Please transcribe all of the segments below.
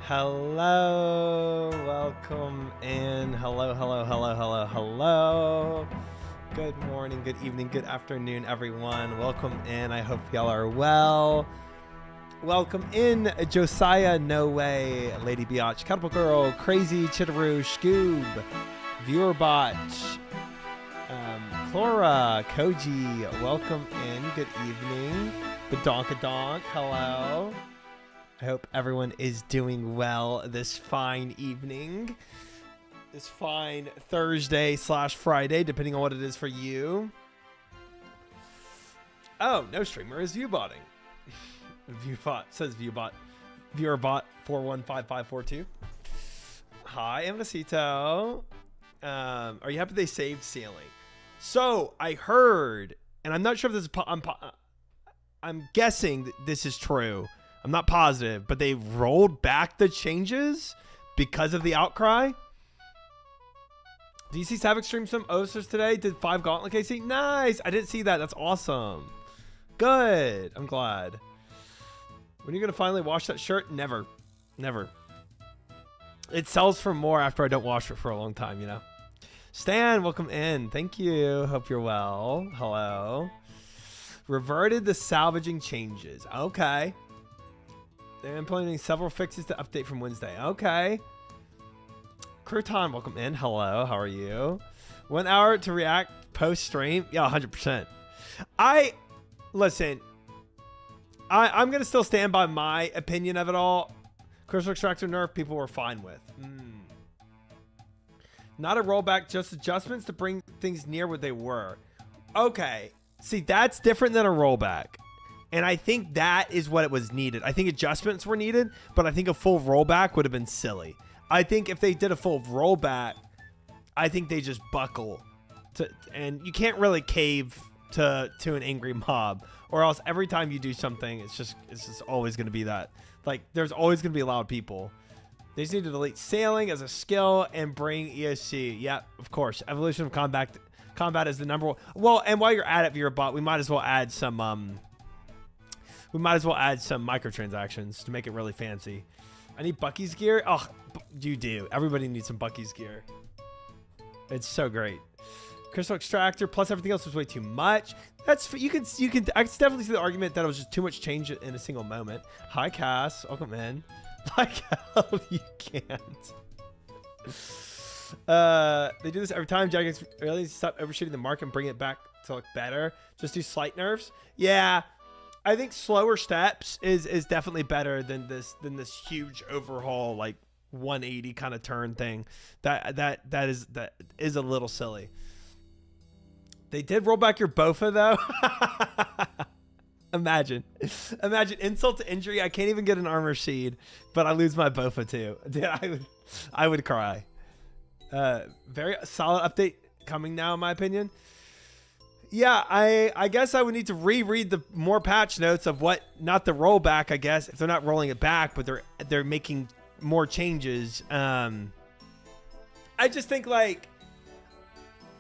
Hello, welcome in. Hello. Good morning, good evening, good afternoon, everyone. Welcome in. I hope y'all are well. Welcome in, Josiah, No Way, Lady Biatch, Catapult Girl, Crazy, Chitteroo, Scoob, Viewerbot, Clora, Koji. Welcome in. Good evening. Badonkadonk. Hello. I hope everyone is doing well this fine evening, this fine Thursday/Friday, depending on what it is for you. Oh, no streamer is viewbotting. Viewbot says viewbot, viewerbot 415542. Hi, Amacito. Are you happy they saved Sailing? So I heard, and I'm not sure if this is. I'm guessing that this is true. I'm not positive, but they rolled back the changes because of the outcry. Do you see Savik stream some Osers today? Did 5 Gauntlet KC? Nice. I didn't see that. That's awesome. Good. I'm glad. When are you going to finally wash that shirt? Never. It sells for more after I don't wash it for a long time, you know. Stan, welcome in. Thank you. Hope you're well. Hello. Reverted the salvaging changes. Okay. They're implementing several fixes to update from Wednesday. Okay. Crouton, welcome in. Hello, how are you? 1 hour to react post-stream? Yeah, 100%. Listen, I'm going to still stand by my opinion of it all. Crystal Extractor nerf, people were fine with. Not a rollback, just adjustments to bring things near what they were. Okay. See, that's different than a rollback. And I think that is what it was needed. I think adjustments were needed, but I think a full rollback would have been silly. I think if they did a full rollback, I think they just buckle. And you can't really cave to an angry mob, or else every time you do something, it's just always going to be that. Like, there's always going to be loud people. They just need to delete Sailing as a skill and bring EOC. Yeah, of course. Evolution of combat is the number one. Well, and while you're at it, Viewerbot, we might as well add some microtransactions to make it really fancy. I need Bucky's gear. Oh, you do. Everybody needs some Bucky's gear. It's so great. Crystal Extractor plus everything else was way too much. That's you can. I can definitely see the argument that it was just too much change in a single moment. Hi, Cass. Welcome in. Like hell, you can't. They do this every time. Jaggeds really stop overshooting the mark and bring it back to look better. Just do slight nerfs. Yeah. I think slower steps is definitely better than this huge overhaul, like 180 kind of turn thing. That is a little silly. They did roll back your Bowfa though. Imagine insult to injury. I can't even get an armor seed, but I lose my Bowfa too. Dude, I would cry. Very solid update coming now, in my opinion. Yeah, I guess I would need to reread the more patch notes of what, not the rollback, I guess, if they're not rolling it back, but they're making more changes. I just think like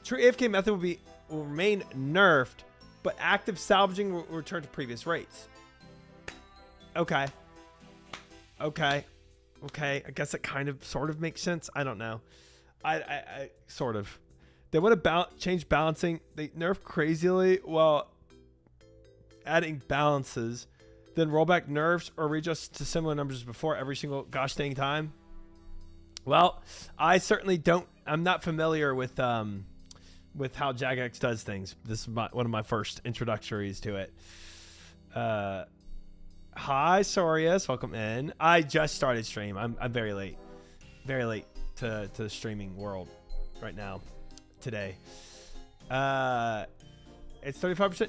true AFK method will remain nerfed, but active salvaging will return to previous rates. Okay. I guess that kind of sort of makes sense. I don't know. I sort of. They want to change balancing. They nerf crazily while adding balances, then roll back nerfs or readjust to similar numbers as before every single gosh dang time. Well, I certainly don't. I'm not familiar with how Jagex does things. This is one of my first introductories to it. Hi, Sorius. Welcome in. I just started stream. I'm very late to the streaming world right now. Today, it's 35%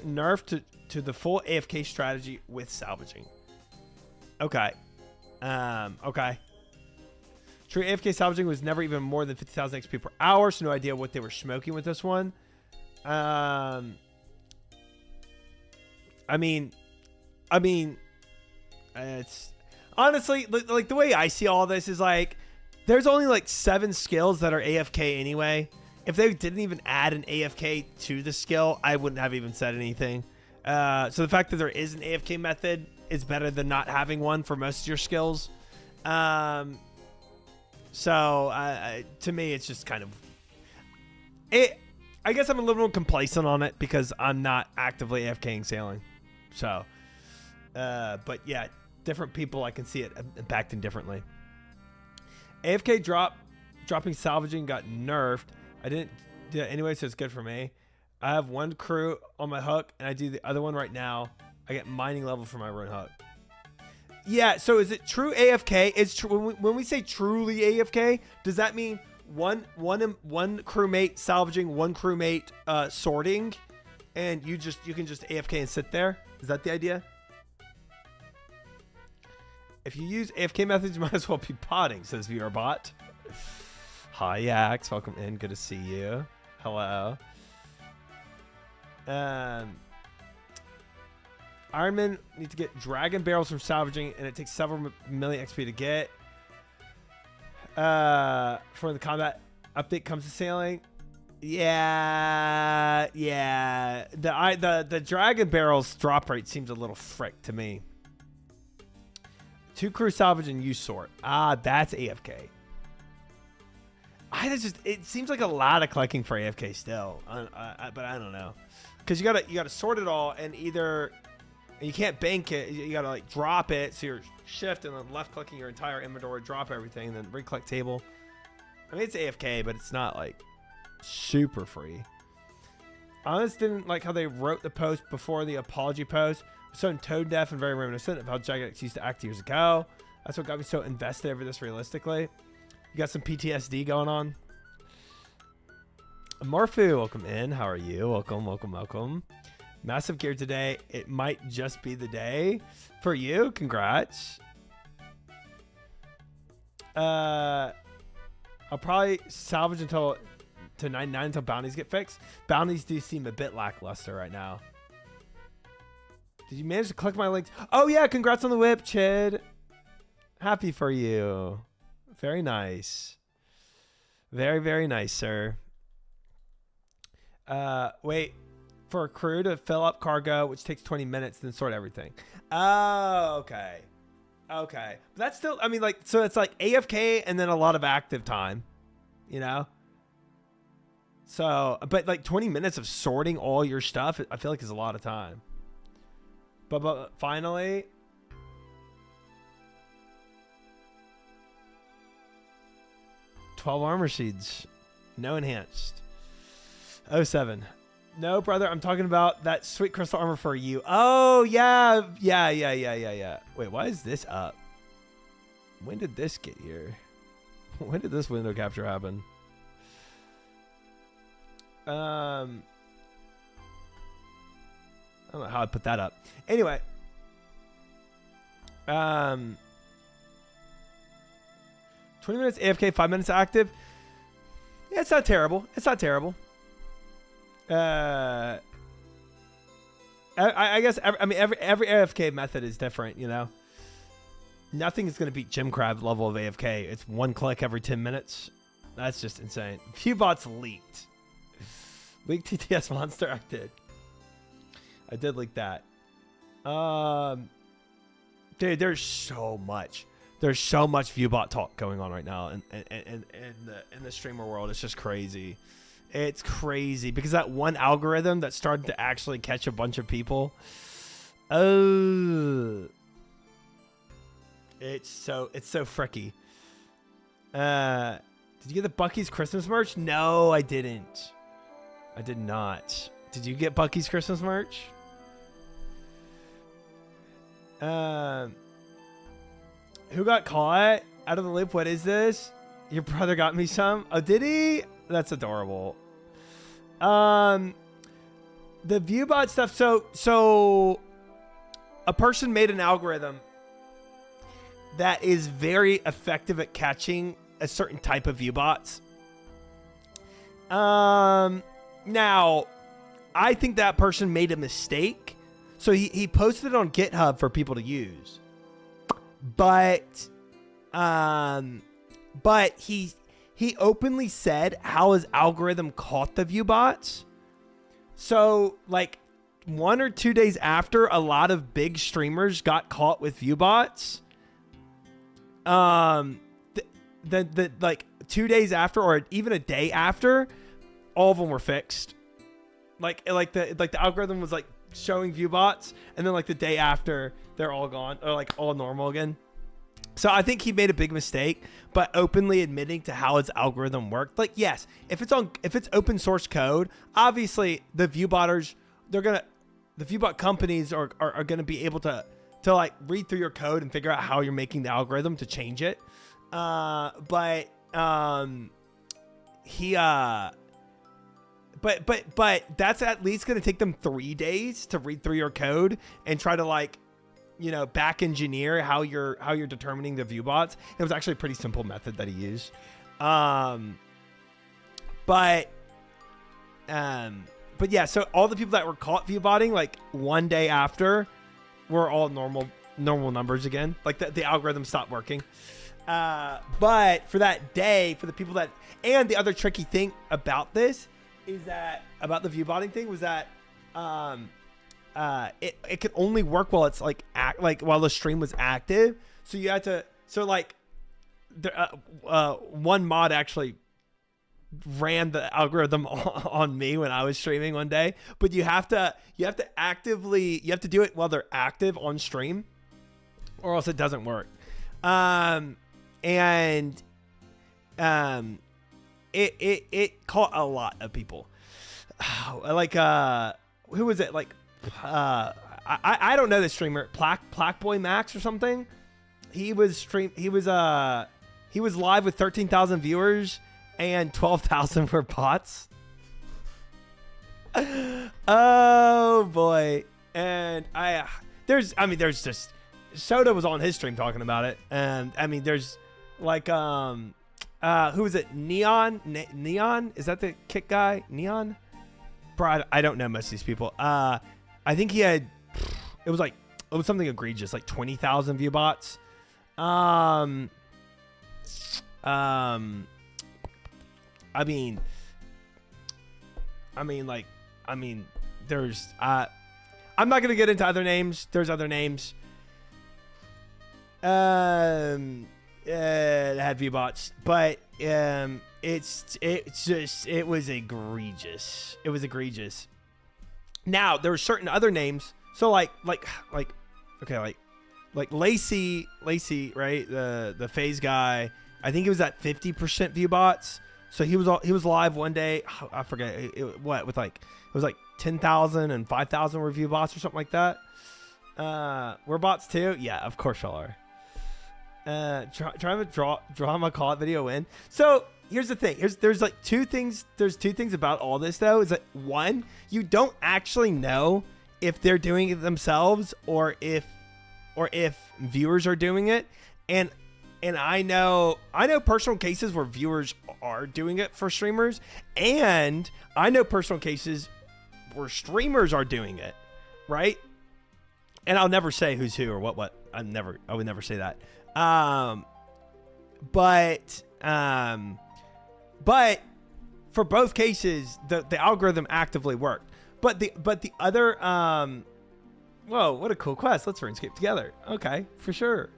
nerf to the full AFK strategy with salvaging. Okay. True AFK salvaging was never even more than 50,000 XP per hour, so no idea what they were smoking with this one. I mean, it's honestly like the way I see all this is like there's only like 7 skills that are AFK anyway. If they didn't even add an AFK to the skill, I wouldn't have even said anything. So the fact that there is an AFK method is better than not having one for most of your skills. So to me, it's just kind of it. I guess I'm a little complacent on it because I'm not actively AFKing sailing. So, but yeah, different people, I can see it impacting differently. AFK dropping salvaging got nerfed. I didn't do it anyway, so it's good for me. I have one crew on my hook, and I do the other one right now. I get mining level for my rune hook. Yeah, so is it true AFK? It's true when we say truly AFK. Does that mean one crewmate salvaging, one crewmate sorting, and you can just AFK and sit there? Is that the idea? If you use AFK methods, you might as well be potting, says VRBot. Hi, Yax. Welcome in. Good to see you. Hello. Ironman need to get dragon barrels from salvaging, and it takes several million XP to get. For the combat update comes to sailing. Yeah. The dragon barrels drop rate seems a little frick to me. 2 crew salvage and you sort. That's AFK. It seems like a lot of collecting for AFK still, but I don't know, because you gotta sort it all, and either you can't bank it. You gotta like drop it, so you're shift and then left clicking your entire inventory, drop everything, and then recollect table. I mean, it's AFK, but it's not like super free. I just didn't like how they wrote the post before the apology post. So tone deaf and very reminiscent of how Jagex used to act years ago. That's what got me so invested over this realistically. You got some PTSD going on. Morphu, welcome in. How are you? Welcome. Massive gear today. It might just be the day for you. Congrats. I'll probably salvage until 99 until bounties get fixed. Bounties do seem a bit lackluster right now. Did you manage to collect my links? Oh yeah, congrats on the whip, Chid. Happy for you. Very nice. Very, very nice, sir. Wait for a crew to fill up cargo, which takes 20 minutes, then sort everything. Oh, okay. Okay. But that's still, I mean, like, so it's like AFK and then a lot of active time, you know? So, but like 20 minutes of sorting all your stuff, I feel like is a lot of time. But finally, $12 armor seeds, no enhanced. 07. No, brother, I'm talking about that sweet crystal armor for you. Oh, yeah. Wait, why is this up? When did this get here? When did this window capture happen? I don't know how I put that up. Anyway. 20 minutes AFK, 5 minutes active. Yeah, it's not terrible. It's not terrible. I guess every AFK method is different, you know. Nothing is going to beat Gym Crab level of AFK. It's one click every 10 minutes. That's just insane. Few bots leaked. Leaked TTS monster. I did leak that. Dude, there's so much viewbot talk going on right now in the streamer world. It's just crazy. It's crazy because that one algorithm that started to actually catch a bunch of people. Oh, it's so fricky. Did you get the Bucky's Christmas merch? No, I didn't. I did not. Did you get Bucky's Christmas merch? Who got caught out of the loop? What is this? Your brother got me some. Oh, did he? That's adorable. The viewbot stuff. So a person made an algorithm that is very effective at catching a certain type of viewbots. Now, I think that person made a mistake. So he posted it on GitHub for people to use. But he openly said how his algorithm caught the viewbots. So like 1 or 2 days after, a lot of big streamers got caught with viewbots. the like 2 days after, or even a day after, all of them were fixed. Like the algorithm was like showing view bots, and then like the day after, they're all gone, or like all normal again. So I think he made a big mistake, but openly admitting to how his algorithm worked. Like, yes, if it's open source code, obviously the viewbotters, the viewbot companies are gonna be able to like read through your code and figure out how you're making the algorithm to change it. But that's at least gonna take them 3 days to read through your code and try to like, back engineer how you're determining the view bots. It was actually a pretty simple method that he used. But yeah, so all the people that were caught view botting like 1 day after were all normal numbers again. Like the algorithm stopped working. But for that day, for the people that, and the other tricky thing about this is that, about the view botting thing, was that it could only work while it's like while the stream was active. So you had to, one mod actually ran the algorithm on me when I was streaming one day, but you have to do it while they're active on stream, or else it doesn't work. It caught a lot of people. Like, who was it? Like, I don't know the streamer, Plaque Boy Max or something. He was live with 13,000 viewers and 12,000 were bots. Oh boy. And there's just, Soda was on his stream talking about it. And I mean, there's like, who is it? Neon? Is that the kick guy? Neon? Bro, I don't know most of these people. I think he had, it was something egregious, like 20,000 view bots. I mean, there's, I'm not going to get into other names. There's other names. That had view bots, but, it was egregious. It was egregious. Now there were certain other names. So like Lacey, right? The FaZe guy. I think he was at 50% view bots. So he was live one day. I forget it was like 10,000 and 5,000 were view bots or something like that. We're bots too. Yeah, of course y'all are. Try to draw my call out video in. So here's the thing. There's like two things. There's two things about all this though. Is that one, you don't actually know if they're doing it themselves or if viewers are doing it. And I know personal cases where viewers are doing it for streamers, and I know personal cases where streamers are doing it, right? And I'll never say who's who or what. I would never say that. But for both cases, the algorithm actively worked. But the other, whoa, what a cool quest. Let's RuneScape together. Okay, for sure.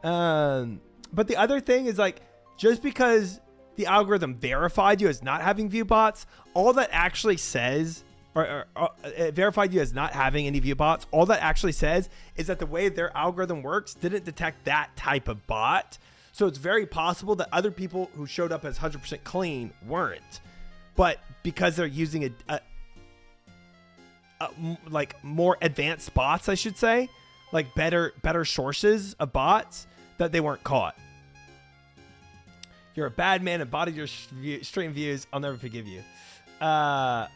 But the other thing is, like, just because the algorithm verified you as not having view bots, all that actually says, or it verified you as not having any view bots, all that actually says is that the way their algorithm works didn't detect that type of bot. So it's very possible that other people who showed up as 100% clean weren't. But because they're using like more advanced bots, I should say, like better sources of bots, that they weren't caught. You're a bad man and botted your stream views. I'll never forgive you. I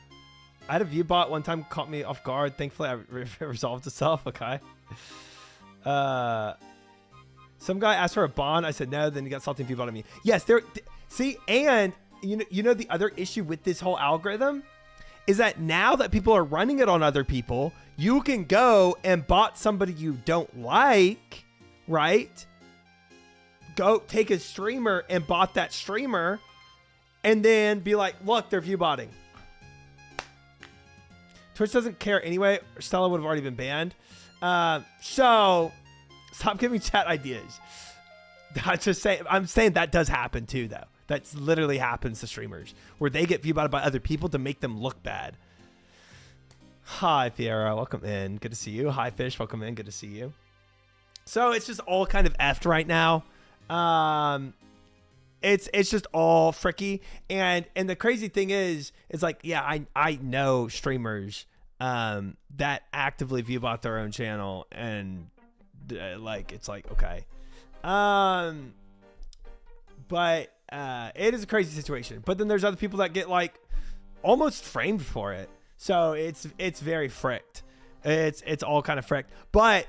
had a view bot one time, caught me off guard. Thankfully, I resolved itself. Okay. Some guy asked for a bond. I said no. Then he got salty view bot on me. Yes, there. See, and you know the other issue with this whole algorithm is that now that people are running it on other people, you can go and bot somebody you don't like, right? Go take a streamer and bot that streamer, and then be like, look, they're view botting. Twitch doesn't care anyway. Stella would have already been banned. So Stop giving chat ideas. I'm saying that does happen too, though. That's literally happens to streamers where they get viewbotted by other people to make them look bad. Hi, Fiera. Welcome in. Good to see you. Hi, Fish. Welcome in. Good to see you. So it's just all kind of effed right now. It's just all fricky. And the crazy thing is like, yeah, I know streamers that actively viewbot their own channel, and like it's like, okay. But it is a crazy situation. But then there's other people that get like almost framed for it. So it's very fricked. It's all kind of fricked. But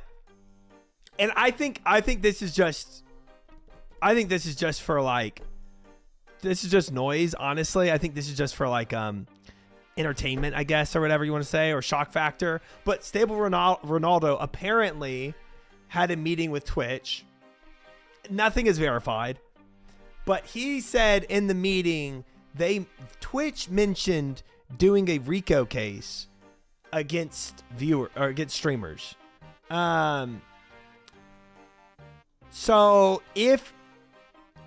and I think this is just for like, this is just noise, honestly. I think this is just for like entertainment, I guess, or whatever you want to say, or shock factor. But Stable Ronaldo apparently had a meeting with Twitch. Nothing is verified, but he said in the meeting Twitch mentioned doing a RICO case against streamers. So if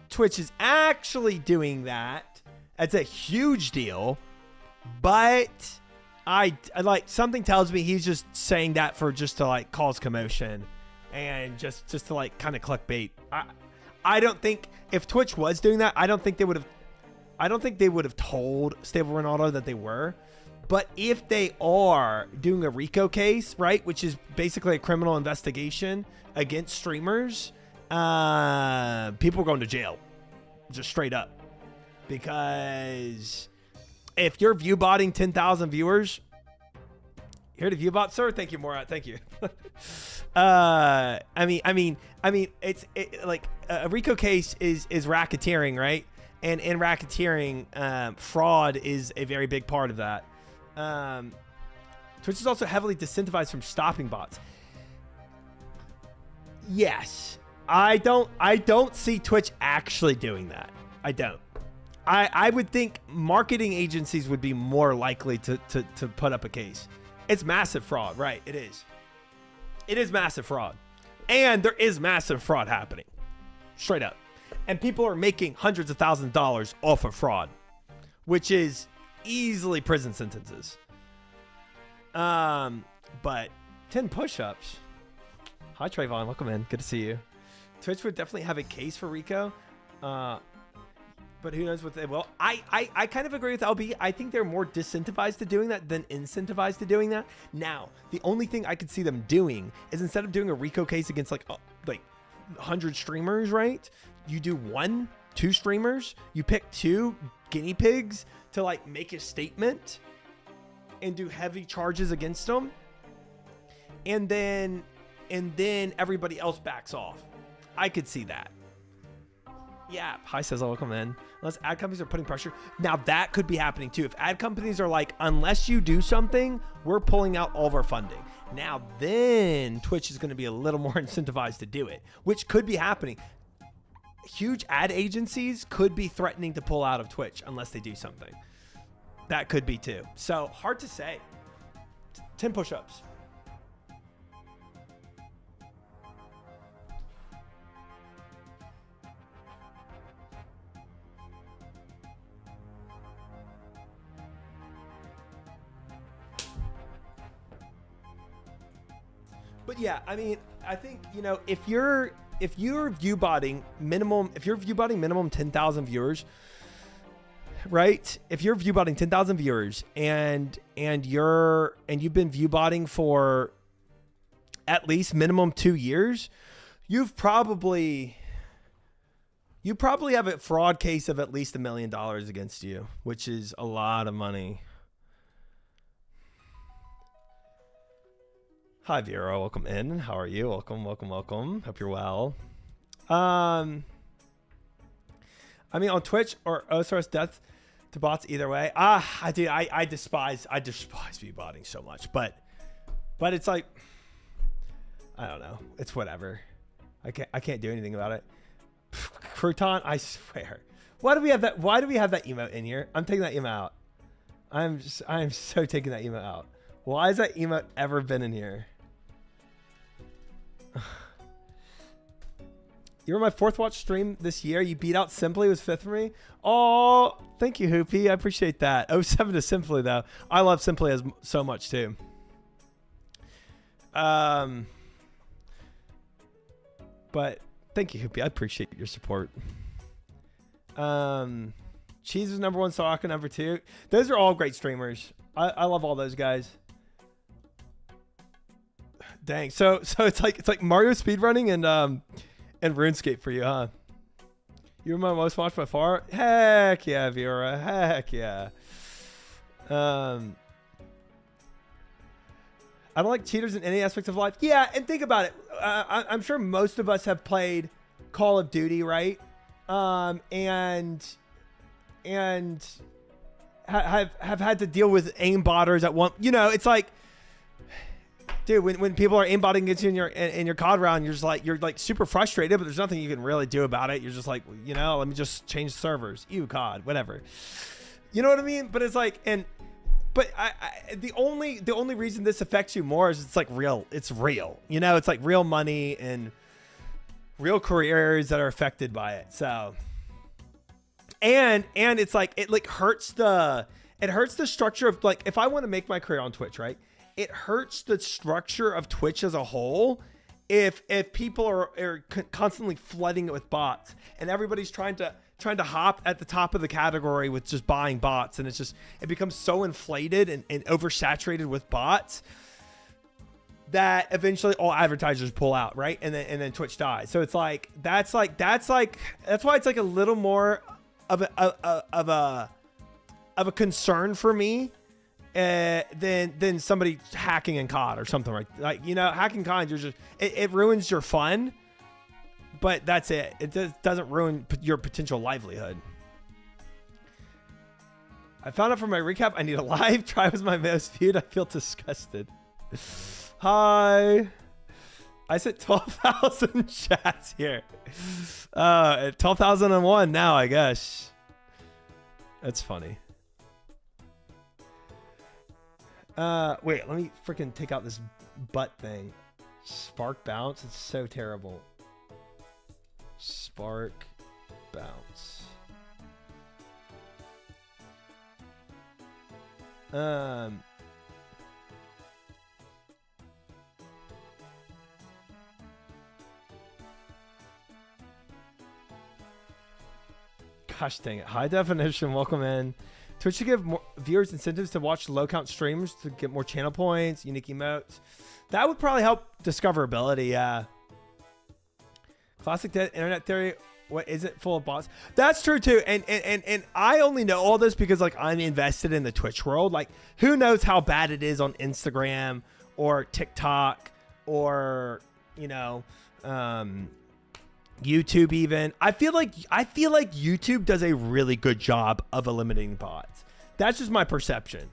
Twitch is actually doing that, that's a huge deal. But I like, something tells me he's just saying that for just to like cause commotion and just to like kind of clickbait. I don't think if Twitch was doing that, I don't think they would have told Stable Ronaldo that they were. But if they are doing a RICO case, right, which is basically a criminal investigation against streamers, people are going to jail, just straight up. Because if you're viewbotting 10,000 viewers, here to viewbot, sir. Thank you, Morat. Thank you. I mean, it's like a RICO case is racketeering, right? And in racketeering, fraud is a very big part of that. Twitch is also heavily disincentivized from stopping bots. Yes, I don't see Twitch actually doing that. I don't. I would think marketing agencies would be more likely to put up a case. It's massive fraud, right? It is. It is massive fraud. And there is massive fraud happening. Straight up. And people are making hundreds of thousands of dollars off of fraud, which is easily prison sentences. But 10 push-ups. Hi, Trayvon. Welcome in. Good to see you. Twitch would definitely have a case for RICO. But who knows what they will. I kind of agree with LB. I think they're more disincentivized to doing that than incentivized to doing that. Now, the only thing I could see them doing is instead of doing a RICO case against like 100 streamers, right? You do 1-2 streamers. You pick 2 guinea pigs to like make a statement and do heavy charges against them. And then everybody else backs off. I could see that. Yeah, hi says I'll come in. Unless ad companies are putting pressure. Now that could be happening too. If ad companies are like, unless you do something, we're pulling out all of our funding. Now then Twitch is going to be a little more incentivized to do it, which could be happening. Huge ad agencies could be threatening to pull out of Twitch unless they do something. That could be too. So hard to say. 10 push-ups. But yeah, I mean, I think, you know, if you're viewbotting minimum 10,000 viewers, right? If you're viewbotting 10,000 viewers and you've been viewbotting for at least minimum 2 years, you probably have a fraud case of at least $1 million against you, which is a lot of money. Hi, Vera. Welcome in. How are you? Welcome. Hope you're well. I mean, on Twitch or OSRS death to bots, either way. I despise viewbotting so much, but it's like, I don't know. It's whatever. I can't do anything about it. Crouton, I swear. Why do we have that emote in here? I'm taking that emote out. I'm so taking that emote out. Why has that emote ever been in here? You were my 4th watch stream this year. You beat out Simply, was 5th for me. Oh, thank you, Hoopy. I appreciate that. 07 to Simply, though. I love Simply as so much, too. But thank you, Hoopy. I appreciate your support. Cheese was number 1, Soraka number 2. Those are all great streamers. I love all those guys. Dang. So it's like Mario speedrunning and RuneScape for you, huh? You were my most watched by far. Heck yeah, Vera. Heck yeah. I don't like cheaters in any aspect of life. Yeah, and think about it. I'm sure most of us have played Call of Duty, right? And have had to deal with aimbotters at one. You know, it's like, dude, when people are aimbotting against you in your COD round, you're like super frustrated, but there's nothing you can really do about it. You're just like, you know, let me just change servers. COD, whatever. You know what I mean? But it's like, but the only reason this affects you more is it's like real. It's real. You know, it's like real money and real careers that are affected by it. So, and it's like it like hurts the structure of, like, if I want to make my career on Twitch, right? It hurts the structure of Twitch as a whole if people are constantly flooding it with bots, and everybody's trying to hop at the top of the category with just buying bots, and it becomes so inflated and oversaturated with bots that eventually all advertisers pull out, right? And then Twitch dies. So it's like that's why it's like a little more of a concern for me than somebody hacking in COD or something like, you know, hacking COD, you're just it ruins your fun, but that's it. It doesn't ruin your potential livelihood. I found out from my recap I need a live. Try was my most viewed. I feel disgusted. Hi. I said 12,000 chats here. 12,001 now, I guess. That's funny. Wait, let me freaking take out this butt thing. Spark bounce. It's so terrible. Spark bounce. Gosh dang it. High definition. Welcome in. Twitch should give more viewers incentives to watch low count streams to get more channel points, unique emotes. That would probably help discoverability. Yeah. Classic internet theory. What is it full of bots? That's true too. And I only know all this because, like, I'm invested in the Twitch world. Like, who knows how bad it is on Instagram or TikTok or, you know, YouTube even. I feel like YouTube does a really good job of eliminating bots. That's just my perception.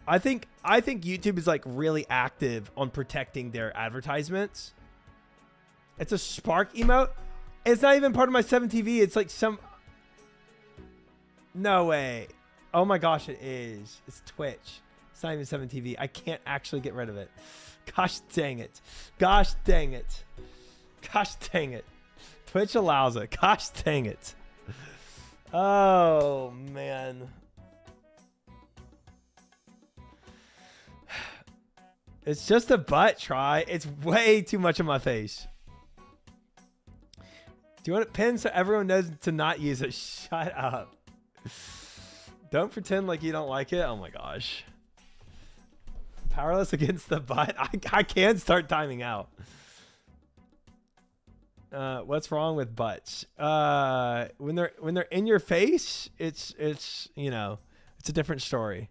I think YouTube is like really active on protecting their advertisements. It's a spark emote. It's not even part of my 7TV. It's like some... No way. Oh my gosh, it is. It's Twitch. It's not even 7TV. I can't actually get rid of it. Gosh dang it. Gosh dang it. Gosh dang it. Twitch allows it. Gosh dang it. Oh, man. It's just a butt try. It's way too much in my face. Do you want it pinned so everyone knows to not use it? Shut up. Don't pretend like you don't like it. Oh my gosh. Powerless against the butt. I can start timing out. What's wrong with butts? When they're in your face, it's you know, it's a different story.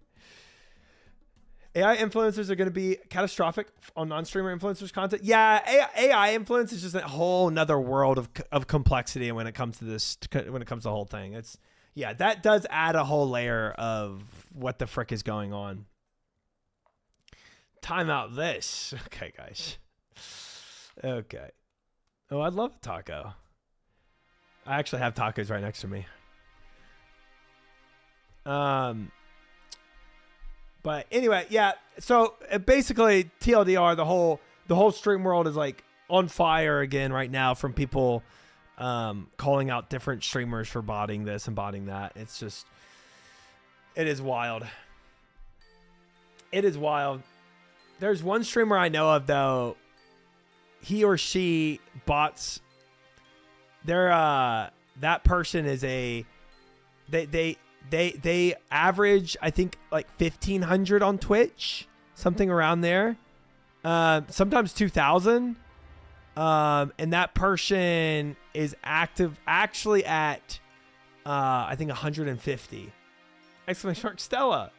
AI influencers are going to be catastrophic on non-streamer influencers content. Yeah, AI influence is just a whole nother world of complexity when it comes to this. When it comes to the whole thing, it's that does add a whole layer of what the frick is going on. Time out this. Okay, guys. Okay. Oh, I'd love a taco. I actually have tacos right next to me. But anyway, yeah. So basically, TLDR, the whole stream world is like on fire again right now from people calling out different streamers for botting this and botting that. It's just, it is wild. It is wild. There's one streamer I know of though. He or she bots. That person is they average, I think, like 1,500 on Twitch, something around there. Sometimes 2,000. And that person is active actually at, I think 150. Exclamation mark Stella.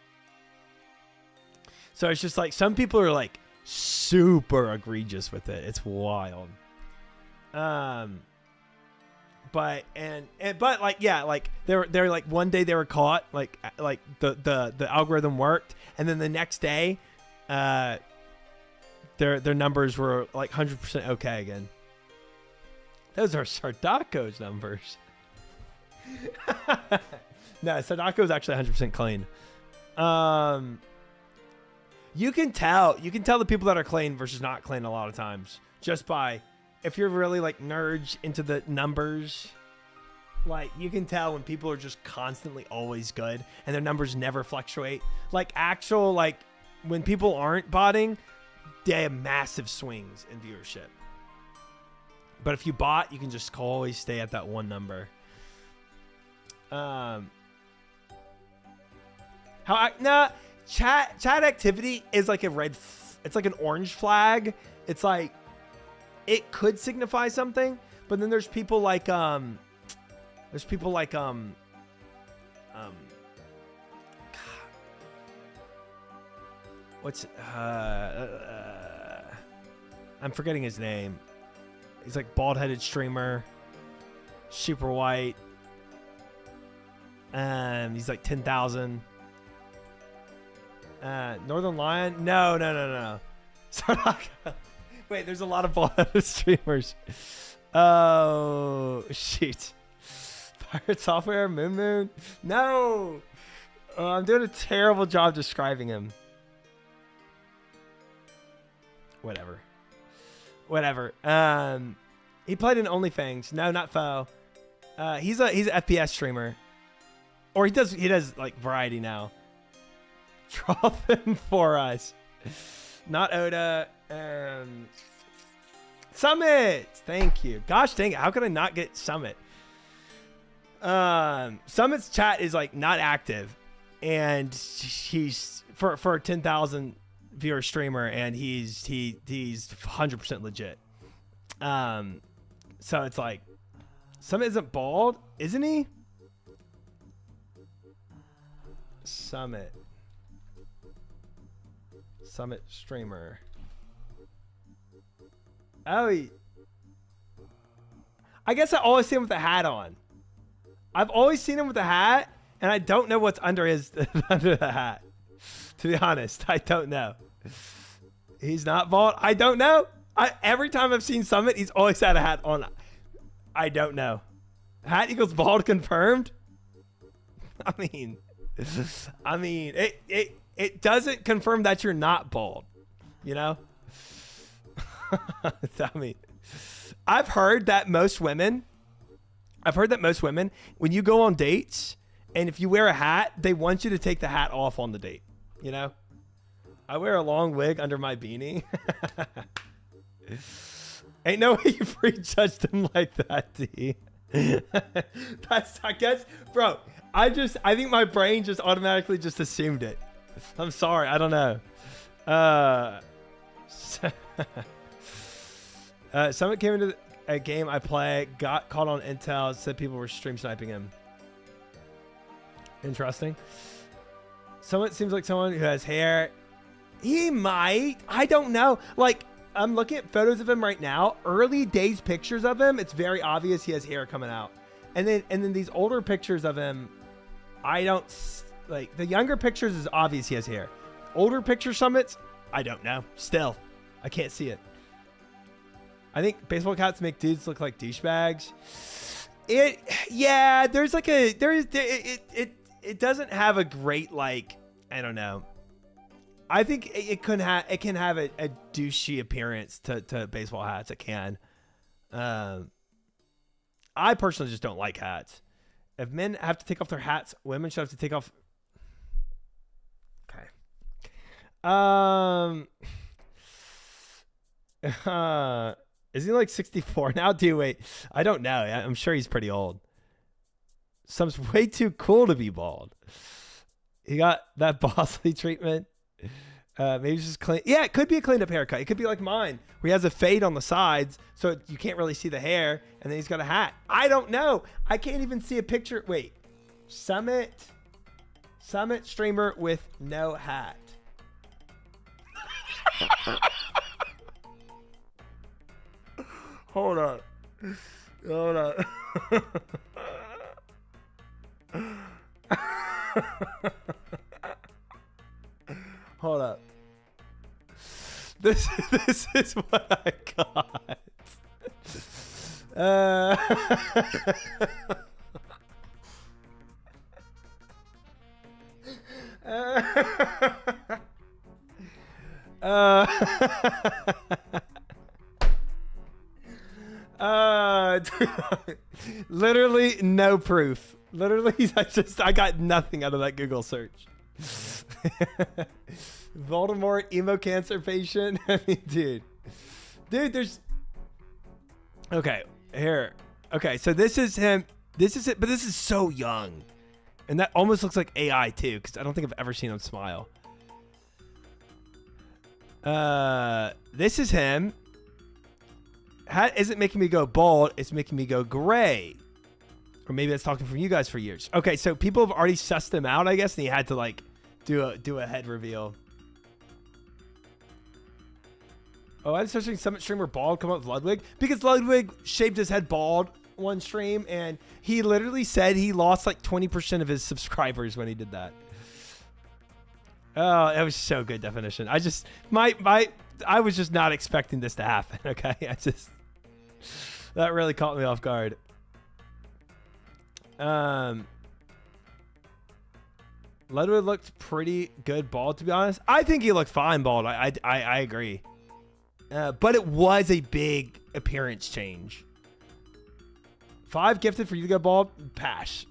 So it's just like, some people are like super egregious with it. It's wild. But like, yeah, like they're like, one day they were caught, like the algorithm worked, and then the next day, their numbers were like 100% okay again. Those are Sardako's numbers. No, Sadako's actually 100% clean. You can tell the people that are clean versus not clean a lot of times just by, if you're really like nerds into the numbers, like you can tell when people are just constantly always good and their numbers never fluctuate. Like actual, like when people aren't botting, they have massive swings in viewership. But if you bot, you can just always stay at that one number. Chat activity is like it's like an orange flag. It's like, it could signify something, but then there's people like what's I'm forgetting his name. He's like bald-headed streamer, super white. He's like 10,000. Northern Lion? No. Wait, there's a lot of bald-headed streamers. Oh, shoot. Pirate Software? Moon? No! I'm doing a terrible job describing him. Whatever. He played in OnlyFans. No, not Foe. He's an FPS streamer. Or he does like variety now. Draw them for us. Not Oda. Summit. Thank you. Gosh dang it. How could I not get Summit? Summit's chat is like not active, and he's for a 10,000 viewer streamer, and he's 100% legit. So it's like, Summit isn't bald, isn't he? Summit streamer. Oh, I guess I always see him with a hat on. I've always seen him with a hat, and I don't know what's under under the hat. To be honest, I don't know. He's not bald. I don't know. Every time I've seen Summit, he's always had a hat on. I don't know. Hat equals bald confirmed. I mean, it doesn't confirm that you're not bald. You know. I mean, I've heard that most women, when you go on dates and if you wear a hat, they want you to take the hat off on the date. You know, I wear a long wig under my beanie. Ain't no way you prejudged him like that, D. That's, I guess, bro, I think my brain just automatically just assumed it. I'm sorry. I don't know. Someone came into a game I play, got caught on intel, said people were stream sniping him. Interesting. Someone seems like someone who has hair. He might. I don't know. Like, I'm looking at photos of him right now. Early days pictures of him, it's very obvious he has hair coming out. And then these older pictures of him, I don't like. The younger pictures is obvious he has hair. Older picture Summits, I don't know. Still, I can't see it. I think baseball caps make dudes look like douchebags. Yeah, there's like it doesn't have a great, like, I don't know. I think it can have a douchey appearance to baseball hats. It can. I personally just don't like hats. If men have to take off their hats, women should have to take off. Okay. Is he like 64 now? Dude, wait. I don't know. I'm sure he's pretty old. Some's way too cool to be bald. He got that Bosley treatment. Maybe it's just clean. Yeah, it could be a cleaned up haircut. It could be like mine, where he has a fade on the sides, so you can't really see the hair, and then he's got a hat. I don't know. I can't even see a picture. Wait, Summit streamer with no hat. Hold on. Hold up. This is what I got. Literally no proof. Literally, I got nothing out of that Google search. Voldemort emo cancer patient. I mean, dude, there's. Okay, here. Okay, so this is him. This is it, but this is so young, and that almost looks like AI too, because I don't think I've ever seen him smile. This is him. Hat isn't making me go bald. It's making me go gray. Or maybe that's talking from you guys for years. Okay, so people have already sussed him out, I guess, and he had to like do a head reveal. Oh, I'm searching Summit streamer bald come up with Ludwig because Ludwig shaved his head bald one stream, and he literally said he lost like 20% of his subscribers when he did that. Oh, that was so good definition. I just I was just not expecting this to happen. Okay, that really caught me off guard. Ludwig looked pretty good bald, to be honest. I think he looked fine bald. I agree. But it was a big appearance change. 5 gifted for you to go bald. Pass.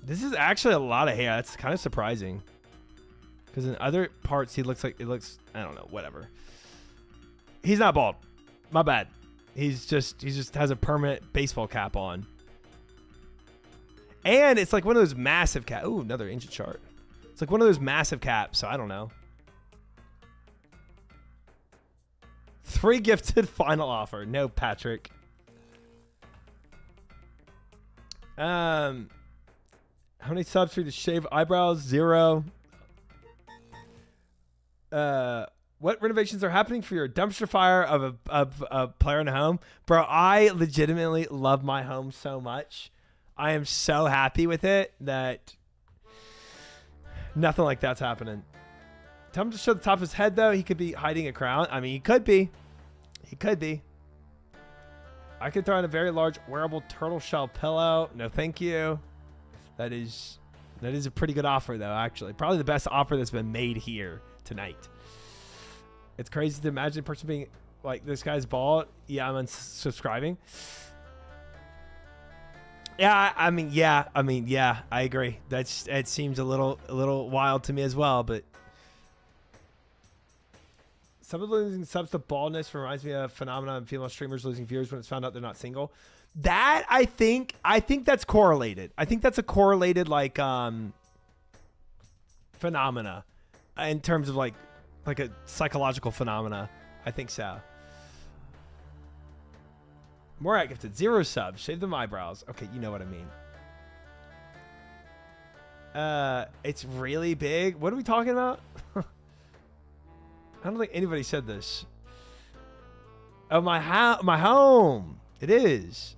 This is actually a lot of hair. That's kind of surprising. Because in other parts, he looks like it looks. I don't know. Whatever. He's not bald. My bad. He just has a permanent baseball cap on. And it's like one of those massive caps. Ooh, another ancient chart. It's like one of those massive caps. So I don't know. 3 gifted final offer. No, Patrick. How many subs for you to shave eyebrows? 0. What renovations are happening for your dumpster fire of a player in a home? Bro, I legitimately love my home so much. I am so happy with it that nothing like that's happening. Tell him to show the top of his head, though. He could be hiding a crown. I mean, he could be. He could be. I could throw in a very large wearable turtle shell pillow. No, thank you. That is a pretty good offer, though, actually. Probably the best offer that's been made here tonight. It's crazy to imagine a person being like, this guy's bald. Yeah, I'm unsubscribing. Yeah, I mean, yeah, I agree. It seems a little wild to me as well, but some of losing subs to baldness reminds me of a phenomenon of female streamers losing viewers when it's found out they're not single. That I think that's correlated. I think that's a correlated like phenomena in terms of like a psychological phenomena. I think so. Morat gifted 0 subs. Shave them eyebrows. Okay, you know what I mean. It's really big. What are we talking about? I don't think anybody said this. Oh, my home. It is.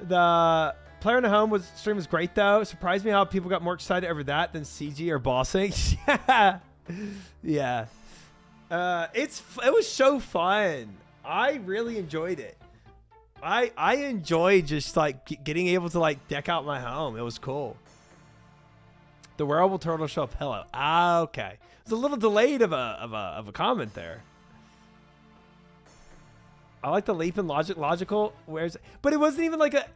The player in the home stream was great though. Surprised me how people got more excited over that than CG or bossing. Yeah. It was so fun. I really enjoyed it. I enjoyed just like getting able to like deck out my home. It was cool. The wearable turtle shell pillow. Ah, okay. It's a little delayed of a comment there. I like the leap in logical. But it wasn't even like a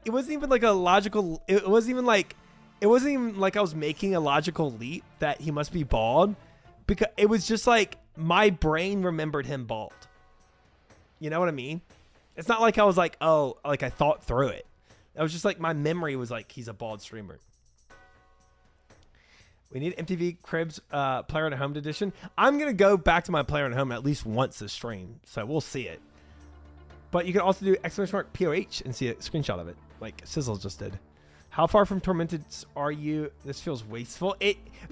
logical. It wasn't even like I was making a logical leap that he must be bald, because it was just like my brain remembered him bald. You know what I mean? It's not like I was like, oh, like I thought through it. It was just like my memory was like, he's a bald streamer. We need MTV Cribs Player at Home edition. I'm going to go back to my Player at Home at least once this stream, so we'll see it. But you can also do !POH and see a screenshot of it, like Sizzle just did. How far from Tormented are you? This feels wasteful.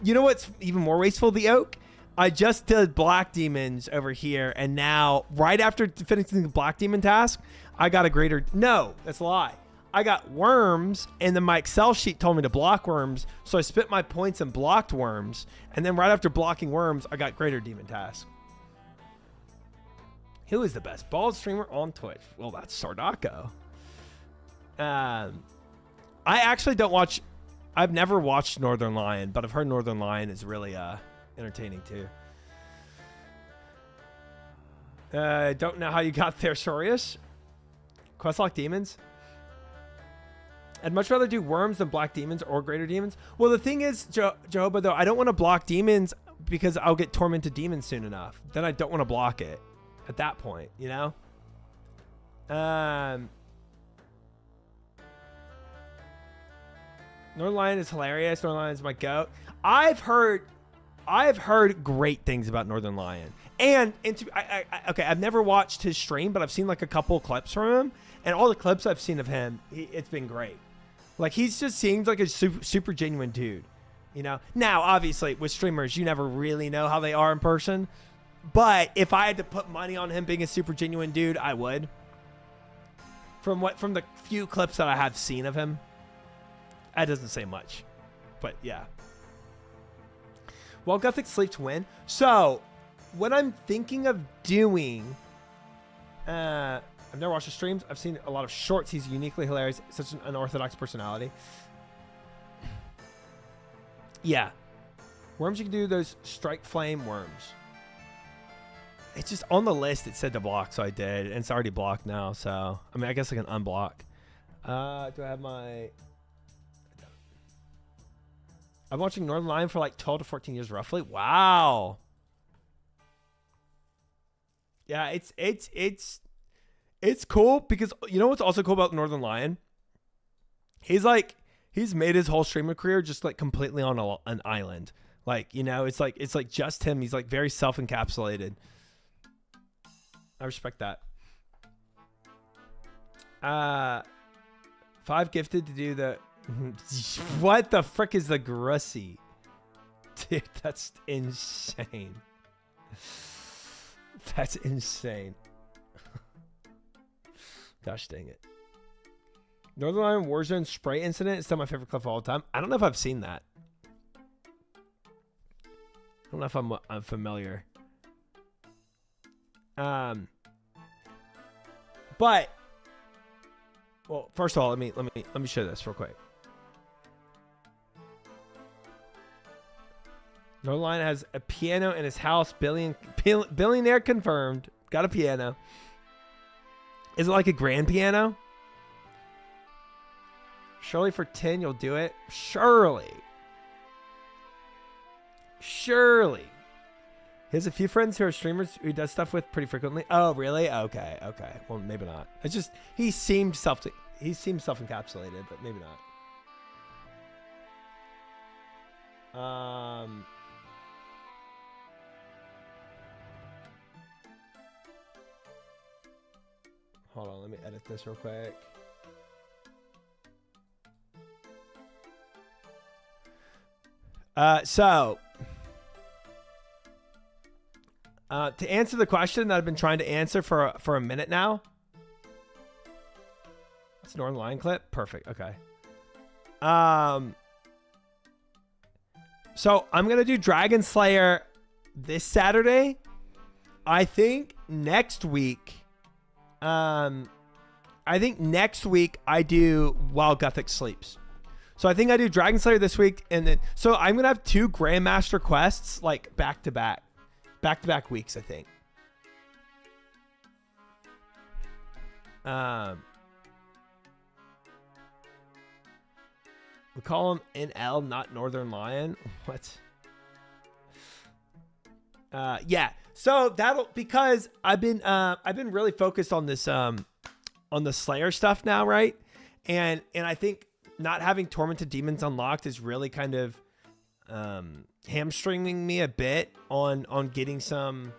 You know what's even more wasteful, the Oak? I just did Black Demons over here, and now, right after finishing the Black Demon task, I got a greater... No, that's a lie. I got worms, and then my Excel sheet told me to block worms, so I spent my points and blocked worms, and then right after blocking worms, I got greater demon task. Who is the best bald streamer on Twitch? Well, that's Sardako. I actually don't watch... I've never watched Northern Lion, but I've heard Northern Lion is really entertaining too. Don't know how you got there, Sorius. Questlock Demons. I'd much rather do worms than black demons or greater demons. Well, the thing is, Jehovah, though, I don't want to block demons because I'll get tormented demons soon enough. Then I don't want to block it at that point, you know? Northern Lion is hilarious. Northern Lion is my goat. I've heard great things about Northern Lion. And okay, I've never watched his stream, but I've seen like a couple clips from him, and all the clips I've seen of him, it's been great. Like, he's just seems like a super genuine dude, you know? Now, obviously, with streamers, you never really know how they are in person, but if I had to put money on him being a super genuine dude, I would. From the few clips that I have seen of him, that doesn't say much, but yeah. Well, Gothic Sleep to win. So, what I'm thinking of doing, I've never watched his streams. I've seen a lot of shorts. He's uniquely hilarious. Such an unorthodox personality. Yeah. Worms, you can do those Strike Flame worms. It's just on the list. It said to block, so I did. And it's already blocked now, so... I mean, I guess I can unblock. Do I have my... I'm watching Northern Lion for like 12 to 14 years, roughly. Wow. Yeah, it's cool because you know what's also cool about Northern Lion? He's made his whole streamer career just like completely on an island. Like, you know, it's like just him. He's like very self-encapsulated. I respect that. 5 gifted to do the... What the frick is the Grussy? Dude, that's insane. That's insane. Gosh dang it. Northern Lion Warzone spray incident is still my favorite clip of all time. I don't know if I've seen that. I don't know if I'm familiar. But well, first of all, let me show this real quick. Northern Lion has a piano in his house. Billionaire confirmed. Got a piano. Is it like a grand piano? Surely for 10 you'll do it. Surely. He has a few friends who are streamers who he does stuff with pretty frequently. Oh, really? Okay. Well, maybe not. It's just he seemed self-encapsulated, but maybe not. Hold on, let me edit this real quick. To answer the question that I've been trying to answer for a minute now. That's a Northern Lion clip. Perfect. Okay. So I'm gonna do Dragon Slayer this Saturday. I think next week. I do While Gothic Sleeps. So I think I do Dragon Slayer this week, and then so I'm gonna have 2 Grandmaster quests like back to back weeks. I think. We call him NL, not Northern Lion. What? Yeah. So that'll because I've been really focused on this on the Slayer stuff now, right? And I think not having Tormented Demons unlocked is really kind of hamstringing me a bit on getting some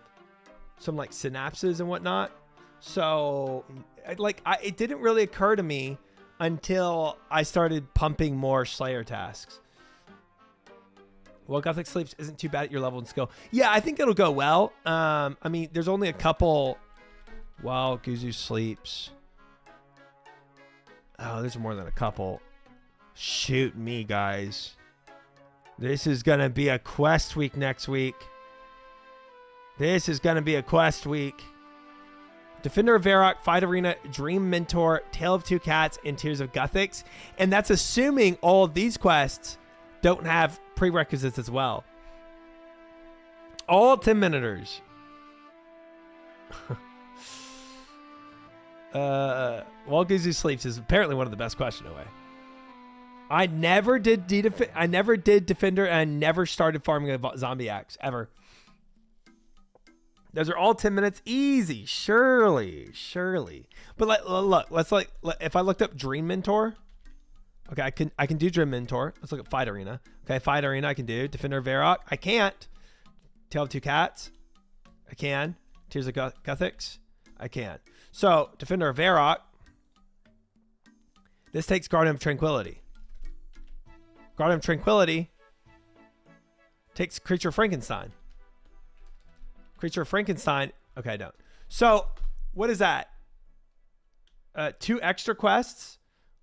like synapses and whatnot. So it didn't really occur to me until I started pumping more Slayer tasks. Well, Gothic Sleeps isn't too bad at your level and skill. Yeah, I think it'll go well. I mean, there's only a couple while Guzu sleeps. Oh, there's more than a couple. Shoot me, guys. This is going to be a quest week next week. This is going to be a quest week. Defender of Varrock, Fight Arena, Dream Mentor, Tale of Two Cats, and Tears of Gothics. And that's assuming all of these quests don't have prerequisites as well. All 10-minuters. While Guzu Sleeps is apparently one of the best question away. I never did Defender, and I never started farming a zombie axe ever. Those are all 10 minutes easy, surely. But look, if I looked up Dream Mentor, okay, I can do Dream Mentor. Let's look at Fight Arena. Okay, Fight Arena I can do. Defender of Varrock, I can't. Tale of Two Cats, I can. Tears of Gothics, I can. So Defender of Varrock, this takes Guardian of Tranquility. Guardian of Tranquility takes Creature of Frankenstein. Creature of Frankenstein. Okay, I don't. So, what is that? 2 extra quests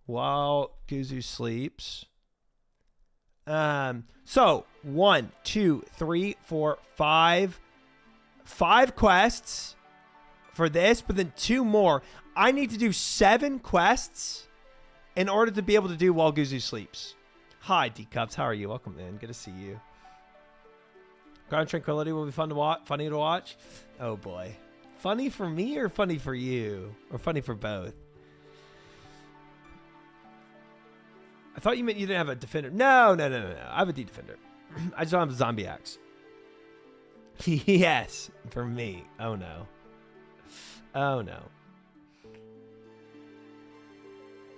while Guzu sleeps. So 1, 2, 3, 4, 5. 5 quests for this, but then 2 more. I need to do 7 quests in order to be able to do while Guzu sleeps. Hi, D-Cups. How are you? Welcome in. Good to see you. Guardian Tranquility will be fun to watch. Funny to watch. Oh boy. Funny for me or funny for you? Or funny for both? I thought you meant you didn't have a Defender. No. I have a D-Defender. I just don't have a Zombie Axe. Yes, for me. Oh no.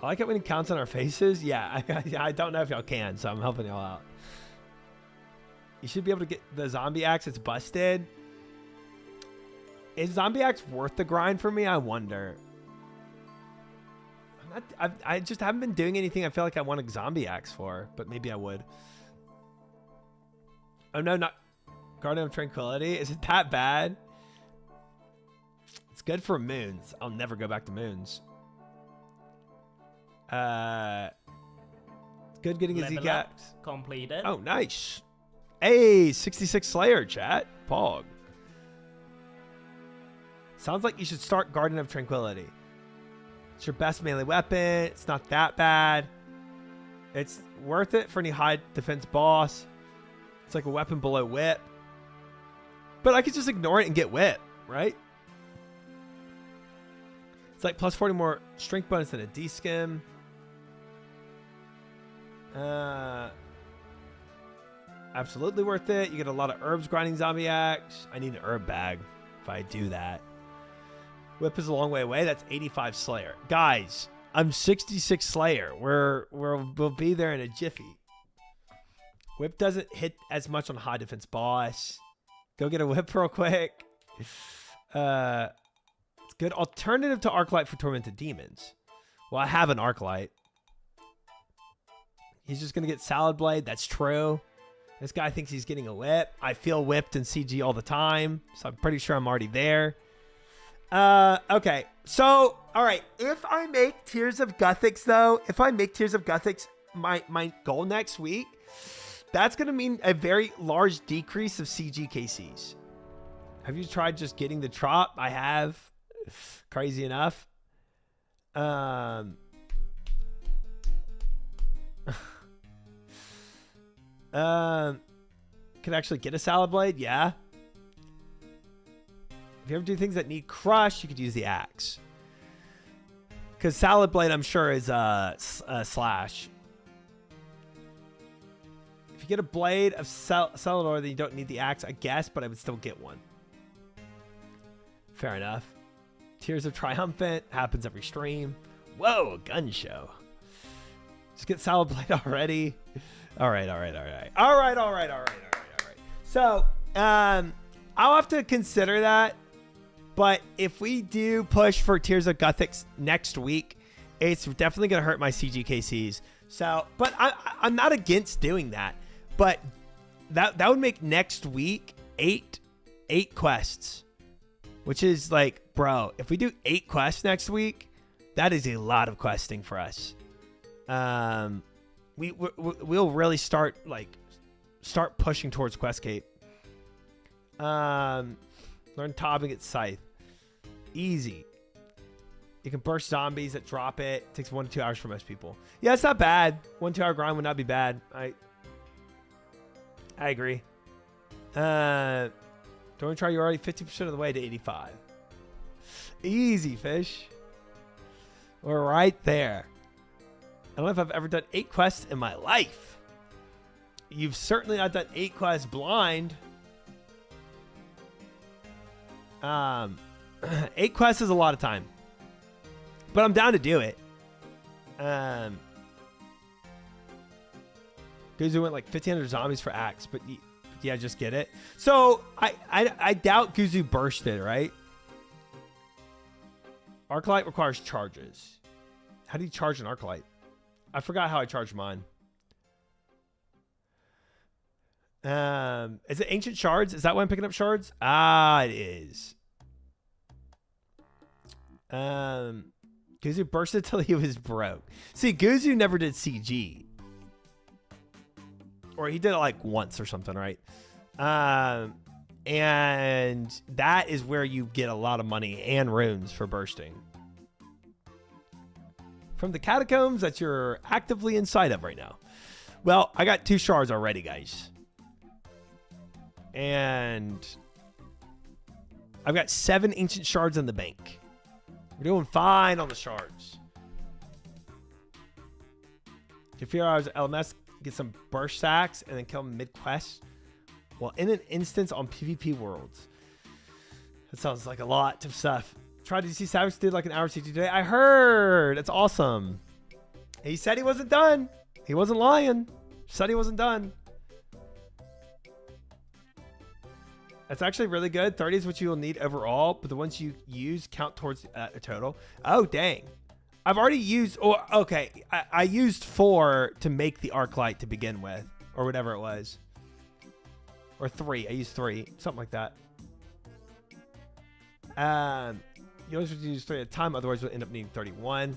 I like it when it counts on our faces. Yeah, I don't know if y'all can, so I'm helping y'all out. You should be able to get the Zombie Axe. It's busted. Is Zombie Axe worth the grind for me? I wonder. I just haven't been doing anything I feel like I want a Zombie Axe for, but maybe I would. Oh no, not Guardian of Tranquility. Is it that bad? It's good for moons. I'll never go back to moons. Good getting a Z-Cat. Completed. Oh, nice. Hey, 66 Slayer, chat. Pog. Sounds like you should start Guardian of Tranquility. It's your best melee weapon. It's not that bad. It's worth it for any high defense boss. It's like a weapon below whip. But I could just ignore it and get whip, right? It's like plus 40 more strength bonus than a D-Skim. Absolutely worth it. You get a lot of herbs grinding Zombie Axe. I need an herb bag if I do that. Whip is a long way away. That's 85 Slayer. Guys, I'm 66 Slayer. We'll be there in a jiffy. Whip doesn't hit as much on high defense boss. Go get a whip real quick. It's good alternative to Arclight for Tormented Demons. Well, I have an Arclight. He's just going to get Salad Blade. That's true. This guy thinks he's getting a whip. I feel whipped in CG all the time, so I'm pretty sure I'm already there. Okay. So, all right. If I make Tears of Gothics, though, my goal next week, that's going to mean a very large decrease of CG KCs. Have you tried just getting the Trop? I have. Crazy enough. Could actually get a salad blade. Yeah. If you ever do things that need crush, you could use the axe. Because salad blade, I'm sure, is a slash. If you get a blade of Celador, then you don't need the axe, I guess, but I would still get one. Fair enough. Tears of Triumphant happens every stream. Whoa, a gun show. Just get salad blade already. All right. So, I'll have to consider that. But if we do push for Tears of Gothic next week, it's definitely going to hurt my CGKCs. So, but I'm not against doing that. But that would make next week eight quests. Which is like, bro, if we do 8 quests next week, that is a lot of questing for us. We'll really start pushing towards Quest Cape. Learn Tobbing at Scythe. Easy. You can burst zombies that drop it. It takes 1 to 2 hours for most people. Yeah, it's not bad. 1 2 hour grind would not be bad. I agree. Don't try. You're already 50% of the way to 85. Easy, fish. We're right there. I don't know if I've ever done 8 quests in my life. You've certainly not done 8 quests blind. 8 quests is a lot of time. But I'm down to do it. Guzu went like 1,500 zombies for axe, but yeah, just get it. So I doubt Guzu bursted, right? Arclight requires charges. How do you charge an Arclight? I forgot how I charge mine. Is it Ancient Shards? Is that why I'm picking up shards? Ah, it is. Guzu bursted till he was broke. See, Guzu never did CG. Or he did it like once or something, right? And that is where you get a lot of money and runes for bursting. From the catacombs that you're actively inside of right now. Well, I got 2 shards already, guys. And I've got 7 ancient shards in the bank. We're doing fine on the shards. If you're hours LMS, get some burst sacks and then kill them mid-quest. Well, in an instance on PvP worlds. That sounds like a lot of stuff. Tried to see Savage did like an hour CG today. I heard. It's awesome. He said he wasn't done. He wasn't lying. Said he wasn't done. That's actually really good. 30 is what you will need overall, but the ones you use count towards a total. Oh, dang. I've already used, okay, I used 4 to make the arc light to begin with, or whatever it was. Or 3. I used 3, something like that. You always use 3 at a time, otherwise you'll end up needing 31.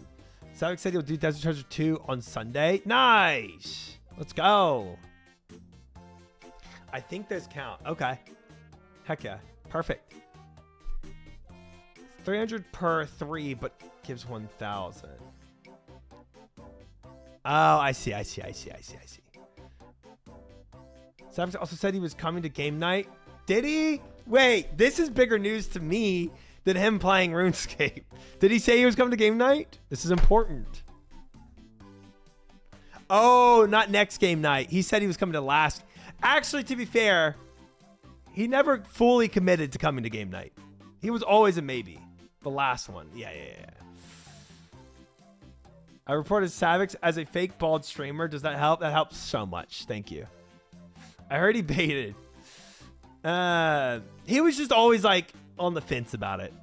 Savik said he'll do Desert Treasure 2 on Sunday. Nice! Let's go. I think those count. Okay. Heck yeah. Perfect. 300 per 3, but gives 1,000. Oh, I see. Savage also said he was coming to game night. Did he? Wait, this is bigger news to me than him playing RuneScape. Did he say he was coming to game night? This is important. Oh, not next game night. He said he was coming to last. Actually, to be fair, he never fully committed to coming to game night. He was always a maybe. The last one. Yeah. I reported Savix as a fake bald streamer. Does that help? That helps so much. Thank you. I heard he baited. He was just always like on the fence about it.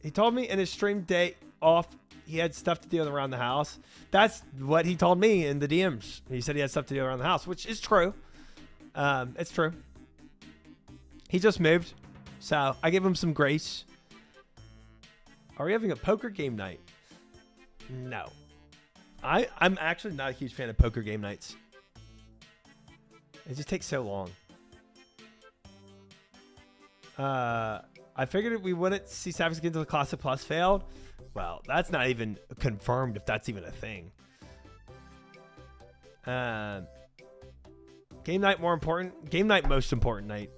He told me in his stream day off he had stuff to do around the house. That's what he told me in the DMs. He said he had stuff to do around the house, which is true. It's true. He just moved, so I gave him some grace. Are we having a poker game night? No. I'm actually not a huge fan of poker game nights. It just takes so long. I figured we wouldn't see Savage get into the Classic Plus failed. Well, that's not even confirmed if that's even a thing. Game night more important? Game night most important night.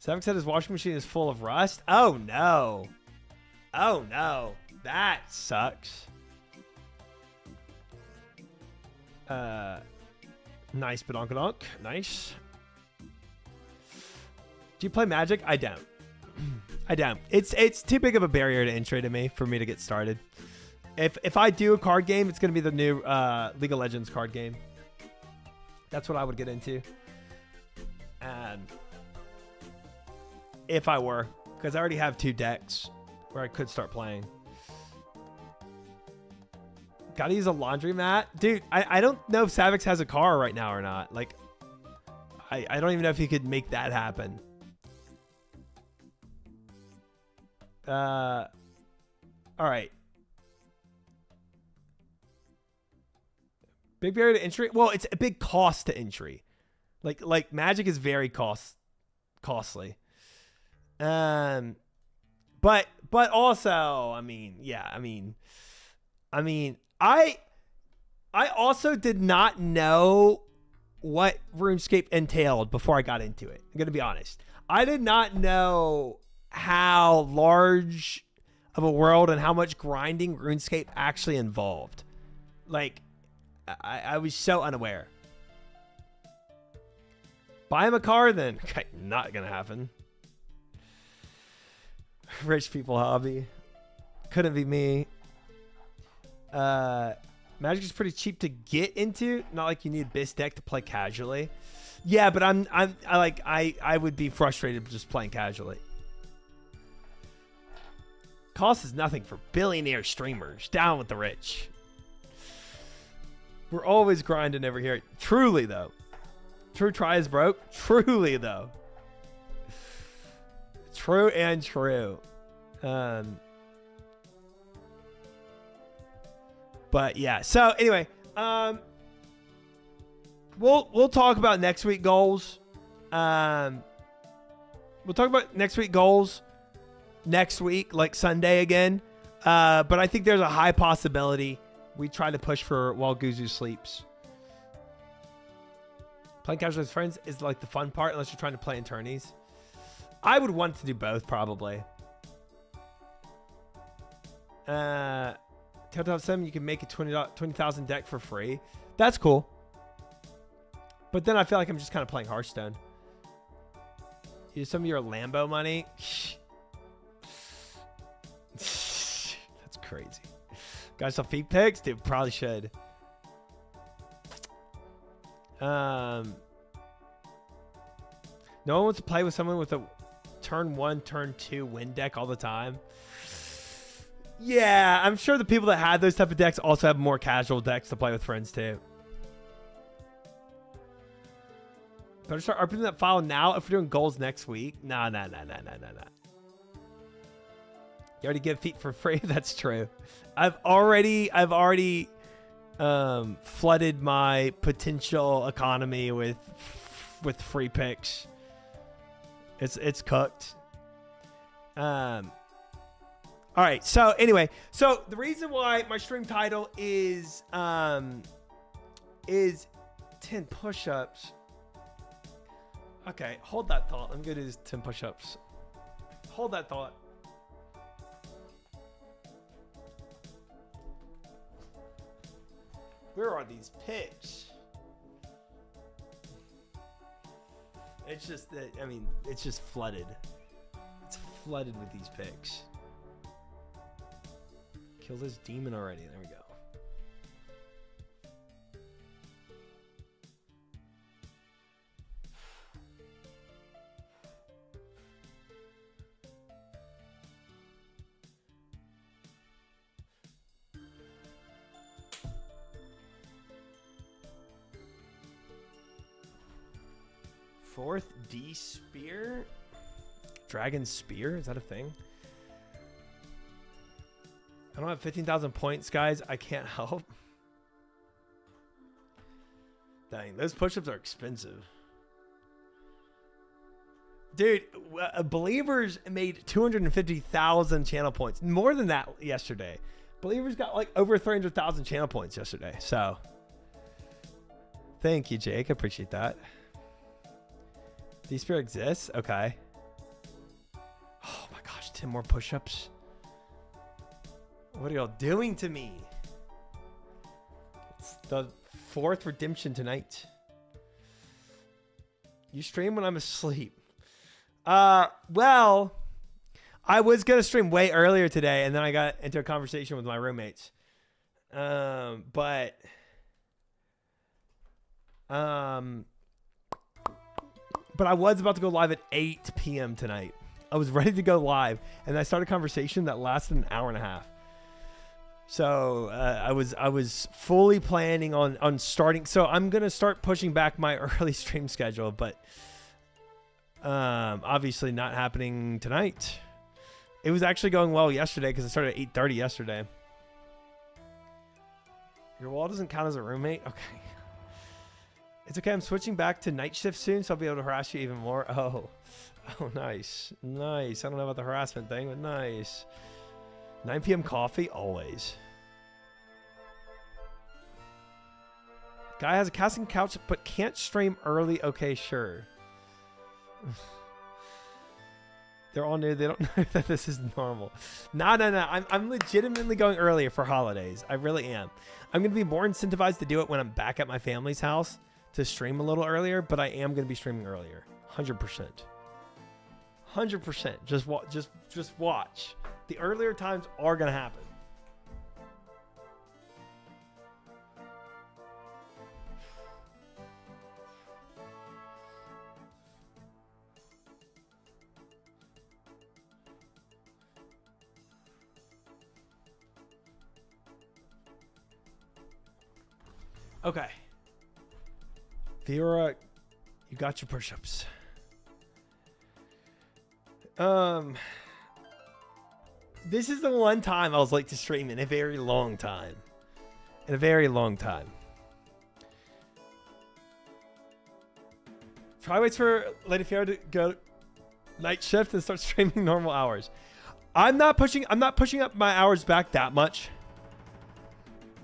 Savik said his washing machine is full of rust. Oh, no. Oh, no. That sucks. Nice badonkadonk. Nice. Do you play Magic? I don't. I don't. It's too big of a barrier to entry to me for me to get started. If I do a card game, it's going to be the new League of Legends card game. That's what I would get into. If I were. Because I already have 2 decks where I could start playing. Gotta use a laundromat? Dude, I don't know if Savix has a car right now or not. Like, I don't even know if he could make that happen. All right. Big barrier to entry? Well, it's a big cost to entry. Like Magic is very costly. But also, I mean, yeah, I mean, I also did not know what RuneScape entailed before I got into it. I'm going to be honest. I did not know how large of a world and how much grinding RuneScape actually involved. Like, I was so unaware. Buy him a car then. Okay, not going to happen. Rich people hobby. Couldn't be me. Magic is pretty cheap to get into. Not like you need Bis deck to play casually. Yeah, but I would be frustrated just playing casually. Cost is nothing for billionaire streamers. Down with the rich. We're always grinding over here. Truly though. True try is broke. Truly though. True and true. But yeah. So anyway, we'll talk about next week goals. We'll talk about next week goals next week, like Sunday again. But I think there's a high possibility we try to push for while Guzu sleeps. Playing casual with friends is like the fun part, unless you're trying to play in tourneys. I would want to do both, probably. Telltale 7, you can make a 20,000 deck for free. That's cool. But then I feel like I'm just kind of playing Hearthstone. Use some of your Lambo money. That's crazy. Got some feet picks? Dude, probably should. No one wants to play with someone with a turn 1, turn 2 win deck all the time. Yeah, I'm sure the people that have those type of decks also have more casual decks to play with friends too. Better start RPing that file now if we're doing goals next week. Nah. You already get feet for free. That's true. I've already flooded my potential economy with free picks. It's cooked. All right. So anyway, so the reason why my stream title is 10 push-ups. Okay, hold that thought. Let me go do these 10 push-ups. Hold that thought. Where are these picks? It's just that, I mean, it's just flooded. It's flooded with these picks. Kill this demon already. There we go. Fourth D spear? Dragon spear? Is that a thing? I don't have 15,000 points, guys. I can't help. Dang, those push-ups are expensive. Dude, Believers made 250,000 channel points. More than that yesterday. Believers got like over 300,000 channel points yesterday. So, thank you, Jake. I appreciate that. D-Sphere exists? Okay. Oh my gosh, 10 more push-ups. What are y'all doing to me? It's the 4th redemption tonight. You stream when I'm asleep. Well, I was going to stream way earlier today, and then I got into a conversation with my roommates. But I was about to go live at 8 p.m. tonight. I was ready to go live, and I started a conversation that lasted an hour and a half. So I was fully planning on starting. So I'm gonna start pushing back my early stream schedule, but obviously not happening tonight. It was actually going well yesterday because I started at 8:30 yesterday. Your wall doesn't count as a roommate? Okay. It's okay. I'm switching back to night shift soon, so I'll be able to harass you even more. Oh, nice. Nice. I don't know about the harassment thing, but nice. 9 p.m. coffee? Always. Guy has a casting couch, but can't stream early. Okay, sure. They're all new. They don't know that this is normal. No. I'm legitimately going earlier for holidays. I really am. I'm going to be more incentivized to do it when I'm back at my family's house to stream a little earlier, but I am going to be streaming earlier. 100%. 100%. Just watch. The earlier times are going to happen. Okay. Fiora, you got your push-ups. This is the one time I was late to stream in a very long time. In a very long time. Try waits for Lady Fiora to go night shift and start streaming normal hours. I'm not pushing up my hours back that much.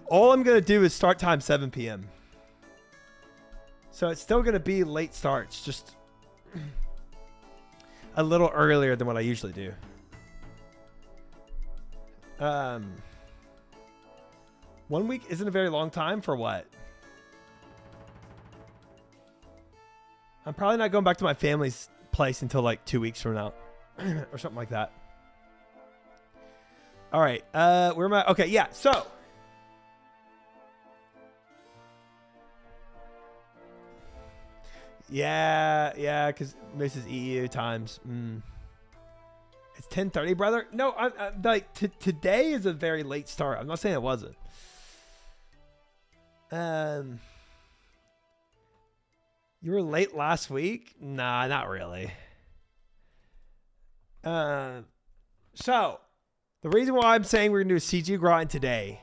All I'm going to do is start time 7 p.m. So it's still going to be late starts, just a little earlier than what I usually do. 1 week isn't a very long time for what? I'm probably not going back to my family's place until like 2 weeks from now or something like that. All right. Where am I? Okay. Yeah. So yeah, because Mrs. EU times. It's 10:30, brother. No, I'm like today is a very late start. I'm not saying it wasn't. You were late last week? Nah, not really. So the reason why I'm saying we're gonna do a CG grind today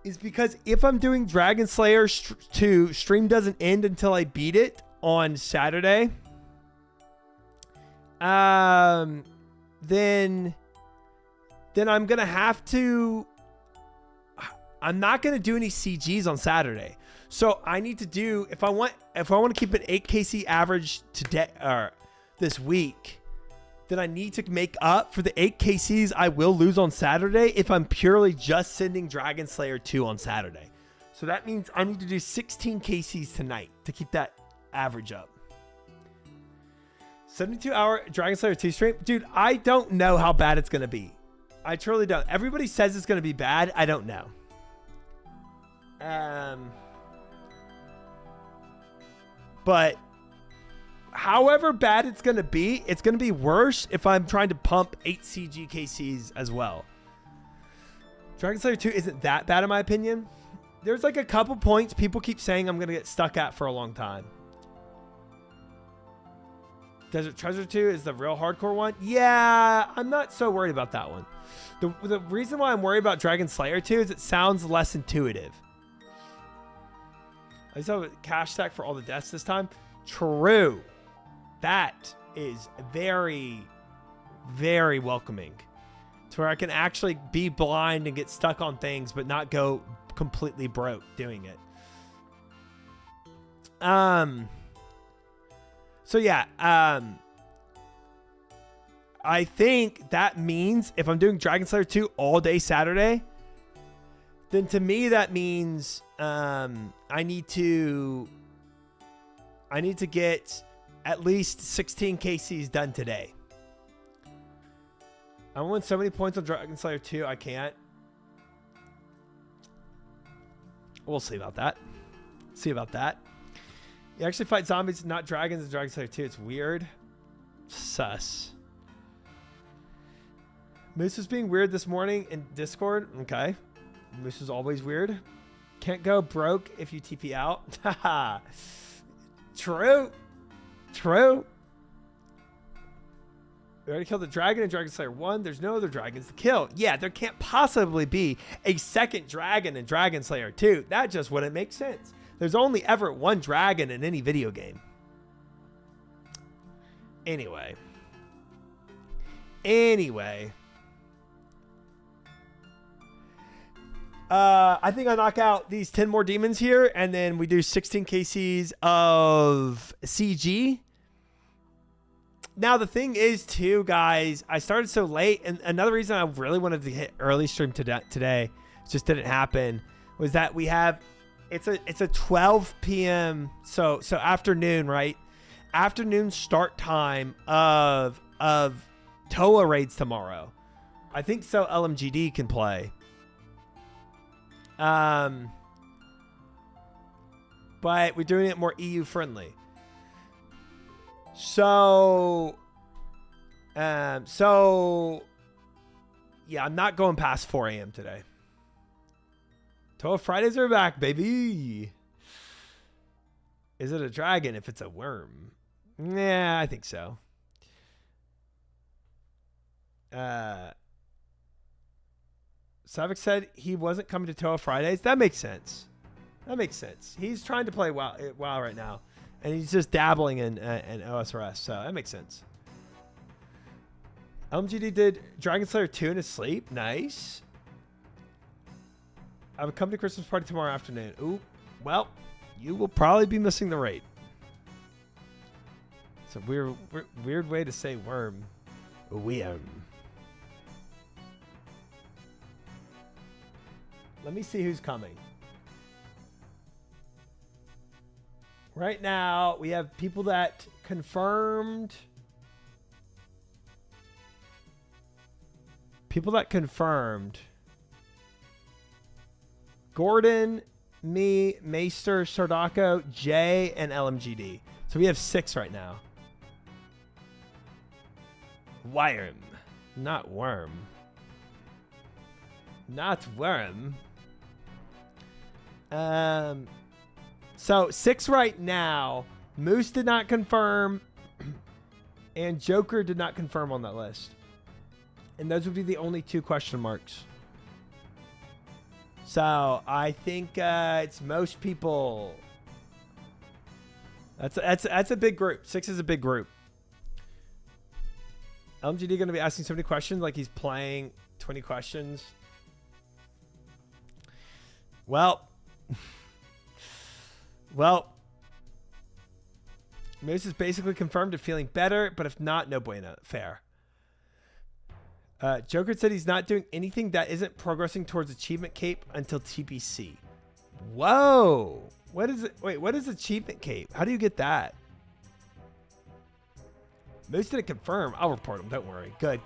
is because if I'm doing Dragon Slayer 2, stream doesn't end until I beat it on Saturday. Then I'm gonna have to. I'm not gonna do any CGs on Saturday, so I need to do if I want to keep an 8KC average today or this week. Then I need to make up for the 8KCs I will lose on Saturday if I'm purely just sending Dragon Slayer 2 on Saturday. So that means I need to do 16 KCs tonight to keep that average up. 72-hour Dragon Slayer 2 stream? Dude, I don't know how bad it's going to be. I truly don't. Everybody says it's going to be bad. I don't know. But however bad it's going to be worse if I'm trying to pump 8 CG KCs as well. Dragon Slayer 2 isn't that bad in my opinion. There's like a couple points people keep saying I'm going to get stuck at for a long time. Desert Treasure 2 is the real hardcore one. Yeah, I'm not so worried about that one. The reason why I'm worried about Dragon Slayer 2 is it sounds less intuitive. I just have a cash stack for all the deaths this time. True. That is very, very welcoming. To where I can actually be blind and get stuck on things, but not go completely broke doing it. So yeah, I think that means if I'm doing Dragon Slayer 2 all day Saturday, then to me that means I need to get at least 16 KCs done today. I want so many points on Dragon Slayer 2, I can't. We'll see about that. You actually fight zombies, not dragons in Dragon Slayer 2. It's weird. Sus. Moose was being weird this morning in Discord. Okay. Moose is always weird. Can't go broke if you TP out. Haha. True. We already killed the dragon in Dragon Slayer 1. There's no other dragons to kill. Yeah, there can't possibly be a second dragon in Dragon Slayer 2. That just wouldn't make sense. There's only ever one dragon in any video game. Anyway. I think I knock out these 10 more demons here, and then we do 16 KCs of CG. Now, the thing is, too, guys, I started so late, and another reason I really wanted to hit early stream today, just didn't happen, was that we have, it's a 12 p.m., so afternoon, right? Afternoon start time of TOA raids tomorrow. I think so LMGD can play. But we're doing it more EU friendly. So yeah, I'm not going past 4 a.m. today. 12 Fridays are back, baby. Is it a dragon if it's a worm? Yeah, I think so. Savik said he wasn't coming to TOA Fridays. That makes sense. He's trying to play WoW right now. And he's just dabbling in OSRS, so that makes sense. LMGD did Dragon Slayer 2 in his sleep. Nice. I would come to Christmas party tomorrow afternoon. Ooh, well, you will probably be missing the raid. It's a weird way to say worm. Let me see who's coming. Right now, we have people that confirmed. Gordon, me, Maester, Sardako, Jay, and LMGD. So we have 6 right now. Worm. Not worm. Not worm. So 6 right now. Moose did not confirm. And Joker did not confirm on that list. And those would be the only 2 question marks. So I think it's most people. That's a big group. 6 is a big group. LMGD going to be asking so many questions like he's playing 20 questions. Well, Moose is basically confirmed to feeling better, but if not, no bueno. Fair. Joker said he's not doing anything that isn't progressing towards achievement cape until TPC. Whoa. What is it? Wait, what is achievement cape? How do you get that? Moose didn't confirm. I'll report him. Don't worry. Good.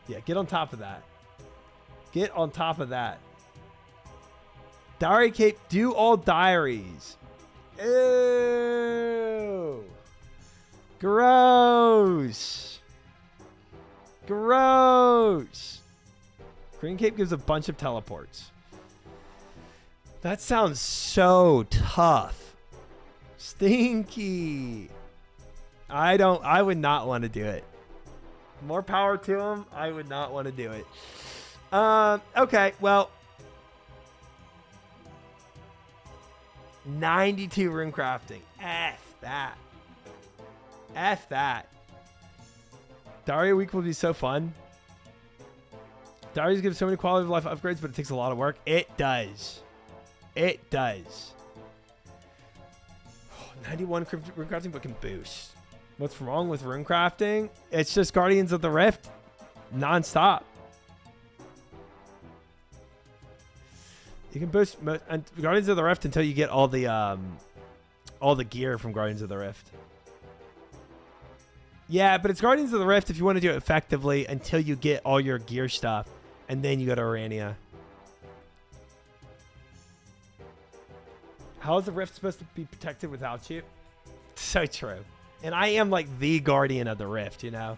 Yeah, get on top of that. Diary cape, do all diaries. Ew. Gross. Green cape gives a bunch of teleports. That sounds so tough. Stinky. I would not want to do it. More power to him. I would not want to do it. Okay, well. 92 rune crafting. F that. F that. Daria week will be so fun. Daria's gives so many quality of life upgrades, but it takes a lot of work. It does. It does. 91 rune crafting, but can boost. What's wrong with rune crafting? It's just Guardians of the Rift non-stop. You can boost Guardians of the Rift until you get all the gear from Guardians of the Rift. Yeah, but it's Guardians of the Rift if you want to do it effectively until you get all your gear stuff, and then you go to Orania. How is the Rift supposed to be protected without you? So true. And I am like the guardian of the Rift, you know?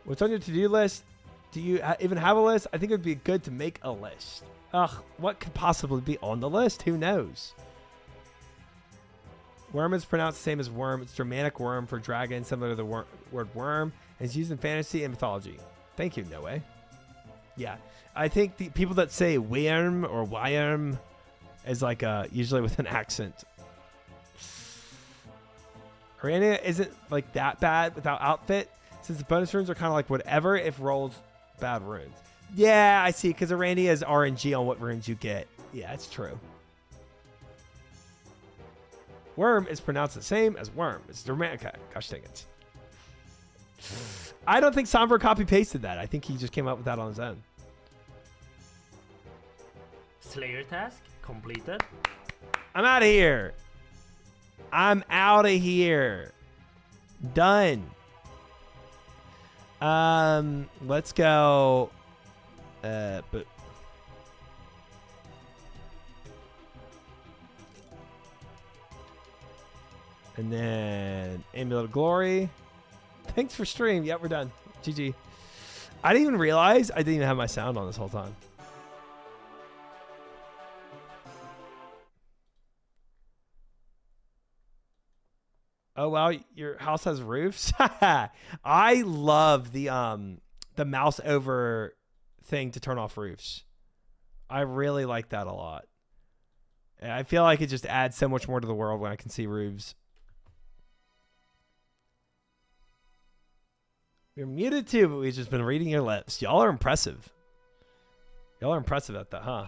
What's on your to-do list? Do you even have a list? I think it would be good to make a list. Ugh, what could possibly be on the list? Who knows? Worm is pronounced the same as worm. It's Germanic worm for dragon, similar to the word worm. And it's used in fantasy and mythology. Thank you, Noe. Yeah. I think the people that say worm or wyrm is like usually with an accent. Orania isn't like that bad without outfit, since the bonus runes are kind of like whatever if rolls bad runes. Yeah, I see, because Orania is RNG on what runes you get. Yeah, it's true. Worm is pronounced the same as worm. It's Germanic. Gosh dang it. I don't think Sombra copy-pasted that. I think he just came up with that on his own. Slayer task completed. I'm out of here. I'm out of here. Done. Let's go. But and then Amulet of Glory. Thanks for stream. Yep, we're done. GG. I didn't even realize I didn't even have my sound on this whole time. Oh wow, your house has roofs. I love the mouse over thing to turn off roofs. I really like that a lot. I feel like it just adds so much more to the world when I can see roofs. You're muted too, but we've just been reading your lips. Y'all are impressive. Y'all are impressive at that, huh?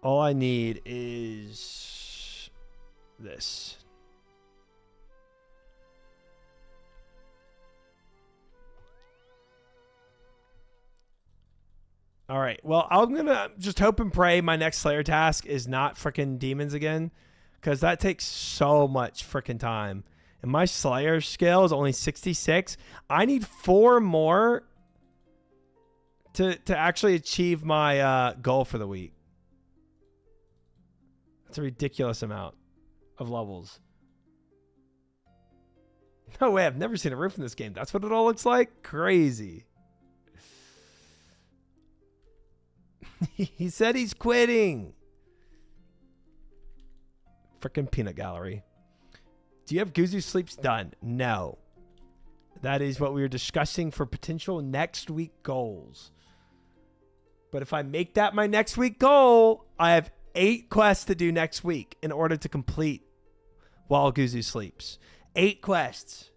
All I need is this. All right. Well, I'm going to just hope and pray my next Slayer task is not freaking demons again, because that takes so much freaking time. And my Slayer skill is only 66. I need 4 more to actually achieve my goal for the week. That's a ridiculous amount of levels. No way. I've never seen a roof in this game. That's what it all looks like? Crazy. He said he's quitting. Freaking peanut gallery. Do you have Guzu Sleeps done? No. That is what we were discussing for potential next week goals. But if I make that my next week goal, I have 8 quests to do next week in order to complete while Guzu sleeps. 8 quests,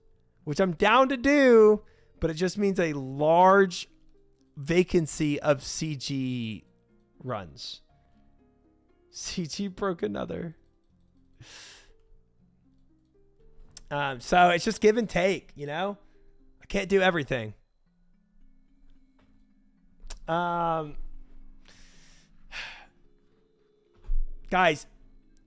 which I'm down to do, but it just means a large vacancy of CG runs. CG broke another. So it's just give and take, you know? I can't do everything. Guys,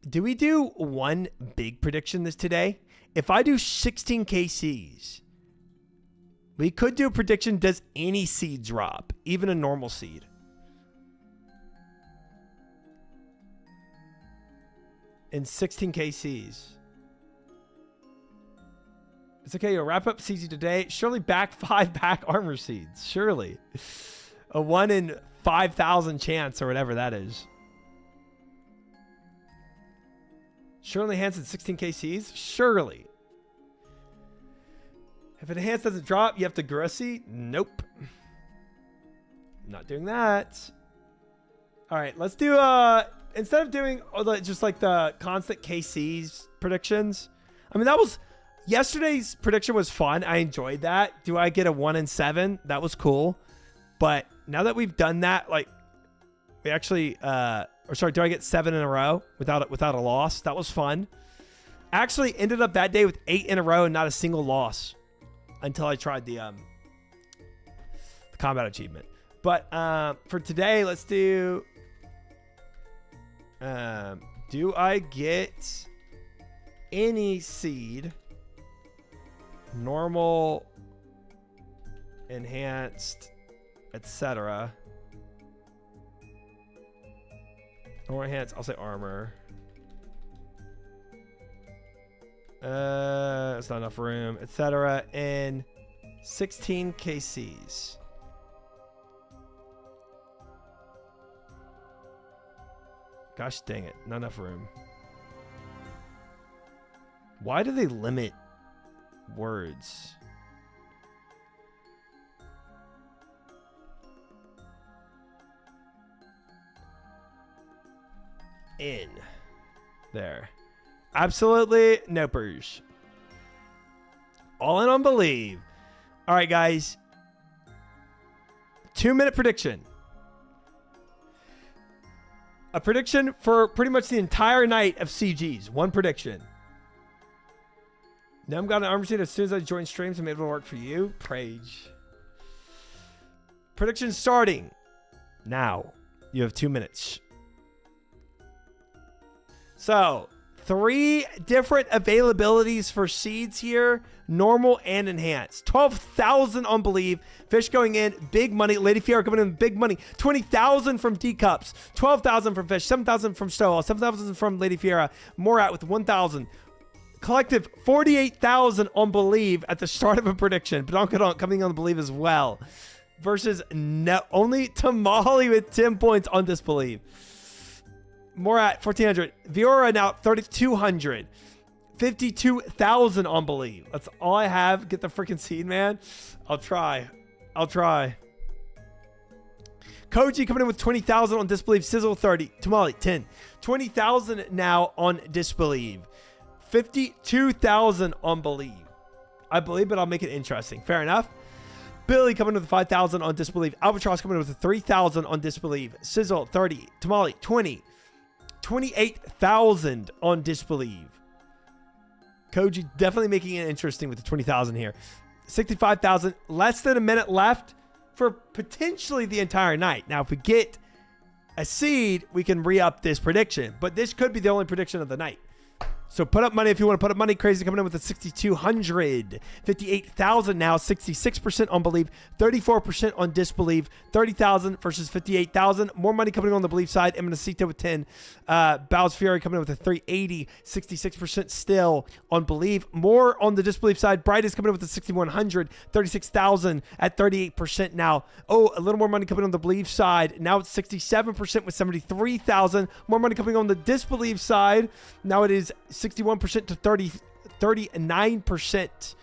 do we do one big prediction this today? If I do 16 KCs, we could do a prediction. Does any seed drop? Even a normal seed? In 16 KCs. It's okay. You'll wrap up CG today. Surely back 5 back armor seeds. Surely. A 1 in 5,000 chance or whatever that is. Surely enhanced at 16 KCs? Surely. If an enhanced doesn't drop, you have to Grussi? Nope. Not doing that. All right, let's do instead of doing just like the constant KC's predictions, I mean, that was yesterday's prediction was fun. I enjoyed that. Do I get a 1 and 7? That was cool. But now that we've done that, like we actually, do I get 7 in a row without a loss? That was fun. Actually ended up that day with 8 in a row and not a single loss until I tried the combat achievement. But for today, let's do I get any seed, normal, enhanced, etc. Or enhanced, I'll say armor. It's not enough room, etc. And 16 KCs. Gosh dang it, not enough room. Why do they limit words? In. There. Absolutely nopers. All in on believe. All right, guys. 2-minute prediction. A prediction for pretty much the entire night of CGs. One prediction. Now I'm got an armor seat as soon as I join streams. I'm able to work for you. Prage. Prediction starting now. You have 2 minutes. So, 3 different availabilities for seeds here. Normal and enhanced. 12,000 on Believe. Fish going in. Big money. Lady Fiera coming in. Big money. 20,000 from D-Cups. 12,000 from Fish. 7,000 from Stowall. 7,000 from Lady Fiera. Morat with 1,000. Collective 48,000 on Believe at the start of a prediction. Badonka coming on Believe as well. Versus only Tamale with 10 points on Disbelieve. Morat 1,400. Viora now 3,200. 52,000 on Believe. That's all I have. Get the freaking seed, man. I'll try. Koji coming in with 20,000 on Disbelieve. Sizzle 30. Tamale 10. 20,000 now on Disbelieve. 52,000 on Believe. I believe, but I'll make it interesting. Fair enough. Billy coming in with 5,000 on Disbelieve. Albatross coming in with 3,000 on Disbelieve. Sizzle 30. Tamale 20. 28,000 on Disbelieve. Koji definitely making it interesting with the 20,000 here. 65,000. Less than a minute left for potentially the entire night. Now, if we get a seed, we can re-up this prediction. But this could be the only prediction of the night. So put up money if you want to put up money. Crazy coming in with a 6,200. 58,000 now. 66% on Believe. 34% on Disbelieve. 30,000 versus 58,000. More money coming on the Believe side. Eminacita with 10. Bow's Fury coming in with a 380. 66% still on Believe. More on the Disbelieve side. Bright is coming in with a 6,100. 36,000 at 38% now. Oh, a little more money coming on the Believe side. Now it's 67% with 73,000. More money coming on the Disbelieve side. Now it is 61% to 39%.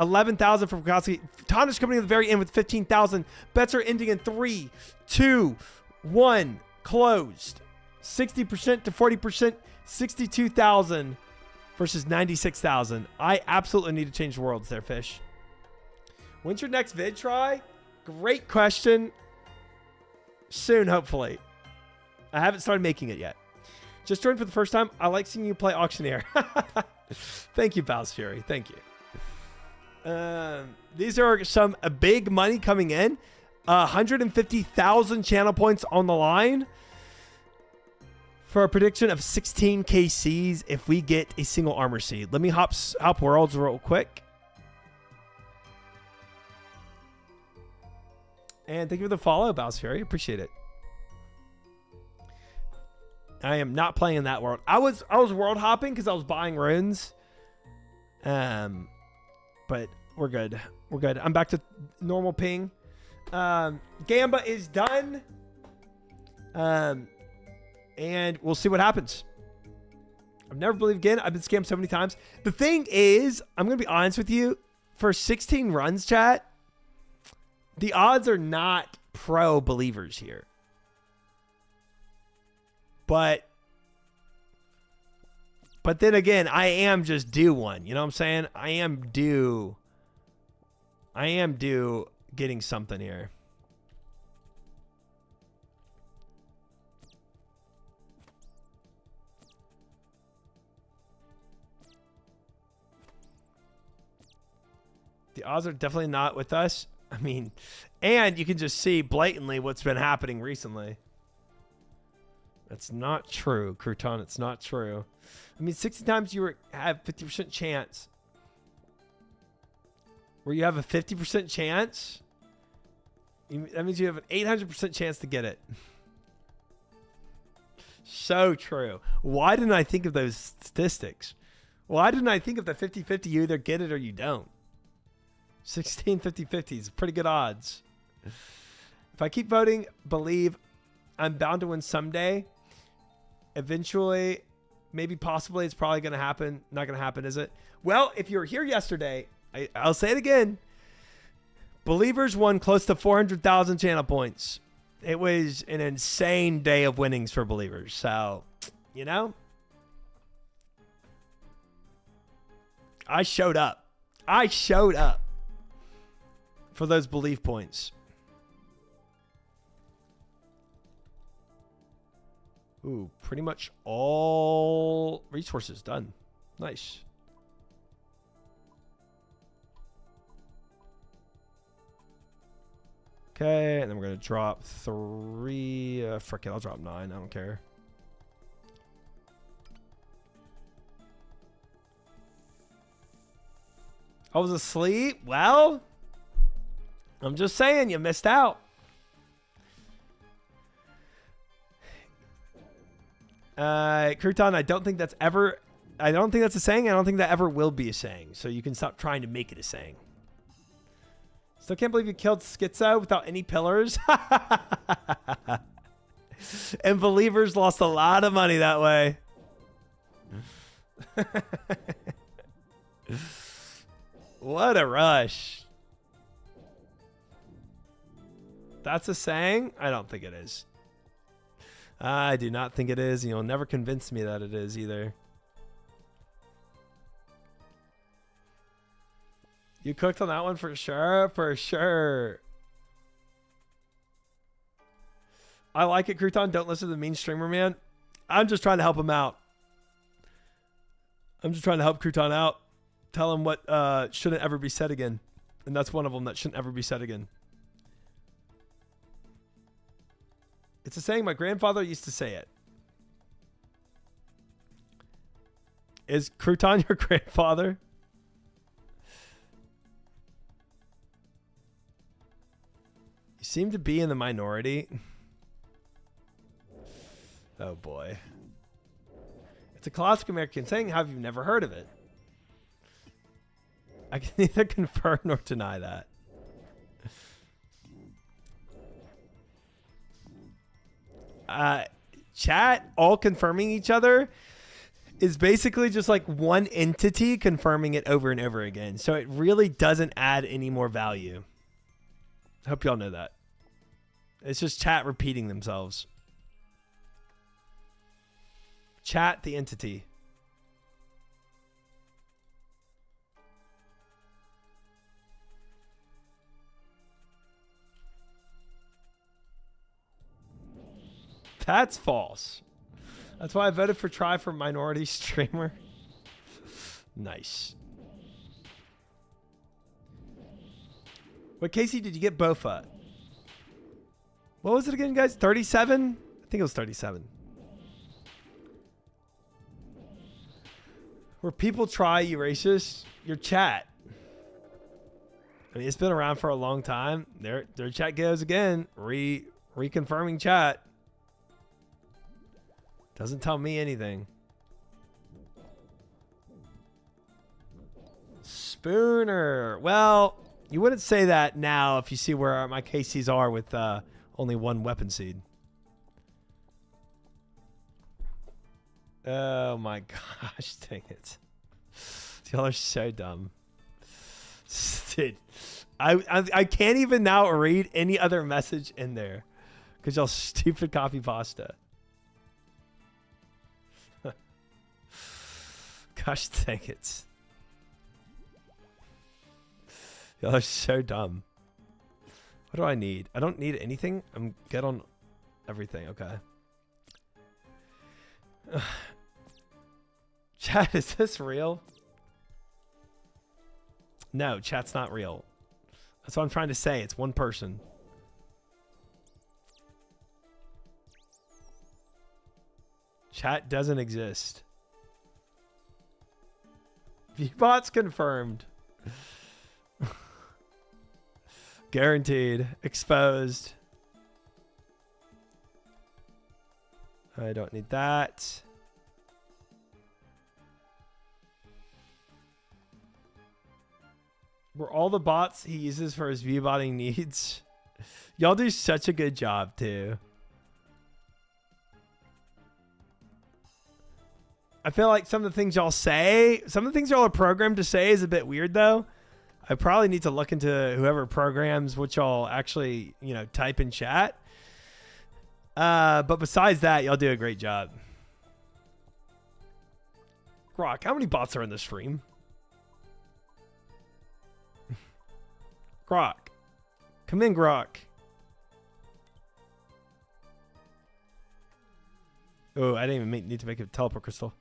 11,000 from Kowalski. Tana's coming in at the very end with 15,000. Bets are ending in 3, 2, 1. Closed. 60% to 40%. 62,000 versus 96,000. I absolutely need to change the worlds there, Fish. When's your next vid try? Great question. Soon, hopefully. I haven't started making it yet. Just joined for the first time. I like seeing you play Auctioneer. Thank you, Bow's Fury. Thank you. These are some big money coming in. 150,000 channel points on the line for a prediction of 16 KCs if we get a single armor seed. Let me hop worlds real quick. And thank you for the follow, Bow's Fury. Appreciate it. I am not playing in that world. I was world hopping because I was buying runes. But we're good. We're good. I'm back to normal ping. Gamba is done. And we'll see what happens. I've never believed again. I've been scammed so many times. The thing is, I'm going to be honest with you. For 16 runs, chat, the odds are not pro believers here. But then again, I am just due one. You know what I'm saying? I am due getting something here. The odds are definitely not with us. I mean, and you can just see blatantly what's been happening recently. That's not true, Crouton. It's not true. I mean, 60 times you have 50% chance. Where you have a 50% chance, that means you have an 800% chance to get it. So true. Why didn't I think of those statistics? Why didn't I think of the 50-50? You either get it or you don't. 16 50-50 is pretty good odds. If I keep voting, believe I'm bound to win someday. Eventually, maybe possibly, it's probably going to happen. Not going to happen, is it? Well, if you were here yesterday, I'll say it again. Believers won close to 400,000 channel points. It was an insane day of winnings for Believers. So, you know, I showed up. I showed up for those belief points. Ooh, pretty much all resources done. Nice. Okay, and then we're going to drop 3. Frick it, I'll drop 9. I don't care. I was asleep? Well, I'm just saying, you missed out. Crouton, I don't think that's a saying. I don't think that ever will be a saying. So you can stop trying to make it a saying. Still can't believe you killed Schizo without any pillars. And Believers lost a lot of money that way. What a rush. That's a saying? I don't think it is. I do not think it is. You'll never convince me that it is either. You cooked on that one for sure. For sure. I like it, Crouton. Don't listen to the mean streamer, man. I'm just trying to help him out. I'm just trying to help Crouton out. Tell him what shouldn't ever be said again. And that's one of them that shouldn't ever be said again. It's a saying. My grandfather used to say it. Is Crouton your grandfather? You seem to be in the minority. Oh boy. It's a classic American saying. Have you never heard of it? I can neither confirm nor deny that. Chat all confirming each other is basically just like one entity confirming it over and over again. So it really doesn't add any more value. I hope y'all know that. It's just chat repeating themselves. Chat the entity. That's false. That's why I voted for try for minority streamer. Nice. What Casey did you get Bowfa? What was it again, guys? 37? I think it was 37. Where people try, you racist, your chat. I mean, it's been around for a long time. Their chat goes again. Reconfirming chat. Doesn't tell me anything. Spooner. Well, you wouldn't say that now if you see where my KCs are with only one weapon seed. Oh my gosh, dang it. Y'all are so dumb. Dude, I can't even now read any other message in there because y'all stupid copy pasta. Gosh dang it. Y'all are so dumb. What do I need? I don't need anything. I'm good on everything. Okay. Chat, is this real? No, chat's not real. That's what I'm trying to say. It's one person. Chat doesn't exist. Viewbot's confirmed. Guaranteed. Exposed. I don't need that. Were all the bots he uses for his viewbotting needs? Y'all do such a good job, too. I feel like some of the things y'all say, some of the things y'all are programmed to say is a bit weird, though. I probably need to look into whoever programs what y'all actually, you know, type in chat. But besides that, y'all do a great job. Grok, how many bots are in the stream? Grok. Come in, Grok. Oh, I didn't even need to make a teleport crystal.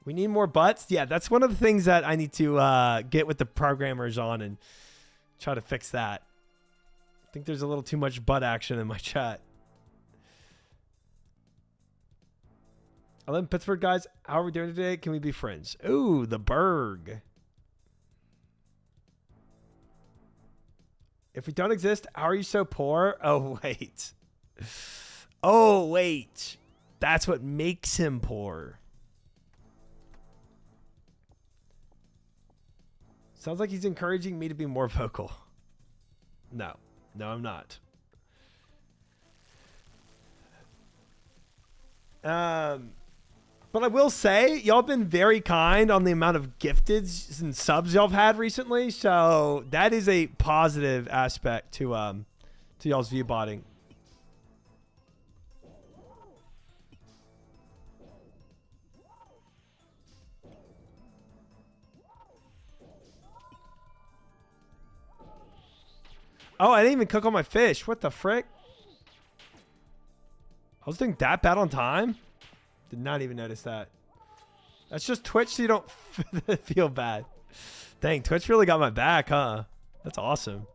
We need more butts. Yeah, that's one of the things that I need to get with the programmers on and try to fix that. I think there's a little too much butt action in my chat. I live in Pittsburgh, guys. How are we doing today? Can we be friends? Ooh, the Berg. If we don't exist, how are you so poor? Oh, wait. Oh, wait. That's what makes him poor. Sounds like he's encouraging me to be more vocal. No. No, I'm not. But I will say, y'all been very kind on the amount of gifteds and subs y'all have had recently. So that is a positive aspect to y'all's viewbotting. Oh, I didn't even cook all my fish. What the frick? I was doing that bad on time? Did not even notice that. That's just Twitch so you don't feel bad. Dang, Twitch really got my back, huh? That's awesome.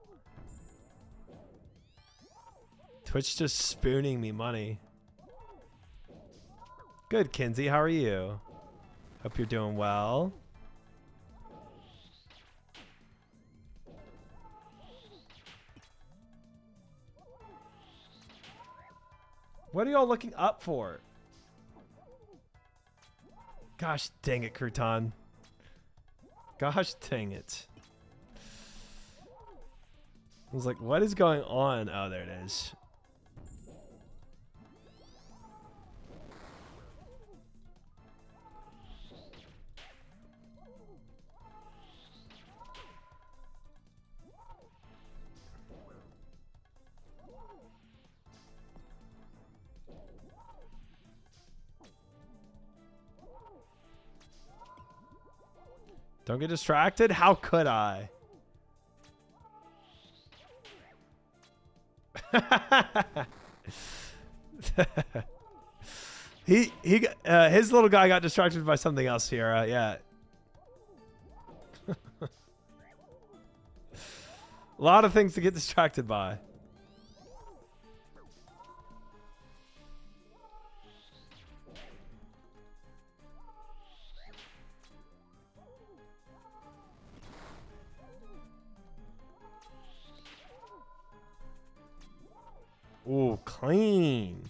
Twitch just spooning me money. Good, Kinsey. How are you? Hope you're doing well. What are y'all looking up for? Gosh dang it, Crouton. Gosh dang it. I was like, what is going on? Oh, there it is. Don't get distracted? How could I? His little guy got distracted by something else here. Yeah. A lot of things to get distracted by. Ooh, clean.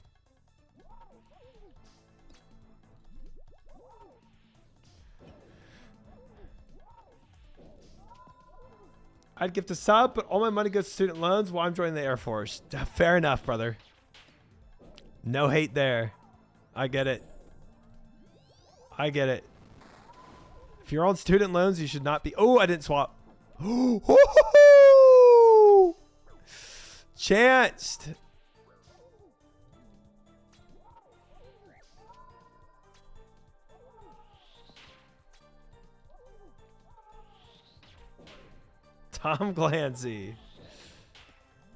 I'd gift a sub, but all my money goes to student loans while I'm joining the Air Force. Fair enough, brother. No hate there. I get it. I get it. If you're on student loans, you should not be. Oh, I didn't swap. Chanced. Tom Clancy.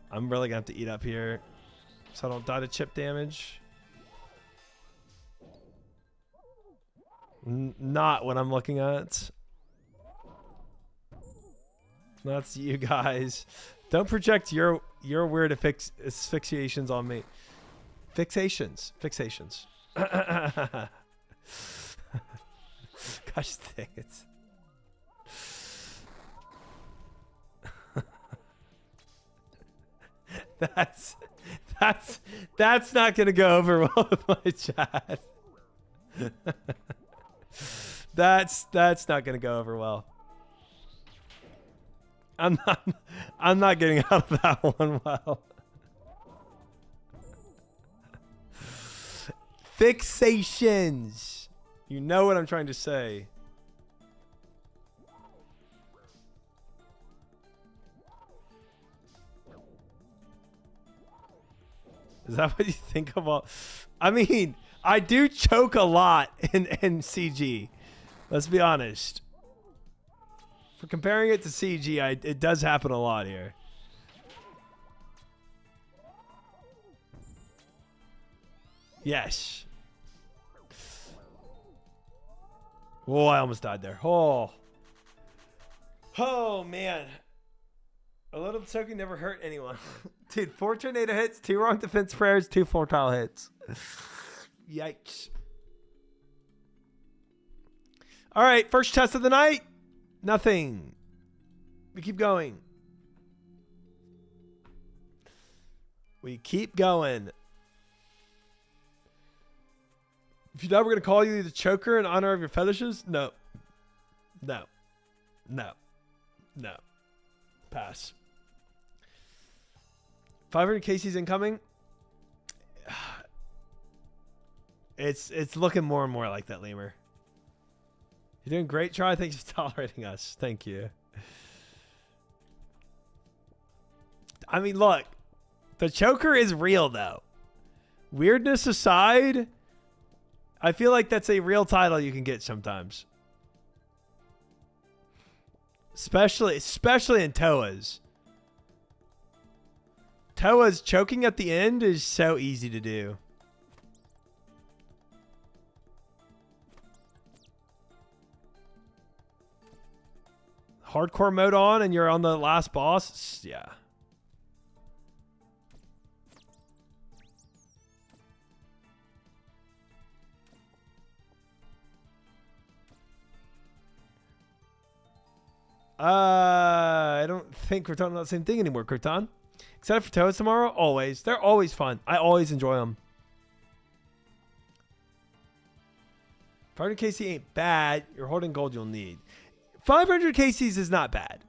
I'm really gonna have to eat up here so I don't die to chip damage. Not what I'm looking at. That's you guys. Don't project your weird asphyxiations on me. Fixations. Gosh dang it. That's not gonna go over well with my chat. That's not gonna go over well. I'm not getting out of that one well. Fixations. You know what I'm trying to say. Is that what you think of all? I mean, I do choke a lot in CG. Let's be honest. For comparing it to CG, it does happen a lot here. Yes. Oh, I almost died there. Oh. Oh, man. A little choking never hurt anyone. Dude, 4 tornado hits, 2 wrong defense prayers, 2 4-tile hits. Yikes. All right, first test of the night. Nothing. We keep going. We keep going. If you die, we're going to call you the choker in honor of your fetishes? No. No. No. No. Pass. 500 KC's incoming. It's looking more and more like that, Lemur. You're doing great, Try. Thanks for tolerating us. Thank you. I mean, look. The choker is real, though. Weirdness aside, I feel like that's a real title you can get sometimes. Especially in Toa's. Toa's choking at the end is so easy to do. Hardcore mode on and you're on the last boss? Yeah. I don't think we're talking about the same thing anymore, Krypton. Excited for Toads tomorrow? Always. They're always fun. I always enjoy them. 500 KC ain't bad. You're holding gold you'll need. 500 KCs is not bad.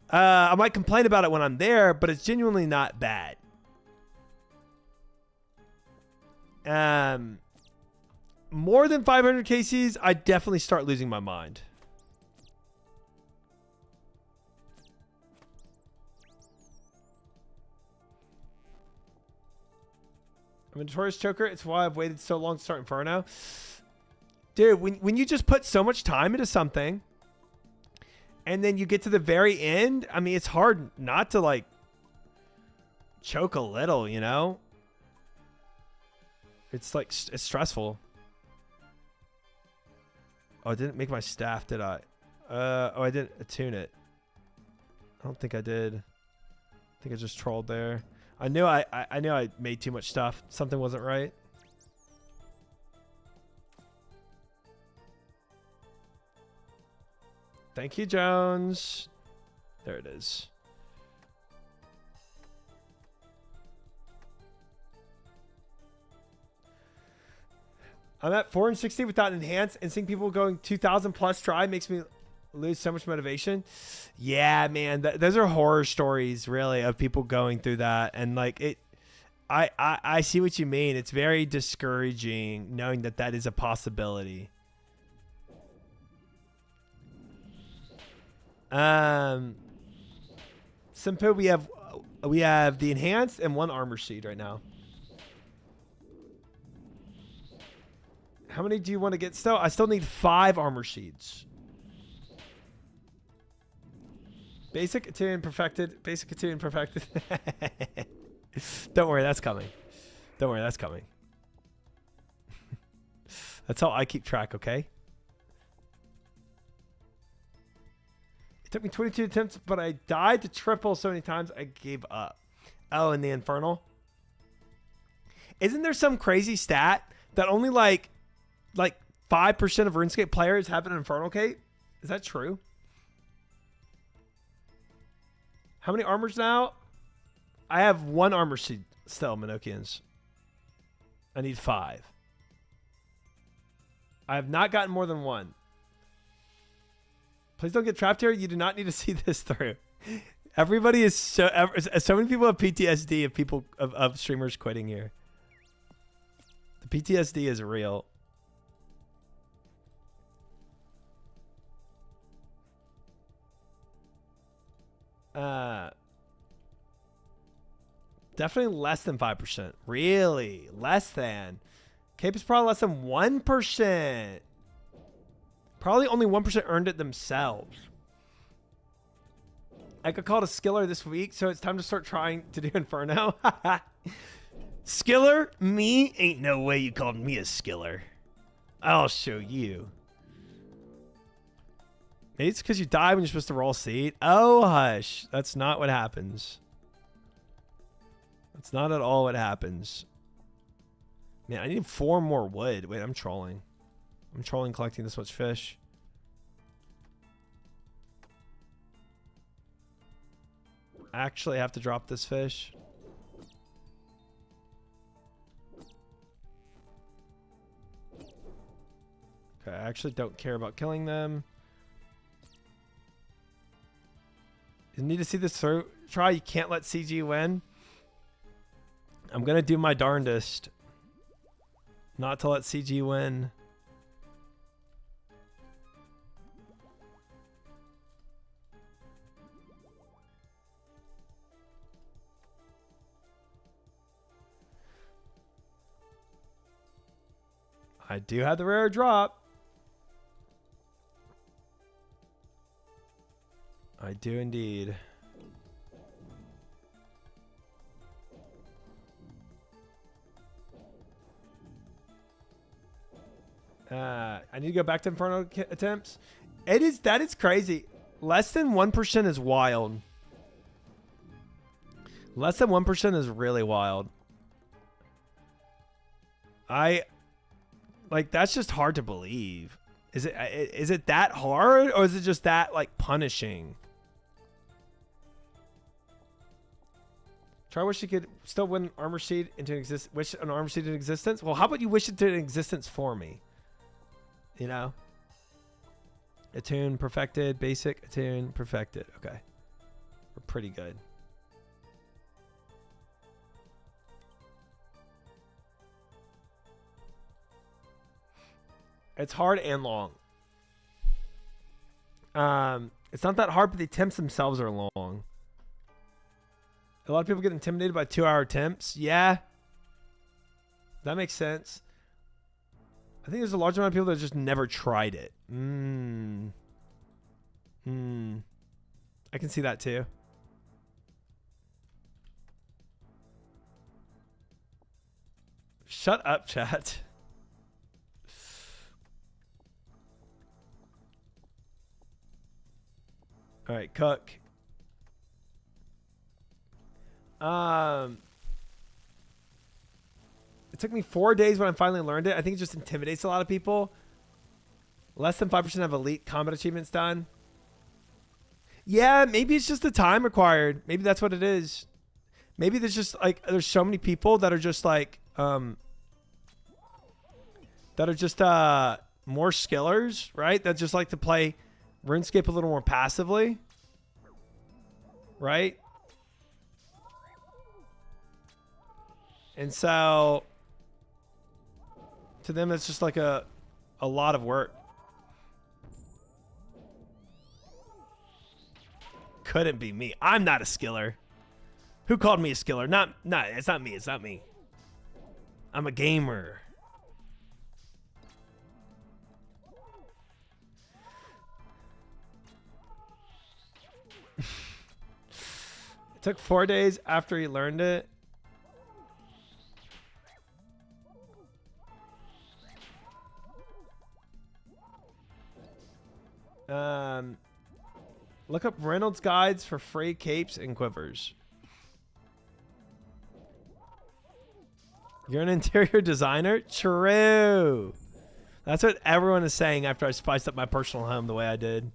I might complain about it when I'm there, but it's genuinely not bad. More than 500 KCs, I definitely start losing my mind. I'm a notorious choker. It's why I've waited so long to start Inferno. Dude, when you just put so much time into something and then you get to the very end, I mean, it's hard not to, like, choke a little, you know? It's, like, it's stressful. Oh, I didn't make my staff, did I? Oh, I didn't attune it. I don't think I did. I think I just trolled there. I knew I made too much stuff. Something wasn't right. Thank you, Jones. There it is. I'm at 460 without enhance, and seeing people going 2,000 plus try makes me lose so much motivation. Yeah, man, those are horror stories, really, of people going through that, and like it. I see what you mean. It's very discouraging knowing that that is a possibility. Simple, we have the enhanced and 1 armor seed right now. How many do you want to get still? I still need 5 armor seeds. Basic attune perfected. Basic attune perfected. Don't worry, that's coming. Don't worry, that's coming. That's how I keep track, okay? It took me 22 attempts, but I died to triple so many times I gave up. Oh, and the Infernal? Isn't there some crazy stat that only like 5% of RuneScape players have an Infernal cape? Is that true? How many armors now? I have 1 armor seed still, Minokians. I need 5. I have not gotten more than 1. Please don't get trapped here. You do not need to see this through. Everybody is so many people have PTSD of streamers quitting here. The PTSD is real. Definitely less than 5%. Really? Less than. Cape is probably less than 1%. Probably only 1% earned it themselves. I got called a skiller this week, so it's time to start trying to do Inferno. Skiller? Me? Ain't no way you called me a skiller. I'll show you. Maybe it's because you die when you're supposed to roll seed. Oh, hush. That's not what happens. That's not at all what happens. Man, I need 4 more wood. Wait, I'm trolling. I'm trolling collecting this much fish. I actually have to drop this fish. Okay, I actually don't care about killing them. You need to see this through. Try. You can't let CG win. I'm going to do my darndest not to let CG win. I do have the rare drop. I do indeed. I need to go back to Inferno attempts. That is crazy. Less than 1% is wild. Less than 1% is really wild. Like, that's just hard to believe. Is it that hard, or is it just that like punishing? Try wish you could still win armor seed into wish an armor seed into existence. Well, how about you wish it to existence for me? You know? Attune perfected, basic, attune perfected. Okay. We're pretty good. It's hard and long. It's not that hard, but the attempts themselves are long. A lot of people get intimidated by 2-hour attempts. Yeah. That makes sense. I think there's a large amount of people that just never tried it. I can see that too. Shut up, chat. All right, cook. It took me 4 days when I finally learned it. I think it just intimidates a lot of people. Less than 5% of elite combat achievements done. Yeah, maybe it's just the time required. Maybe that's what it is. Maybe there's just like there's so many people that are just like more skillers, right? That just like to play RuneScape a little more passively, right? And so to them, it's just like a lot of work. Couldn't be me. I'm not a skiller. Who called me a skiller? It's not me. It's not me. I'm a gamer. Took 4 days after he learned it. Look up Reynolds guides for free capes and quivers. You're an interior designer? True. That's what everyone is saying after I spiced up my personal home the way I did.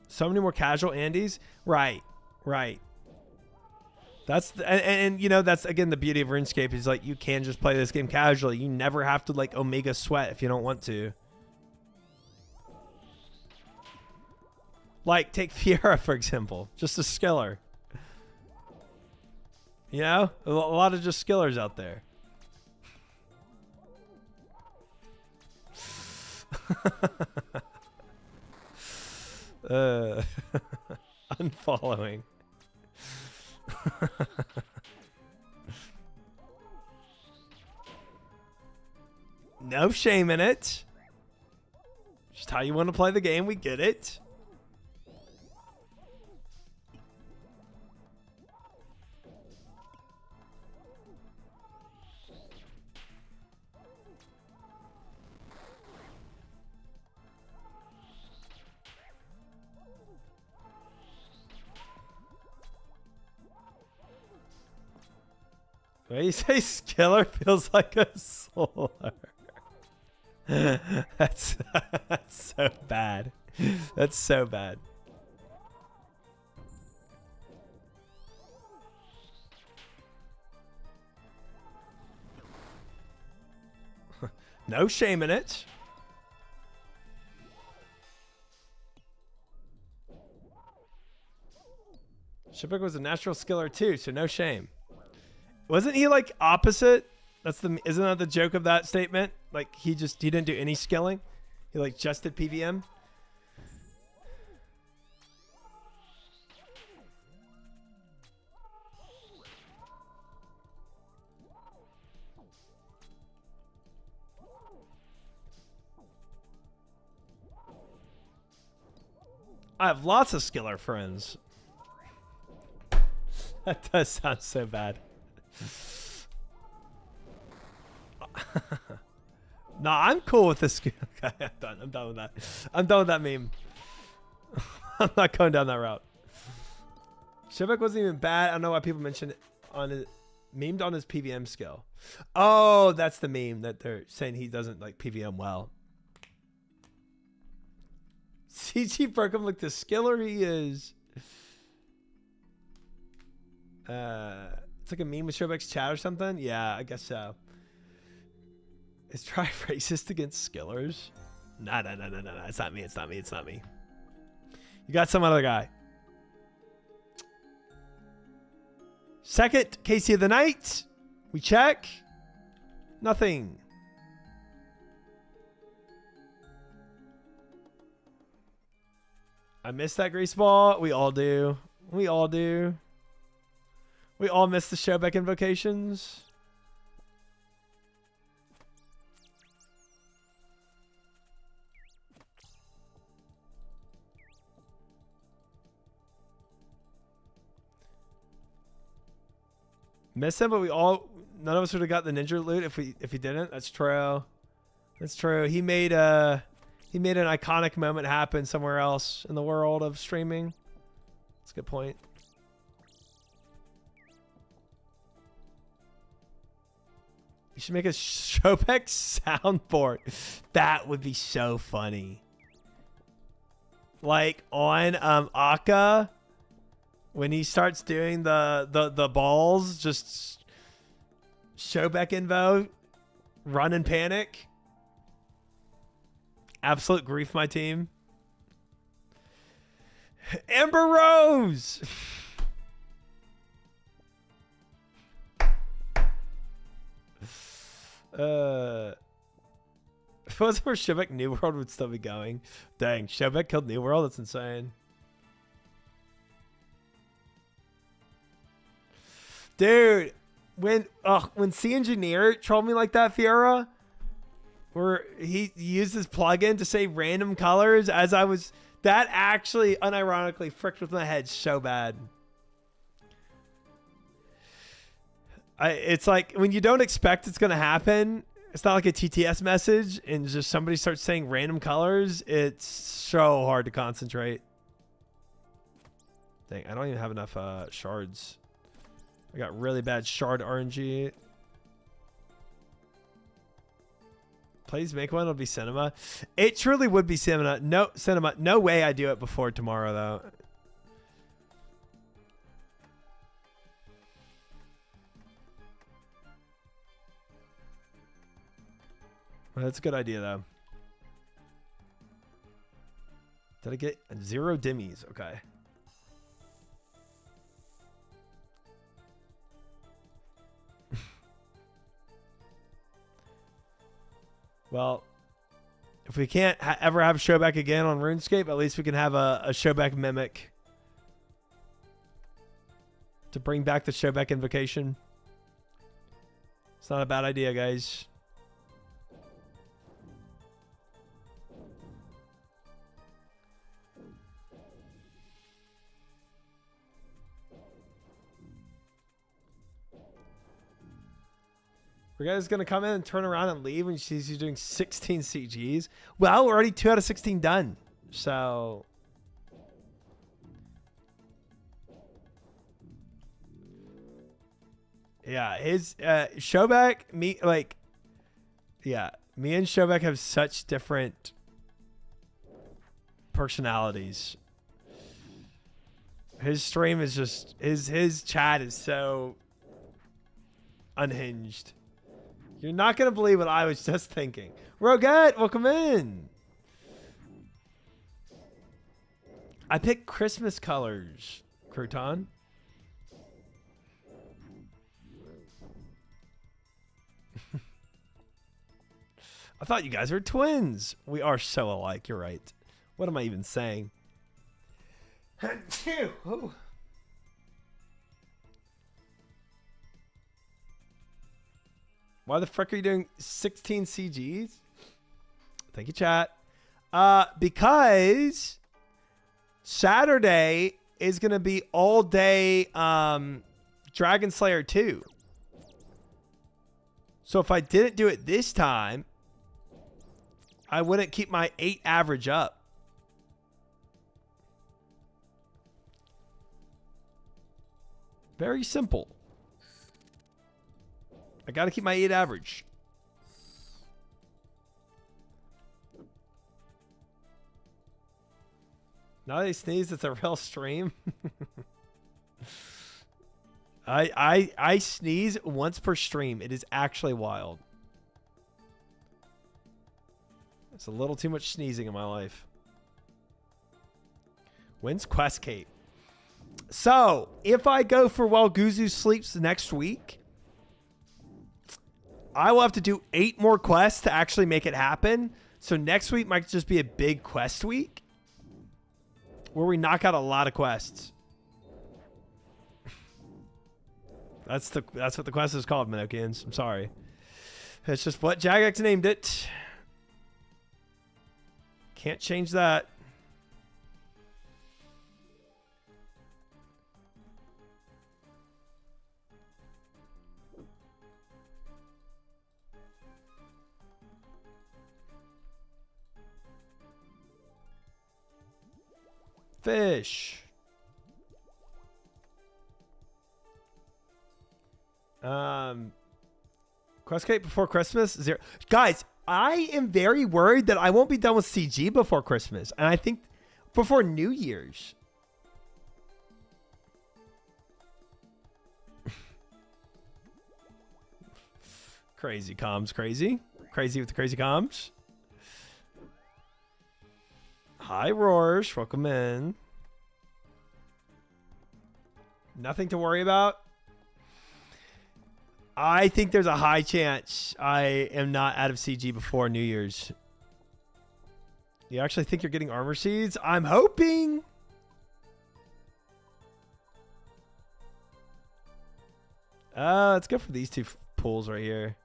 So many more casual Andes. Right. That's and you know, that's again the beauty of RuneScape is like you can just play this game casually. You never have to like Omega sweat if you don't want to. Like take Fiera for example, just a skiller. You know, a lot of just skillers out there. Unfollowing. No shame in it. Just how you want to play the game. We get it. When you say skiller feels like a solar. That's so bad. That's so bad. No shame in it. Shipwreck was a natural skiller too, so no shame. Wasn't he like opposite? Isn't that the joke of that statement? Like he didn't do any skilling. He like just did PVM. I have lots of skiller friends. That does sound so bad. No, I'm cool with this. Okay, I'm done. I'm done with that. I'm done with that meme. I'm not going down that route. Shebek wasn't even bad. I don't know why people mention it on his memed on his PVM skill. Oh, that's the meme that they're saying he doesn't like PVM well. CG Burkham, look the skiller he is. It's like a meme with Showback's chat or something. Yeah, I guess so. Is Try racist against skillers? No. It's not me. It's not me. It's not me. You got some other guy. Second KC of the night. We check. Nothing. I missed that grease ball. We all do. We all do. We all miss the Showback invocations. Miss him, but none of us would have got the ninja loot if he didn't. That's true. That's true. He made an iconic moment happen somewhere else in the world of streaming. That's a good point. You should make a Showback soundboard. That would be so funny. Like on Akka, when he starts doing the balls, just Showback invo, run and panic. Absolute grief, my team. Amber Rose. If it wasn't for Showback, New World would still be going. Dang, Showback killed New World? That's insane. Dude, when C Engineer trolled me like that, Fiora, where he used his plugin to say random colors as I was, that actually unironically fricked with my head so bad. It's like when you don't expect it's going to happen, it's not like a TTS message and just somebody starts saying random colors. It's so hard to concentrate. Dang, I don't even have enough shards. I got really bad shard RNG. Please make one. It'll be cinema. It truly would be cinema. No cinema. No way I do it before tomorrow though. Well, that's a good idea though. Did I get 0 dimmies? Okay. Well, if we can't ever have a showback again on RuneScape, at least we can have a showback mimic to bring back the showback invocation. It's not a bad idea, guys. We're guys gonna come in and turn around and leave when she sees you doing 16 CGs. Well, we're already 2 out of 16 done. So yeah, his Showback, me and Showback have such different personalities. His stream is just his chat is so unhinged. You're not going to believe what I was just thinking. Roget, welcome in. I picked Christmas colors, Crouton. I thought you guys were twins. We are so alike. You're right. What am I even saying? Oh. Why the frick are you doing 16 CGs? Thank you, chat. Because Saturday is going to be all day Dragon Slayer 2. So if I didn't do it this time, I wouldn't keep my 8 average up. Very simple. I got to keep my 8 average. Now they sneeze, it's a real stream. I sneeze once per stream. It is actually wild. It's a little too much sneezing in my life. When's Quest Cape? So, if I go for While Guzu Sleeps next week, I will have to do 8 more quests to actually make it happen. So next week might just be a big quest week where we knock out a lot of quests. That's what the quest is called, Minokians. I'm sorry. It's just what Jagex named it. Can't change that. Fish. Questcape before Christmas? 0. Guys, I am very worried that I won't be done with CG before Christmas. And I think before New Year's. Crazy comms, crazy. Crazy with the crazy comms. Hi, Roars. Welcome in. Nothing to worry about. I think there's a high chance I am not out of CG before New Year's. You actually think you're getting armor seeds? I'm hoping. Let's go for these two pools right here.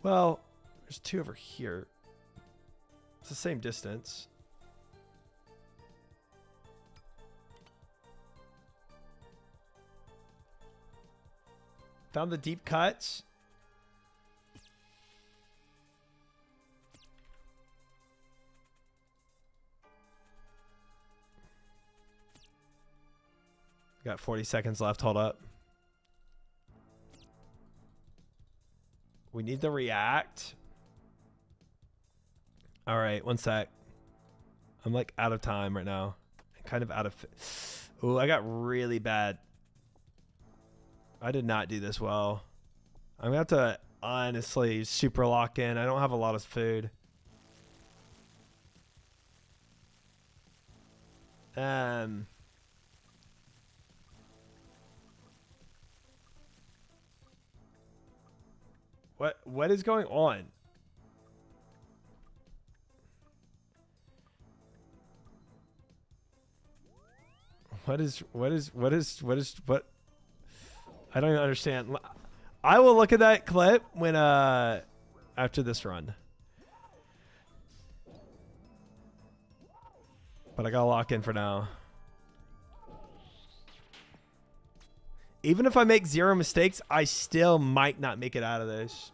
Well, there's two over here. It's the same distance. Found the deep cuts. Got 40 seconds left. Hold up. We need to react. All right, one sec. I'm like out of time right now. I'm kind of out of. Oh, I got really bad. I did not do this well. I'm gonna have to honestly super lock in. I don't have a lot of food. What is going on? What? I don't even understand. I will look at that clip when after this run. But I gotta lock in for now. Even if I make 0 mistakes, I still might not make it out of this.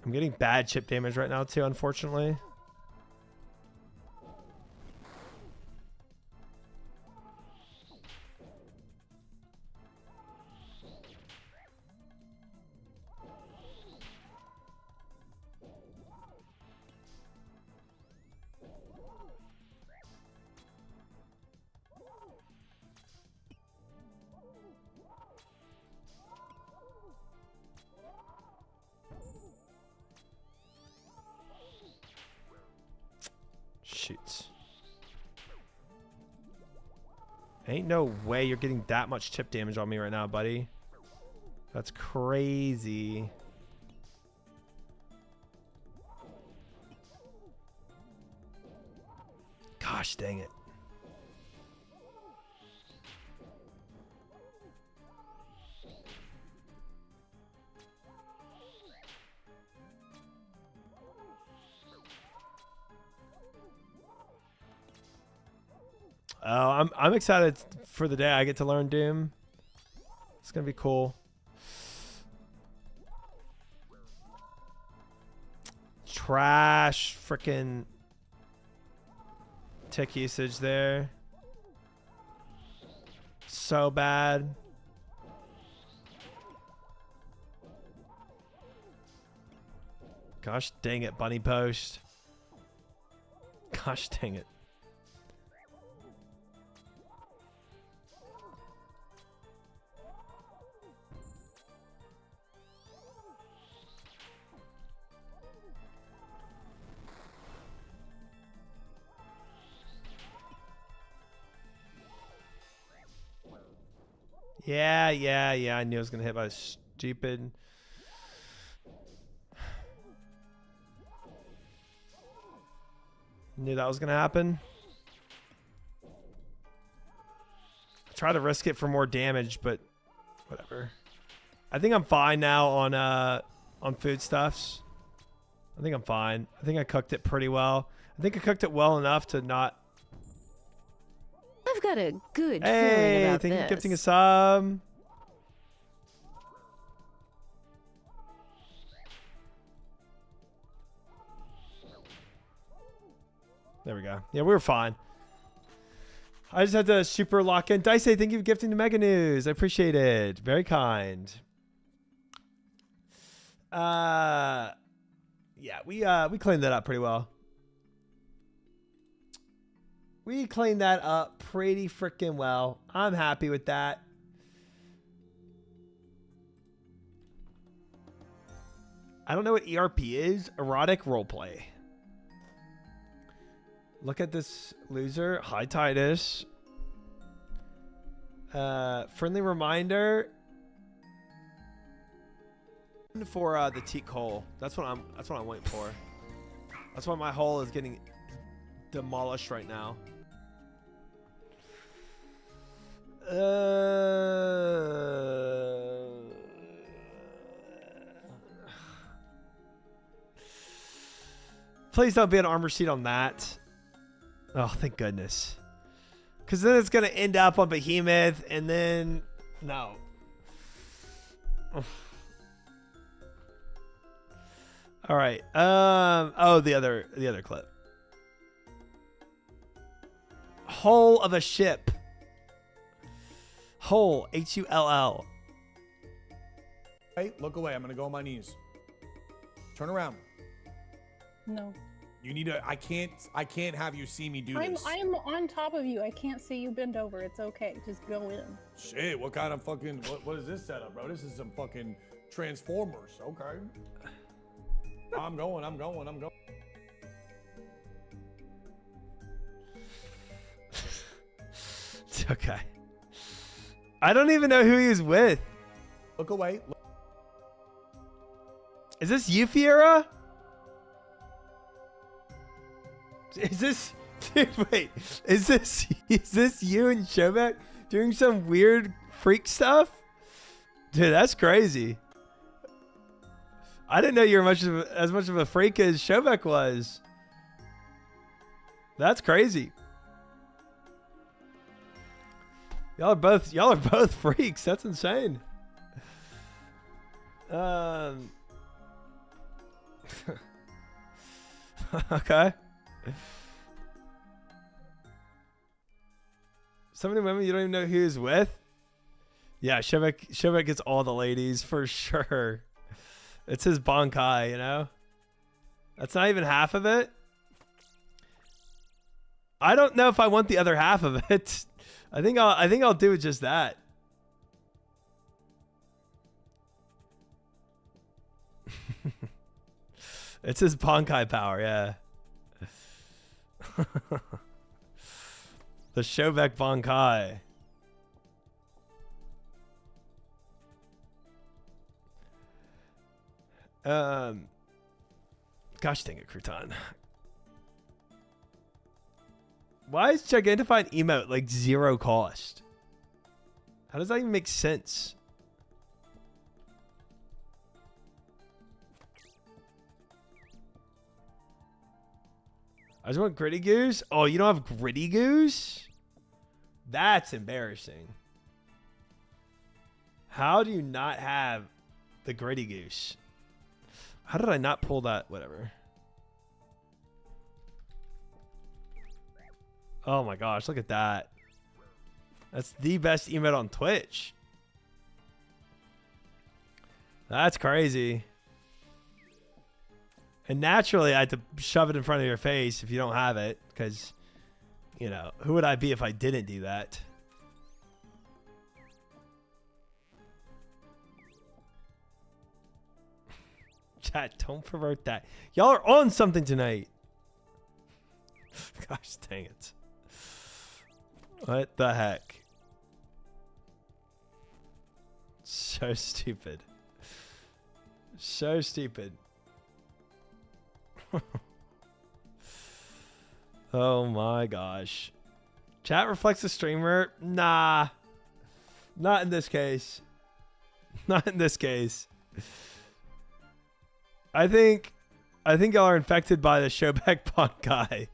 I'm getting bad chip damage right now too, unfortunately. Shoots. Ain't no way you're getting that much chip damage on me right now, buddy. That's crazy. Gosh dang it. Oh, I'm excited for the day I get to learn Doom. It's gonna be cool. Trash freaking tick usage there. So bad. Gosh dang it, bunny post. Gosh dang it. Yeah. I knew I was gonna hit by stupid. Knew that was gonna happen. Try to risk it for more damage, but whatever. I think I'm fine now on foodstuffs. I think I'm fine. I think I cooked it pretty well. I think I cooked it well enough to not. I've got a good feeling Hey, about thank you this. for gifting a sub. There we go. Yeah, we were fine. I just had to super lock in. Dice, thank you for gifting the Mega News. I appreciate it. Very kind. Yeah, we cleaned that up pretty well. We cleaned that up pretty freaking well. I'm happy with that. I don't know what ERP is. Erotic roleplay. Look at this loser. Hi, Titus. Friendly reminder for the teak hole. That's what I'm waiting for. That's why my hole is getting demolished right now. Please don't be an armor seat on that. Oh, thank goodness. Because then it's going to end up on Behemoth, and then... No. All right. Oh, the other clip. Hull of a ship. Hull. Hull. Hey, look away. I'm going to go on my knees. Turn around. No. You need to. I can't have you see me do this. I'm on top of you. I can't see you bend over. It's okay. Just go in. Shit, what kind of fucking what is this setup, bro? This is some fucking Transformers. Okay. I'm going. It's okay. I don't even know who he was with. Look away. Look. Is this you, Fiera? Is this, dude, wait, is this you and Shobek doing some weird freak stuff? Dude, that's crazy. I didn't know you were as much of a freak as Shobek was. That's crazy. Y'all are both freaks. That's insane. Okay. So many women you don't even know who he's with. Yeah, Shobek gets all the ladies for sure. It's his Bankai, you know. That's not even half of it. I don't know if I want the other half of it. I think I'll do just that. It's his Bankai power, yeah. The Shobek Bankai. Gosh dang it, Crouton. Why is Gigantifying emote like 0 cost? How does that even make sense? I just want Gritty Goose. Oh, you don't have Gritty Goose? That's embarrassing. How do you not have the Gritty Goose? How did I not pull that? Whatever. Oh my gosh, look at that. That's the best emote on Twitch. That's crazy. And naturally, I had to shove it in front of your face if you don't have it. Because, you know, who would I be if I didn't do that? Chat, don't pervert that. Y'all are on something tonight. Gosh dang it. What the heck? So stupid. So stupid. Oh my gosh. Chat reflects the streamer? Nah. Not in this case. Not in this case. I think y'all are infected by the Shobek Punk guy.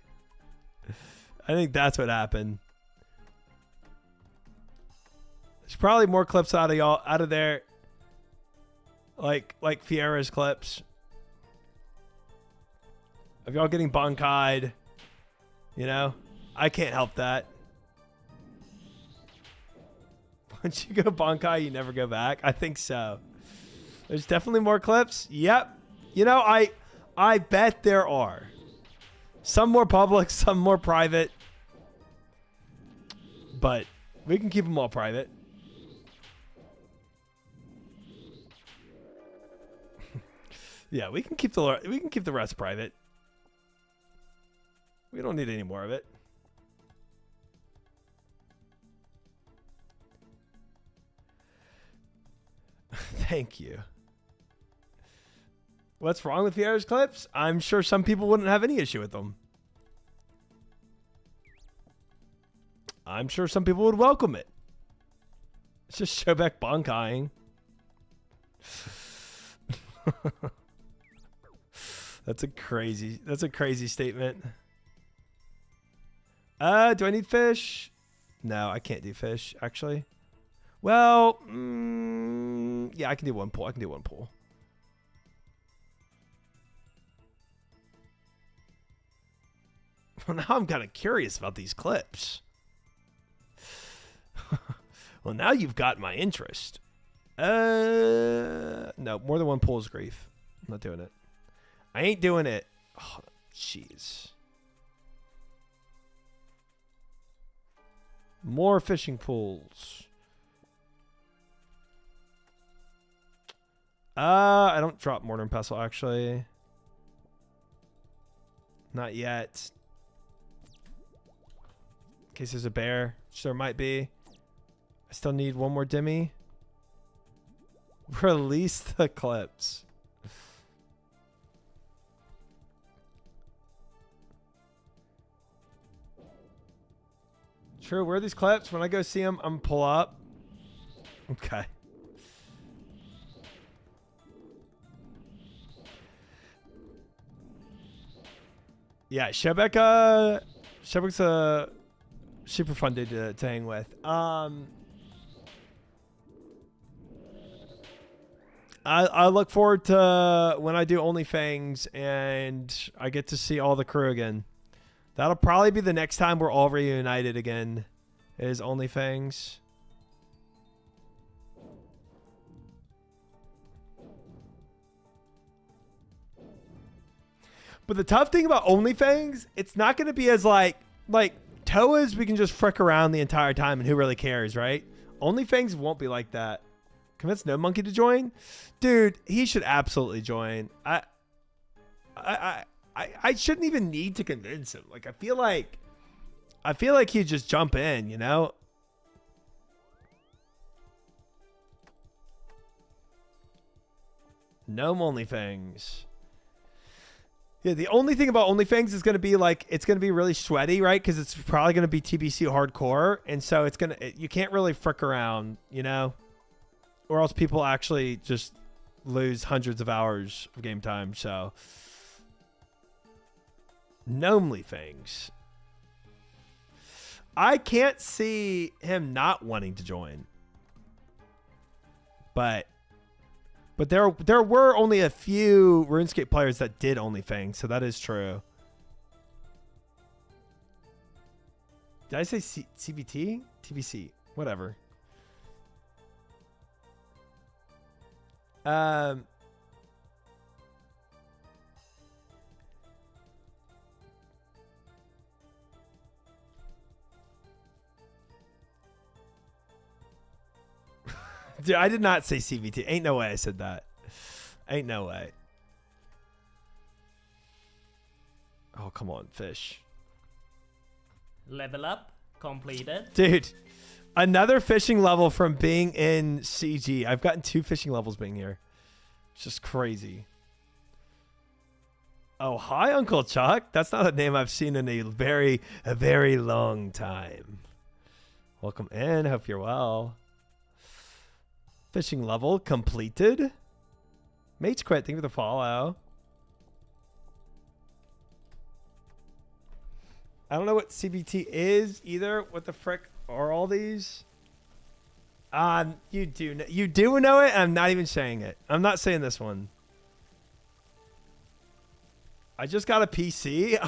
I think that's what happened. There's probably more clips out of there. Like Fiera's clips. Of y'all getting bonkai'd. You know? I can't help that. Once you go bonkai, you never go back. I think so. There's definitely more clips. Yep. You know, I bet there are. Some more public, some more private. but we can keep them all private. Yeah, we can keep the rest private. We don't need any more of it. Thank you. What's wrong with Vieira's clips? I'm sure some people wouldn't have any issue with them. I'm sure some people would welcome it. It's just Showback bonkaying. That's a crazy statement. Do I need fish? No, I can't do fish, actually. Well, yeah, I can do one pool. Well, now I'm kind of curious about these clips. Well, now you've got my interest. No, more than one pool is grief. I'm not doing it. I ain't doing it. Oh, jeez. More fishing pools. I don't drop mortar and pestle, actually. Not yet. In case there's a bear, which there might be. I still need one more Demi. Release the clips. True, where are these clips? When I go see them, I'm gonna pull up. Okay. Yeah, Shebek's a super fun dude to hang with. I look forward to when I do OnlyFans and I get to see all the crew again. That'll probably be the next time we're all reunited again, is OnlyFans. But the tough thing about OnlyFans, it's not going to be as like Toa's, we can just frick around the entire time and who really cares, right? OnlyFans won't be like that. Convince No Monkey to join? Dude, he should absolutely join. I shouldn't even need to convince him. Like I feel like he'd just jump in, you know? No OnlyFans. Yeah, the only thing about OnlyFans is going to be like, it's going to be really sweaty, right? Because it's probably going to be TBC hardcore. And so it's going to, you can't really frick around, you know? Or else people actually just lose hundreds of hours of game time. So, no OnlyFans. I can't see him not wanting to join. But there were only a few RuneScape players that did OnlyFans, so that is true. Did I say CBT? TBC. Whatever. Dude, I did not say CBT. Ain't no way I said that. Ain't no way. Oh, come on, fish. Level up completed. Dude, another fishing level from being in CG. I've gotten 2 fishing levels being here. It's just crazy. Oh, hi, Uncle Chuck. That's not a name I've seen in a very long time. Welcome in. Hope you're well. Fishing level completed. Mates quit. Thank you for the follow. I don't know what CBT is either. What the frick are all these? You do know it. I'm not even saying it. I'm not saying this one. I just got a PC.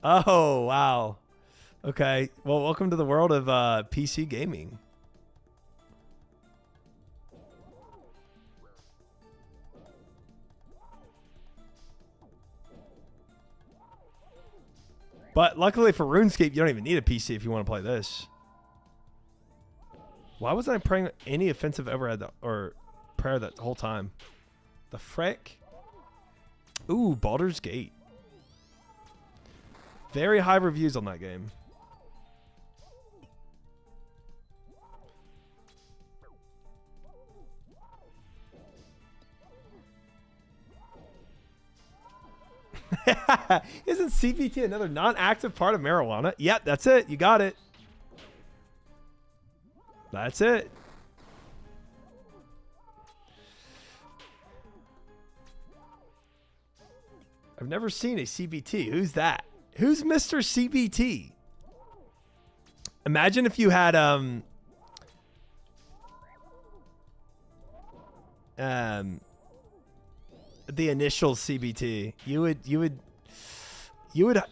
Oh, wow. Okay. Well, welcome to the world of PC gaming. But luckily for RuneScape, you don't even need a PC if you want to play this. Why wasn't I praying any offensive overhead or prayer that whole time? The frick? Ooh, Baldur's Gate. Very high reviews on that game. Isn't CBT another non-active part of marijuana? Yep, that's it. You got it. That's it. I've never seen a CBT. Who's that? Who's Mr. CBT? Imagine if you had the initial CBT. You would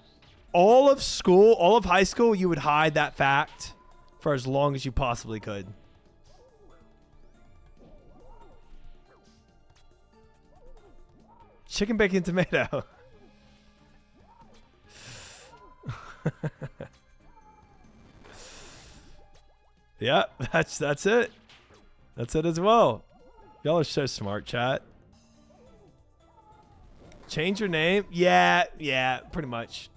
all of school, all of high school, you would hide that fact for as long as you possibly could. Chicken bacon tomato. Yeah, that's it. That's it as well. Y'all are so smart, chat. Change your name? Yeah, pretty much.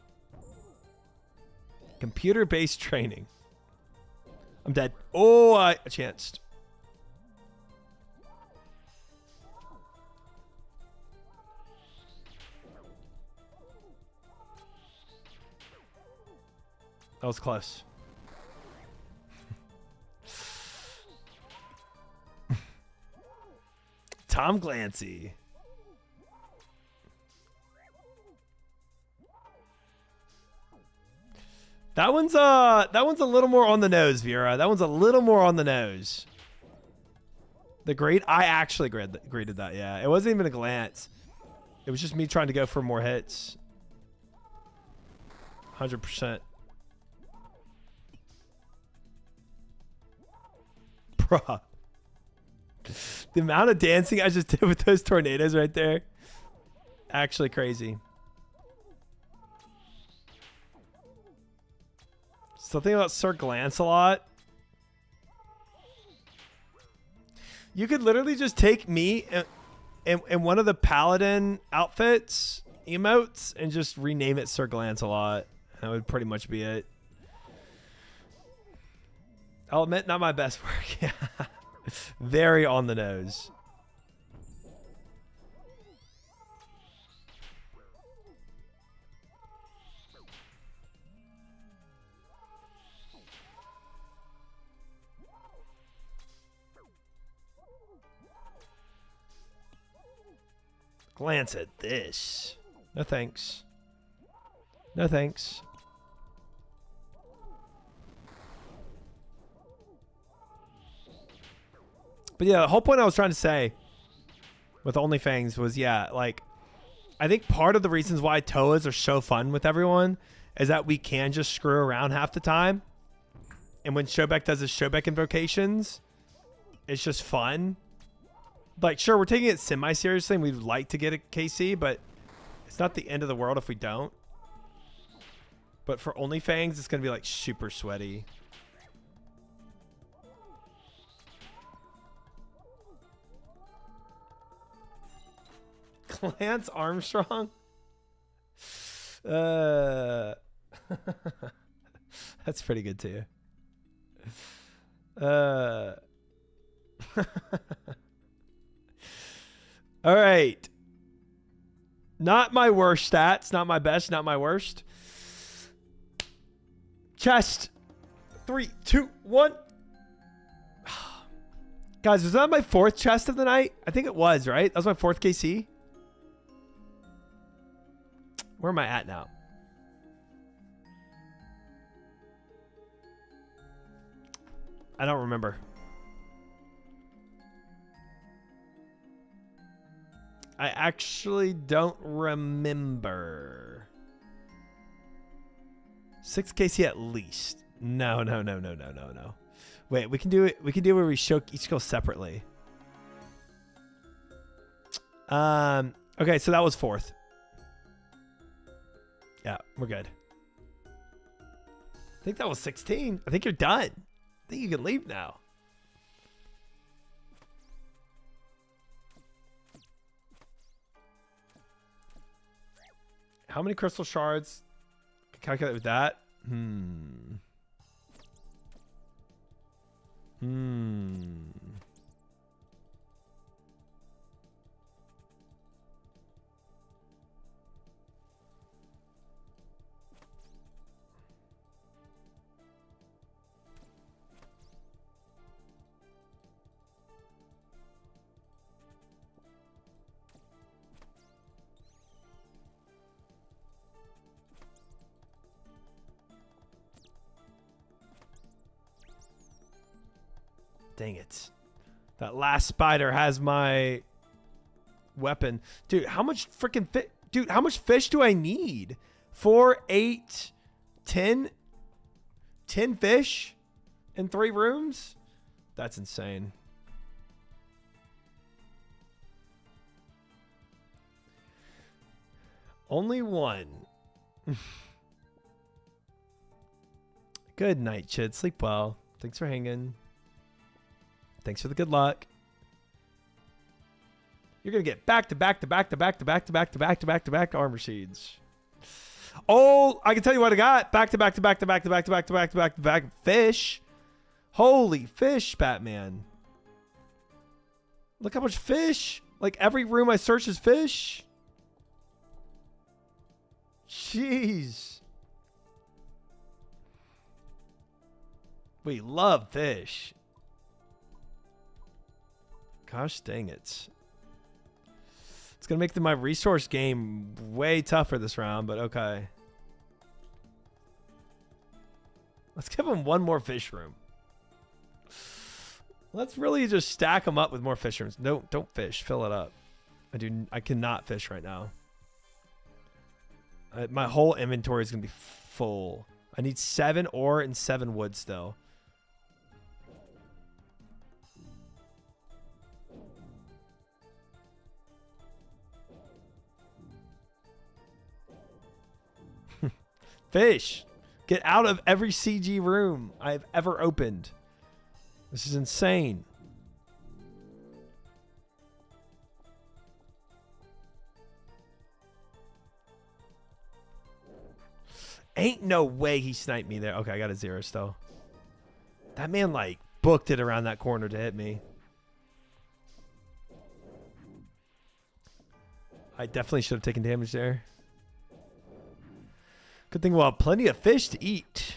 Computer-based training. I'm dead. Oh, I chanced. That was close. Tom Clancy. That one's a little more on the nose, Vera. That one's a little more on the nose. The grade, I actually graded that. Yeah, it wasn't even a glance. It was just me trying to go for more hits. 100%. Bruh. The amount of dancing I just did with those tornadoes right there. Actually crazy. Something about Sir Lancelot. You could literally just take me in one of the paladin outfits, emotes, and just rename it Sir Lancelot. That would pretty much be it. I'll admit, not my best work. Yeah. Very on the nose. Glance at this. No thanks. No thanks. But yeah, the whole point I was trying to say with OnlyFans was, yeah, like, I think part of the reasons why TOAs are so fun with everyone is that we can just screw around half the time. And when Showbeck does his Showbeck invocations, it's just fun. Like, sure, we're taking it semi-seriously and we'd like to get a KC, but it's not the end of the world if we don't. But for OnlyFans, it's going to be, like, super sweaty. Lance Armstrong? That's pretty good, too. All right. Not my worst stats. Not my best. Not my worst. Chest. 3, 2, 1. Guys, was that my 4th chest of the night? I think it was, right? That was my 4th KC. Where am I at now? I don't remember. I actually don't remember. 6 KC at least. No. Wait, we can do it. We can do where we show each go separately. Okay, so that was 4th. Yeah, we're good. think that was 16. I think you're done. I think you can leave now. How many crystal shards? Calculate with that. Dang it. That last spider has my weapon. Dude, how much freaking dude, how much fish do I need? 4, 8, 10? 10 fish in 3 rooms? That's insane. Only one. Good night, Chid. Sleep well. Thanks for hanging. Thanks for the good luck. You're gonna get back to back to back to back to back to back to back to back to back armor seeds. Oh, I can tell you what I got. Back to back to back to back to back to back to back to back to back fish. Holy fish, Batman. Look how much fish. Like every room I search is fish. Jeez. We love fish. Gosh dang it. It's going to make my resource game way tougher this round, but okay. Let's give him one more fish room. Let's really just stack them up with more fish rooms. No, don't fish. Fill it up. I cannot fish right now. My whole inventory is going to be full. I need 7 ore and 7 wood still. Fish, get out of every CG room I've ever opened. This is insane. Ain't no way he sniped me there. Okay, I got a 0 still. That man like booked it around that corner to hit me. I definitely should have taken damage there. Good thing we'll have plenty of fish to eat.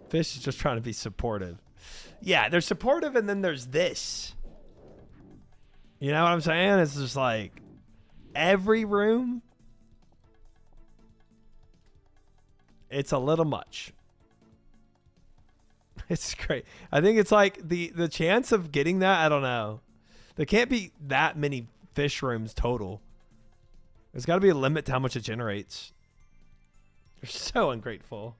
Fish is just trying to be supportive. Yeah, they're supportive, and then there's this. You know what I'm saying? It's just like every room. It's a little much. It's great. I think it's like the chance of getting that, I don't know. There can't be that many fish rooms total. There's got to be a limit to how much it generates. You're so ungrateful.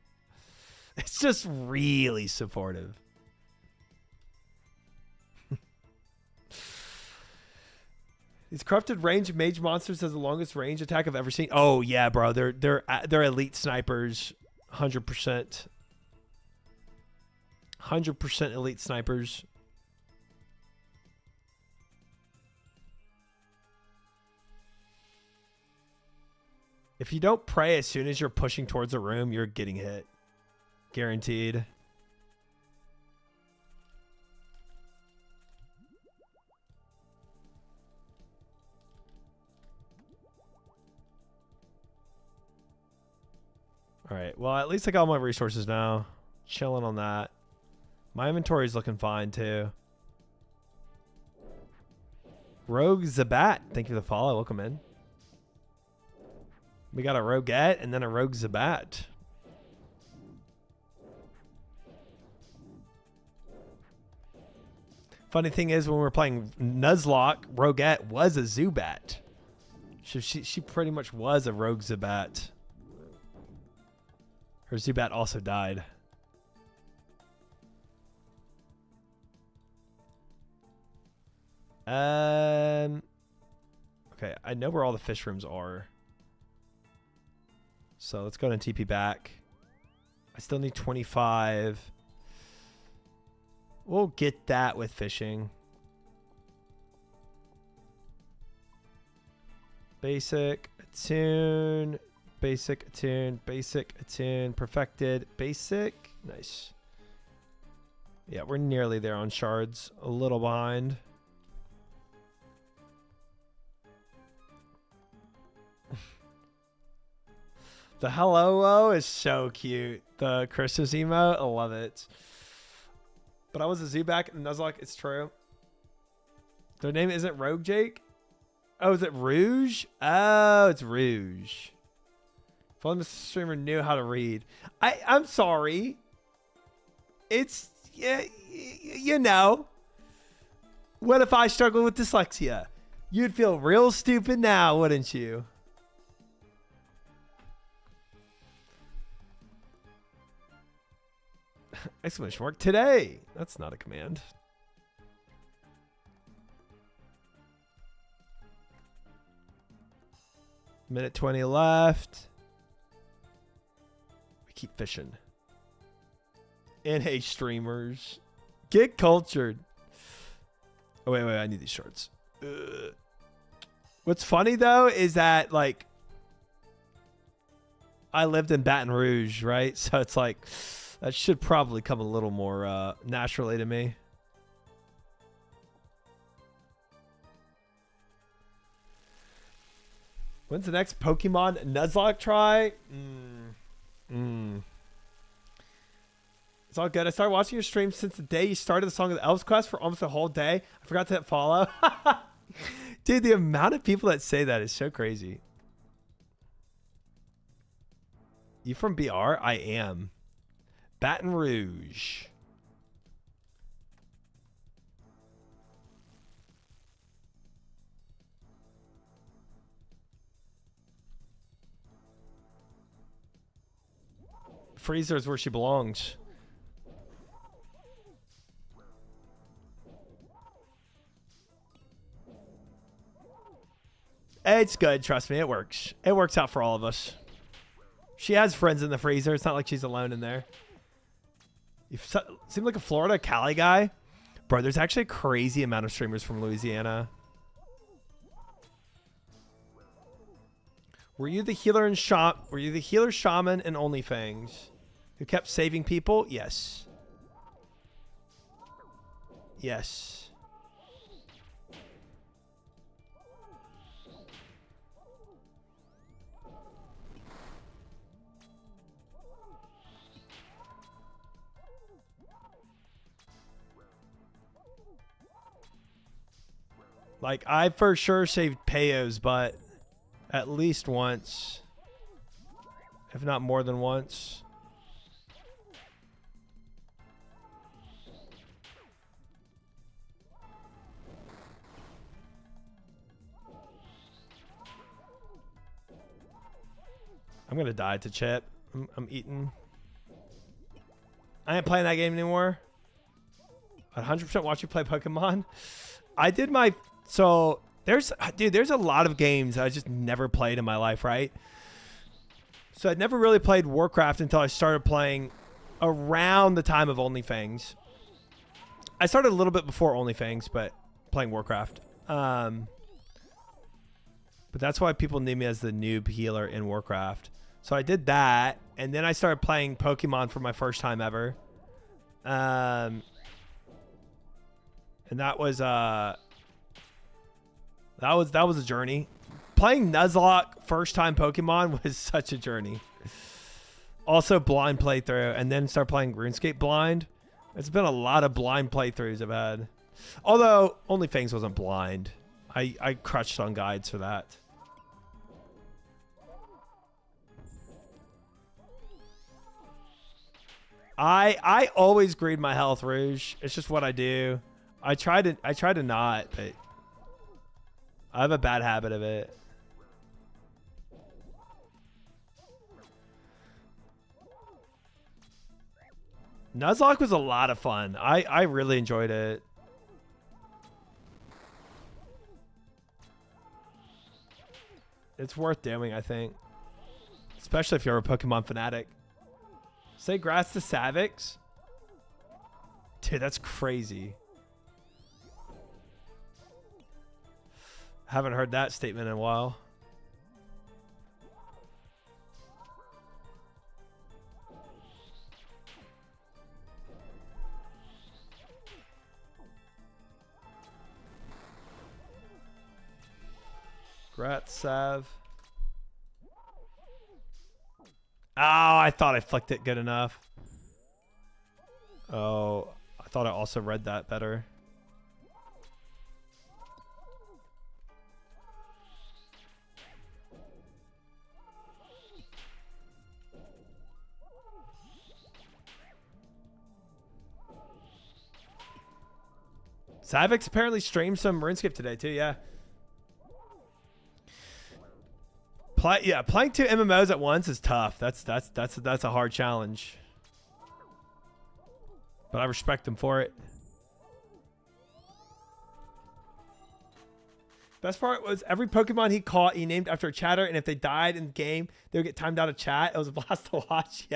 It's just really supportive. These corrupted range mage monsters has the longest range attack I've ever seen. Oh yeah, bro. They're elite snipers. 100%. 100% elite snipers. If you don't pray as soon as you're pushing towards a room, you're getting hit. Guaranteed. All right. Well, at least I got all my resources now. Chilling on that. My inventory is looking fine, too. Rogue Zabat. Thank you for the follow. Welcome in. We got a Roguette and then a Rogue Zabat. Funny thing is, when we were playing Nuzlocke, Roguette was a Zubat. She pretty much was a Rogue Zabat. Her Zubat also died. Okay, I know where all the fish rooms are. So let's go and TP back. I still need 25. We'll get that with fishing. Basic, attune, basic, attune, basic, attune, perfected, basic. Nice. Yeah, we're nearly there on shards. A little behind. The hello is so cute. The Christmas emote, I love it. But I was a Zubac and Nuzlocke, it's true. Their name isn't Rogue Jake? Oh, is it Rouge? Oh, it's Rouge. If only Mr. Streamer knew how to read. I'm sorry. It's, yeah, you know. What if I struggle with dyslexia? You'd feel real stupid now, wouldn't you? Exclamation mark today. That's not a command. Minute 20 left. We keep fishing. NA streamers. Get cultured. Oh, wait. I need these shorts. Ugh. What's funny, though, is that, like, I lived in Baton Rouge, right? So it's like, that should probably come a little more naturally to me. When's the next Pokemon Nuzlocke try? It's all good. I started watching your stream since the day you started the Song of the Elves quest for almost a whole day. I forgot to hit follow. Dude, the amount of people that say that is so crazy. You from BR? I am. Baton Rouge. Freezer is where she belongs. It's good. Trust me. It works. It works out for all of us. She has friends in the freezer. It's not like she's alone in there. You seem like a Florida Cali guy. Bro, there's actually a crazy amount of streamers from Louisiana. Were you the healer and were you the healer, shaman, and OnlyFangs who kept saving people? Yes. Yes. Like, I for sure saved Peyo's butt at least once, if not more than once. I'm gonna die to Chip. I'm eating. I ain't playing that game anymore. 100% watch you play Pokemon. I did my... So, there's a lot of games I just never played in my life, right? So, I'd never really played Warcraft until I started playing around the time of OnlyFangs. I started a little bit before OnlyFangs, but playing Warcraft. But that's why people knew me as the noob healer in Warcraft. So, I did that, and then I started playing Pokemon for my first time ever. And that was a journey. Playing Nuzlocke first time Pokemon was such a journey. Also blind playthrough, and then start playing RuneScape blind. It's been a lot of blind playthroughs I've had. Although OnlyFangs wasn't blind. I crutched on guides for that. I always greed my health, Rouge. It's just what I do. I try to not, but I have a bad habit of it. Nuzlocke was a lot of fun. I really enjoyed it. It's worth doing, I think. Especially if you're a Pokemon fanatic. Say grass to Savix. Dude, that's crazy. Haven't heard that statement in a while. Grat Sav. Oh, I thought I flicked it good enough. Oh, I thought I also read that better. Savix apparently streamed some RuneScape today too, yeah. Playing 2 MMOs at once is tough. That's a hard challenge. But I respect him for it. Best part was every Pokemon he caught, he named after a chatter, and if they died in the game, they would get timed out of chat. It was a blast to watch.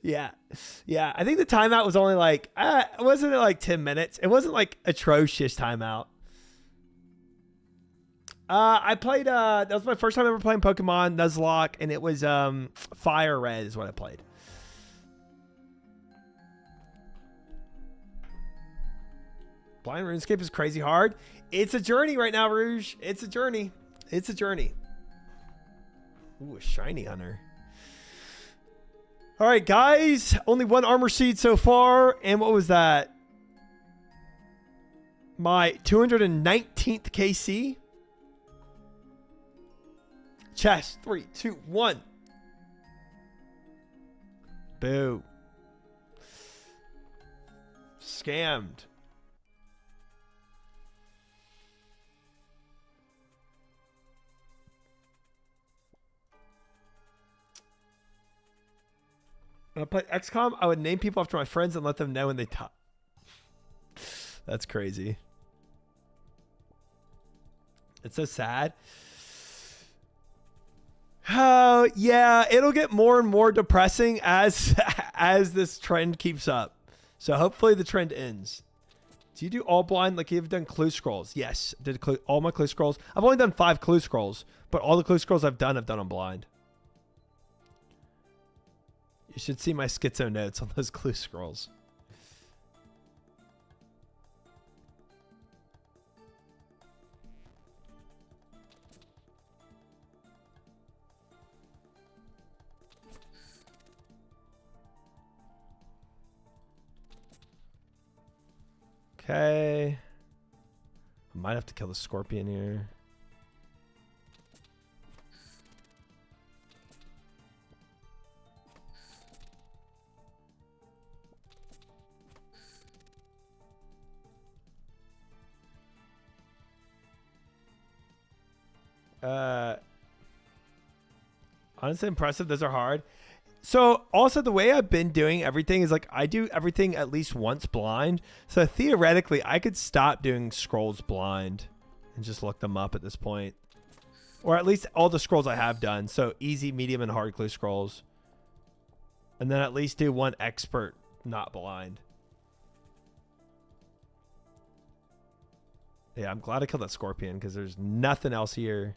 Yeah. Yeah. I think the timeout was only like, wasn't it like 10 minutes? It wasn't like atrocious timeout. I played, that was my first time ever playing Pokemon Nuzlocke, and it was Fire Red is what I played. Blind RuneScape is crazy hard. It's a journey right now, Rouge. It's a journey. It's a journey. Ooh, a shiny hunter. All right, guys. Only 1 armor seed so far. And what was that? My 219th KC. Chest. 3, 2, 1. Boo. Scammed. When I play XCOM, I would name people after my friends and let them know when they talk. That's crazy. It's so sad. Oh, yeah, it'll get more and more depressing as this trend keeps up. So hopefully the trend ends. Do you do all blind like you've done clue scrolls? Yes, did all my clue scrolls. I've only done 5 clue scrolls, but all the clue scrolls I've done on blind. You should see my schizo notes on those clue scrolls. Okay. I might have to kill the scorpion here. Honestly impressive. Those are hard. So also the way I've been doing everything is like I do everything at least once blind. So theoretically I could stop doing scrolls blind and just look them up at this point. Or at least all the scrolls I have done. So easy, medium, and hard clue scrolls. And then at least do 1 expert not blind. Yeah, I'm glad I killed that scorpion because there's nothing else here.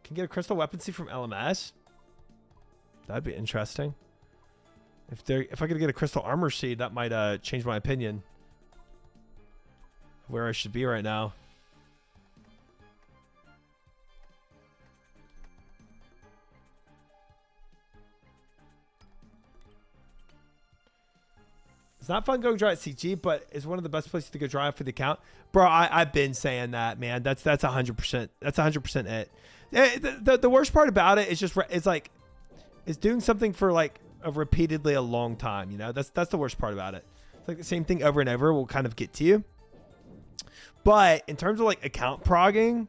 Can get a crystal weapon seed from LMS. That'd be interesting. If I could get a crystal armor seed, that might change my opinion of where I should be right now. It's not fun going dry at CG, but it's one of the best places to go dry for the account. Bro, I've been saying that, man. That's 100%. That's 100% it. The worst part about it is just it's doing something for like repeatedly a long time. You know, that's the worst part about it. It's like the same thing over and over will kind of get to you. But in terms of like account progging,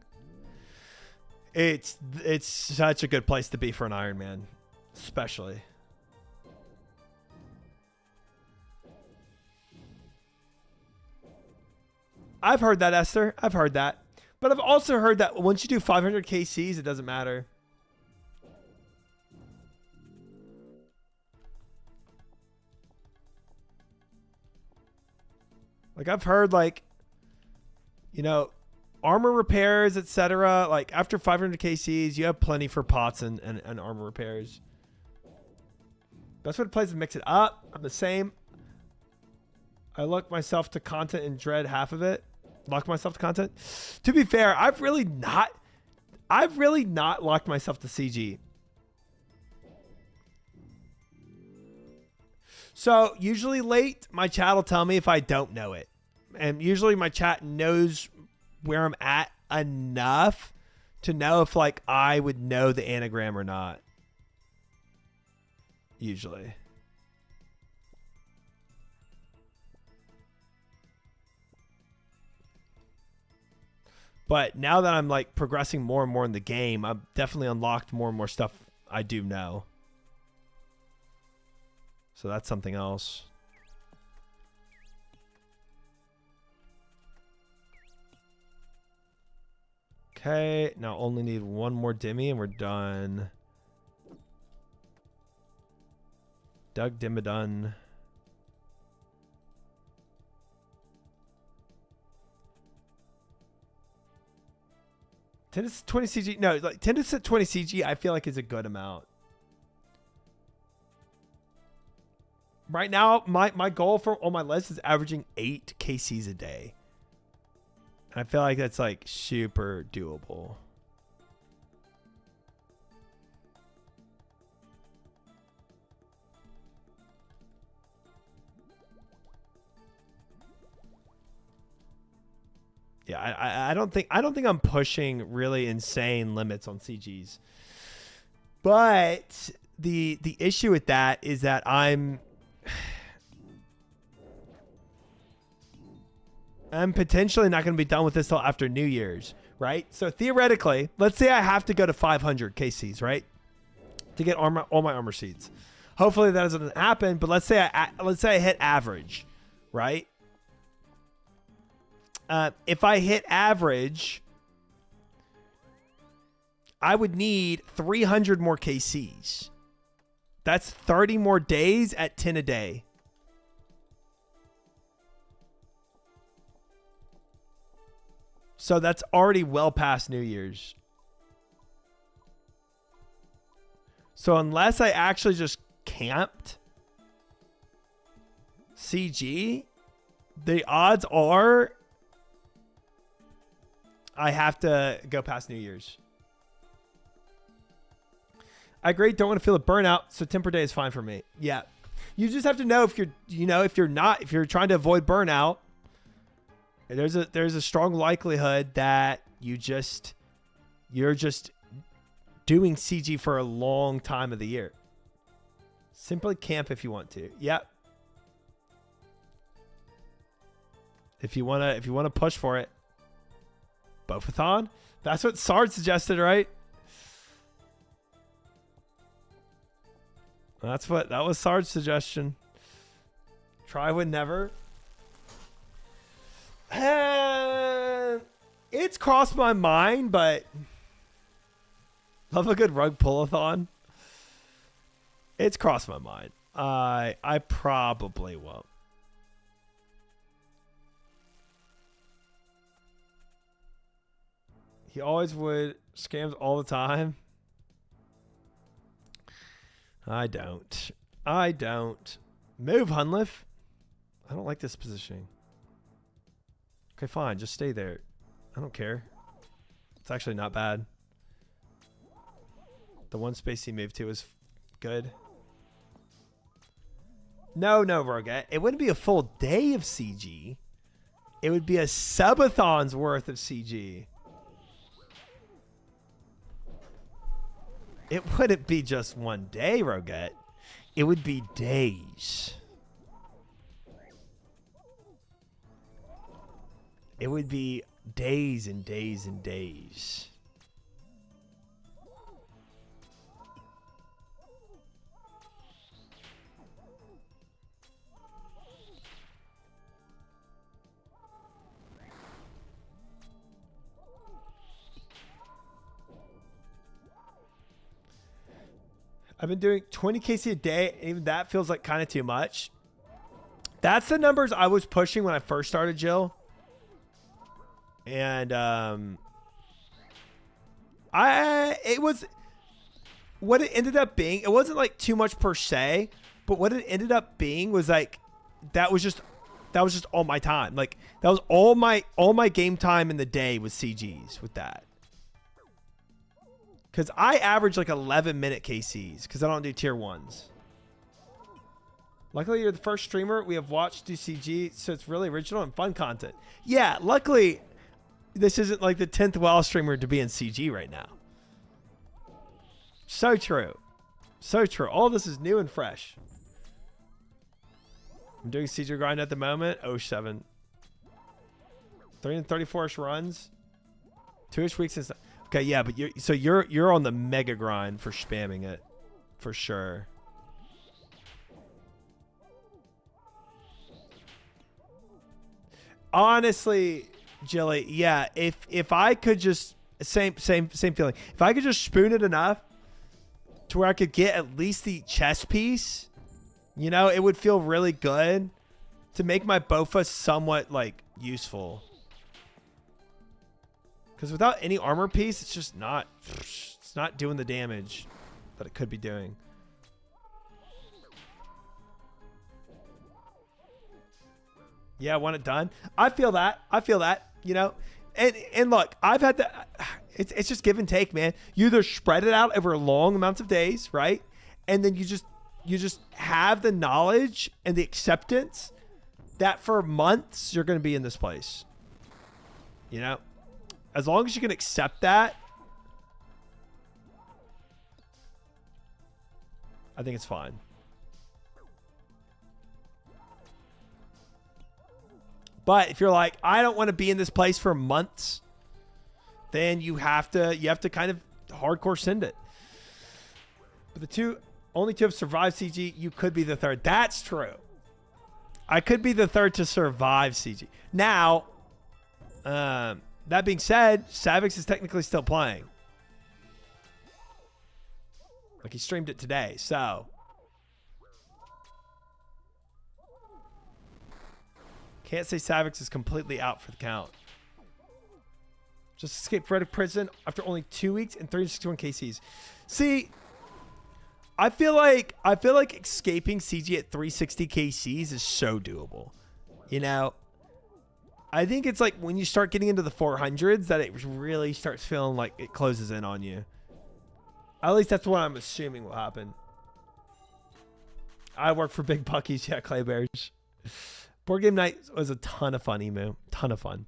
it's such a good place to be for an Iron Man, especially. I've heard that, Esther. I've heard that. But I've also heard that once you do 500 KCs, it doesn't matter. Like I've heard like, you know, armor repairs, etc. Like after 500 KCs, you have plenty for pots and armor repairs. Best way to play is to mix it up. I'm the same. I lock myself to content and dread half of it. Lock myself to content. To be fair, I've really not locked myself to CG. So usually late, my chat will tell me if I don't know it. And usually my chat knows where I'm at enough to know if like I would know the anagram or not. Usually. But now that I'm like progressing more and more in the game, I've definitely unlocked more and more stuff I do know. So that's something else. Okay, now only need one more Dimmy and we're done. Doug Dimmadun. 10 to 20 CG. No, like 10 to 20 CG, I feel like is a good amount. Right now, my goal for on my list is averaging 8 KCs a day. And I feel like that's like super doable. Yeah, I don't think I'm pushing really insane limits on CGs. But the issue with that is that I'm potentially not going to be done with this till after New Year's, right? So theoretically, let's say I have to go to 500 KCs, right, to get all my armor seeds. Hopefully that doesn't happen. But let's say I hit average, right? If I hit average, I would need 300 more KCs. That's 30 more days at 10 a day. So that's already well past New Year's. So unless I actually just camped CG, the odds are I have to go past New Year's. I agree. Don't want to feel a burnout, so 10 per day is fine for me. Yeah. You just have to know if you're trying to avoid burnout, there's a strong likelihood that you're just doing CG for a long time of the year. Simply camp if you want to. Yep. If you wanna push for it. Bowfa-thon? That's what Sard suggested, right? That was Sard's suggestion. Try would never. It's crossed my mind, but love a good rug pull-a-thon. It's crossed my mind. I probably won't. He always would. Scams all the time. I don't. Move, Hunliff. I don't like this positioning. Okay, fine. Just stay there. I don't care. It's actually not bad. The one space he moved to is good. No, Roget. It wouldn't be a full day of CG. It would be a subathon's worth of CG. It wouldn't be just one day, Roget. It would be days. It would be days and days and days. I've been doing 20 KC a day. Even that feels like kind of too much. That's the numbers I was pushing when I first started, Jill. And it was what it ended up being. It wasn't like too much per se, but what it ended up being was like that was just all my time. Like that was all my game time in the day was CGs with that. Because I average like 11-minute KCs because I don't do tier 1s. Luckily, you're the first streamer we have watched do CG, so it's really original and fun content. Yeah, luckily, this isn't like the 10th WoW streamer to be in CG right now. So true. So true. All this is new and fresh. I'm doing CG grind at the moment. 07. 3 and 34-ish runs. 2-ish weeks since... Okay, yeah, but you're on the mega grind for spamming it, for sure. Honestly, Jilly, yeah, if I could just same feeling. If I could just spoon it enough to where I could get at least the chest piece, you know, it would feel really good to make my Bowfa somewhat like useful. Because without any armor piece, it's just not, it's not doing the damage that it could be doing. Yeah, I want it done. I feel that, you know. And look, I've had to, it's just give and take, man. You either spread it out over long amounts of days, right? And then you just have the knowledge and the acceptance that for months you're going to be in this place. You know? As long as you can accept that, I think it's fine. But if you're like, I don't want to be in this place for months, then you have to kind of hardcore send it. But only two have survived CG. You could be the third. That's true. I could be the third to survive CG. Now, that being said, Savix is technically still playing. Like he streamed it today, so. Can't say Savix is completely out for the count. Just escaped Red prison after only 2 weeks and 361 KCs. See, I feel like escaping CG at 360 KCs is so doable. You know? I think it's like when you start getting into the 400s that it really starts feeling like it closes in on you. At least that's what I'm assuming will happen. I work for Big Buckies, yeah, Clay Bears. Board game night was a ton of fun, Emu. Ton of fun.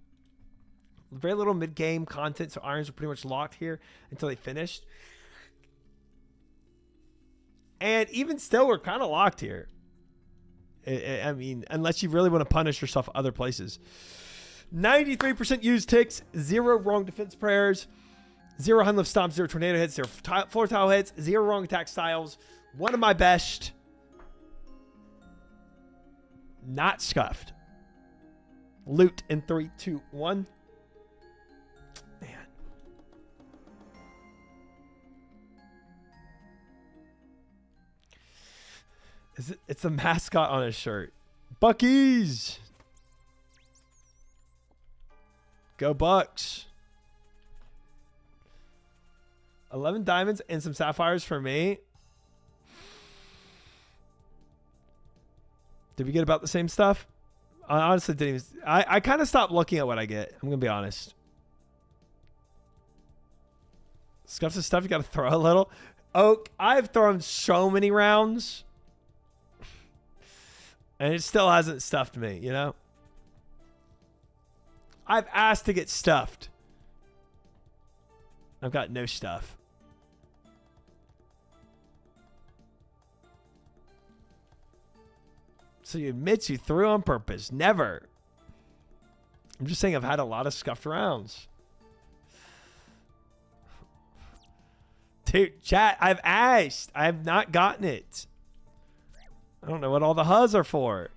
Very little mid-game content, so irons are pretty much locked here until they finished. And even still, we're kind of locked here. I mean, unless you really want to punish yourself other places. 93% used ticks, 0 wrong defense prayers, 0 Hunlift stomps, 0 tornado hits, 0 floor tile hits, 0 wrong attack styles. One of my best. Not scuffed. Loot in 3, 2, 1. Man. It's a mascot on his shirt. Buckies. Go Bucks. 11 diamonds and some sapphires for me. Did we get about the same stuff? I honestly didn't even... I kind of stopped looking at what I get. I'm going to be honest. Scuffs of stuff you got to throw a little. Oak, I've thrown so many rounds. And it still hasn't stuffed me, you know? I've asked to get stuffed. I've got no stuff. So you admit you threw on purpose. Never. I'm just saying I've had a lot of scuffed rounds. Dude, chat, I've asked. I have not gotten it. I don't know what all the HUs are for.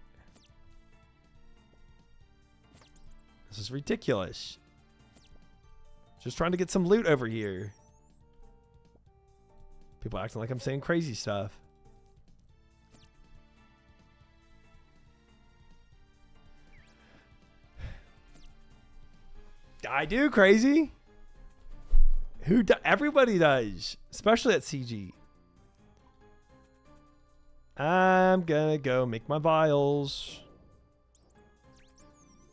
This is ridiculous. Just trying to get some loot over here. People acting like I'm saying crazy stuff. I do crazy. Everybody does, especially at CG. I'm gonna go make my vials.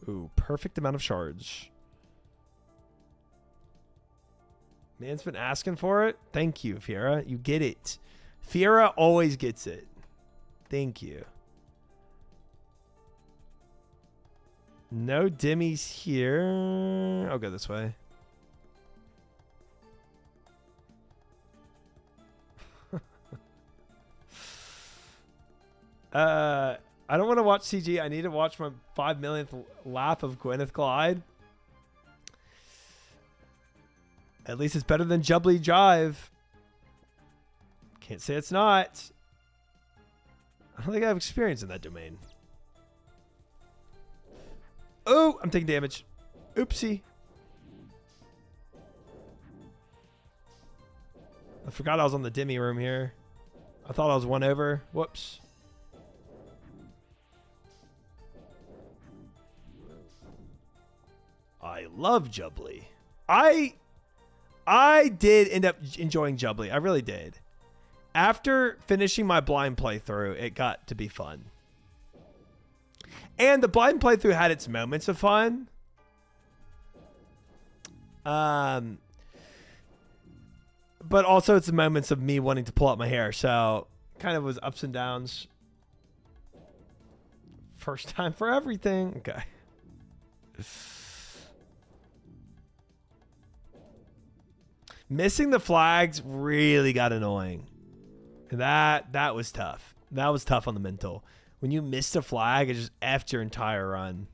Ooh, perfect amount of shards. Man's been asking for it. Thank you, Fiera. You get it. Fiera always gets it. Thank you. No dimmies here. I'll go this way. I don't want to watch CG. I need to watch my 5 millionth lap of Gwyneth Glide. At least it's better than Jubbly Jive. Can't say it's not. I don't think I have experience in that domain. Oh, I'm taking damage. Oopsie. I forgot I was on the Demi room here. I thought I was one over. Whoops. I love Jubbly. I did end up enjoying Jubbly. I really did. After finishing my blind playthrough, it got to be fun. And the blind playthrough had its moments of fun. But also it's moments of me wanting to pull out my hair. So kind of was ups and downs. First time for everything. Okay. Missing the flags really got annoying. That was tough. That was tough on the mental. When you missed a flag, it just effed your entire run.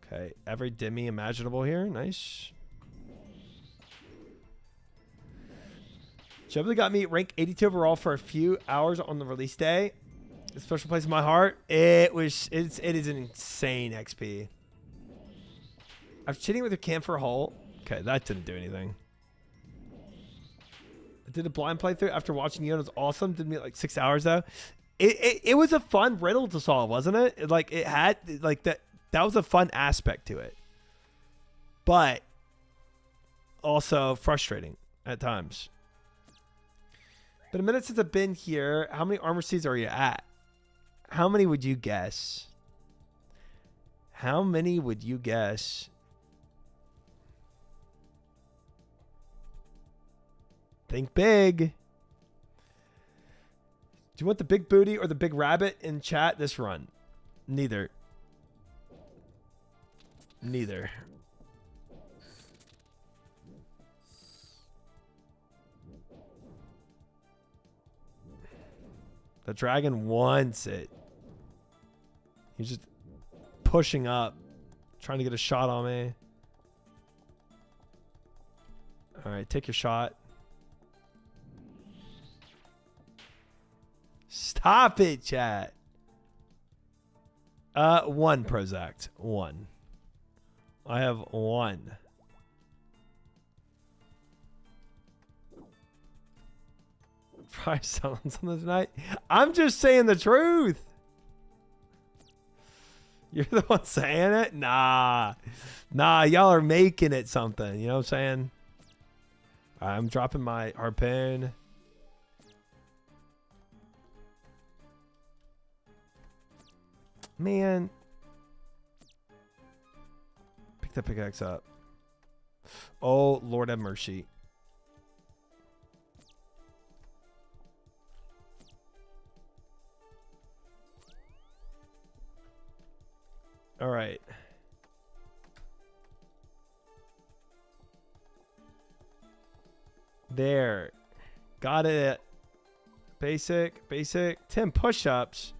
Okay, every Demi imaginable here. Nice. Jubbly got me rank 82 overall for a few hours on the release day. A special place in my heart. It is an insane XP. I was cheating with a camphor hole. Okay, that didn't do anything. I did a blind playthrough after watching you. It was awesome. Did me like 6 hours though. It was a fun riddle to solve, wasn't it? Like it had like that was a fun aspect to it. But also frustrating at times. Been a minute since I've been here. How many armor seeds are you at? How many would you guess? How many would you guess? Think big. Do you want the big booty or the big rabbit in chat this run? Neither. Neither. The dragon wants it. He's just pushing up, trying to get a shot on me. All right, take your shot. Stop it, chat. One Prozac. One. I have one. Price sounds on the tonight. I'm just saying the truth. You're the one saying it? Nah. Nah, y'all are making it something. You know what I'm saying? I'm dropping my harpoon. Man. Pick that pickaxe up. Oh, Lord have mercy. All right. There. Got it. Basic. 10 push-ups.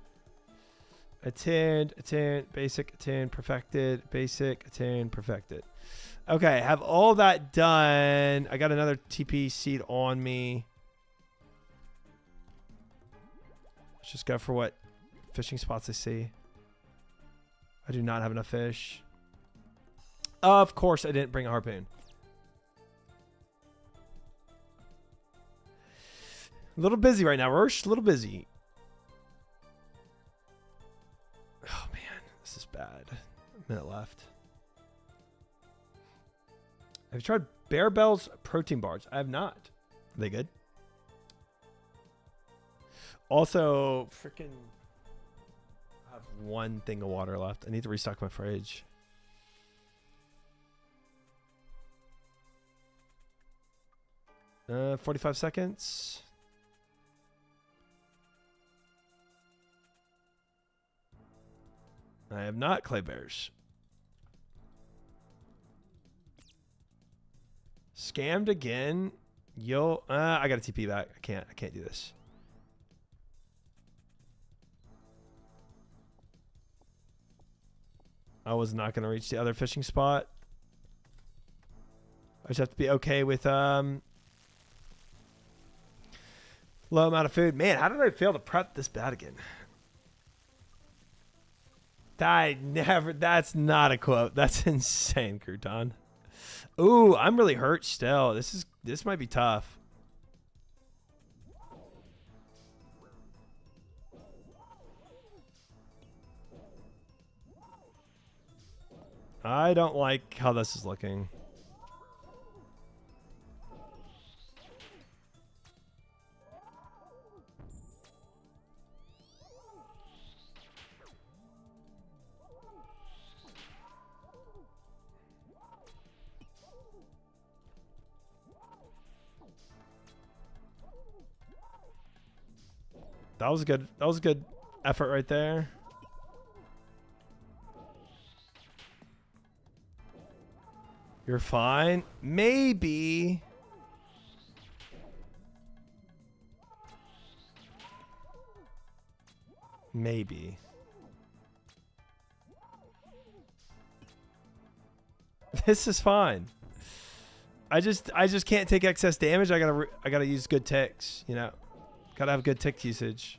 Attend, basic, attend, perfected, basic, attend, perfected. Okay, have all that done. I got another TP seed on me. Let's just go for what fishing spots I see. I do not have enough fish. Of course, I didn't bring a harpoon. A little busy right now, Roche. A little busy. Oh man, this is bad. A minute left. Have you tried Bear Bell's protein bars? I have not. Are they good? Also, freaking, I have one thing of water left. I need to restock my fridge. Uh, 45 seconds. I have not clay bears. Scammed again. Yo, I got to TP back. I can't do this. I was not going to reach the other fishing spot. I just have to be okay with low amount of food. Man, how did I fail to prep this bad again? That's not a quote. That's insane, Crouton. Ooh, I'm really hurt still. This might be tough. I don't like how this is looking. That was good. That was a good effort right there. You're fine. Maybe. Maybe. This is fine. I just can't take excess damage. I gotta use good ticks, you know. Gotta have good tick usage.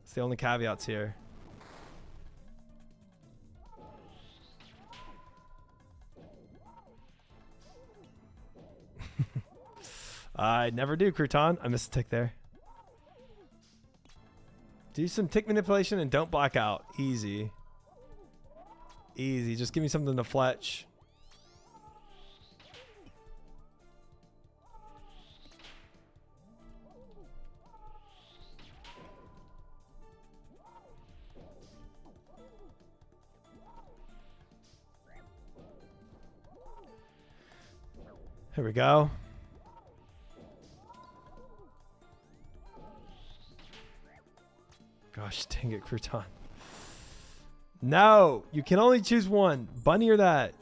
It's the only caveats here. I never do, Crouton. I missed a tick there. Do some tick manipulation and don't black out. Easy. Easy. Just give me something to fletch. Here we go. Gosh, dang it, Crouton. No, you can only choose one. Bunny or that.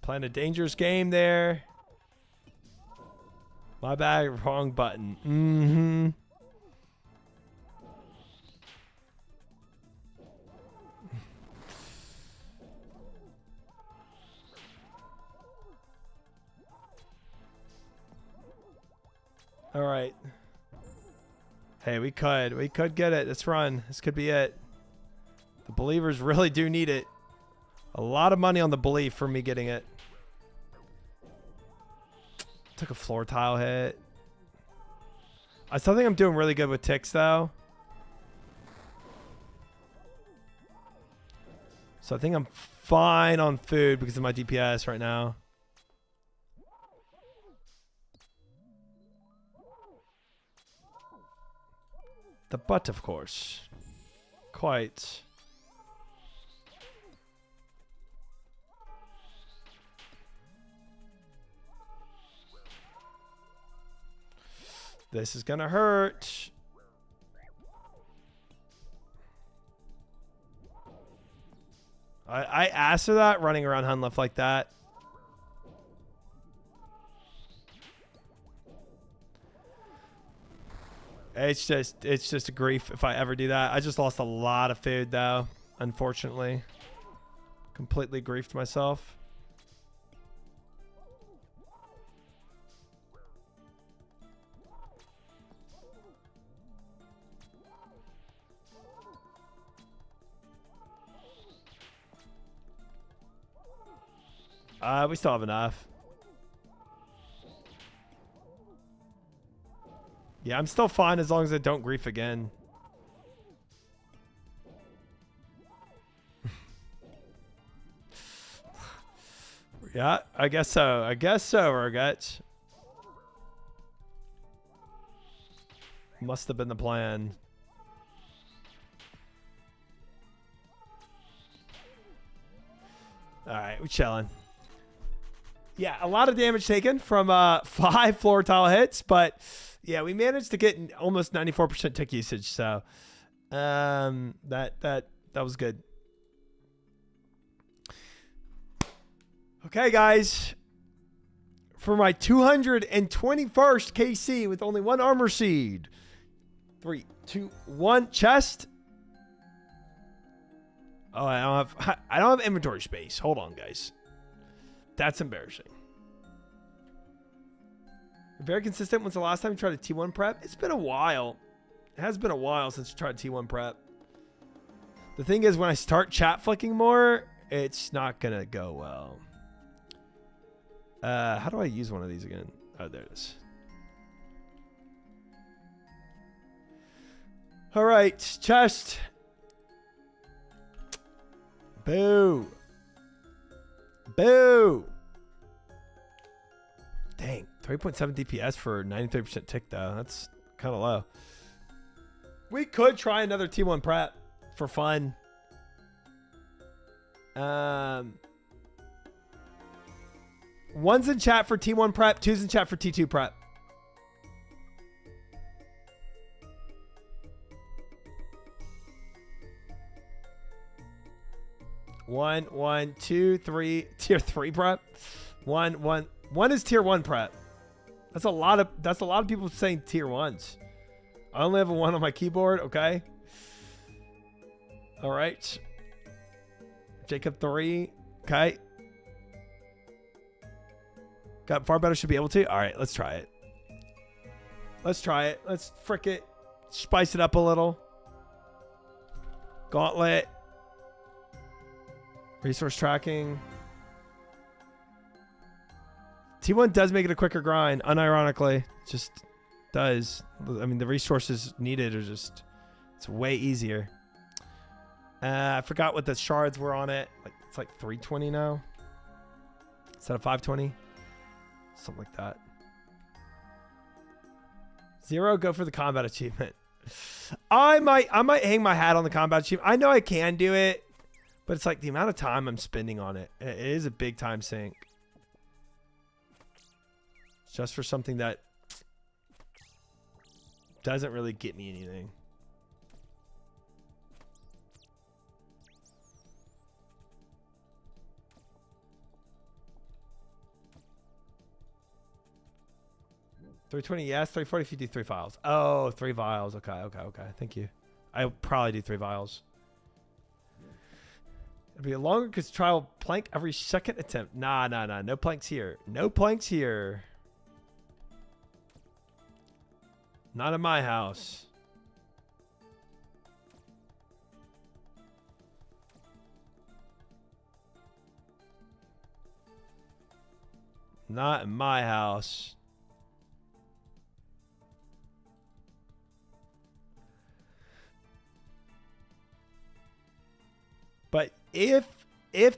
Playing a dangerous game there. My bad, wrong button. Mm-hmm. All right. Hey, we could get it. Let's run. This could be it. The believers really do need it. A lot of money on the belief for me getting it. Took a floor tile hit. I still think I'm doing really good with ticks though. So I think I'm fine on food because of my DPS right now. The butt, of course. Quite. This is gonna hurt. I asked for that running around Hunliff like that. It's just a grief if I ever do that. I just lost a lot of food though, unfortunately. Completely griefed myself. We still have enough. Yeah, I'm still fine as long as I don't grief again. Yeah, I guess so. I guess so, Rogetch. Must have been the plan. All right, we're chilling. Yeah, a lot of damage taken from 5 floor tile hits, but yeah, we managed to get almost 94% tick usage, so that was good. Okay, guys, for my 221st KC with only 1 armor seed. 3, 2, 1, chest. Oh, I don't have inventory space. Hold on, guys. That's embarrassing. Very consistent. When's the last time you tried a T1 prep? It's been a while. It has been a while since you tried T1 prep. The thing is, when I start chat flicking more, it's not going to go well. How do I use one of these again? Oh, there it is. All right, chest. Boo. Boo. Dang, 3.7 DPS for 93% tick though. That's kind of low. We could try another T1 prep for fun. One's in chat for T1 prep, 2's in chat for T2 prep. One, two, three. Tier 3 prep. One is tier 1 prep. That's a lot of people saying tier 1s. I only have a 1 on my keyboard. Okay. All right. Jacob 3. Okay. Got far better. Should be able to. All right. Let's try it. Let's try it. Let's frick it. Spice it up a little. Gauntlet. Resource tracking. T1 does make it a quicker grind, unironically. It just does. I mean, the resources needed are just, it's way easier. I forgot what the shards were on it. Like it's like 320 now instead of 520. Something like that. 0, go for the combat achievement. I might hang my hat on the combat achievement. I know I can do it. But it's like the amount of time I'm spending on it. It is a big time sink. Just for something that doesn't really get me anything. $320, yes. $340 if you do 3 vials. Oh, 3 vials. Okay. Thank you. I'll probably do 3 vials. It'll be a longer because trial plank every second attempt. Nah. No planks here. No planks here. Not in my house. Not in my house. But if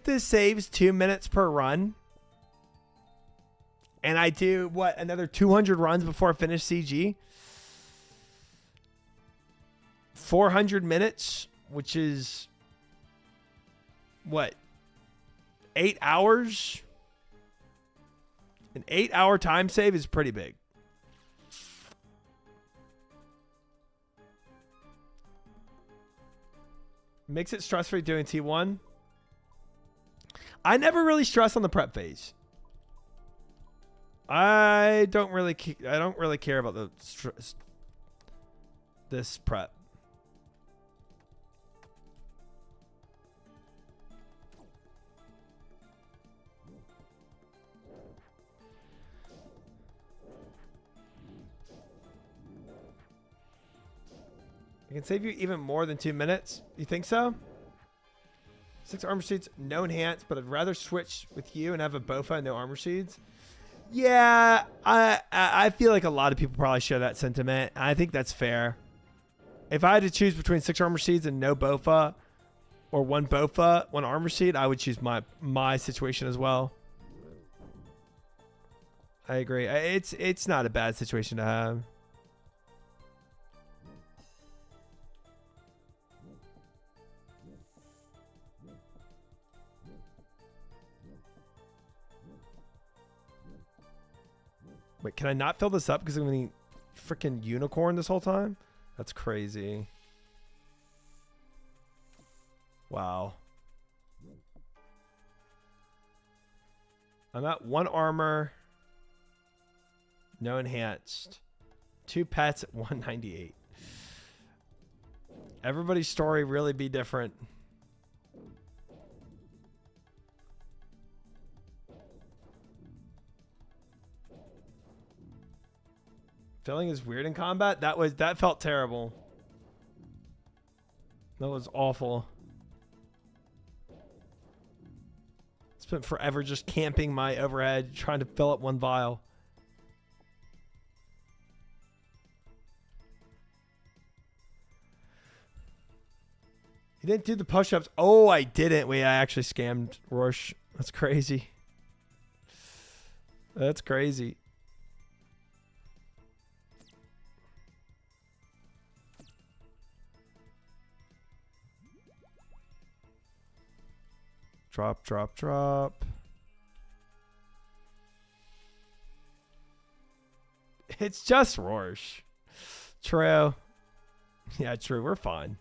this saves 2 minutes per run, and I do another 200 runs before I finish CG, 400 minutes, which is 8 hours? An 8-hour time save is pretty big. Makes it stress-free doing T1. I never really stress on the prep phase. I don't really care about the this prep. I can save you even more than 2 minutes. You think so? 6 armor seeds, no enhance, but I'd rather switch with you and have a Bowfa and no armor seeds. Yeah, I feel like a lot of people probably share that sentiment. I think that's fair. If I had to choose between 6 armor seeds and no Bowfa, or 1 Bowfa, 1 armor seed, I would choose my situation as well. I agree. It's not a bad situation to have. Wait, can I not fill this up because I'm going to freaking unicorn this whole time? That's crazy. Wow. I'm at 1 armor. No enhanced. 2 pets at 198. Everybody's story really be different. Feeling is weird in combat. That felt terrible. That was awful. Spent forever just camping my overhead, trying to fill up 1 vial. You didn't do the push-ups. Oh, I didn't. Wait, I actually scammed Roche. That's crazy. That's crazy. Drop, drop, drop. It's just Roche. True. Yeah, true. We're fine.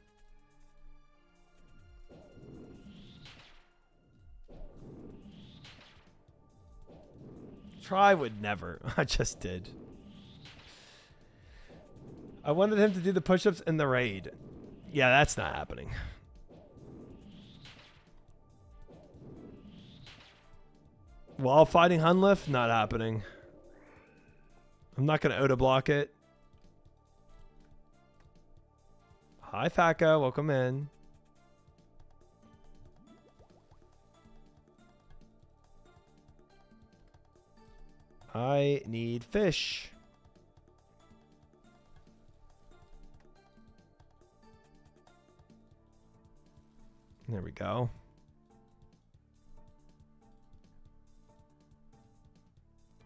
Try would never. I just did. I wanted him to do the push-ups in the raid. Yeah, that's not happening. While fighting Hunlift, not happening. I'm not going to auto block it. Hi, Faka. Welcome in. I need fish. There we go.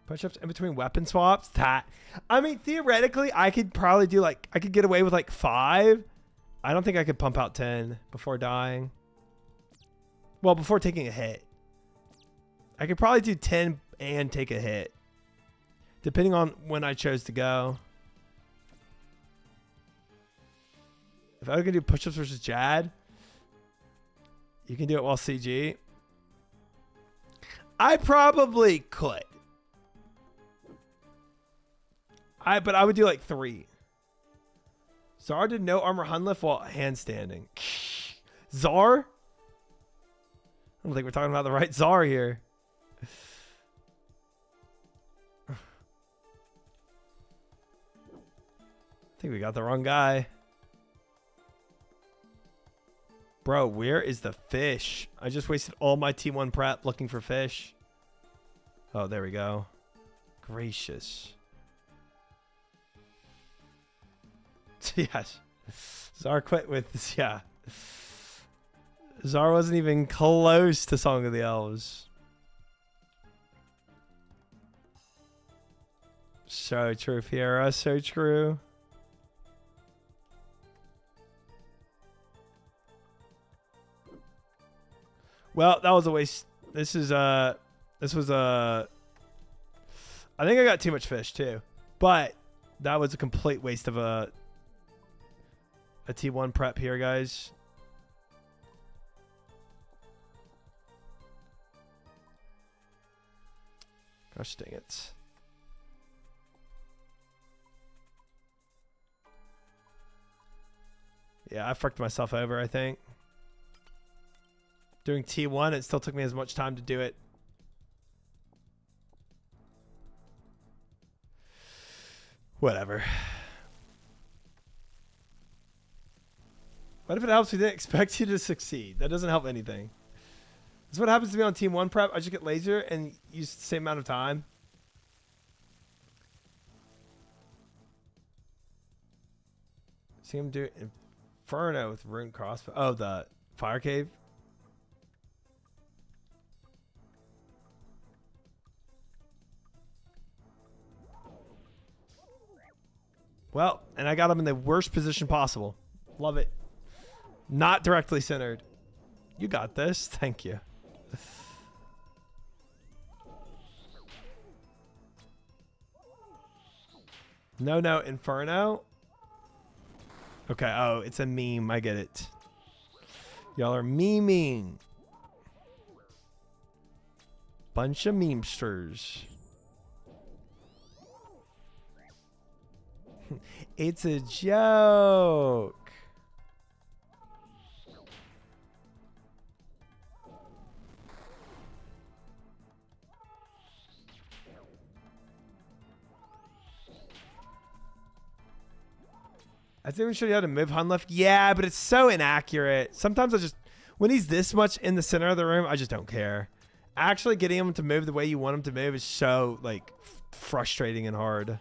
Push-ups in between weapon swaps. That, I mean, theoretically, I could probably do I could get away with 5. I don't think I could pump out 10 before dying. Well, before taking a hit. I could probably do 10 and take a hit. Depending on when I chose to go. If I was going to do push-ups versus Jad, you can do it while CG. I probably could. But I would do 3. Zar did no armor Hunlift while handstanding. Zar? I don't think we're talking about the right Zar here. I think we got the wrong guy. Bro, where is the fish? I just wasted all my T1 prep looking for fish. Oh, there we go. Gracious. Yes. Zar quit with this. Yeah. Zar wasn't even close to Song of the Elves. So true, Fiera. So true. Well, that was a waste. This was I think I got too much fish too, but that was a complete waste of a T1 prep here, guys. Gosh dang it. Yeah, I fucked myself over, I think. Doing T1, it still took me as much time to do it. Whatever. What if it helps we didn't expect you to succeed? That doesn't help anything. This is what happens to me on Team 1 prep. I just get lazier and use the same amount of time. See him do Inferno with rune crossbow. Oh, the fire cave. Well, and I got him in the worst position possible. Love it. Not directly centered. You got this. Thank you. No, Inferno. Okay, oh, it's a meme. I get it. Y'all are memeing. Bunch of memesters. It's a joke. I think we showed you how to move Hun left. Yeah, but it's so inaccurate. Sometimes I just, when he's this much in the center of the room, I just don't care. Actually getting him to move the way you want him to move is so, like, frustrating and hard.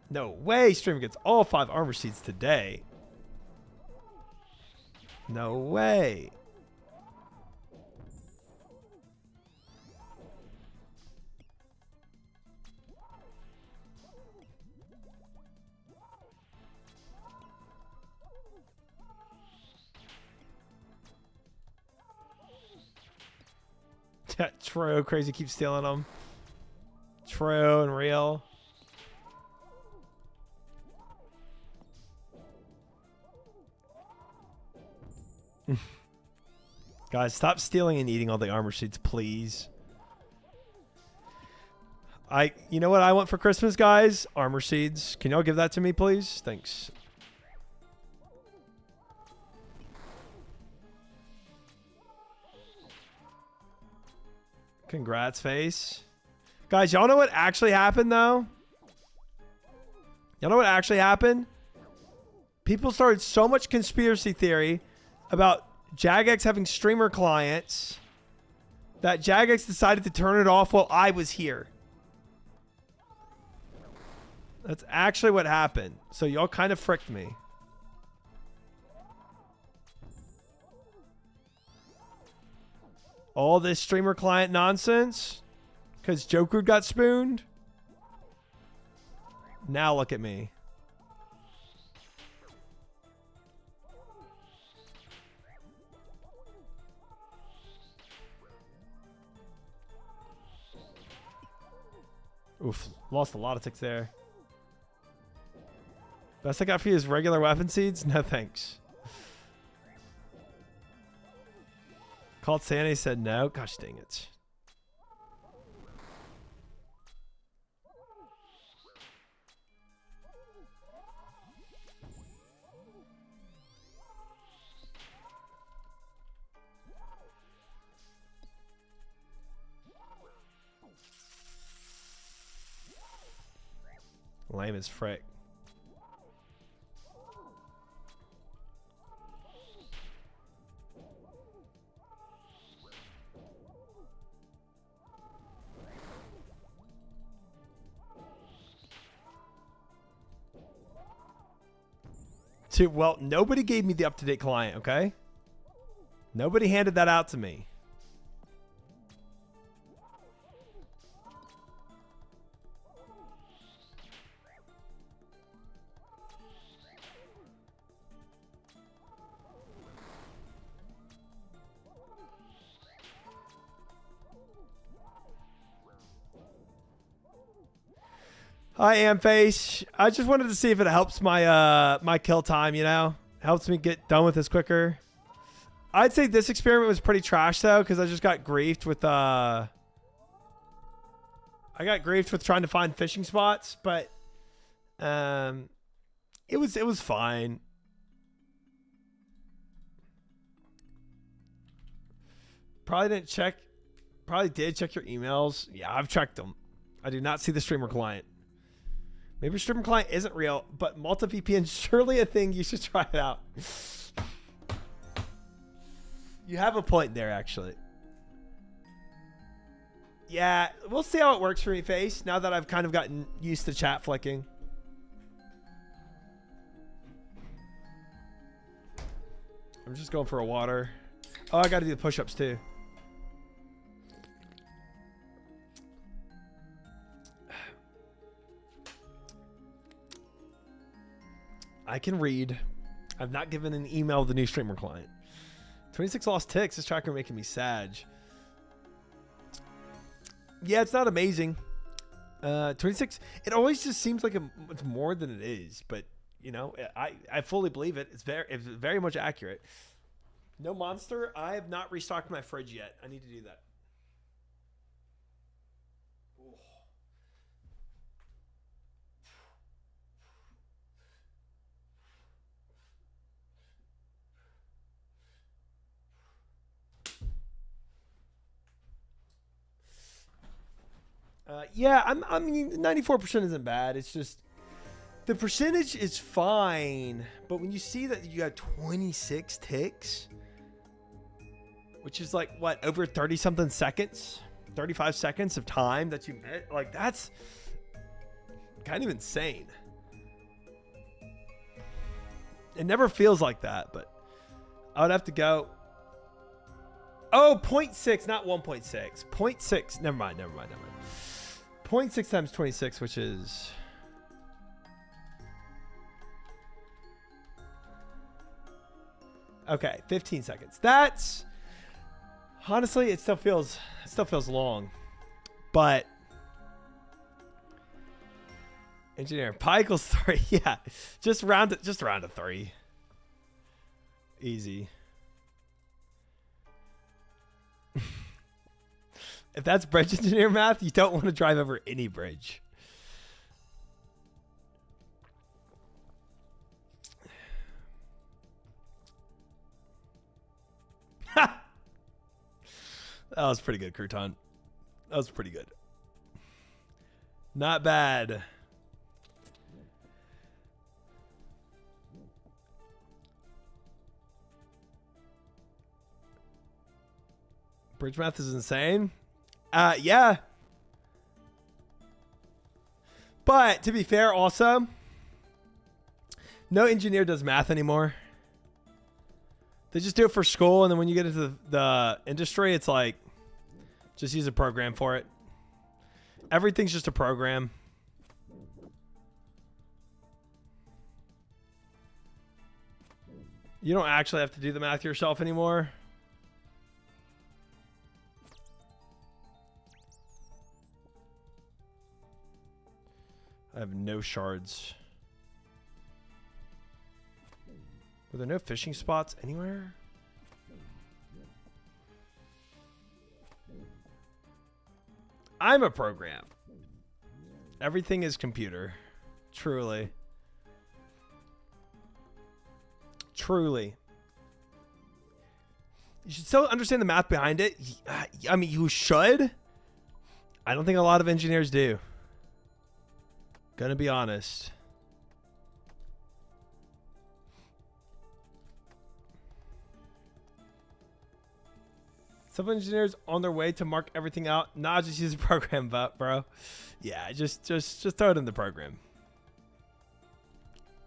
No way Streamer gets all 5 armor seeds today. No way. True, crazy keeps stealing them. True and real. Guys, stop stealing and eating all the armor seeds, please. You know what I want for Christmas, guys? Armor seeds. Can y'all give that to me, please? Thanks. Congrats, face. Guys, y'all know what actually happened, though? Y'all know what actually happened? People started so much conspiracy theory about Jagex having streamer clients that Jagex decided to turn it off while I was here. That's actually what happened. So y'all kind of fricked me. All this streamer client nonsense because Joker got spooned. Now look at me. Oof, lost a lot of ticks there. Best I got for you is regular weapon seeds? No thanks. Called Sandy, said no. Gosh dang it. Lame as frick. Well, nobody gave me the up-to-date client, okay? Nobody handed that out to me. Hi, Amface. I just wanted to see if it helps my my kill time, you know? Helps me get done with this quicker. I'd say this experiment was pretty trash though, because I just got griefed with I got griefed with trying to find fishing spots, but it was fine. Probably did check your emails. Yeah, I've checked them. I do not see the streamer client. Maybe streamer client isn't real, but multi-VPN is surely a thing. You should try it out. You have a point there, actually. Yeah, we'll see how it works for me, Face, now that I've kind of gotten used to chat flicking. I'm just going for a water. Oh, I got to do the push-ups, too. I can read. I've not given an email to the new streamer client. 26 lost ticks. This tracker making me sad. Yeah, it's not amazing. 26. It always just seems like it's more than it is, but you know, I fully believe it. It's very much accurate. No monster. I have not restocked my fridge yet. I need to do that. Yeah, I mean, 94% isn't bad. It's just the percentage is fine, but when you see that you got 26 ticks, which is like what, over 30 something seconds, 35 seconds of time that you met, like that's kind of insane. It never feels like that, but I would have to go. Oh, 0.6, not 1.6. 0.6. Never mind. 0.6 times 26, which is... Okay, 15 seconds. That's... Honestly, it still feels long. But... Engineer, pi equals 3. Yeah, just round to 3. Easy. If that's bridge engineer math, you don't want to drive over any bridge. That was pretty good, Crouton. That was pretty good. Not bad. Bridge math is insane. Yeah. But to be fair, also, no engineer does math anymore. They just do it for school, and then when you get into the industry, it's like, just use a program for it. Everything's just a program. You don't actually have to do the math yourself anymore. I have no shards. Were there no fishing spots anywhere? I'm a program. Everything is computer. Truly. Truly. You should still understand the math behind it. I mean, you should. I don't think a lot of engineers do. Gonna be honest. Some engineers on their way to mark everything out. Nah, just use a program, bro. Yeah, just throw it in the program.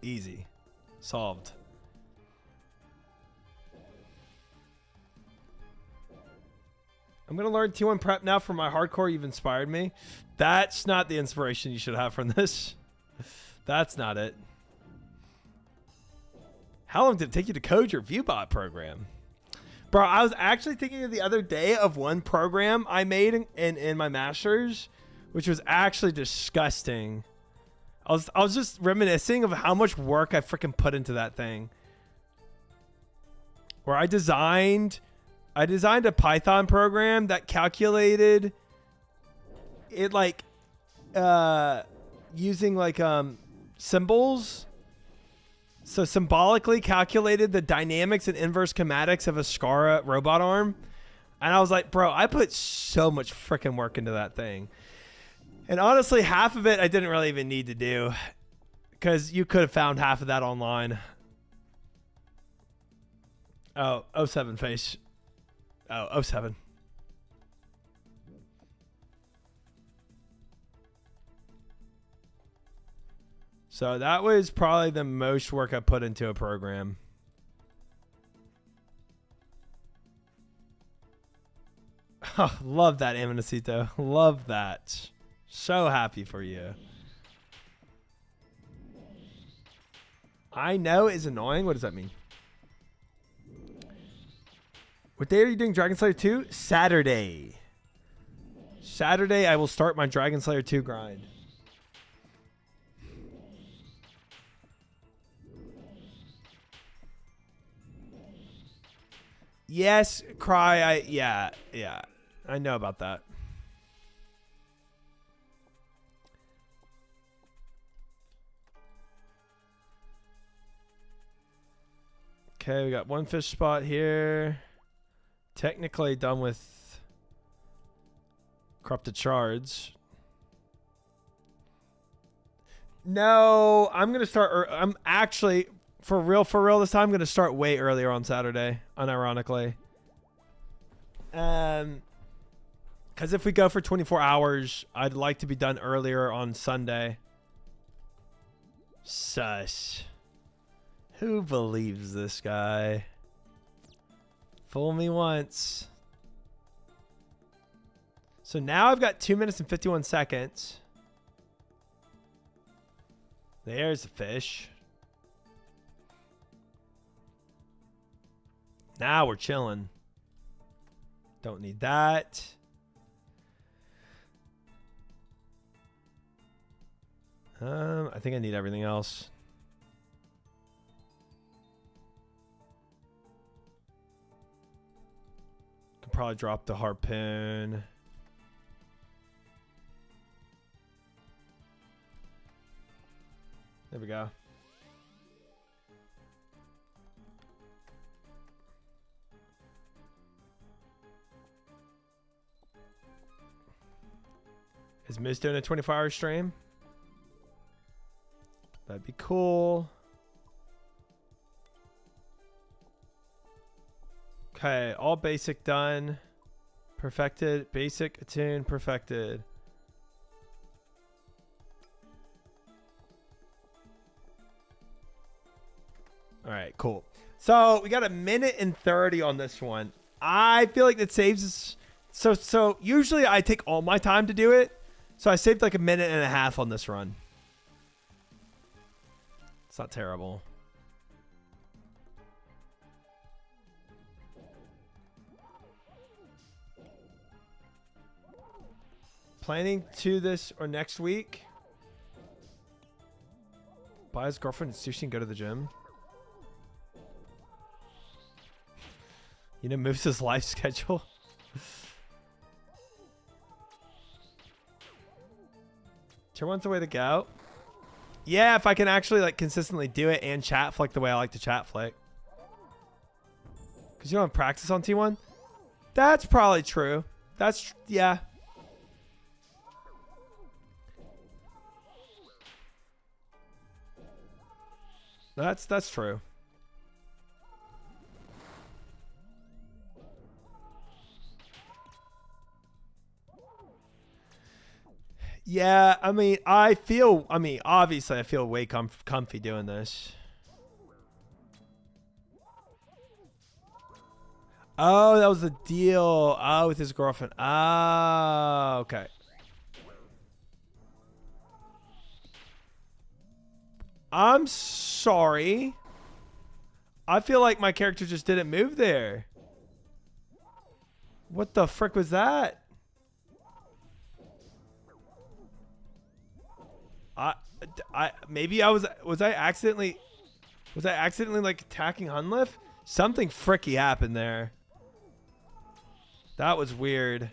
Easy. Solved. I'm gonna learn T1 prep now for my hardcore. You've inspired me. That's not the inspiration you should have from this. That's not it. How long did it take you to code your ViewBot program? Bro, I was actually thinking the other day of one program I made in my master's, which was actually disgusting. I was just reminiscing of how much work I freaking put into that thing. Where I designed a Python program that calculated it like using like symbols. So symbolically calculated the dynamics and inverse kinematics of a SCARA robot arm. And I was like, bro, I put so much freaking work into that thing. And honestly, half of it I didn't really even need to do, because you could have found half of that online. Oh, 07 face. Oh, oh 07. So that was probably the most work I put into a program. Oh, love that, Amanacito. Love that. So happy for you. I know is annoying. What does that mean? What day are you doing Dragon Slayer 2? Saturday. Saturday, I will start my Dragon Slayer 2 grind. Yes, Cry. Yeah. I know about that. Okay, we got one fish spot here. Technically done with corrupted shards. No, I'm going to start. I'm actually, for real this time, I'm going to start way earlier on Saturday, unironically. Because if we go for 24 hours, I'd like to be done earlier on Sunday. Sus. Who believes this guy? Fool me once. So now I've got 2 minutes and 51 seconds. There's the fish. Now we're chilling. Don't need that. I think I need everything else. Could probably drop the harpoon. There we go. Is Miz doing a 24-hour stream? That'd be cool. Okay, all basic done. Perfected. Basic, attune, perfected. All right, cool. So we got 1:30 on this one. I feel like that saves us. So usually I take all my time to do it. So I saved like 1.5 minutes on this run. It's not terrible. Planning to this or next week? Buy his girlfriend sushi and go to the gym? You know, moves his life schedule. Tier 1's the way to go. Yeah, if I can actually like consistently do it and chat flick the way I like to chat flick. Because you don't have practice on T1? That's probably true. That's, yeah. That's true. Yeah, I mean, obviously I feel way comfy doing this. Oh, that was the deal. Oh, with his girlfriend. Oh, okay. I'm sorry. I feel like my character just didn't move there. What the frick was that? Maybe I was I accidentally like attacking Hunliff? Something fricky happened there. That was weird.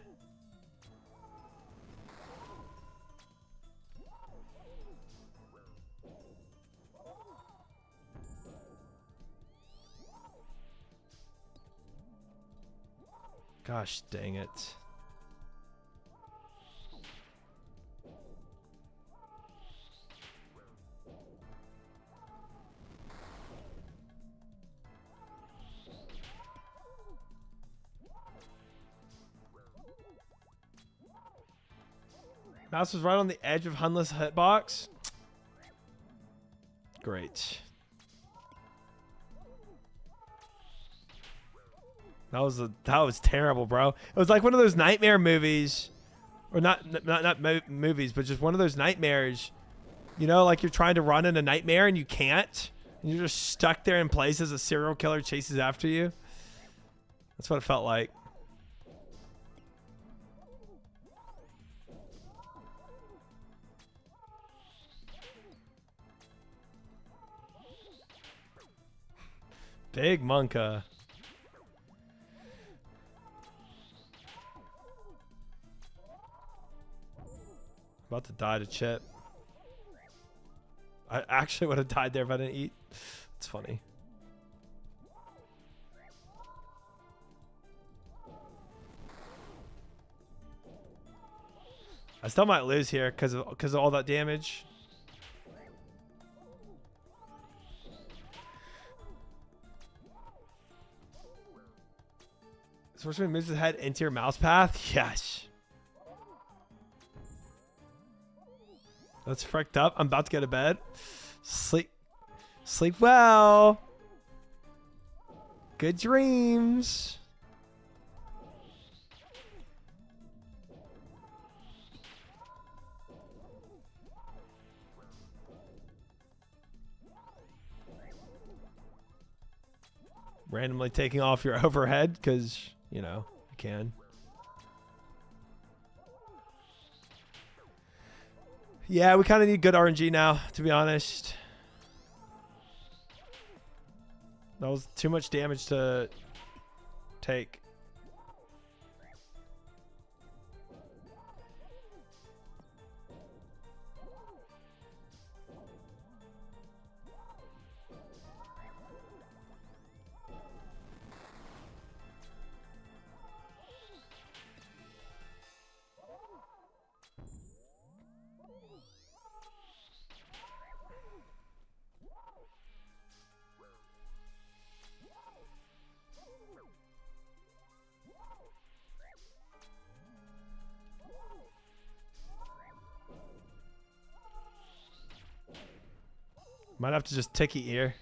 Gosh dang it. Mouse was right on the edge of Hunless hitbox. Great. That was terrible, bro. It was like one of those nightmare movies, or not movies, but just one of those nightmares. You know, like you're trying to run in a nightmare and you can't, and you're just stuck there in place as a serial killer chases after you. That's what it felt like. Big Monka. About to die to Chip. I actually would have died there if I didn't eat. It's funny. I still might lose here because of all that damage. Swordsman moves his head into your mouse path. Yes. That's fricked up. I'm about to go to bed. Sleep well. Good dreams. Randomly taking off your overhead because, you know, you can. Yeah, we kind of need good RNG now, to be honest. That was too much damage to take. Might have to just ticky here.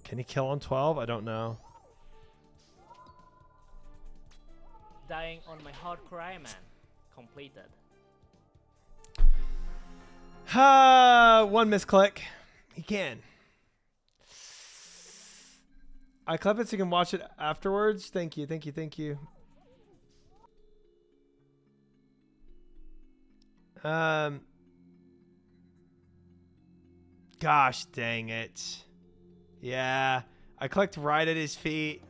Can he kill on 12? I don't know. Dying on my hardcore Iron Man. Completed. One misclick. He can. I clip it so you can watch it afterwards. Thank you, thank you, thank you. Gosh dang it. Yeah, I clicked right at his feet.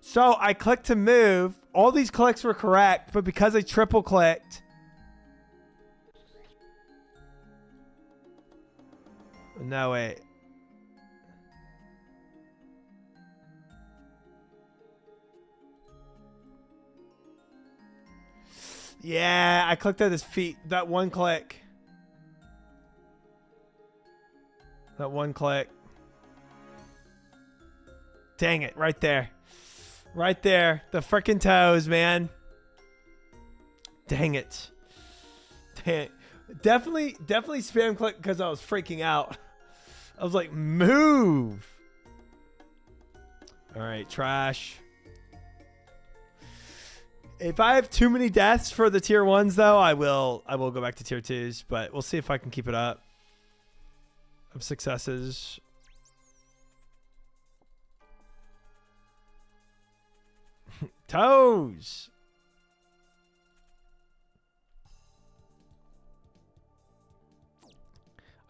So I clicked to move. All these clicks were correct, but because I triple clicked. No, wait. Yeah, I clicked at his feet. That one click. That one click. Dang it, right there. Right there. The frickin' toes, man. Dang it. Dang it. Definitely spam click because I was freaking out. I was like, move. All right, trash. If I have too many deaths for the tier 1s, though, I will go back to tier 2s, but we'll see if I can keep it up. Of successes. Toes.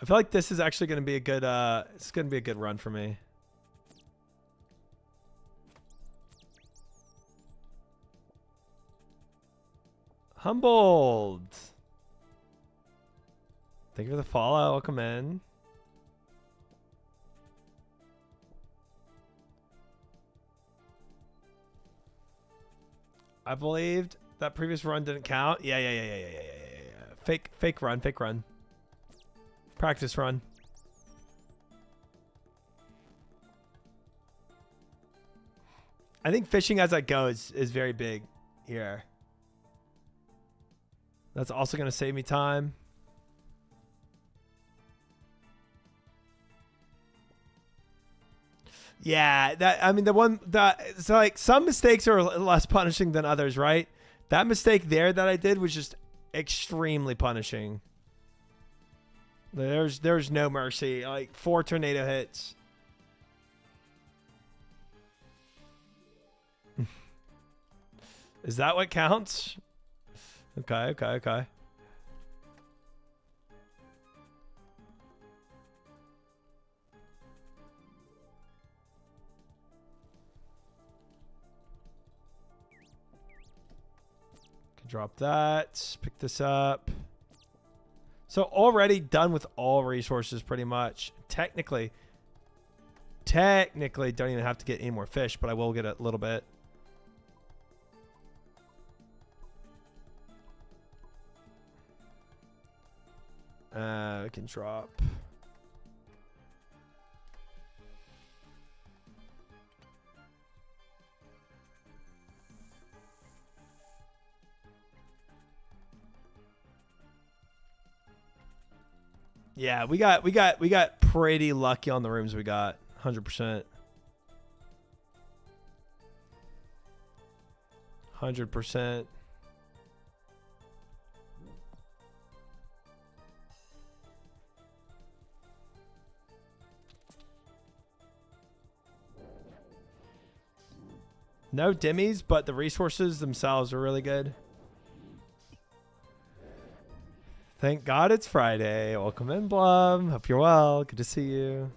I feel like this is actually going to be a good it's going to be a good run for me. Humbled. Thank you for the follow. Welcome in. I believed that previous run didn't count. Yeah. Fake run. Practice run. I think fishing as I go is very big here. That's also going to save me time. Yeah, so like some mistakes are less punishing than others, right? That mistake there that I did was just extremely punishing. There's no mercy. Like 4 tornado hits. Is that what counts? Okay. Drop that. Pick this up. So already done with all resources pretty much. Technically don't even have to get any more fish, but I will get a little bit. We can drop. Yeah, we got pretty lucky on the rooms we got. 100%. 100%. No dimmies, but the resources themselves are really good. Thank God it's Friday. Welcome in, Blum. Hope you're well. Good to see you.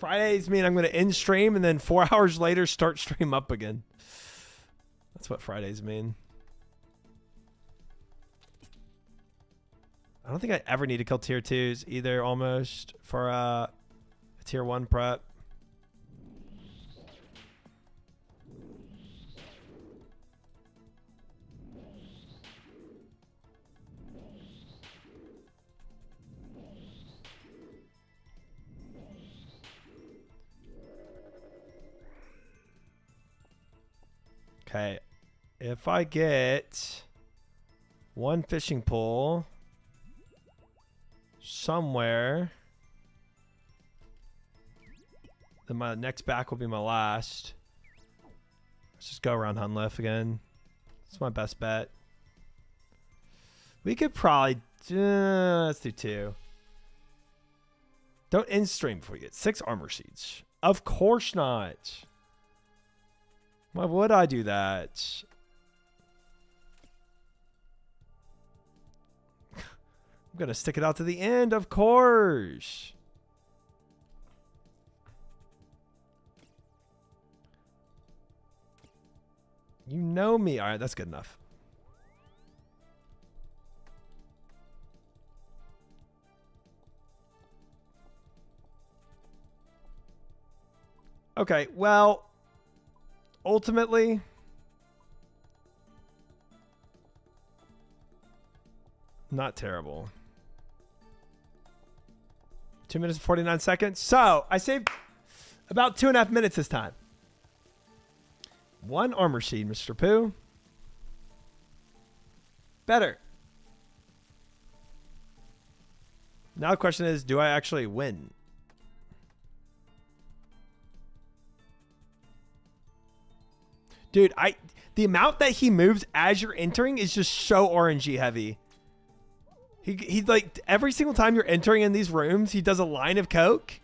Fridays mean I'm going to end stream and then 4 hours later start stream up again. That's what Fridays mean. I don't think I ever need to kill tier 2s either almost for a tier 1 prep. Okay, if I get one fishing pole somewhere, then my next back will be my last. Let's just go around Hunliff again. That's my best bet. We could probably let's do 2. Don't end stream before you get 6 armor seeds. Of course not. Why would I do that? I'm going to stick it out to the end, of course. You know me. All right, that's good enough. Okay, well, ultimately, not terrible. 2 minutes and 49 seconds. So I saved about 2.5 minutes this time. 1 armor seed, Mr. Pooh. Better. Now the question is, do I actually win? Dude, the amount that he moves as you're entering is just so RNG heavy. He like every single time you're entering in these rooms, he does a line of coke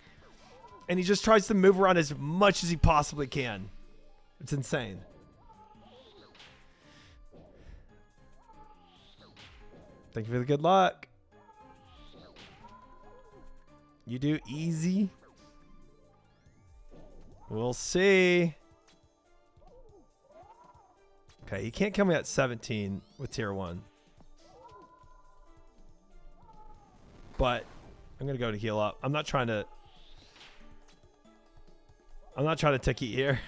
and he just tries to move around as much as he possibly can. It's insane. Thank you for the good luck. You do easy. We'll see. Okay, he can't kill me at 17 with tier 1. But I'm gonna go to heal up. I'm not trying to ticky here.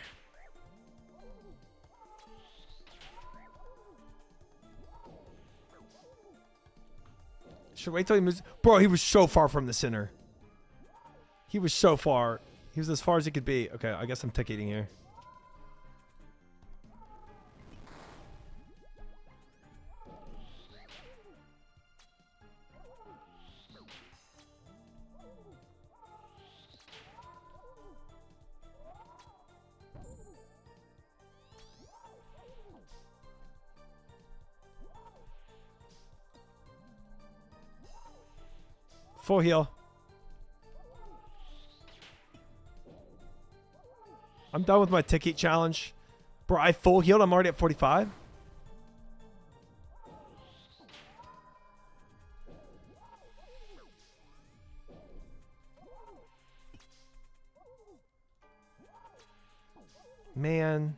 Should wait till he moves. Bro, he was so far from the center. He was so far. He was as far as he could be. Okay, I guess I'm ticketing here. Full heal. I'm done with my ticket challenge. Bro, I full healed. I'm already at 45. Man.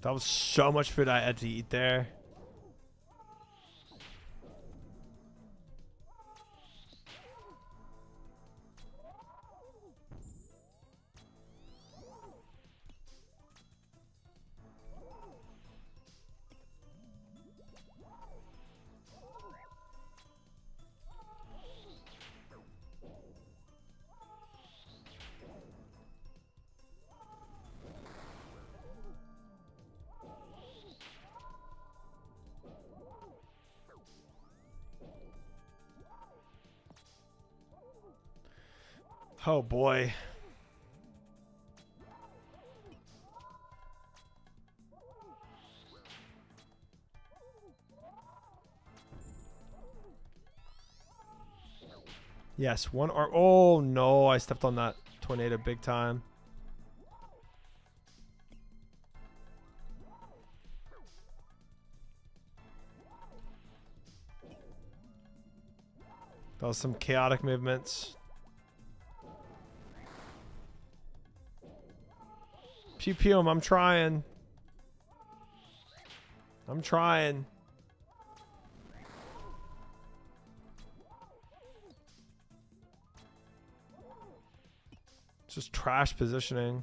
That was so much food I had to eat there. Oh boy. Yes, one arm. Oh no, I stepped on that tornado big time. That was some chaotic movements. Pew pew, I'm trying. I'm trying. Just trash positioning.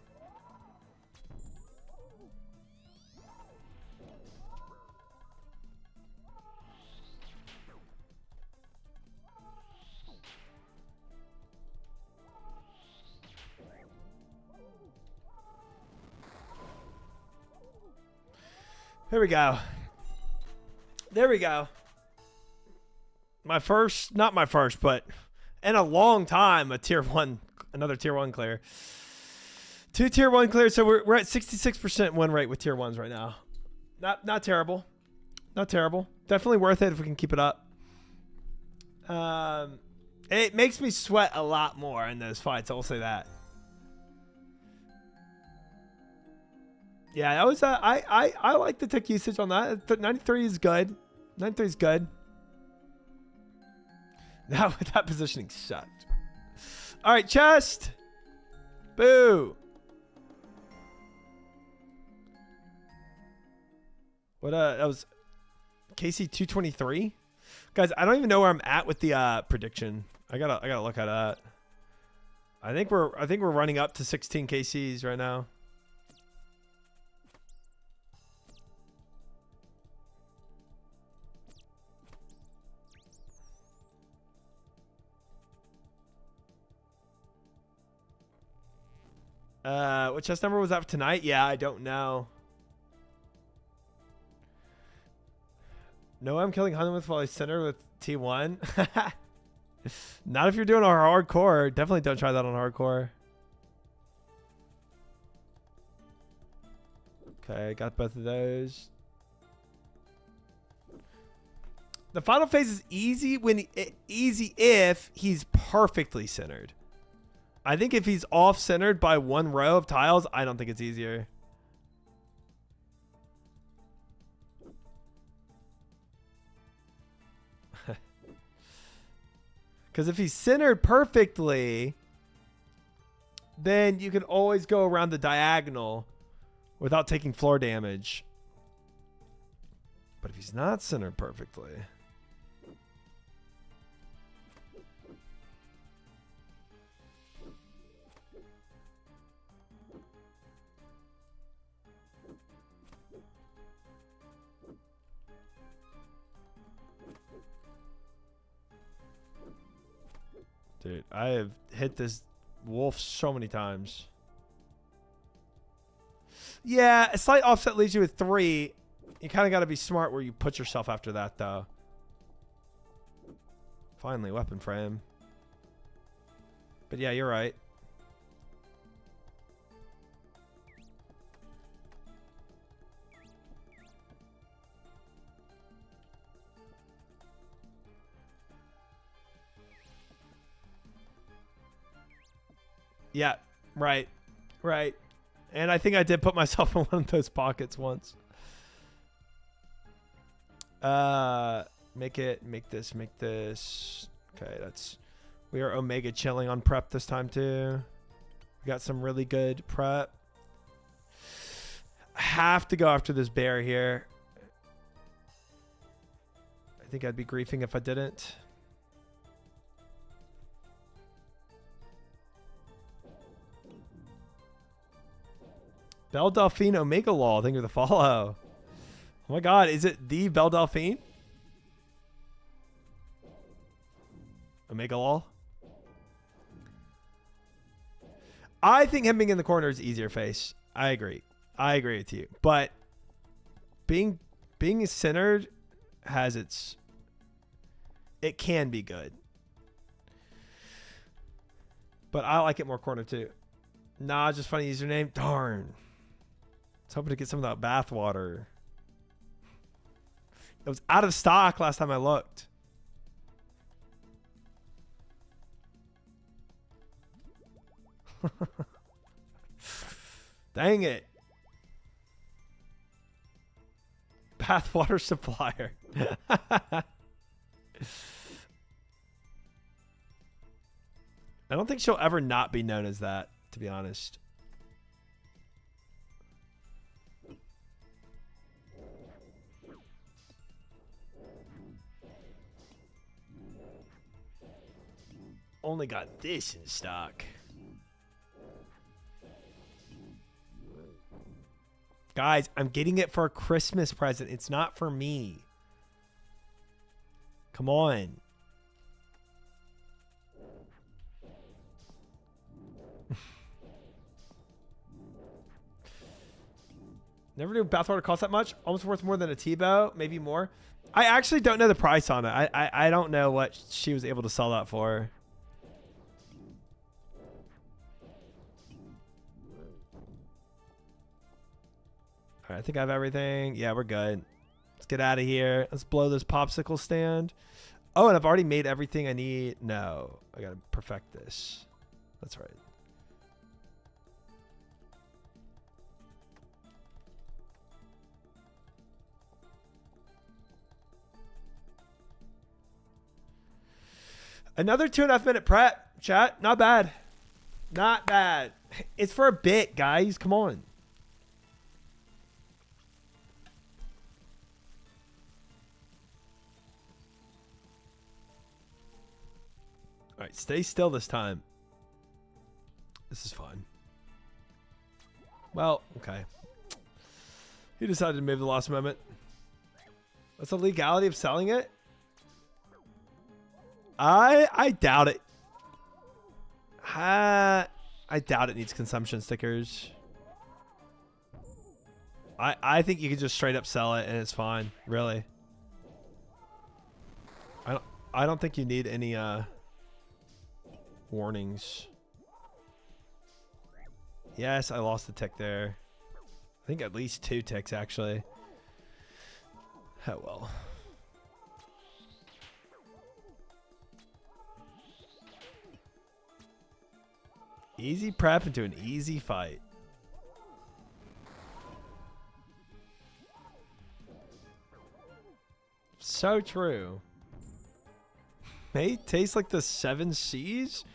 Here we go. There we go. My first, not my first, but in a long time, another tier 1 clear. 2 tier 1 clears, so we're at 66% win rate with tier 1s right now. Not terrible. Not terrible. Definitely worth it if we can keep it up. It makes me sweat a lot more in those fights, I'll say that. Yeah, that was I like the tick usage on that. 93 is good. 93 is good. That positioning sucked. All right, chest. Boo. What that was KC 223. Guys, I don't even know where I'm at with the prediction. I gotta look at that. I think we're running up to 16 KCs right now. What chest number was that for tonight? Yeah, I don't know. No, I'm killing Hunter with while he's center with T1. Not if you're doing a hardcore. Definitely don't try that on hardcore. Okay, got both of those. The final phase is easy easy if he's perfectly centered. I think if he's off centered by one row of tiles, I don't think it's easier. Because if he's centered perfectly, then you can always go around the diagonal without taking floor damage. But if he's not centered perfectly... Dude, I have hit this wolf so many times. Yeah, a slight offset leaves you with 3. You kind of got to be smart where you put yourself after that, though. Finally, weapon frame. But yeah, you're right. Yeah, right. Right. And I think I did put myself in one of those pockets once. Make this. Okay, we are Omega chilling on prep this time too. We got some really good prep. I have to go after this bear here. I think I'd be griefing if I didn't. Belle Delphine Omega Law. Thank you for the follow. Oh my God, is it the Belle Delphine? Omega Law? I think him being in the corner is easier face. I agree. I agree with you. But being centered has its... It can be good. But I like it more corner too. Nah, just funny username. Darn. I was hoping to get some of that bath water. It was out of stock last time I looked. Dang it. Bathwater supplier. I don't think she'll ever not be known as that, to be honest. Only got this in stock. Guys, I'm getting it for a Christmas present. It's not for me. Come on. Never knew bathwater cost that much. Almost worth more than a T-bow, maybe more. I actually don't know the price on it. I don't know what she was able to sell that for. All right, I think I have everything. Yeah, we're good. Let's get out of here. Let's blow this popsicle stand. Oh, and I've already made everything I need. No, I gotta perfect this. That's right. Another 2.5 minute prep, chat. Not bad. Not bad. It's for a bit, guys. Come on. All right, stay still this time. This is fun. Well, okay. He decided to move the last moment. What's the legality of selling it? I doubt it. I doubt it needs consumption stickers. I think you can just straight up sell it and it's fine, really. I don't think you need any warnings. Yes, I lost a tick there. I think at least 2 ticks actually. Oh well. Easy prep into an easy fight. So true. May taste like the 7 C's?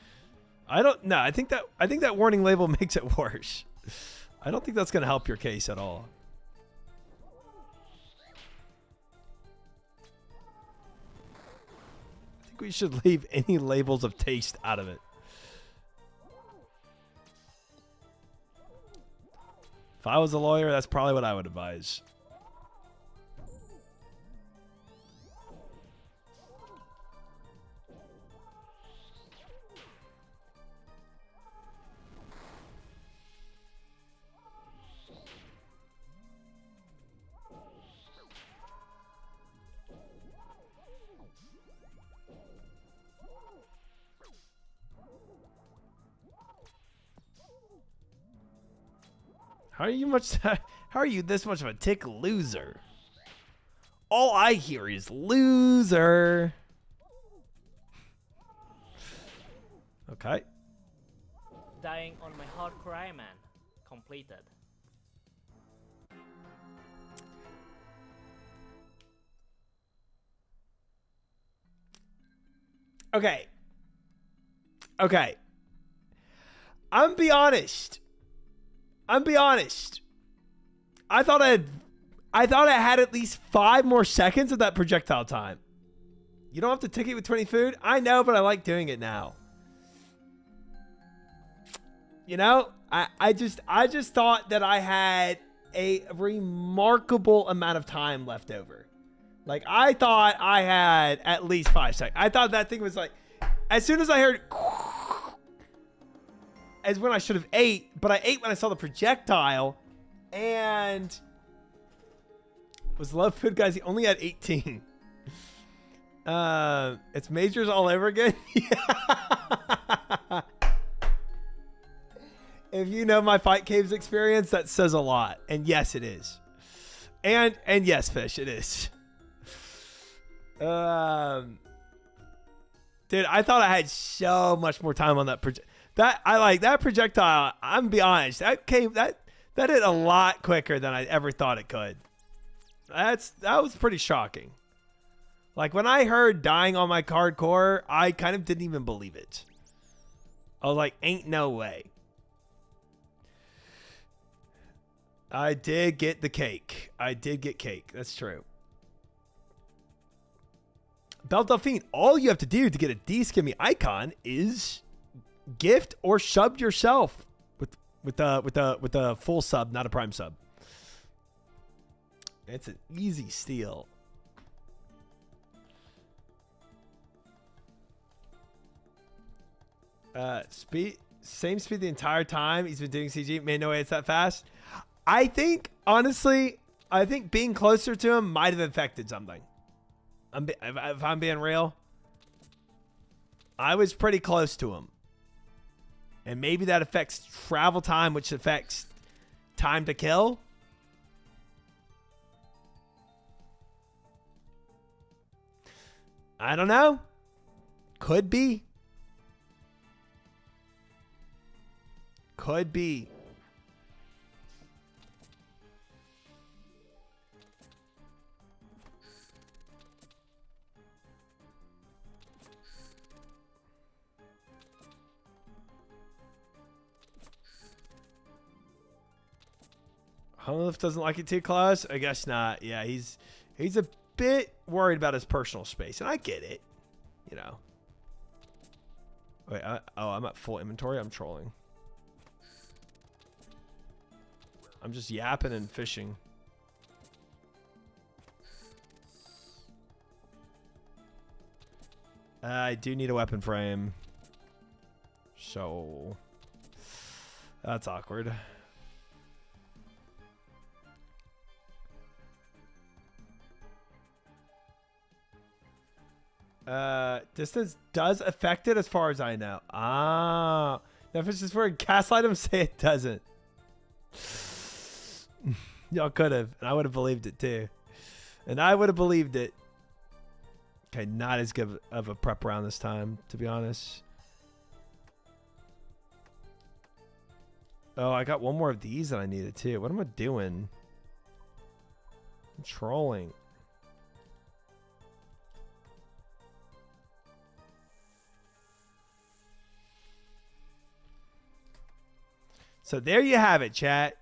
I don't know. I think that warning label makes it worse. I don't think that's going to help your case at all. I think we should leave any labels of taste out of it. If I was a lawyer, that's probably what I would advise. How are you this much of a tick loser? All I hear is loser. Okay. Dying on my hardcore Iron Man. Completed. Okay. Okay. I'm be honest. I thought I had at least 5 more seconds of that projectile time. You don't have to ticket with 20 food. I know, but I like doing it now. You know, I just thought that I had a remarkable amount of time left over. Like, I thought I had at least 5 seconds. I thought that thing was like, as soon as I heard, as when I should have ate, but I ate when I saw the projectile, and was love food, guys. He only had 18. It's majors all over again. Yeah. If you know my Fight Caves experience, that says a lot. And yes, it is. And yes, Fish, it is. Dude, I thought I had so much more time on that that projectile. I'm gonna be honest, that hit a lot quicker than I ever thought it could. That was pretty shocking. Like, when I heard dying on my hardcore, I kind of didn't even believe it. I was like, ain't no way. I did get the cake. I did get cake. That's true. Belle Delphine, all you have to do to get a D-Skimmy icon is gift or sub yourself with a full sub, not a prime sub. It's an easy steal. Same speed the entire time he's been doing CG. Man, no way it's that fast. I think, honestly, being closer to him might have affected something. If I'm being real, I was pretty close to him. And maybe that affects travel time, which affects time to kill. I don't know. Could be. Could be. Hunliff doesn't like it too close? I guess not. Yeah, he's a bit worried about his personal space, and I get it. You know. Wait, I'm at full inventory. I'm trolling. I'm just yapping and fishing. I do need a weapon frame. So that's awkward. Distance does affect it as far as I know. Ah. Now if it's just for a cast item, say it doesn't. Y'all could have, and I would have believed it too. And I would have believed it. Okay, not as good of a prep round this time, to be honest. Oh, I got one more of these that I needed too. What am I doing? I'm trolling. So there you have it, chat.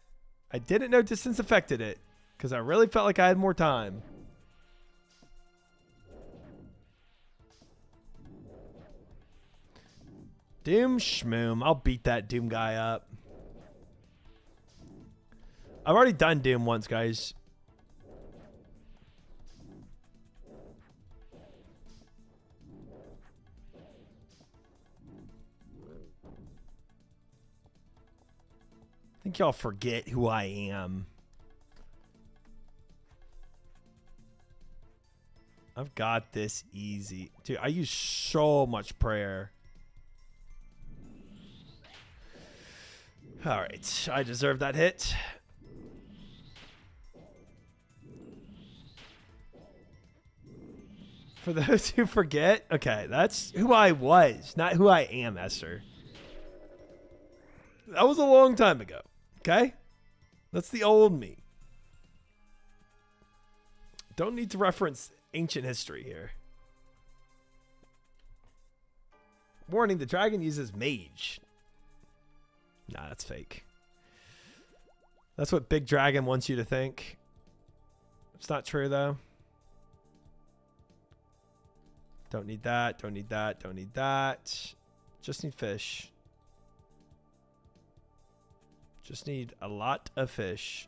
I didn't know distance affected it because I really felt like I had more time. Doom Schmoom. I'll beat that Doom guy up. I've already done Doom once, guys. I think y'all forget who I am. I've got this easy. Dude, I use so much prayer. All right, I deserve that hit. For those who forget, okay, that's who I was, not who I am, Esther. That was a long time ago, okay? That's the old me. Don't need to reference ancient history here. Warning, the dragon uses mage. Nah, that's fake. That's what Big Dragon wants you to think. It's not true, though. Don't need that. Don't need that. Don't need that. Just need fish. Just need a lot of fish.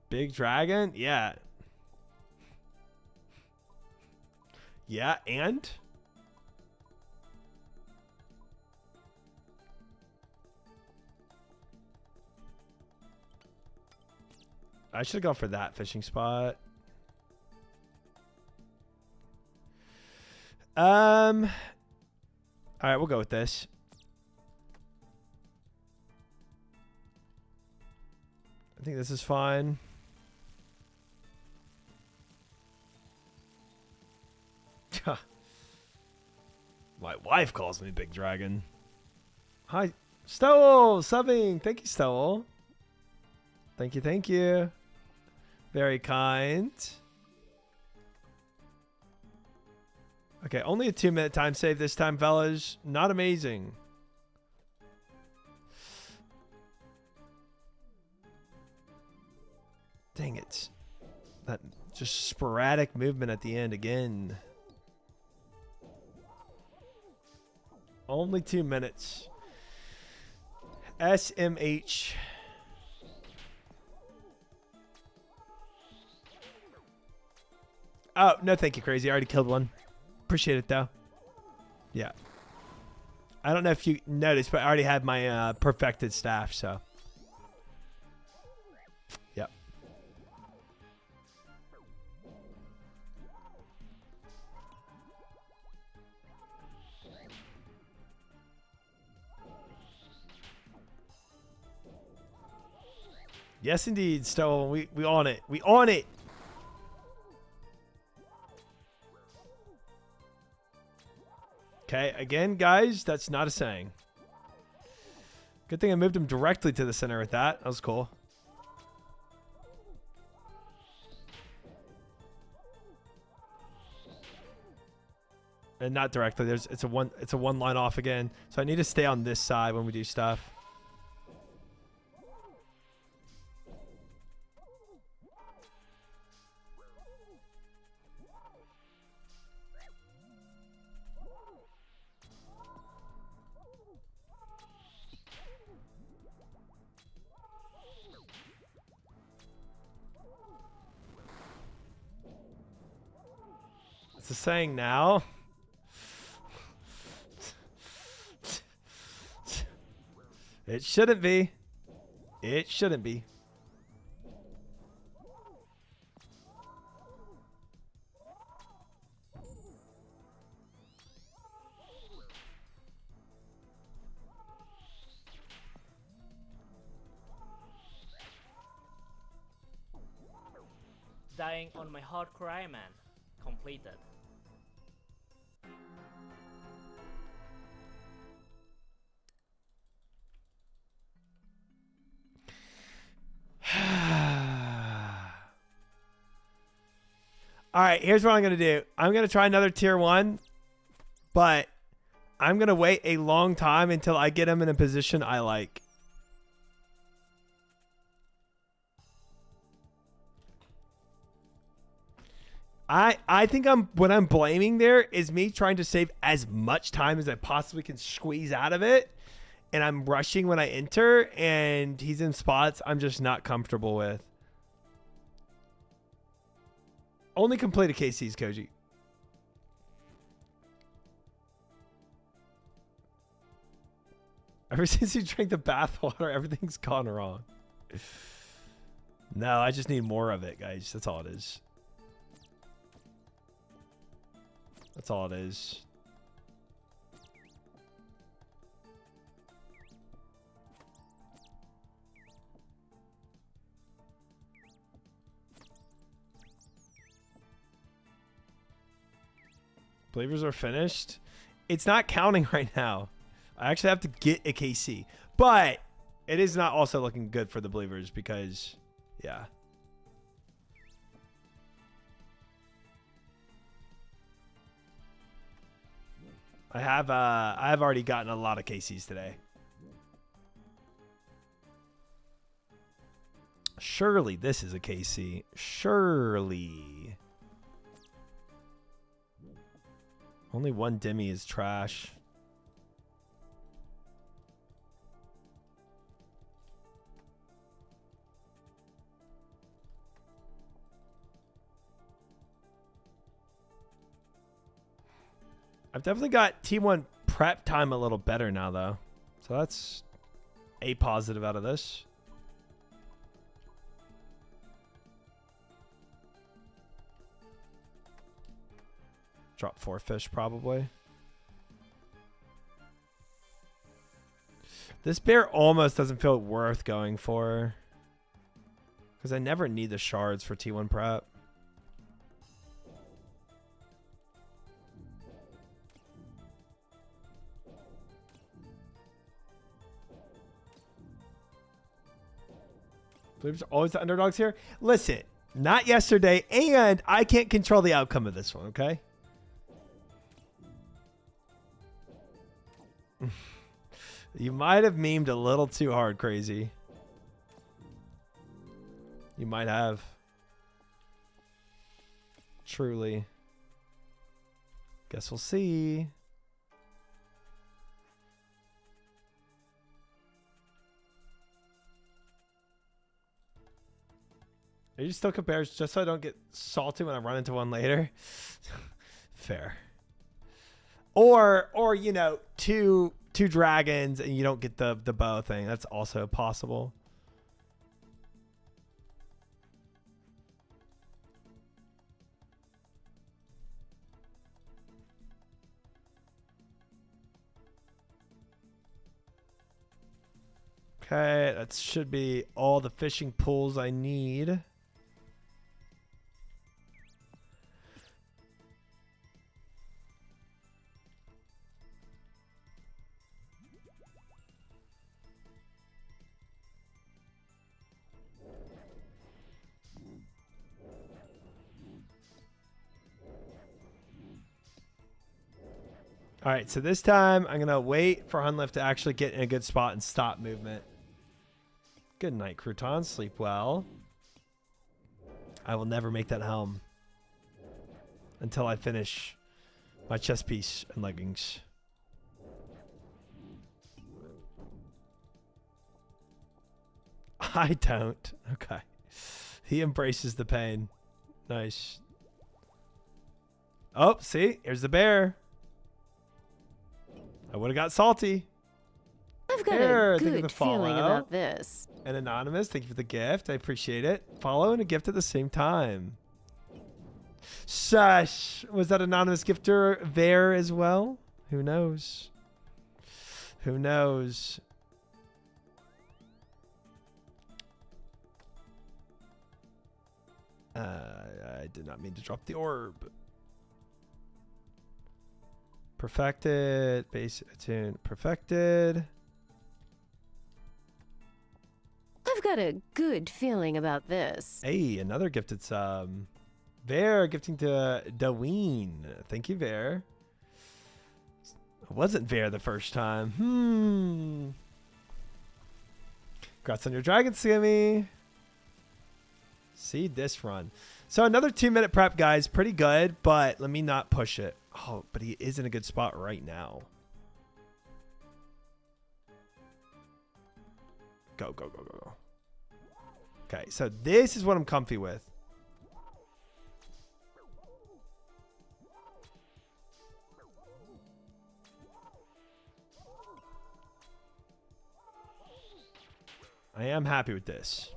Big Dragon? Yeah. Yeah, and? I should have gone for that fishing spot. All right, we'll go with this. I think this is fine. My wife calls me Big Dragon. Hi, Stowell, subbing. Thank you, Stowell. Thank you, thank you. Very kind. Okay, only a 2-minute time save this time, fellas. Not amazing. Dang it. That just sporadic movement at the end again. Only 2 minutes. SMH. Oh, no thank you, Crazy. I already killed one. Appreciate it, though. Yeah. I don't know if you noticed, but I already had my perfected staff, so. Yep. Yes, indeed, Stowe. We on it. We on it. Okay, again, guys, that's not a saying. Good thing I moved him directly to the center with that. That was cool. And not directly. It's a one line off again. So I need to stay on this side when we do stuff. It's a saying now. It shouldn't be. It shouldn't be. Dying on my hardcore Iron Man. Completed. All right, here's what I'm going to do. I'm going to try another tier 1, but I'm going to wait a long time until I get him in a position I like. I think what I'm blaming there is me trying to save as much time as I possibly can squeeze out of it. And I'm rushing when I enter, and he's in spots I'm just not comfortable with. Only completed KCs, Koji. Ever since you drank the bath water, everything's gone wrong. No, I just need more of it, guys. That's all it is. That's all it is. Believers are finished. It's not counting right now. I actually have to get a KC. But it is not also looking good for the Believers because, yeah. I've already gotten a lot of KCs today. Surely this is a KC. Surely. Only one Demi is trash. I've definitely got T1 prep time a little better now, though. So that's a positive out of this. Drop 4 fish, probably. This bear almost doesn't feel worth going for. Because I never need the shards for T1 prep. Believers are always the underdogs here. Listen, not yesterday, and I can't control the outcome of this one, okay? You might have memed a little too hard, Crazy. You might have. Truly. Guess we'll see. Are you still compares just so I don't get salty when I run into one later? Fair. Or you know, two dragons and you don't get the bow thing. That's also possible. Okay, that should be all the fishing pools I need. All right, so this time I'm going to wait for Hunlift to actually get in a good spot and stop movement. Good night, Crouton. Sleep well. I will never make that helm until I finish my chest piece and leggings. I don't. Okay. He embraces the pain. Nice. Oh, see? Here's the bear. I would have got salty. I've got Here, a thank you for good the follow. feeling about this. And Anonymous, thank you for the gift. I appreciate it. Follow and a gift at the same time. Shush. Was that Anonymous gifter there as well? Who knows? Who knows? I did not mean to drop the orb. Perfected. Base attune. Perfected. I've got a good feeling about this. Hey, another gifted sub. Bear gifting to Daween. Thank you, Bear. It wasn't Bear the first time. Congrats on your dragon, Skimmy. See this run. So another 2-minute prep, guys. Pretty good, but let me not push it. Oh, but he is in a good spot right now. Go, go, go, go, go. Okay, so this is what I'm comfy with. I am happy with this.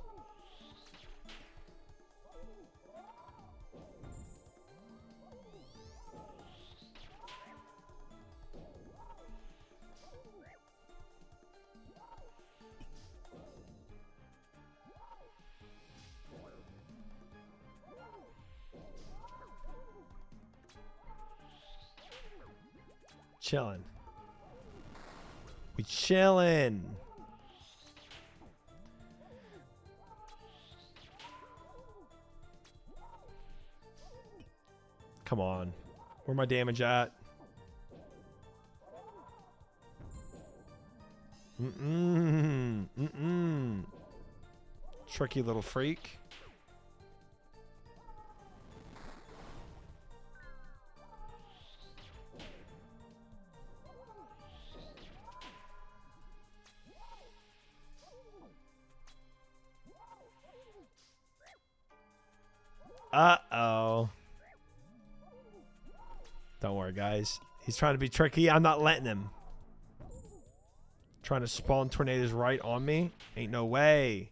Chilling. We chilling. Come on. Where my damage at? Tricky little freak. Uh-oh. Don't worry, guys. He's trying to be tricky. I'm not letting him. Trying to spawn tornadoes right on me. Ain't no way.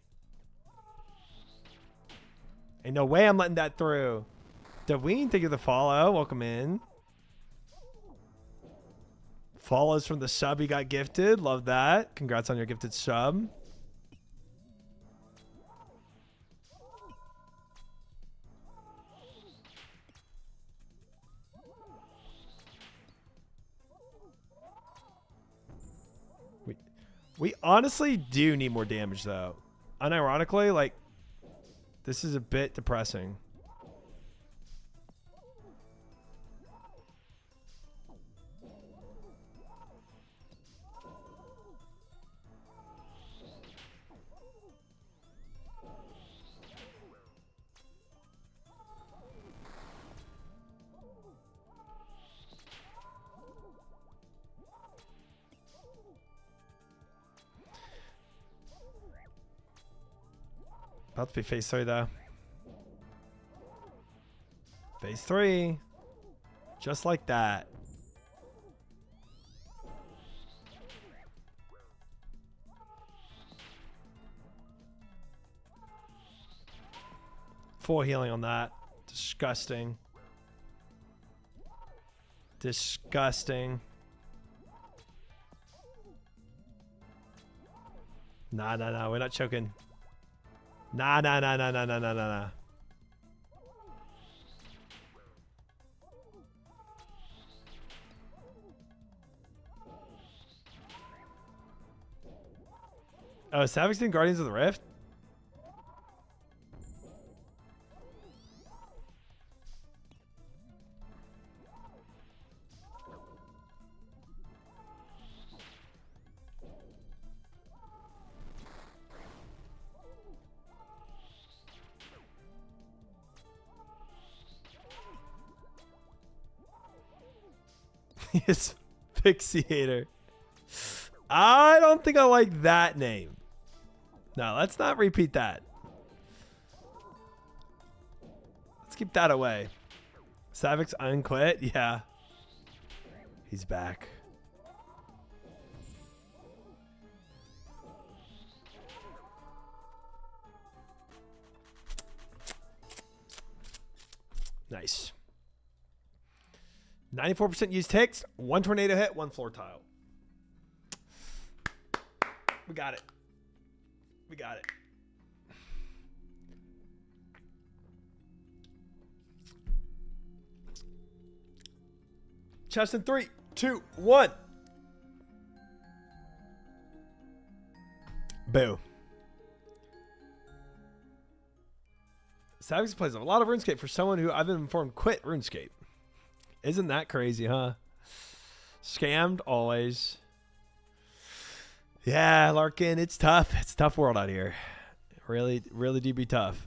Ain't no way I'm letting that through. Deween, thank you for the follow. Welcome in. Follows from the sub you got gifted. Love that. Congrats on your gifted sub. We honestly do need more damage, though. Unironically, like, this is a bit depressing. About to be phase 3, though. Phase 3. Just like that. Full healing on that. Disgusting. Disgusting. Nah, nah, nah. We're not choking. Nah, nah, nah, nah, nah, nah, nah, nah, nah. Oh, Savage in Guardians of the Rift? Asphyxiator. I don't think I like that name. No, let's not repeat that. Let's keep that away. Savix unquit? Yeah. He's back. Nice. 94% used ticks, 1 tornado hit, 1 floor tile. We got it. We got it. Chest in 3, 2, 1. Boo. Savix plays a lot of RuneScape for someone who I've been informed quit RuneScape. Isn't that crazy, huh? Scammed always. Yeah, Larkin, it's tough. It's a tough world out here. Really, really do be tough.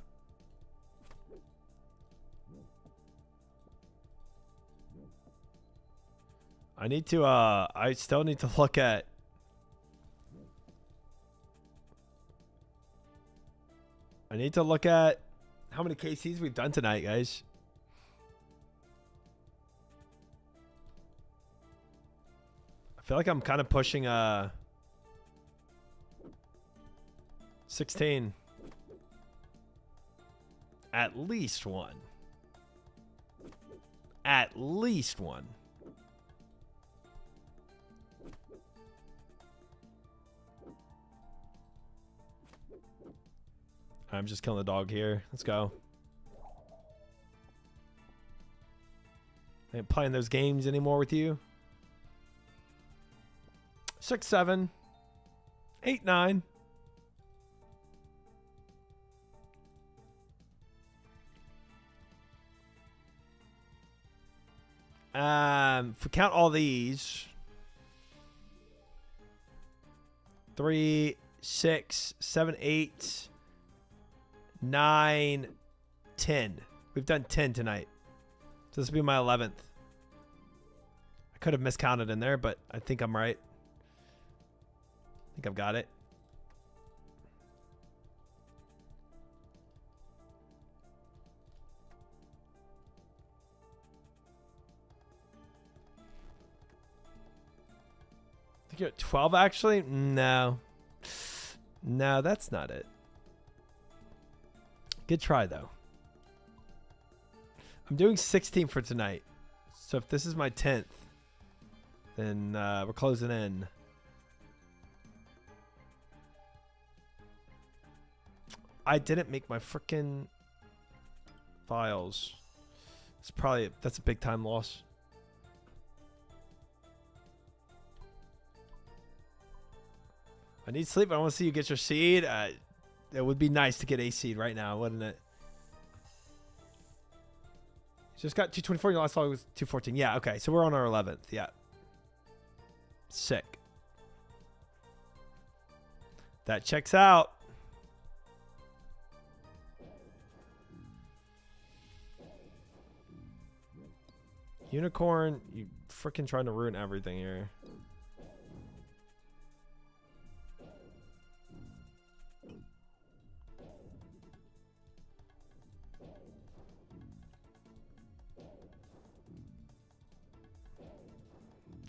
I still need to look at how many KCs we've done tonight, guys. I feel like I'm kind of pushing 16. At least one. At least one. I'm just killing the dog here. Let's go. I ain't playing those games anymore with you. 6, 7, 8, 9. If we count all these, 3, 6, 7, 8, 9, 10. We've done 10 tonight. So this will be my 11th. I could have miscounted in there, but I think I'm right. I think I've got it. I think you're at 12 actually? No. No, that's not it. Good try though. I'm doing 16 for tonight. So if this is my 10th, then we're closing in. I didn't make my freaking files. That's a big time loss. I need sleep. I want to see you get your seed. It would be nice to get a seed right now, wouldn't it? You just got 224. Your last log was 214. Yeah, okay. So we're on our 11th. Yeah. Sick. That checks out. Unicorn, you freaking trying to ruin everything here.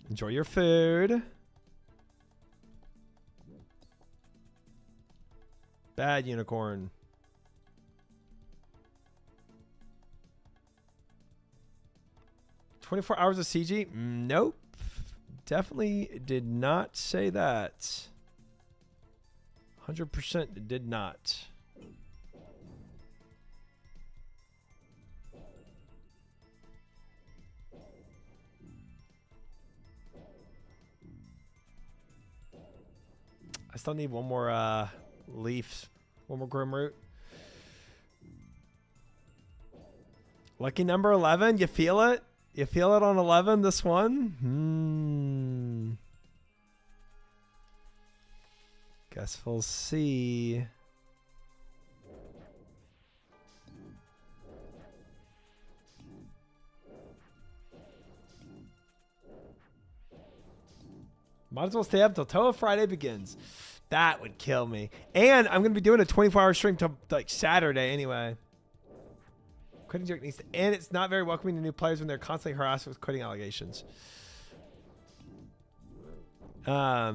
Enjoy your food. Bad unicorn. "24 hours of CG? Nope. Definitely did not say that. 100% did not. I still need one more leaf, one more grim root. Lucky number 11. You feel it? You feel it on 11, this one? Guess we'll see. Might as well stay up till Toa Friday begins. That would kill me. And I'm going to be doing a 24-hour stream till like Saturday anyway. Quitting joke needs to, and it's not very welcoming to new players when they're constantly harassed with quitting allegations. Yeah,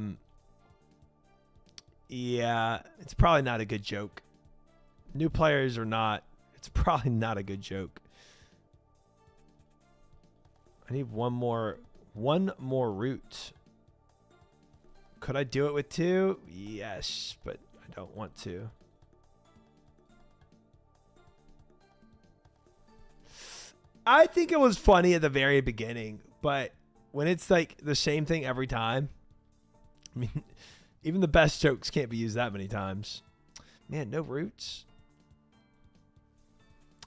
it's probably not a good joke. New players or not, it's probably not a good joke. I need one more route. Could I do it with 2? Yes, but I don't want to. I think it was funny at the very beginning, but when it's like the same thing every time, I mean, even the best jokes can't be used that many times. Man, no roots.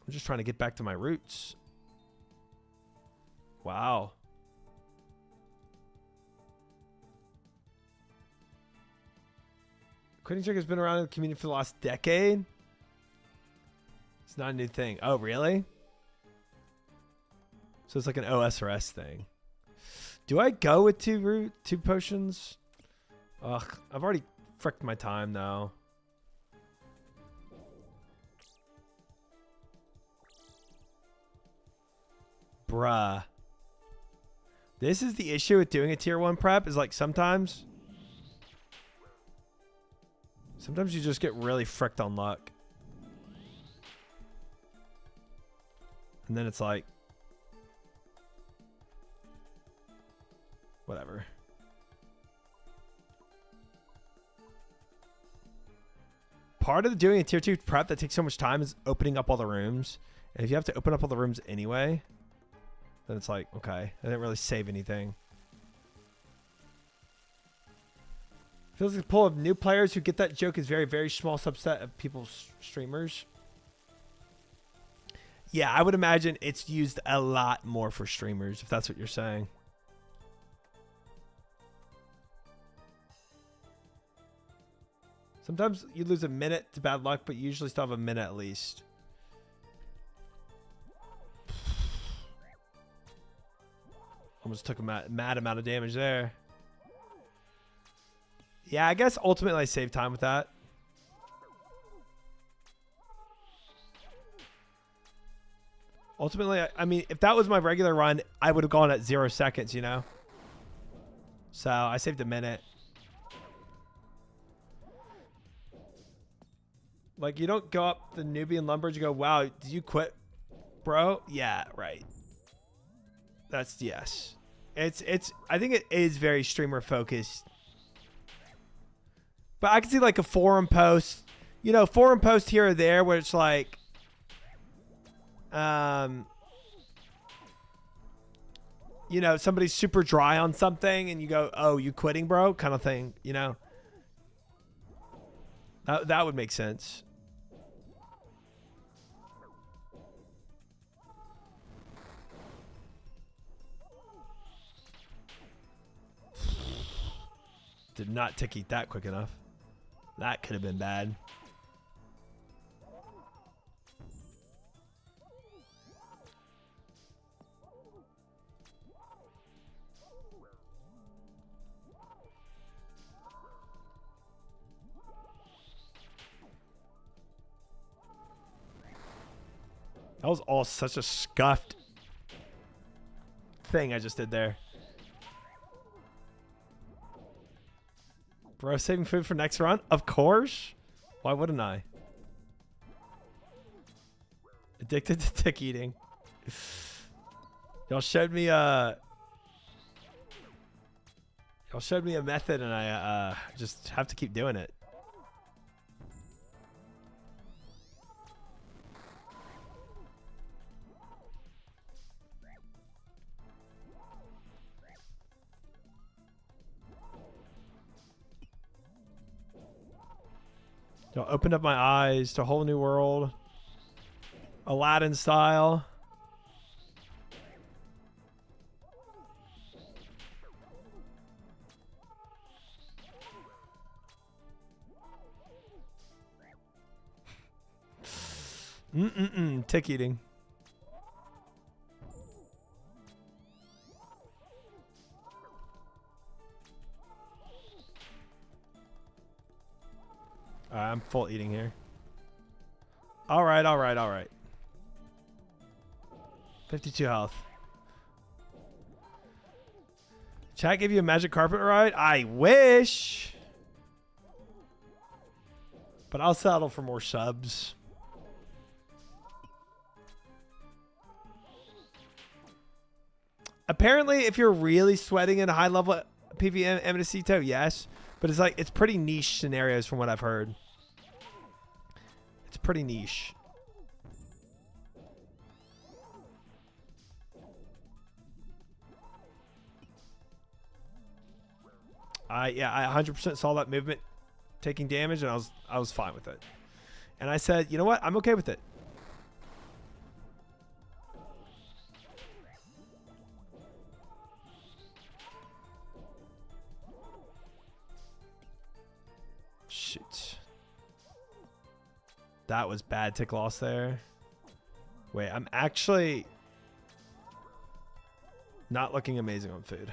I'm just trying to get back to my roots. Wow. Quitting trick has been around in the community for the last decade. It's not a new thing. Oh, really? So it's like an OSRS thing. Do I go with two potions? Ugh, I've already fricked my time though. Bruh. This is the issue with doing a tier 1 prep is like sometimes you just get really fricked on luck. And then it's like whatever. Part of doing a tier 2 prep that takes so much time is opening up all the rooms. And if you have to open up all the rooms anyway, then it's like, okay, I didn't really save anything. Feels like the pool of new players who get that joke is very, very small subset of people's streamers. Yeah, I would imagine it's used a lot more for streamers, if that's what you're saying. Sometimes you lose a minute to bad luck, but you usually still have a minute at least. Almost took a mad amount of damage there. Yeah, I guess ultimately I saved time with that. Ultimately, I mean, if that was my regular run, I would have gone at 0 seconds, you know? So I saved a minute. Like, you don't go up the Nubian Lumber, you go, wow, did you quit, bro? Yeah, right. That's yes. I think it is very streamer focused. But I can see like a forum post, you know, forum post here or there where it's like, you know, somebody's super dry on something and you go, oh, you quitting, bro? Kind of thing, you know? That would make sense. Did not tick eat that quick enough. That could have been bad. That was all such a scuffed thing I just did there. Bro, saving food for next run? Of course. Why wouldn't I? Addicted to tick eating. Y'all showed me a method and I just have to keep doing it. Y'all opened up my eyes to a whole new world. Aladdin style. Tick eating. I'm full eating here. All right, all right, all right. 52 health. Chat gave you a magic carpet ride? I wish. But I'll settle for more subs. Apparently, if you're really sweating in a high level PvM Eminacito, yes. But it's like, it's pretty niche scenarios from what I've heard. It's pretty niche. Yeah, I 100% saw that movement taking damage and I was fine with it. And I said, you know what? I'm okay with it. shoot. That was bad tick loss there. Wait, I'm actually not looking amazing on food.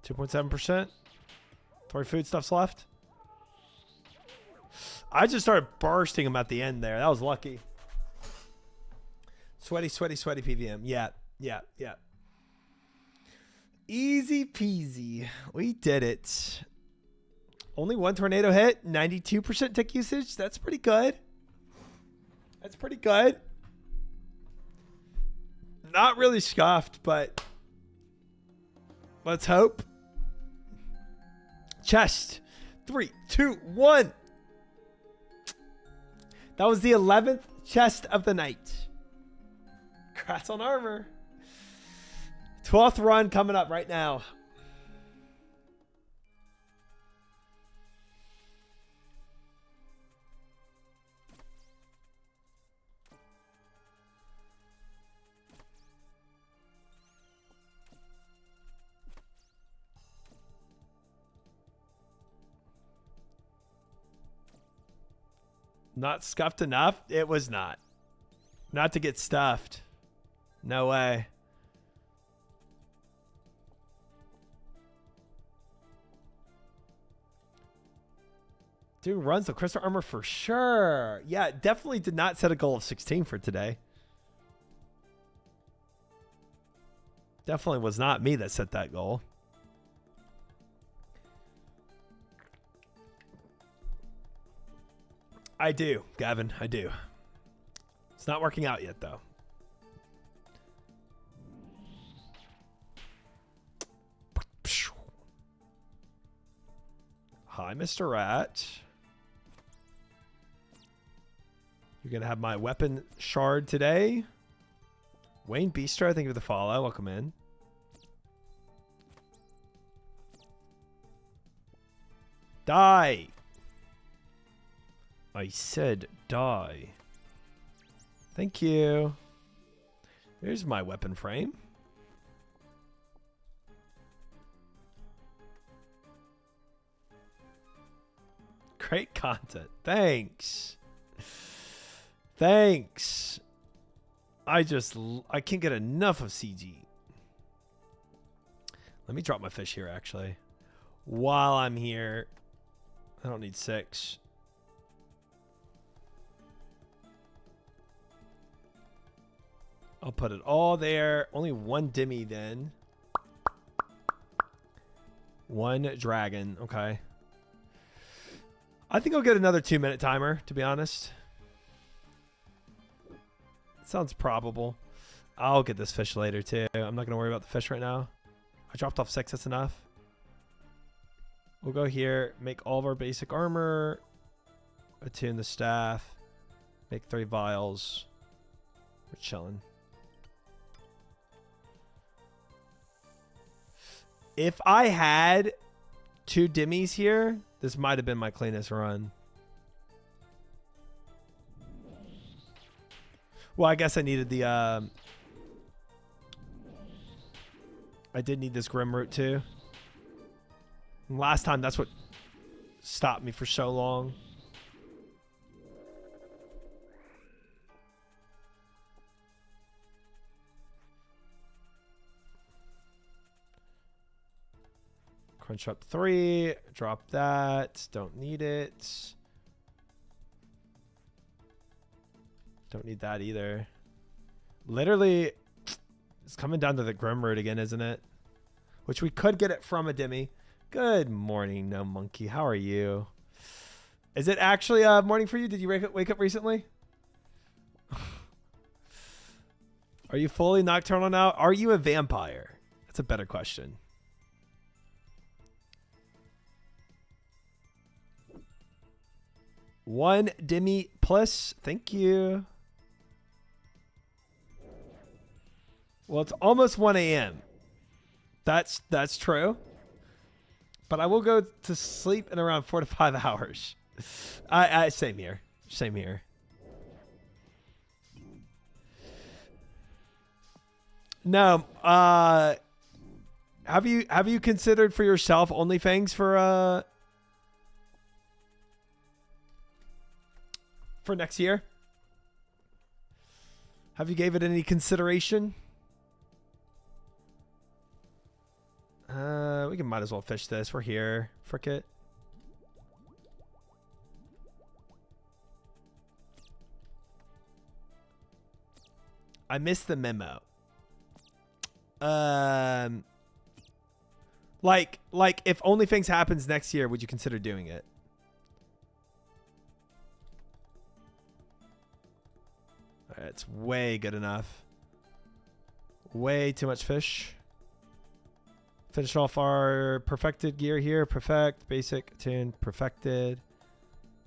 .7%. Three food stuffs left. I just started bursting them at the end there. That was lucky. Sweaty PVM. Yeah. Easy peasy. We did it. Only one tornado hit. 92% tick usage. That's pretty good. That's pretty good. Not really scoffed, but let's hope. Chest. 3, 2, 1. That was the 11th chest of the night. Congrats on armor. 12th run coming up right now. Not scuffed enough? It was not. Not to get stuffed. No way. Dude runs the crystal armor for sure. Yeah, definitely did not set a goal of 16 for today. Definitely was not me that set that goal. I do, Gavin. I do. It's not working out yet, though. Hi, Mr. Rat. You're going to have my weapon shard today. Wayne Beastro, thank you for the follow. Welcome in. Die. I said die. Thank you. Here's my weapon frame. Great content. Thanks. Thanks. I can't get enough of CG. Let me drop my fish here, actually. While I'm here. I don't need 6. I'll put it all there. Only one Dimmy then. One dragon. Okay. I think I'll get another 2-minute timer, to be honest. Sounds probable. I'll get this fish later, too. I'm not going to worry about the fish right now. I dropped off 6. That's enough. We'll go here. Make all of our basic armor. Attune the staff. Make 3 vials. We're chilling. If I had 2 dimmies here, this might have been my cleanest run. Well, I guess I needed the... I did need this Grim Root too. And last time, that's what stopped me for so long. Crunch up 3. Drop that. Don't need it. Don't need that either. Literally, it's coming down to the Grim Root again, isn't it? Which we could get it from a Dimmy. Good morning, No Monkey. How are you? Is it actually morning for you? Did you wake up recently? Are you fully nocturnal now? Are you a vampire? That's a better question. One Dimmy plus. Thank you. Well, it's almost 1 a.m. That's true. But I will go to sleep in around 4 to 5 hours. Same here. Same here. No. Have you considered for yourself OnlyFans for next year? Have you gave it any consideration? We might as well fish this. We're here. Frick it. I missed the memo. Like if OnlyFans happens next year, would you consider doing it? All right, it's way good enough. Way too much fish. Finish off our perfected gear here. Perfect, basic, tuned, perfected.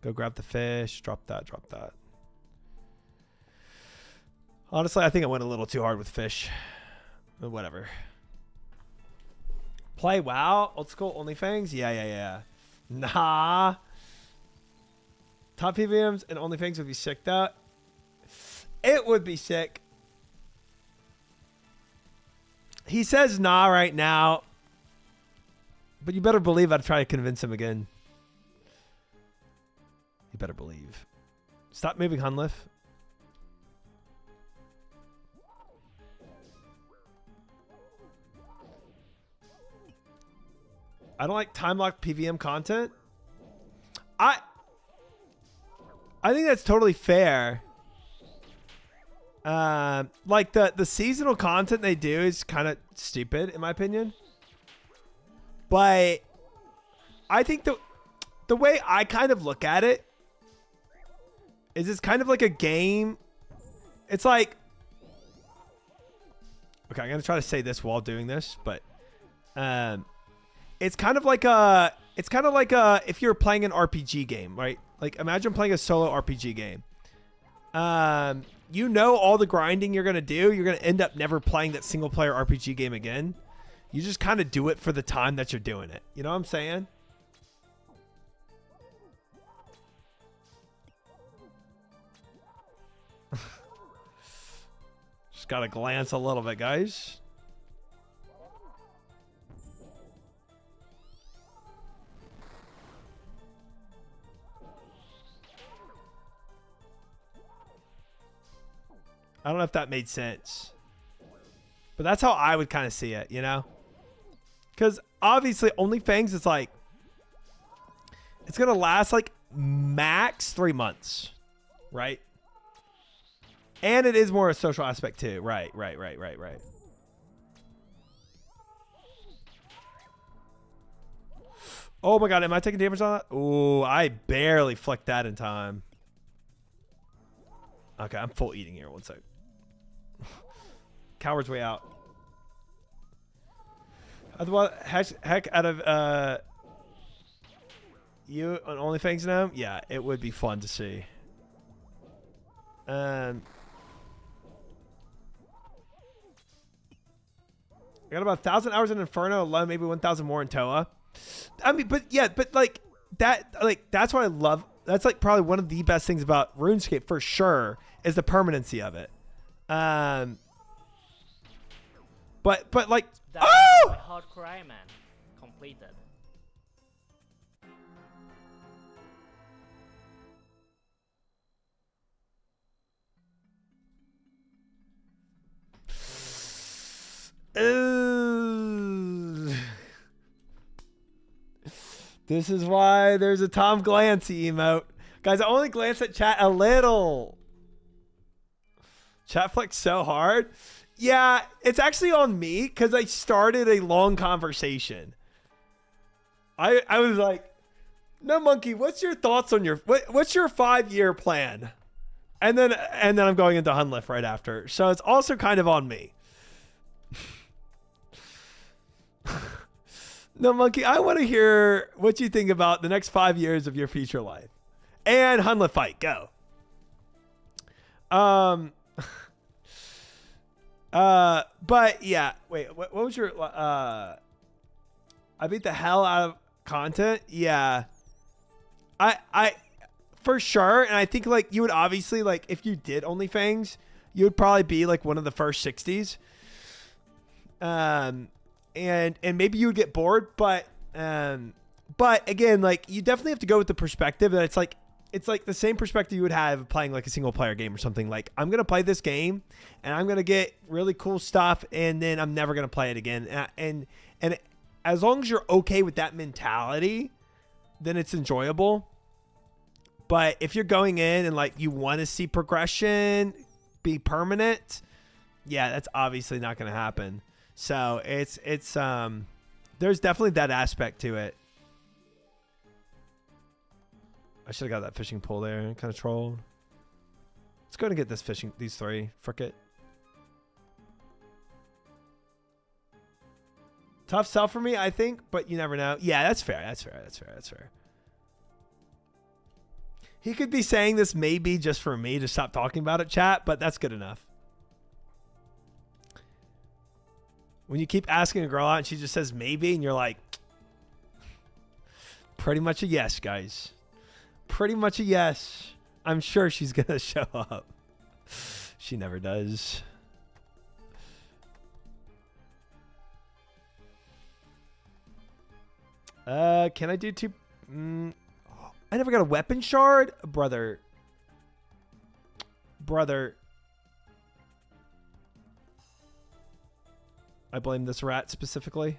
Go grab the fish. Drop that, drop that. Honestly, I think I went a little too hard with fish. But whatever. Play WoW? Old school OnlyFans? Yeah. Nah. Top PVMs and OnlyFans would be sick, though. It would be sick. He says nah right now. But you better believe I'd try to convince him again. You better believe. Stop moving, Hunliff. I don't like time locked PVM content. I think that's totally fair. Like the seasonal content they do is kind of stupid in my opinion. But I think the way I kind of look at it is it's kind of like a game. It's like, okay, I'm going to try to say this while doing this, but it's kind of like if you're playing an RPG game, right? Like imagine playing a solo RPG game. You know all the grinding you're going to do. You're going to end up never playing that single player RPG game again. You just kind of do it for the time that you're doing it. You know what I'm saying? Just got to glance a little bit, guys. I don't know if that made sense. But that's how I would kind of see it, you know? Because obviously OnlyFans is like, it's going to last like max 3 months, right? And it is more a social aspect too. Right. Oh my God, am I taking damage on that? Oh, I barely flicked that in time. Okay, I'm full eating here. 1 sec. Coward's way out. Heck out of you on OnlyFans now? Yeah, it would be fun to see. I got about 1,000 hours in Inferno alone, maybe 1,000 more in Toa. I mean, but yeah, but like that, like that's what I love. That's like probably one of the best things about RuneScape for sure is the permanency of it. But like, That's oh! my hardcore Iron Man completed. This is why there's a Tom Glancy emote. Guys, I only glance at chat a little. Chat flexed so hard. Yeah, it's actually on me because I started a long conversation. I was like, no monkey, what's your thoughts on what's your 5-year plan? And then I'm going into Hunliff right after. So it's also kind of on me. No monkey, I want to hear what you think about the next 5 years of your future life. And Hunliff fight, go. But yeah, wait, what was your I beat the hell out of content. Yeah. I for sure, and I think like you would obviously like if you did OnlyFans, you would probably be like one of the first 60s. And maybe you would get bored, but again, like you definitely have to go with the perspective that it's like the same perspective you would have playing like a single player game or something. Like I'm going to play this game and I'm going to get really cool stuff and then I'm never going to play it again. And as long as you're okay with that mentality, then it's enjoyable. But if you're going in and like you want to see progression be permanent, yeah, that's obviously not going to happen. So it's there's definitely that aspect to it. I should have got that fishing pole there. Kind of trolled. Let's go and get this fishing. These three. Frick it. Tough sell for me, I think, but you never know. Yeah, that's fair. That's fair. That's fair. That's fair. He could be saying this maybe just for me to stop talking about it, chat, but that's good enough. When you keep asking a girl out and she just says maybe, and you're like, pretty much a yes, guys. Pretty much a yes. I'm sure she's going to show up. She never does. Can I do two? I never got a weapon shard. Brother. I blame this rat specifically.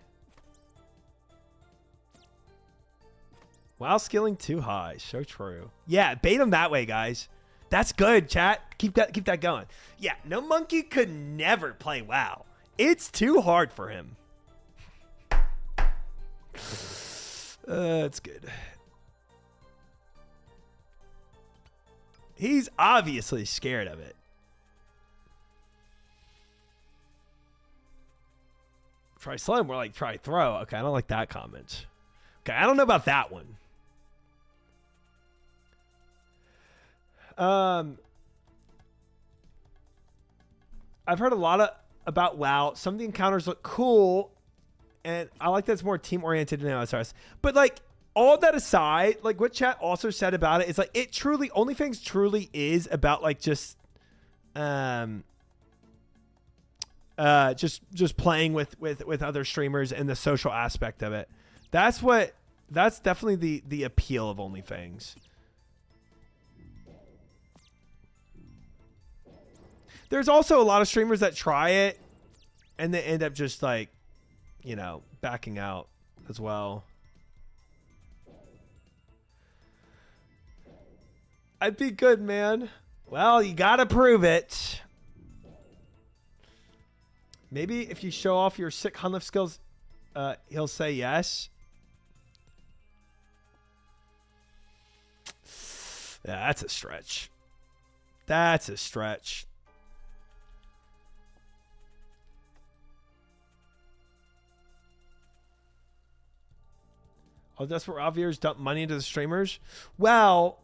Wow, skilling too high. So true. Yeah, bait him that way, guys. That's good, chat. Keep that going. Yeah, no monkey could never play WoW. It's too hard for him. It's good. He's obviously scared of it. Try slow, more like try throw. Okay, I don't like that comment. Okay, I don't know about that one. I've heard a lot about WoW. Some of the encounters look cool, and I like that it's more team-oriented than OSRS. But, like, all that aside, like, what chat also said about it is, like, it truly, OnlyFans truly is about, like, just playing with other streamers and the social aspect of it. That's definitely the appeal of OnlyFans. There's also a lot of streamers that try it and they end up just like, you know, backing out as well. I'd be good, man. Well, you gotta prove it. Maybe if you show off your sick Hunlift skills, he'll say yes. Yeah, that's a stretch. That's a stretch. Oh, that's where Aviers dump money into the streamers? Well,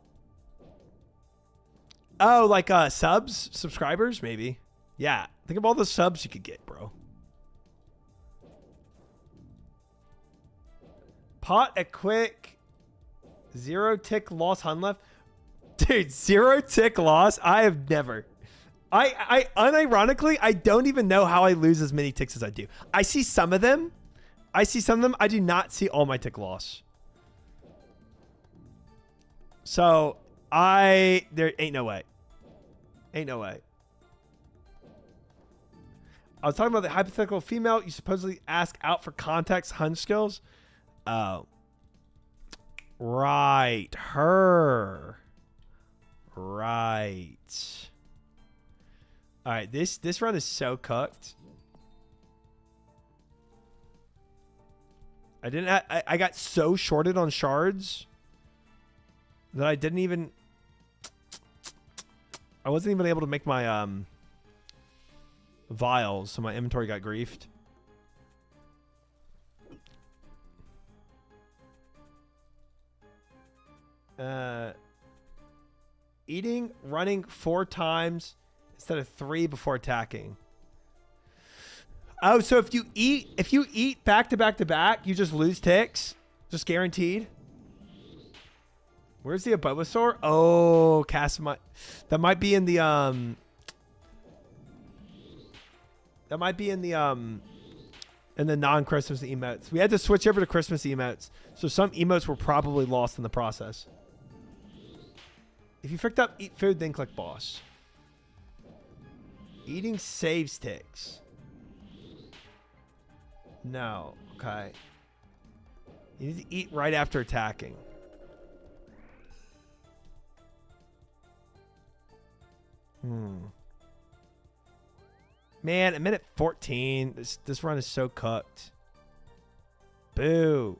oh, like subscribers, maybe. Yeah, think of all the subs you could get, bro. Pot a quick 0 tick loss Hunlift. Dude, 0 tick loss? I have never. I unironically, I don't even know how I lose as many ticks as I do. I see some of them. I do not see all my tick loss. So, there ain't no way. Ain't no way. I was talking about the hypothetical female you supposedly ask out for context Hun skills. Oh. Right. Her. Right. All right. This run is so cooked. I got so shorted on shards that I didn't even. I wasn't even able to make my vials, so my inventory got griefed. Eating, running 4 times instead of 3 before attacking. Oh, so if you eat back to back to back, you just lose ticks? Just guaranteed? Where's the Bulbasaur? Oh, that might be in the non-Christmas emotes. We had to switch over to Christmas emotes. So some emotes were probably lost in the process. If you fricked up eat food, then click boss. Eating saves ticks. No. Okay. You need to eat right after attacking. Man, at minute 14, this run is so cooked. Boo.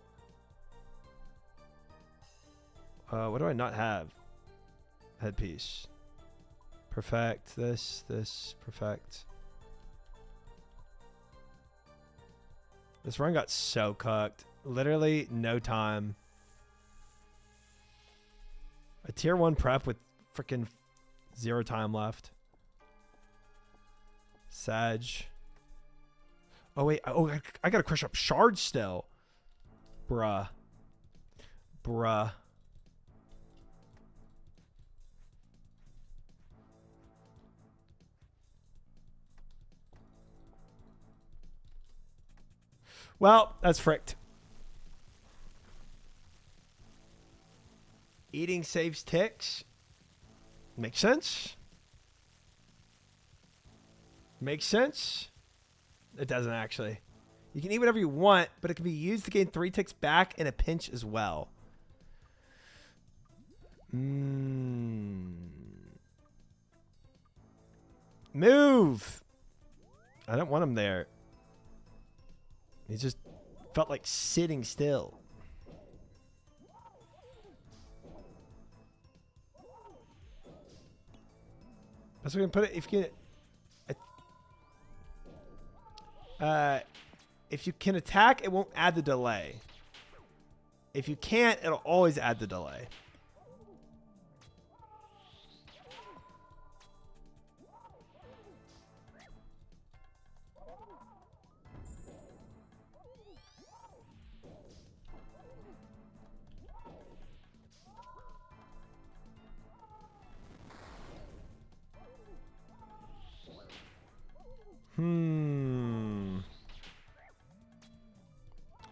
What do I not have? Headpiece. Perfect. This, perfect. This run got so cooked. Literally no time. A tier 1 prep with freaking 0 time left. Sag. Oh, wait. Oh, I got to crush up shards still. Bruh. Well, that's fricked. Eating saves ticks. Makes sense. Makes sense. It doesn't actually. You can eat whatever you want, but it can be used to gain 3 ticks back in a pinch as well. Move. I don't want him there. He just felt like sitting still. That's where we can put it. If you can attack, it won't add the delay. If you can't, it'll always add the delay.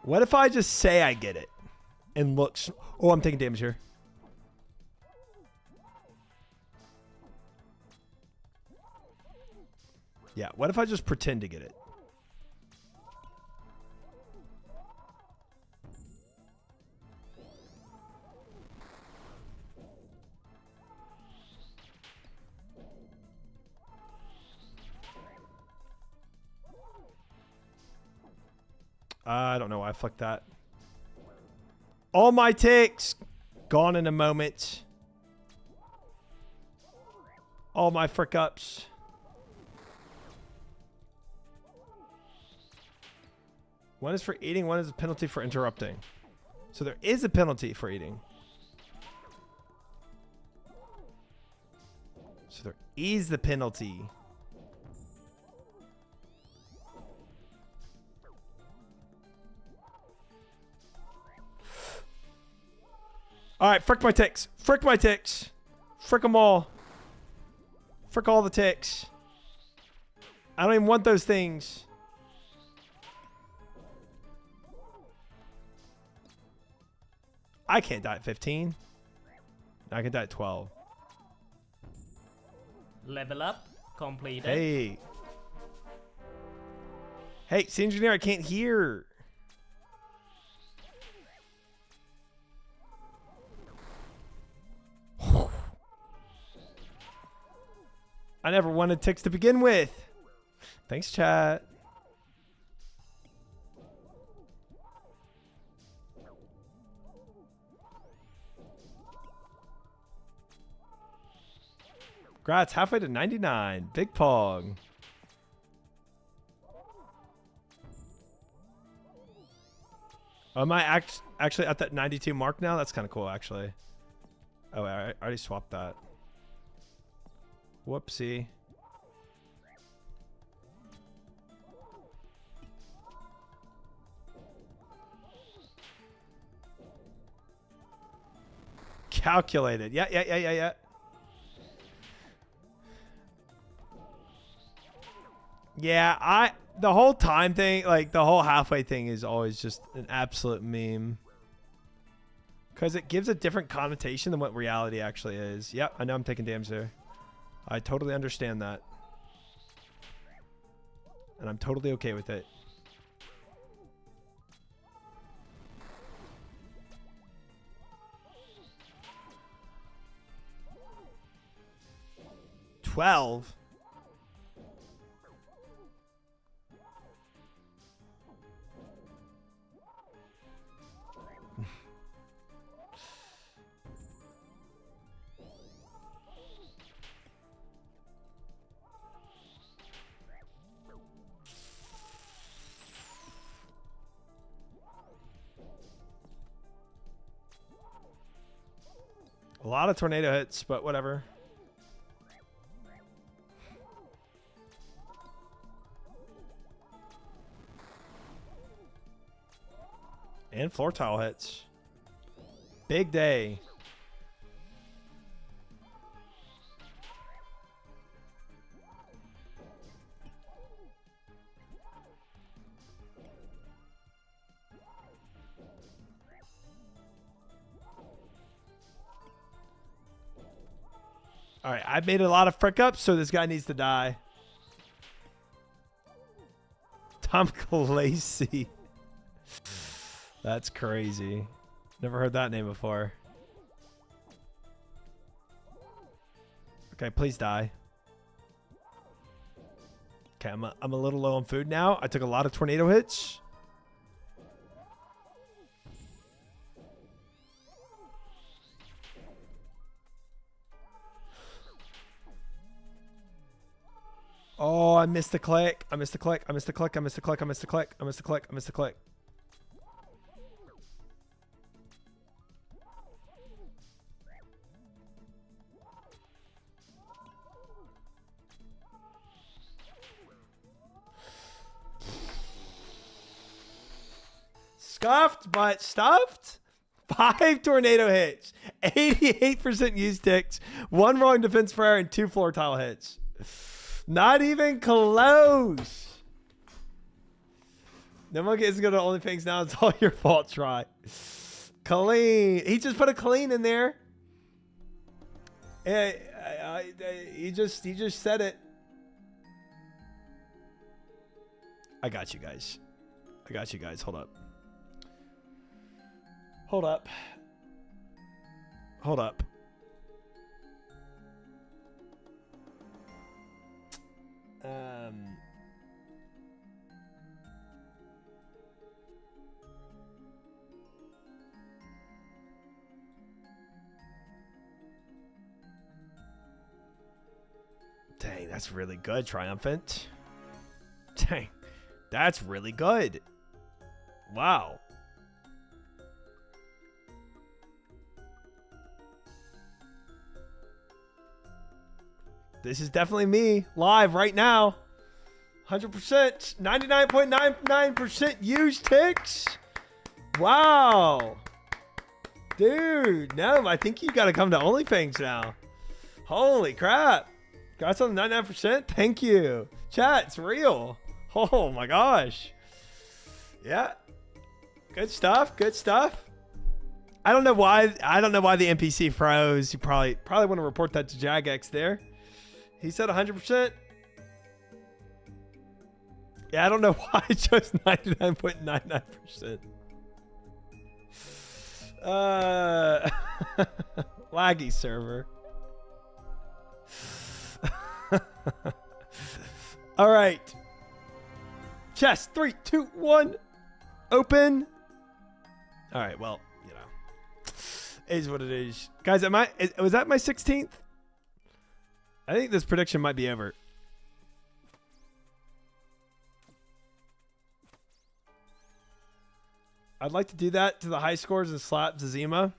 What if I just say I get it and looks? Oh, I'm taking damage here. Yeah, what if I just pretend to get it? I don't know why I flicked that. All my ticks gone in a moment. All my frick ups. One is for eating, one is a penalty for interrupting. So there is a penalty for eating. So there is the penalty. All right, frick my ticks. Frick my ticks. Frick them all. Frick all the ticks. I don't even want those things. I can't die at 15. I can die at 12. Level up completed. Hey. Hey, Sea Engineer, I can't hear. I never wanted ticks to begin with. Thanks, chat. Congrats, halfway to 99. Big Pog. Am I actually at that 92 mark now? That's kind of cool, actually. Oh, I already swapped that. Whoopsie. Calculated. Yeah. Yeah, the whole time thing, like the whole halfway thing is always just an absolute meme. Because it gives a different connotation than what reality actually is. Yep, I know I'm taking damage there. I totally understand that. And I'm totally okay with it. $12. A lot of tornado hits, but whatever. And floor tile hits. Big day. All right, I've made a lot of frick ups, so this guy needs to die. Tom Lacey. That's crazy. Never heard that name before. Okay, please die. Okay, I'm a little low on food now. I took a lot of tornado hits. Oh, I missed the click. I missed the click. I missed the click. I missed the click. I missed the click. I missed the click. I missed the click. Scuffed, but stuffed. 5 tornado hits. 88% use ticks. 1 wrong defense prayer and 2 floor tile hits. Not even close. No one isn't going to OnlyFans now. It's all your fault, Try. Clean. He just put a clean in there. He just said it. I got you guys. I got you guys. Hold up. Hold up. Hold up. Dang, that's really good, Triumphant. Dang, that's really good. Wow. This is definitely me live right now. 100%, 99.99% used ticks. Wow. Dude, no, I think you got to come to OnlyFans now. Holy crap. Got on the 99%? Thank you. Chat, it's real. Oh my gosh. Yeah. Good stuff. Good stuff. I don't know why the NPC froze. You probably want to report that to Jagex there. He said 100%. Yeah, I don't know why I chose 99.99%. Laggy server. All right. Chest 3, 2, 1. Open. All right. Well, you know, is what it is, guys. Was that my 16th? I think this prediction might be over. I'd like to do that to the high scores and slap Zazima.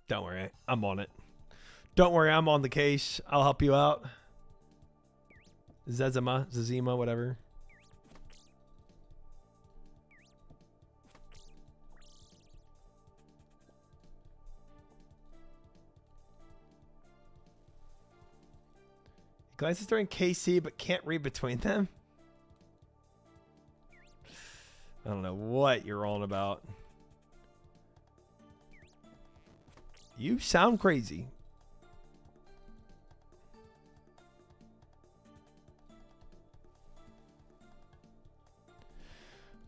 Don't worry, I'm on it. Don't worry, I'm on the case. I'll help you out. Zazima, whatever. Glances during KC, but can't read between them. I don't know what you're on about. You sound crazy.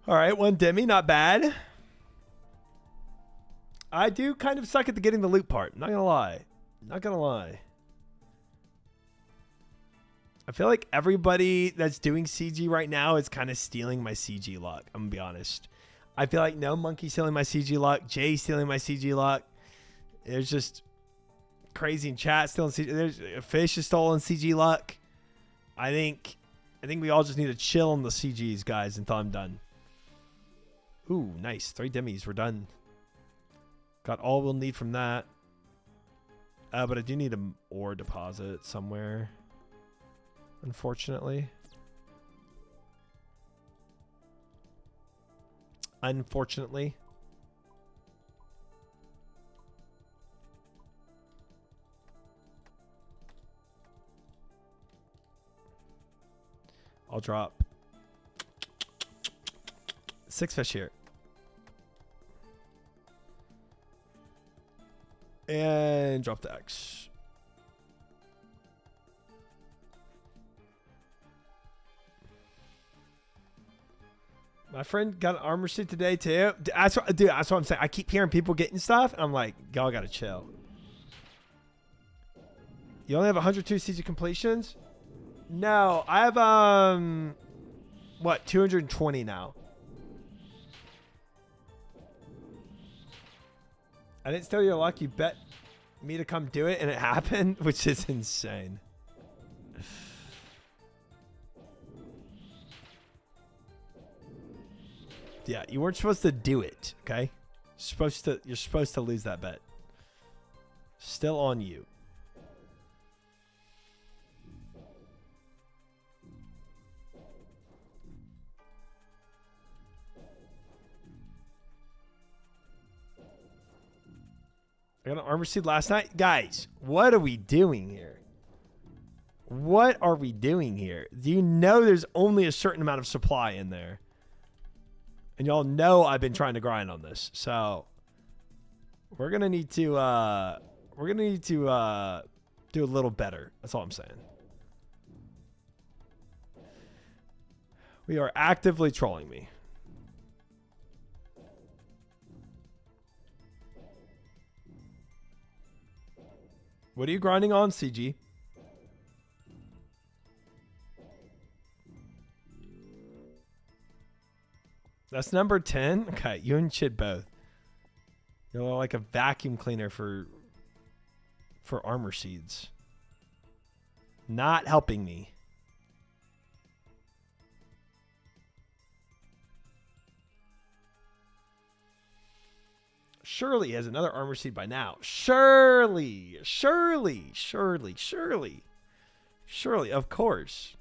All right, one Demi, not bad. I do kind of suck at the getting the loot part. Not gonna lie. Not gonna lie. I feel like everybody that's doing CG right now is kind of stealing my CG luck. I'm gonna be honest. I feel like no Monkey stealing my CG luck. Jay stealing my CG luck. There's just crazy in chat stealing CG. There's Fish is stolen CG luck. I think we all just need to chill on the CGs, guys, until I'm done. Ooh, nice. 3 demis. We're done. Got all we'll need from that. But I do need an ore deposit somewhere. Unfortunately. Unfortunately. I'll drop 6 fish here. And drop the X. My friend got an armor suit today too. Dude, that's what I'm saying. I keep hearing people getting stuff, and I'm like, y'all gotta chill. You only have 102 CG completions? No, I have what, 220 now. I didn't steal your luck. You bet me to come do it, and it happened, which is insane. Yeah, you weren't supposed to do it, okay? You're supposed to lose that bet. Still on you. I got an armor seed last night. Guys, what are we doing here? What are we doing here? Do you know there's only a certain amount of supply in there? And y'all know I've been trying to grind on this. So we're gonna need to do a little better. That's all I'm saying. We are actively trolling me. What are you grinding on, CG? That's number 10? Okay, you and Chid both. You're like a vacuum cleaner for armor seeds. Not helping me. Surely has another armor seed by now. Surely, of course.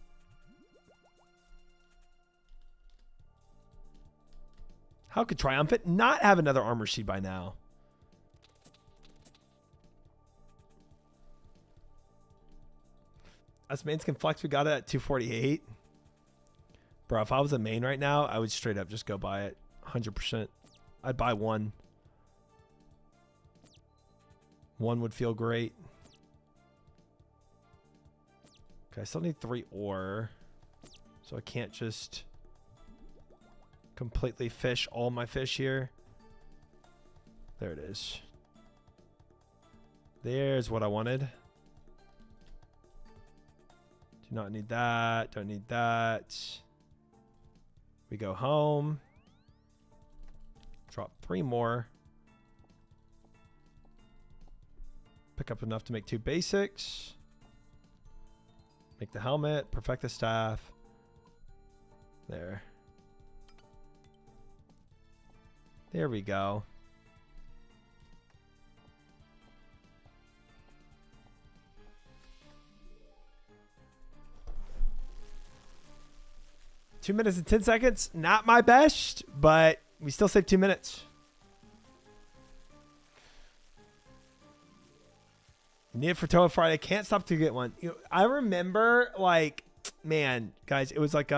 How could Triumphant not have another armor seed by now? Us mains can flex. We got it at 248. Bro, if I was a main right now, I would straight up just go buy it. 100%. I'd buy one. One would feel great. Okay, I still need 3 ore. So I can't just completely fish all my fish here. There it is. There's what I wanted. Do not need that. Don't need that. We go home. Drop 3 more. Pick up enough to make 2 basics. Make the helmet. Perfect the staff. There. There we go. Two minutes and 10 seconds. Not my best, but we still saved 2 minutes. Need it for Toa Friday. Can't stop to get one. You know, I remember, like, man, guys, it was like frick,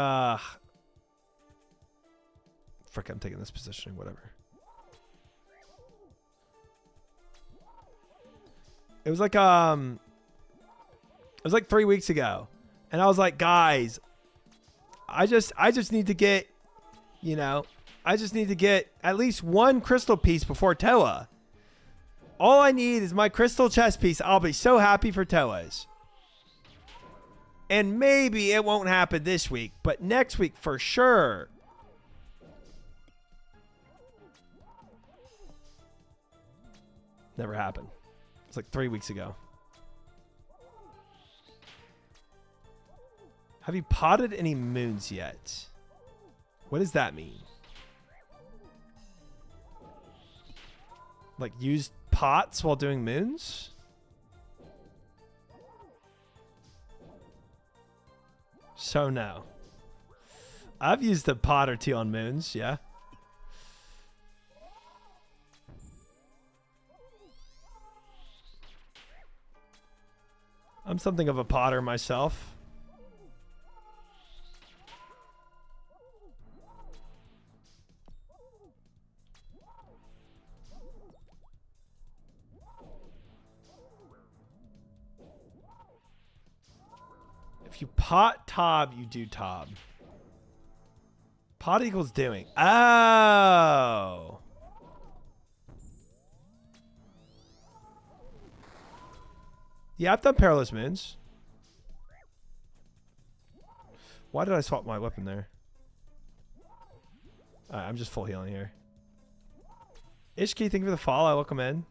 I'm taking this positioning, whatever. It was like 3 weeks ago. And I was like, guys, I just need to get, you know, I just need to get at least one crystal piece before Toa. All I need is my crystal chest piece. I'll be so happy for Toas. And maybe it won't happen this week, but next week for sure. Never happened. It's like 3 weeks ago. Have you potted any moons yet? What does that mean? Like used pots while doing moons? So no. I've used a pot or two on moons, yeah. I'm something of a potter myself. If you pot Tob, you do Tob. Pot equals doing. Oh. Yeah, I've done perilous moons. Why did I swap my weapon there? Alright, I'm just full healing here. Ishki, thank you for the follow. Welcome in.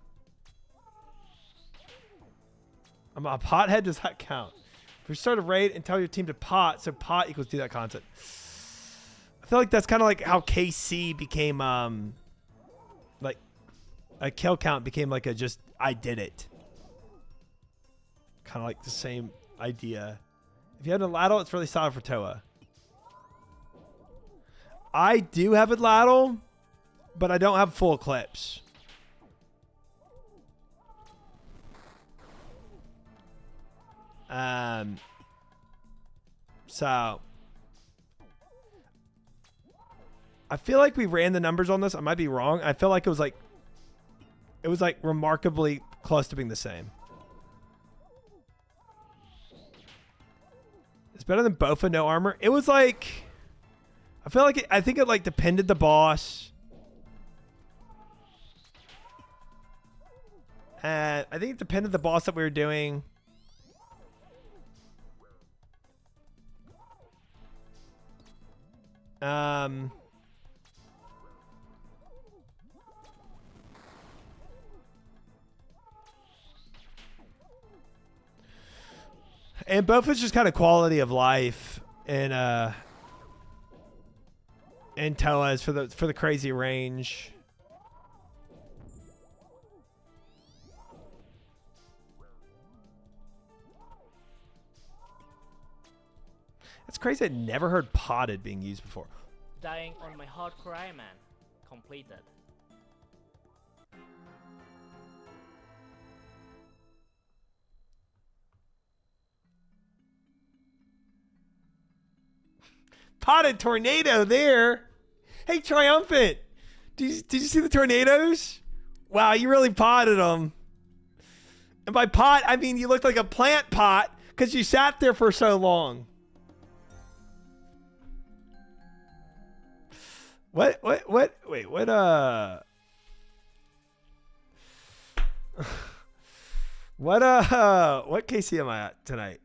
I'm a pothead. Does that count? If you start a raid and tell your team to pot, so pot equals do that concept. I feel like that's kind of like how KC became, like, a kill count became like a just, I did it. Kind of like the same idea. If you have a ladle, it's really solid for Toa. I do have a ladle, but I don't have full eclipse. So I feel like we ran the numbers on this. I might be wrong. I feel like it was like remarkably close to being the same. It's better than Bowfa no armor. It was like, I feel like I think it like depended the boss. And I think it depended the boss that we were doing. And both is just kind of quality of life and Toa's for the crazy range. It's crazy. I never heard potted being used before. Dying on my hardcore Iron Man. Completed. Potted tornado there. Hey, Triumphant. Did you see the tornadoes? Wow, you really potted them. And by pot, I mean you looked like a plant pot because you sat there for so long. Wait, what KC am I at tonight?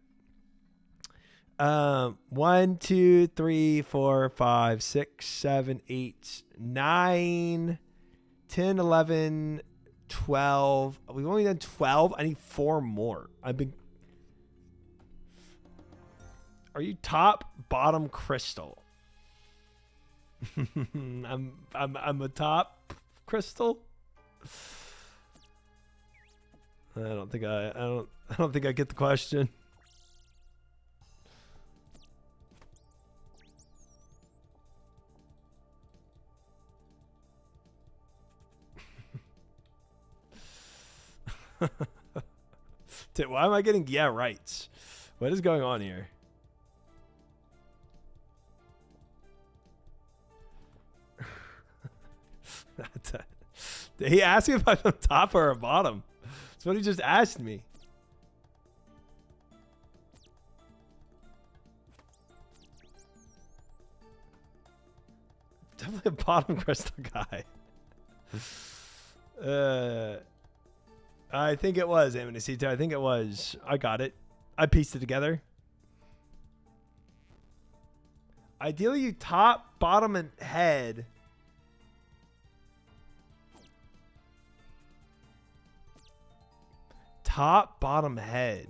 1, 2, 3, 4, 5, 6, 7, 8, 9, 10, 11, 12. We've only done 12. I need 4 more. Are you top, bottom, crystal? I'm a top crystal. I don't think I get the question. Dude, why am I getting yeah rights? What is going on here? Did he ask me if I'm a top or a bottom? That's what he just asked me. Definitely a bottom crystal guy. I think it was Aminacito. I think it was. I got it. I pieced it together. Ideally, you top, bottom, and head. Top, bottom, head.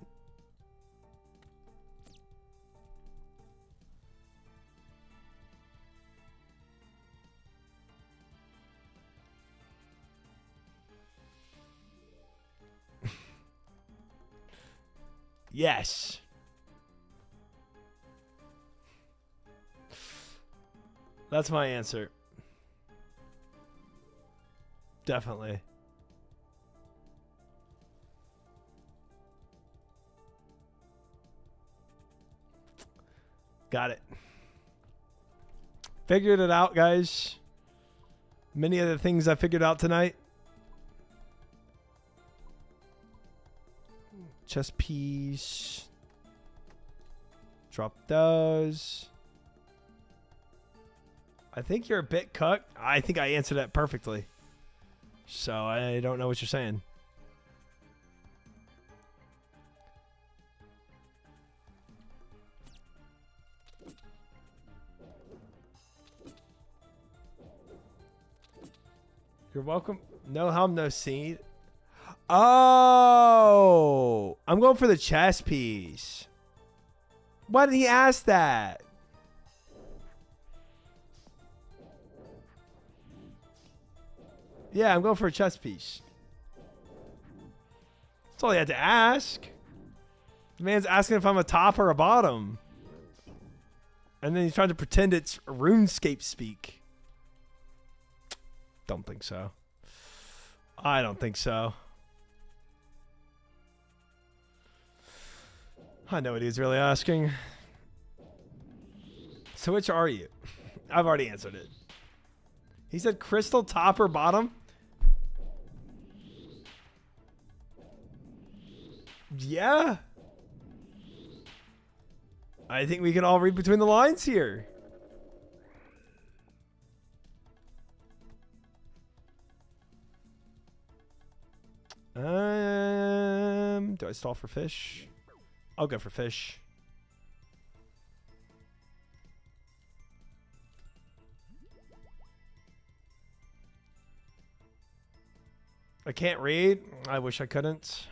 Yes. That's my answer. Definitely. Got it. Figured it out, guys. Many of the things I figured out tonight. Chess piece. Drop those. I think you're a bit cooked. I think I answered that perfectly. So I don't know what you're saying. You're welcome. No helm, no seed. Oh, I'm going for the chess piece. Why did he ask that? Yeah, I'm going for a chess piece. That's all he had to ask. The man's asking if I'm a top or a bottom. And then he's trying to pretend it's RuneScape speak. Don't think so. I don't think so. I know what he's really asking. So which are you? I've already answered it. He said crystal top or bottom? Yeah. I think we can all read between the lines here. Do I stall for fish? I'll go for fish. I can't read. I wish I couldn't.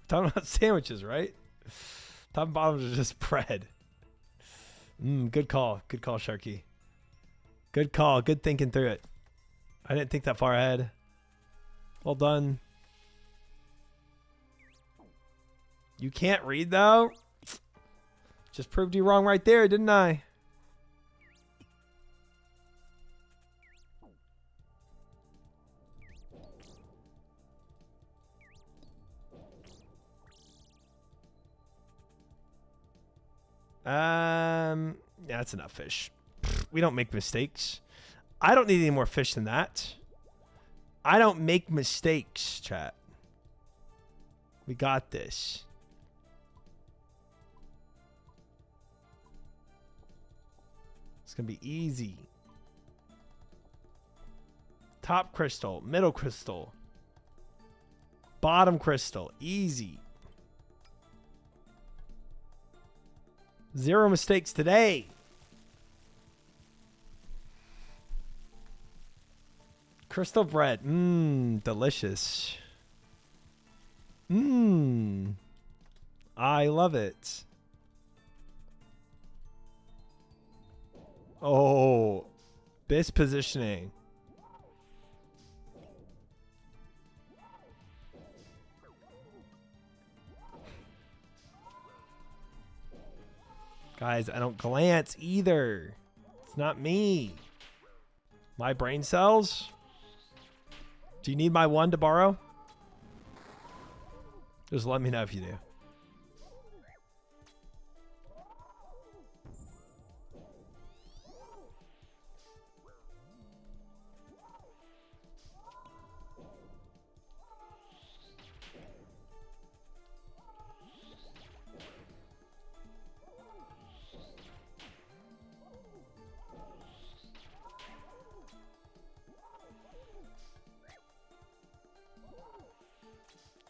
Talking about sandwiches, right? Top and bottoms are just bread. Good call. Good call, Sharky. Good call. Good thinking through it. I didn't think that far ahead. Well done. You can't read, though? Just proved you wrong right there, didn't I? Yeah, that's enough fish. We don't make mistakes. I don't need any more fish than that. I don't make mistakes, chat. We got this. It's going to be easy. Top crystal, middle crystal, bottom crystal, easy. 0 mistakes today. Crystal bread. Delicious. I love it. Oh, best positioning. Guys, I don't glance either. It's not me. My brain cells? Do you need my one to borrow? Just let me know if you do.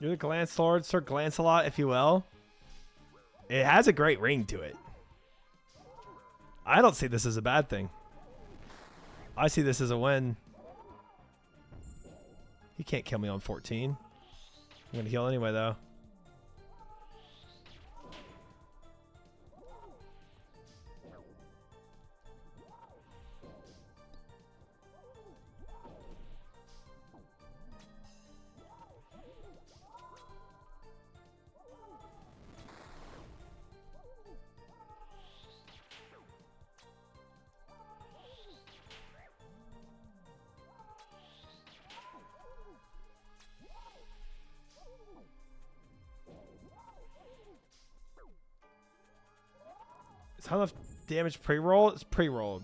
You're the Glance Lord, Sir Glance-a-lot, if you will. It has a great ring to it. I don't see this as a bad thing. I see this as a win. He can't kill me on 14. I'm going to heal anyway, though. How enough damage pre-roll? It's pre-rolled.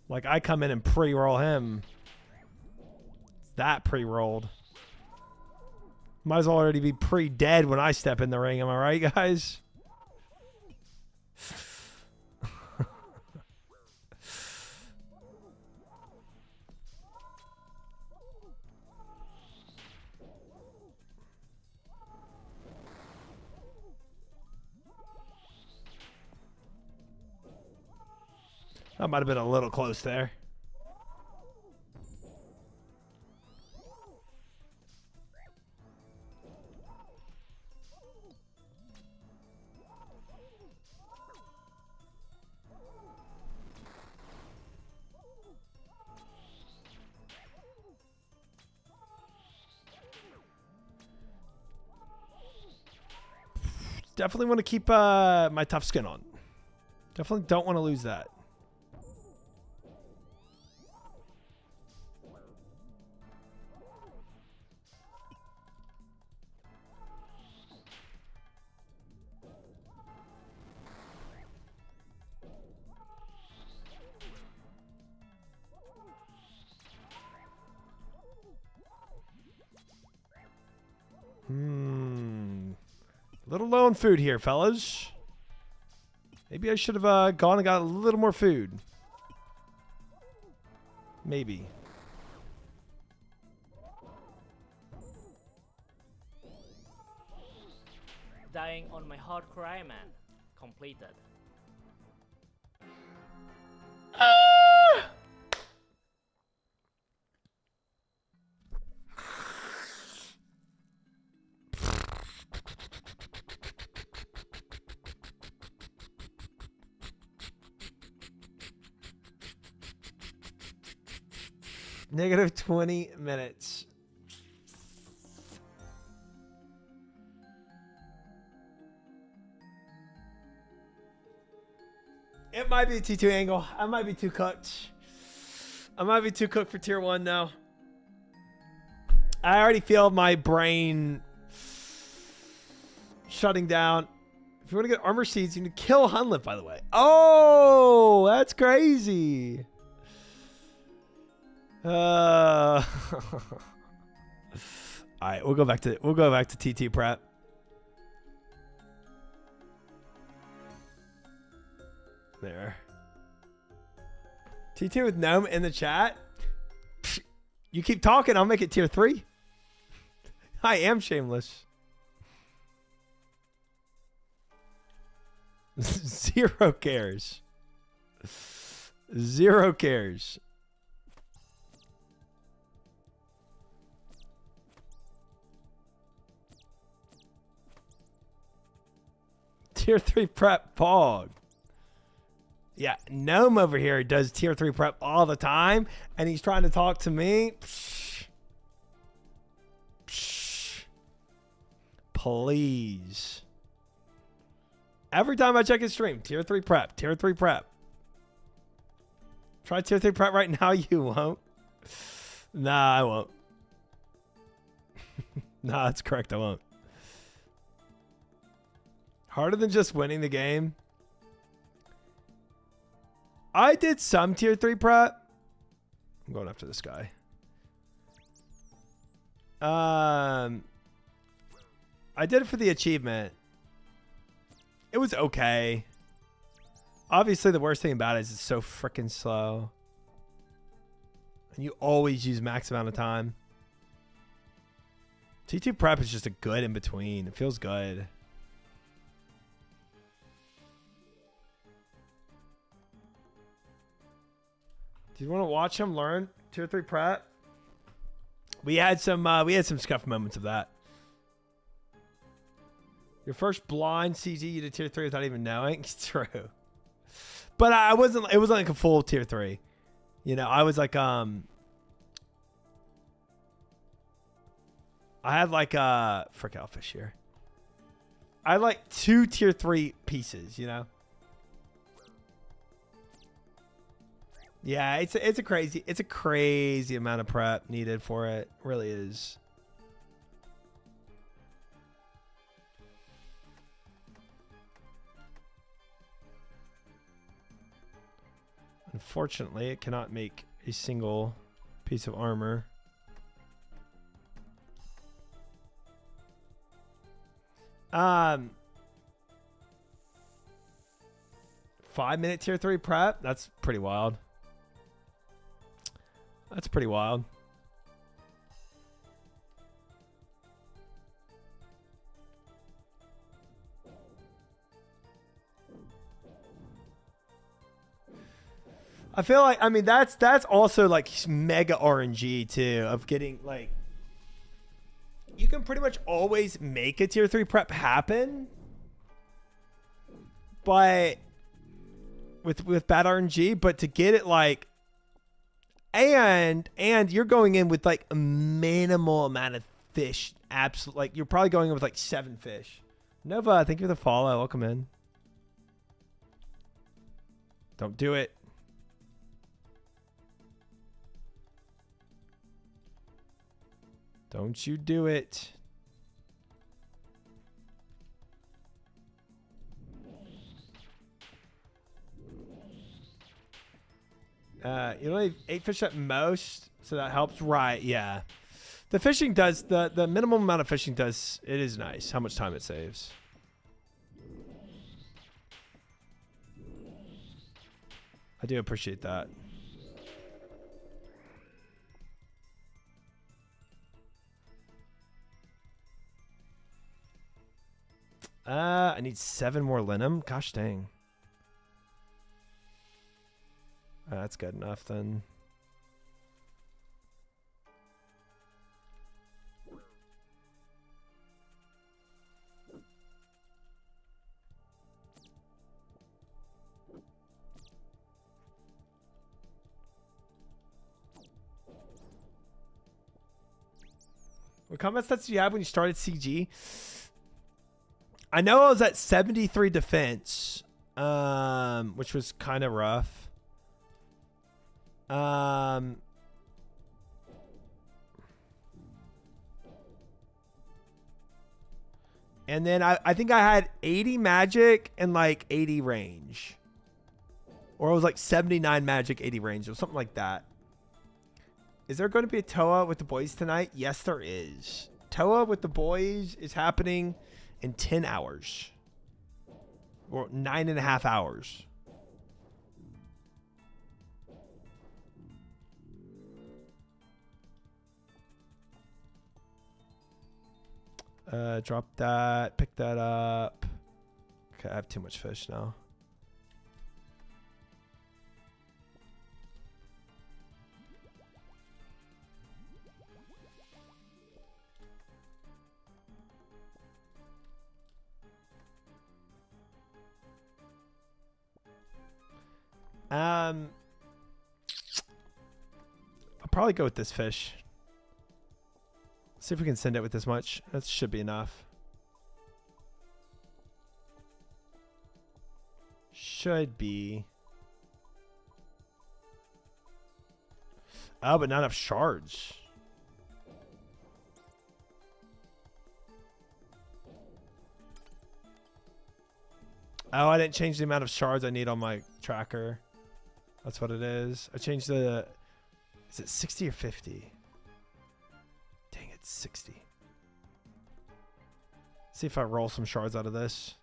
Like I come in and pre-roll him. It's that pre-rolled. Might as well already be pre-dead when I step in the ring. Am I right, guys? That might have been a little close there. Definitely want to keep my tough skin on. Definitely don't want to lose that. Little low on food here, fellas. Maybe I should have gone and got a little more food. Maybe. Dying on my hardcore Iron Man. Completed. Negative 20 minutes. It might be a T2 angle. I might be too cooked. I might be too cooked for tier 1 now. I already feel my brain shutting down. If you want to get armor seeds, you need to kill Hunlip, by the way. Oh, that's crazy. All right, we'll go back to TT prep. There. TT with Gnome in the chat. You keep talking, I'll make it tier 3. I am shameless. Zero cares. Zero cares. Tier 3 prep Pog. Yeah, Gnome over here does tier 3 prep all the time, and he's trying to talk to me. Psh. Psh. Please. Every time I check his stream, tier 3 prep, tier 3 prep. Try tier 3 prep right now. You won't. Nah, I won't. Nah, that's correct. I won't. Harder than just winning the game. I did some tier 3 prep. I'm going after this guy. I did it for the achievement. It was okay. Obviously, the worst thing about it is it's so freaking slow. And you always use max amount of time. T2 prep is just a good in between. It feels good. Do you want to watch him learn tier 3 prep? We had some scuff moments of that. Your first blind CG you did tier 3 without even knowing. It's true. But it wasn't like a full tier 3. You know, I was like I had like frick Outfish here. I had like 2 tier 3 pieces, you know? Yeah, it's a crazy amount of prep needed for it. It really is. Unfortunately, it cannot make a single piece of armor. Um, 5-minute tier 3 prep. That's pretty wild. That's pretty wild. I feel like, I mean, that's also like mega RNG too, of getting like, you can pretty much always make a tier 3 prep happen, but with bad RNG, but to get it like, and you're going in with like a minimal amount of fish. Absolutely, like you're probably going in with like 7 fish. Nova, thank you for the follow. Welcome in. Don't do it. Don't you do it. You only have 8 fish at most, so that helps. Right, yeah. The fishing does, the minimum amount of fishing does, it is nice how much time it saves. I do appreciate that. I need 7 more linum. Gosh dang. That's good enough then. What combat stats did you have when you started CG? I know I was at 73 defense, which was kind of rough. And then I think I had 80 magic and like 80 range. Or it was like 79 magic, 80 range, or something like that. Is there going to be a Toa with the boys tonight? Yes, there is. Toa with the boys is happening in 10 hours. Or 9.5 hours. Drop that. Pick that up. Okay, I have too much fish now. I'll probably go with this fish. See if we can send it with this much. That should be enough. Should be. Oh, but not enough shards. Oh, I didn't change the amount of shards I need on my tracker. That's what it is. I changed the... Is it 60 or 50? Dang, it's 60. See if I roll some shards out of this.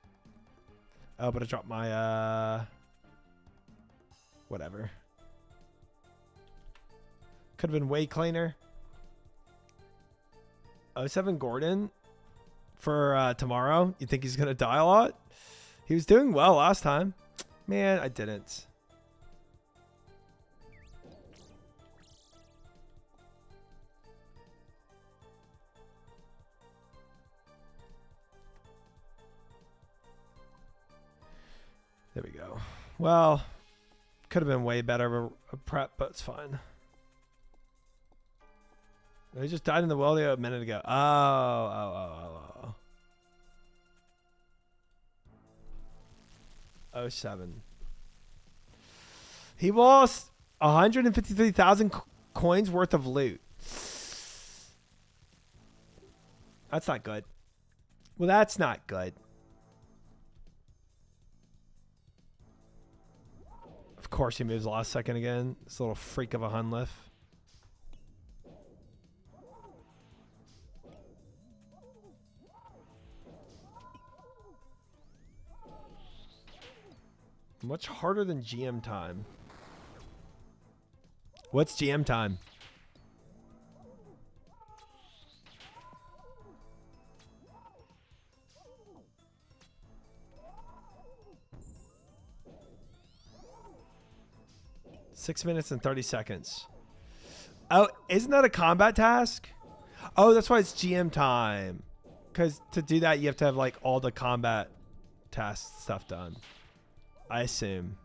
Oh, but I dropped my... Whatever. Could have been way cleaner. 07 Gordon for tomorrow. You think he's going to die a lot? He was doing well last time. Man, I didn't. There we go. Well, could have been way better of a prep, but it's fine. He just died in the well a minute ago. Oh. 07. He lost 153,000 coins worth of loot. That's not good. Well, that's not good. Of course he moves last second again. This little freak of a Hunliff. Much harder than GM time. What's GM time? Six minutes and 30 seconds. Oh, isn't that a combat task? Oh, that's why it's GM time. Because to do that, you have to have like all the combat task stuff done. I assume.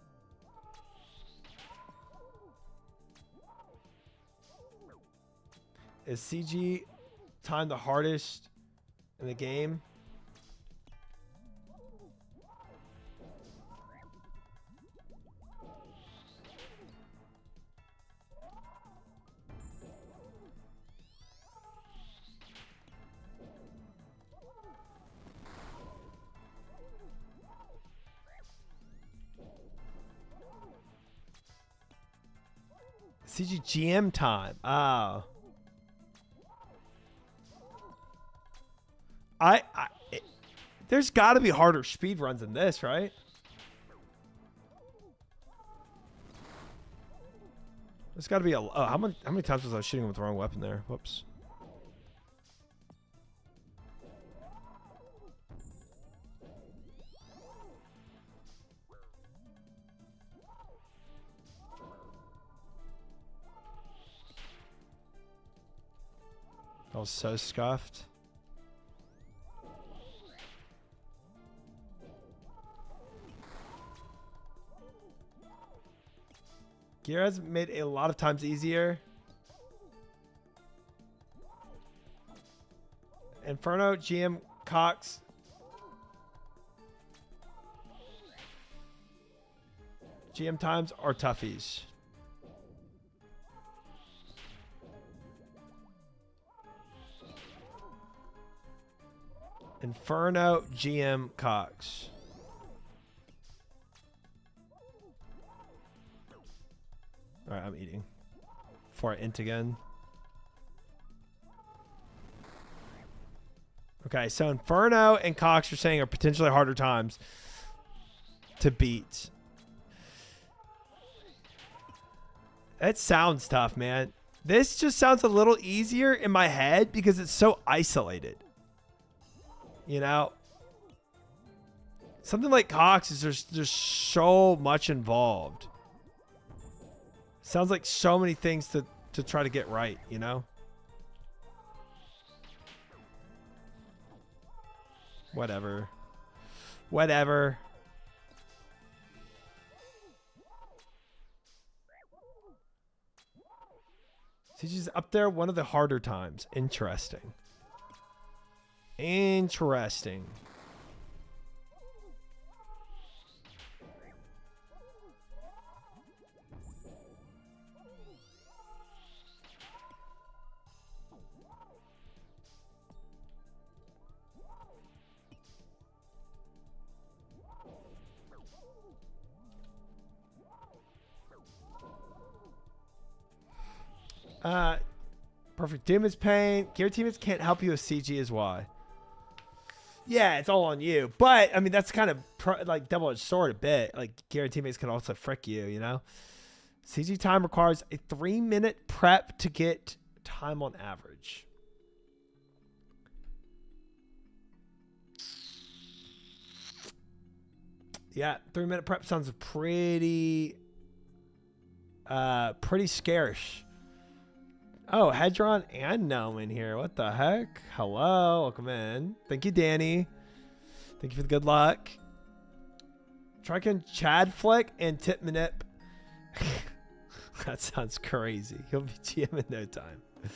Is CG time the hardest in the game? CG GM time. Oh. There's got to be harder speed runs than this, right? There's got to be a... Oh, how many times was I shooting with the wrong weapon there? Whoops. I was so scuffed. Gear has made it a lot of times easier. Inferno, GM, Cox. GM times are toughies. Inferno, GM, Cox. All right, I'm eating. Before I int again. Okay, so Inferno and Cox are saying are potentially harder times to beat. That sounds tough, man. This just sounds a little easier in my head because it's so isolated. You know? Something like Cox is there's so much involved. Sounds like so many things to try to get right, you know? Whatever. Whatever. See, she's up there one of the harder times. Interesting. Interesting. Perfect Doom is pain. Gear teammates can't help you with CG is why. Yeah, it's all on you. But, I mean, that's kind of like double-edged sword a bit. Like, gear teammates can also frick you, you know? CG time requires a 3-minute prep to get time on average. Yeah, 3-minute prep sounds pretty scarce. Oh, Hedron and Gnome in here. What the heck? Hello, welcome in. Thank you, Danny. Thank you for the good luck. Trikin Chad Flick and Tip Manip. That sounds crazy. He'll be GM in no time. I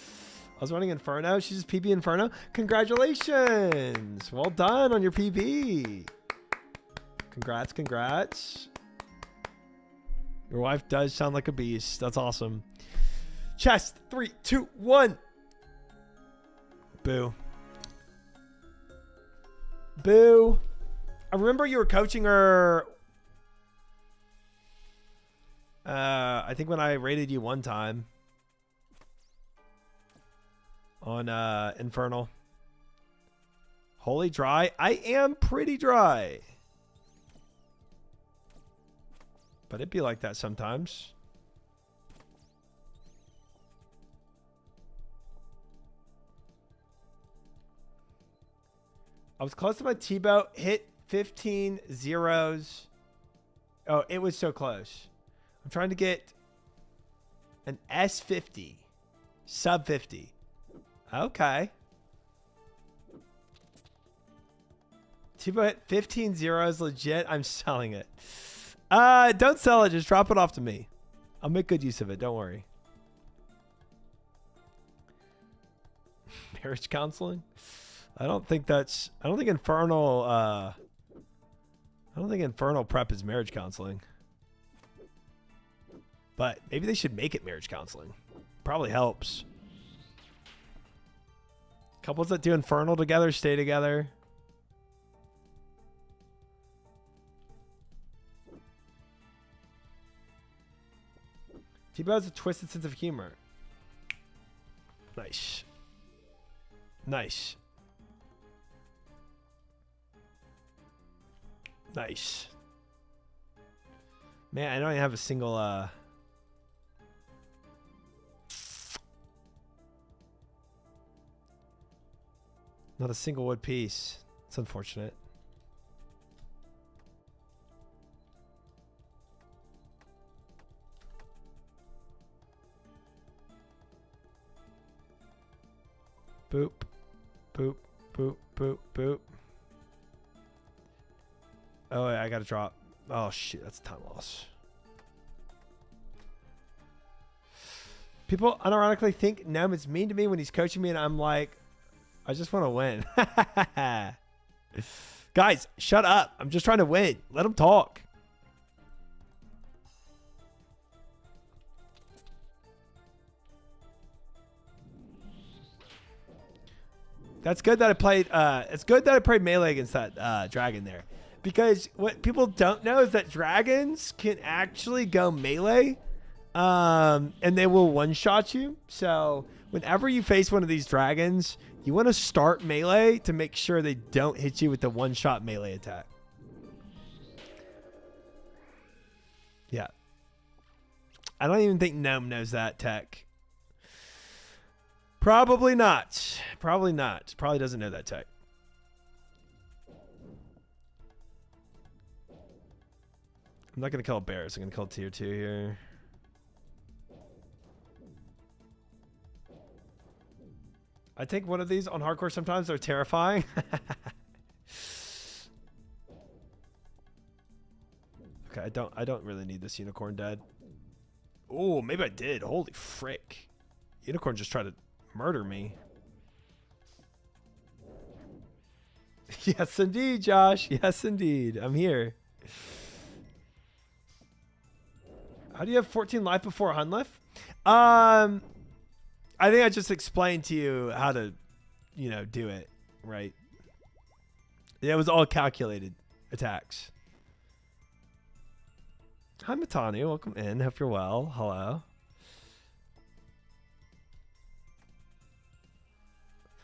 was running Inferno. She's just PB Inferno. Congratulations. Well done on your PB. Congrats, congrats. Your wife does sound like a beast. That's awesome. Chest, 3, 2, 1. Boo. Boo. I remember you were coaching her. I think when I rated you one time on Infernal. Holy dry. I am pretty dry. But it'd be like that sometimes. I was close to my T-boat. Hit 15 zeros. Oh, it was so close. I'm trying to get an S50. Sub 50. Okay. T-boat hit 15 zeros. Legit. I'm selling it. Don't sell it. Just drop it off to me. I'll make good use of it. Don't worry. Marriage counseling? I don't think Infernal prep is marriage counseling. But maybe they should make it marriage counseling. Probably helps. Couples that do Infernal together stay together. T-Bow has a twisted sense of humor. Nice. Nice. Nice. Man, I don't even have a single not a single wood piece. It's unfortunate. Boop. Boop. Boop. Boop. Boop. Oh, I gotta drop. Oh, shit. That's a time loss. People unironically think Gnome is mean to me when he's coaching me, and I'm like, I just want to win. Guys, shut up. I'm just trying to win. Let him talk. That's good that I played. It's good that I played melee against that dragon there, because what people don't know is that dragons can actually go melee, and they will one-shot you. So whenever you face one of these dragons, you want to start melee to make sure they don't hit you with the one-shot melee attack. Yeah, I don't even think Gnome knows that tech. Probably not. Probably not. Probably doesn't know that tech. I'm not going to kill a bear, so I'm going to kill tier 2 here. I take one of these on hardcore sometimes. They're terrifying. Okay, I don't really need this unicorn dead. Oh, maybe I did. Holy frick. Unicorn just tried to murder me. Yes, indeed, Josh. Yes, indeed. I'm here. How do you have 14 life before Hunliff? I think I just explained to you how to, do it, right? Yeah, it was all calculated attacks. Hi, Matani. Welcome in. Hope you're well. Hello.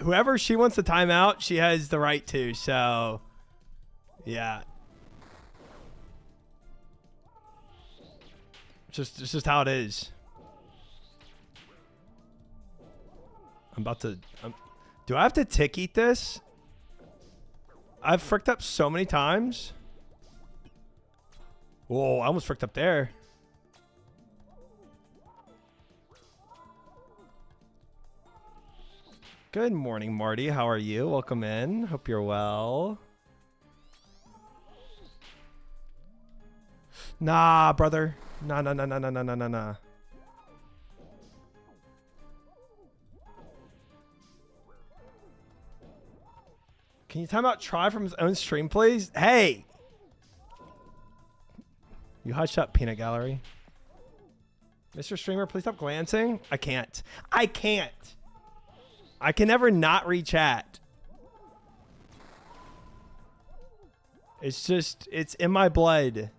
whoever she wants to time out, she has the right to. So, yeah. It's just how it is. I'm about to... do I have to tick eat this? I've fricked up so many times. Whoa, I almost fricked up there. Good morning, Marty. How are you? Welcome in. Hope you're well. Nah, brother. Nah. Can you time out Try from his own stream, please? Hey! You hush up, Peanut Gallery. Mr. Streamer, please stop glancing. I can't. I can never not read chat. It's just, it's in my blood.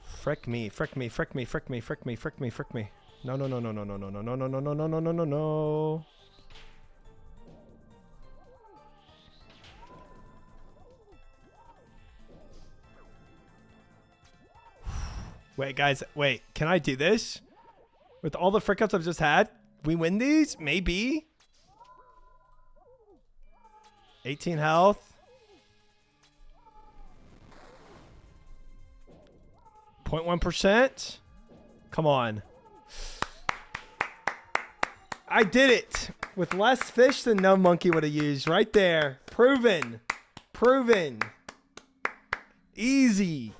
Frick me. No. Wait, guys, wait. Can I do this? With all the frick ups I've just had? We win these? Maybe? 18 health. 0.1%. Come on. I did it. With less fish than no monkey would have used. Right there. Proven. Easy.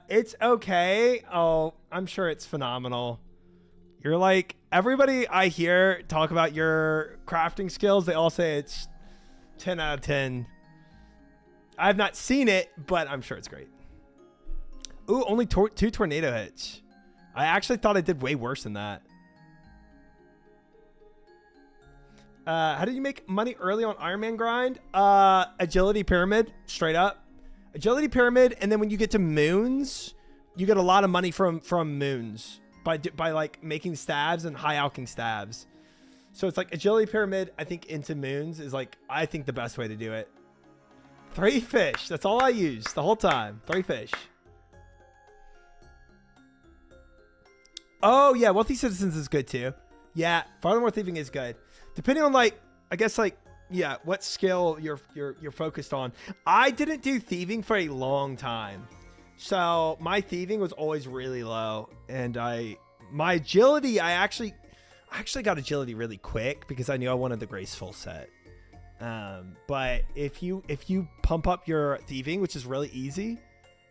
It's okay. Oh, I'm sure it's phenomenal. You're like, everybody I hear talk about your crafting skills, they all say it's 10 out of 10. I've not seen it, but I'm sure it's great. Ooh, only 2 tornado hits. I actually thought I did way worse than that. How do you make money early on Iron Man grind? Agility pyramid, straight up. Agility pyramid, and then when you get to moons, you get a lot of money from moons by like making stabs and high alching stabs. So it's like agility pyramid, I think, into moons is like, I think the best way to do it. 3 fish. That's all I used the whole time. 3 fish. Oh yeah, Wealthy Citizens is good too. Yeah, Farthermore Thieving is good. Depending on like, I guess like, yeah, what skill you're focused on. I didn't do thieving for a long time. So my thieving was always really low. And my agility, I actually got agility really quick because I knew I wanted the graceful set. But if you pump up your thieving, which is really easy,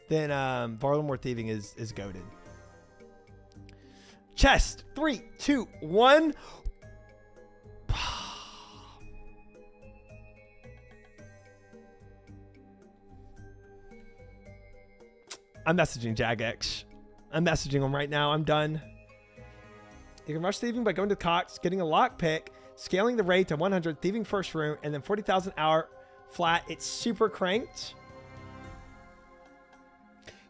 then Farthermore Thieving is goated. Chest, 3, 2, 1. I'm messaging Jagex. I'm messaging him right now. I'm done. You can rush thieving by going to Cox, getting a lockpick, scaling the raid to 100, thieving first room, and then 40,000 hour flat. It's super cranked.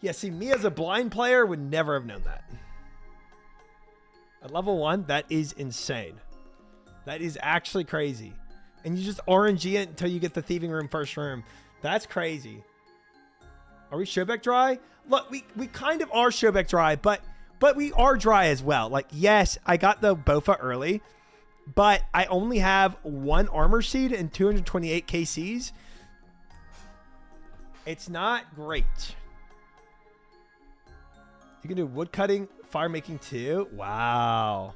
Yeah, see, me as a blind player would never have known that. At level 1, that is insane. That is actually crazy. And you just RNG it until you get the thieving room first room. That's crazy. Are we Showback dry? Look, we kind of are Showback dry, but we are dry as well. Like, yes, I got the Bowfa early, but I only have 1 armor seed and 228 KCs. It's not great. You can do wood cutting, fire making too. Wow.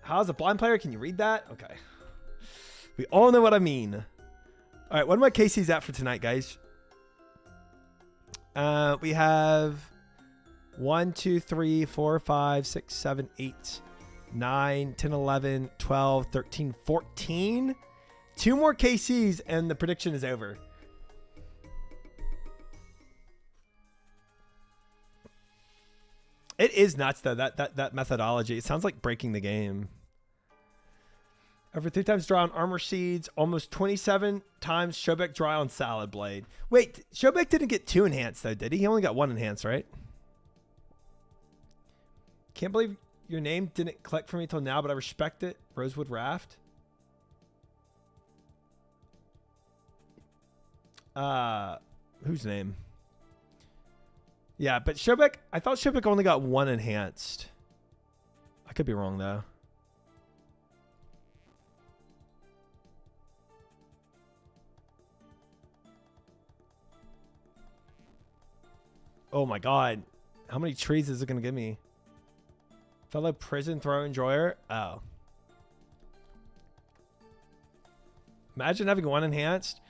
How's a blind player? Can you read that? Okay. We all know what I mean. All right, what are my KCs at for tonight, guys? We have 1, 2, 3, 4, 5, 6, 7, 8, 9, 10, 11, 12, 13, 14. 2 more KCs and the prediction is over. It is nuts though, that methodology. It sounds like breaking the game. Over 3 times dry on armor seeds, almost 27 times Shobek dry on salad blade. Wait, Shobek didn't get 2 enhanced though, did he? He only got 1 enhanced, right? Can't believe your name didn't click for me till now, but I respect it. Rosewood Raft. Whose name? Yeah, but Shobek, I thought Shobek only got 1 enhanced. I could be wrong though. Oh my god. How many trees is it going to give me? Fellow prison throw enjoyer? Oh. Imagine having 1 enhanced.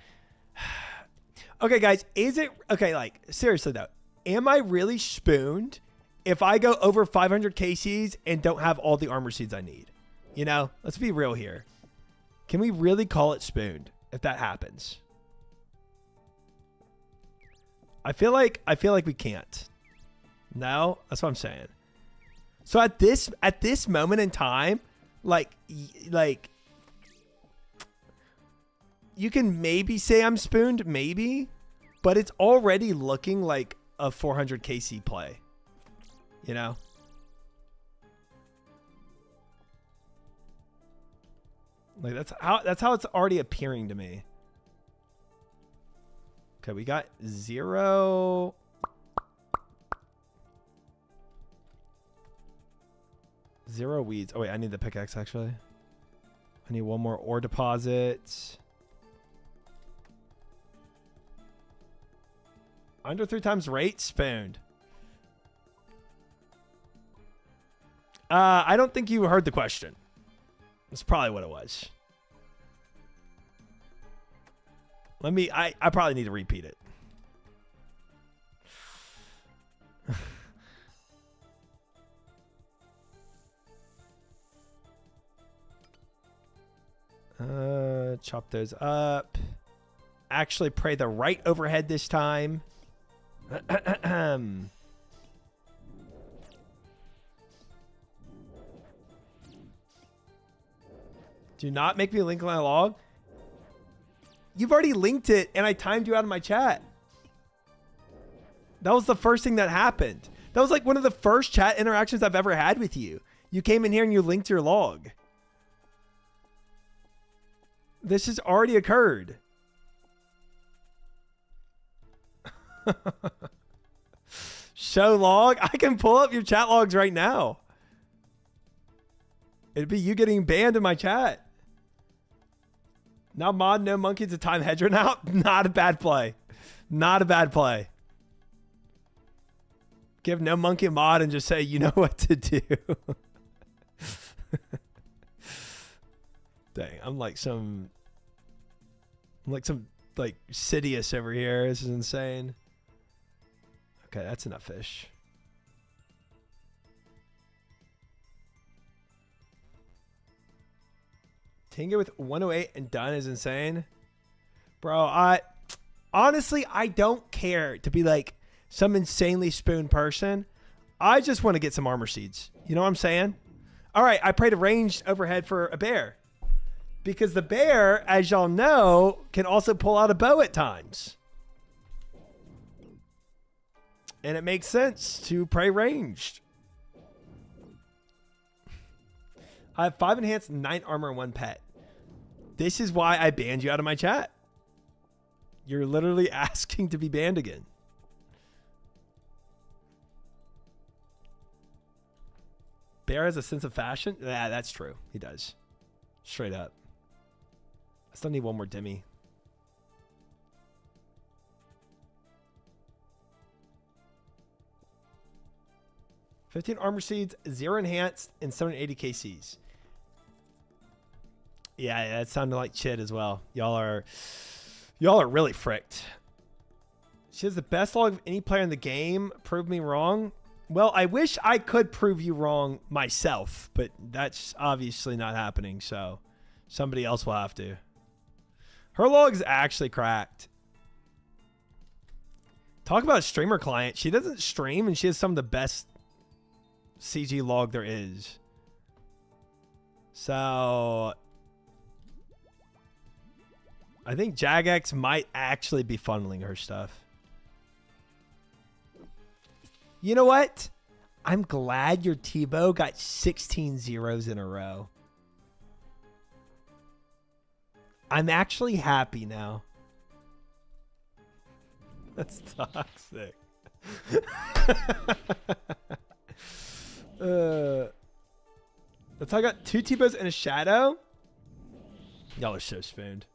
Okay, guys. Is it... Okay, like, seriously though. Am I really spooned if I go over 500 KCs and don't have all the armor seeds I need? You know? Let's be real here. Can we really call it spooned if that happens? I feel like we can't. No, that's what I'm saying. So at this moment in time, like you can maybe say I'm spooned, maybe, but it's already looking like a 400 KC play. You know? Like that's how it's already appearing to me. Okay, we got 0. Zero weeds. Oh wait, I need the pickaxe actually. I need 1 more ore deposit. Under 3 times rate spooned. I don't think you heard the question. That's probably what it was. I probably need to repeat it. Chop those up. Actually pray the right overhead this time. Do not make me link my log. You've already linked it and I timed you out of my chat. That was the first thing that happened. That was like one of the first chat interactions I've ever had with you. You came in here and you linked your log. This has already occurred. Show log. I can pull up your chat logs right now. It'd be you getting banned in my chat. Now mod no monkey to time Hedron out. Not a bad play. Not a bad play. Give no monkey a mod and just say you know what to do. Dang, I'm like some Sidious over here. This is insane. Okay, that's enough fish. Tinga with 108 and done is insane. Bro, honestly, I don't care to be like some insanely spoon person. I just want to get some armor seeds. You know what I'm saying? All right, I prayed a ranged overhead for a bear. Because the bear, as y'all know, can also pull out a bow at times. And it makes sense to pray ranged. I have 5 enhanced, 9 armor, and 1 pet. This is why I banned you out of my chat. You're literally asking to be banned again. Bear has a sense of fashion? Yeah, that's true. He does. Straight up. I still need 1 more Demi. $15 armor seeds, 0 enhanced, and 780 KCs. Yeah, that sounded like Chid as well. Y'all are really fricked. She has the best log of any player in the game. Prove me wrong. Well, I wish I could prove you wrong myself, but that's obviously not happening, so somebody else will have to. Her log is actually cracked. Talk about a streamer client. She doesn't stream, and she has some of the best CG log there is. So I think Jagex might actually be funneling her stuff. You know what? I'm glad your Tebow got 16 zeros in a row. I'm actually happy now. That's toxic. That's how I got 2 T-bows and a shadow. Y'all are so spooned.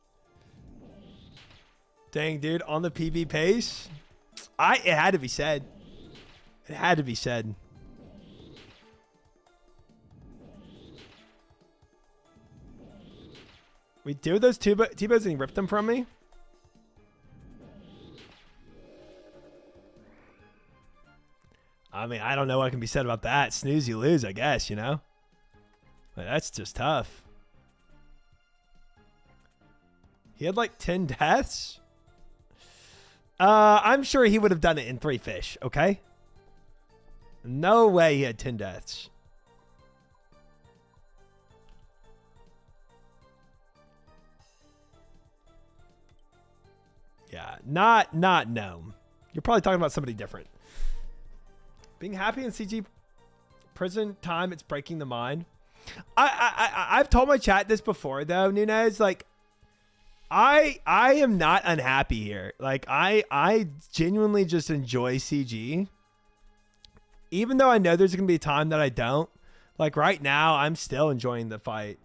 Dang, dude, on the PB pace. It had to be said. It had to be said. We do those T-bows and he ripped them from me? I mean, I don't know what can be said about that. Snooze, you lose, I guess, you know? Like, that's just tough. He had like 10 deaths? I'm sure he would have done it in 3 fish, okay? No way he had 10 deaths. Yeah, not gnome. You're probably talking about somebody different. Being happy in CG prison time, it's breaking the mind. I've told my chat this before though, Nunez. Like, I am not unhappy here. Like, I genuinely just enjoy CG. Even though I know there's gonna be a time that I don't. Like right now, I'm still enjoying the fight.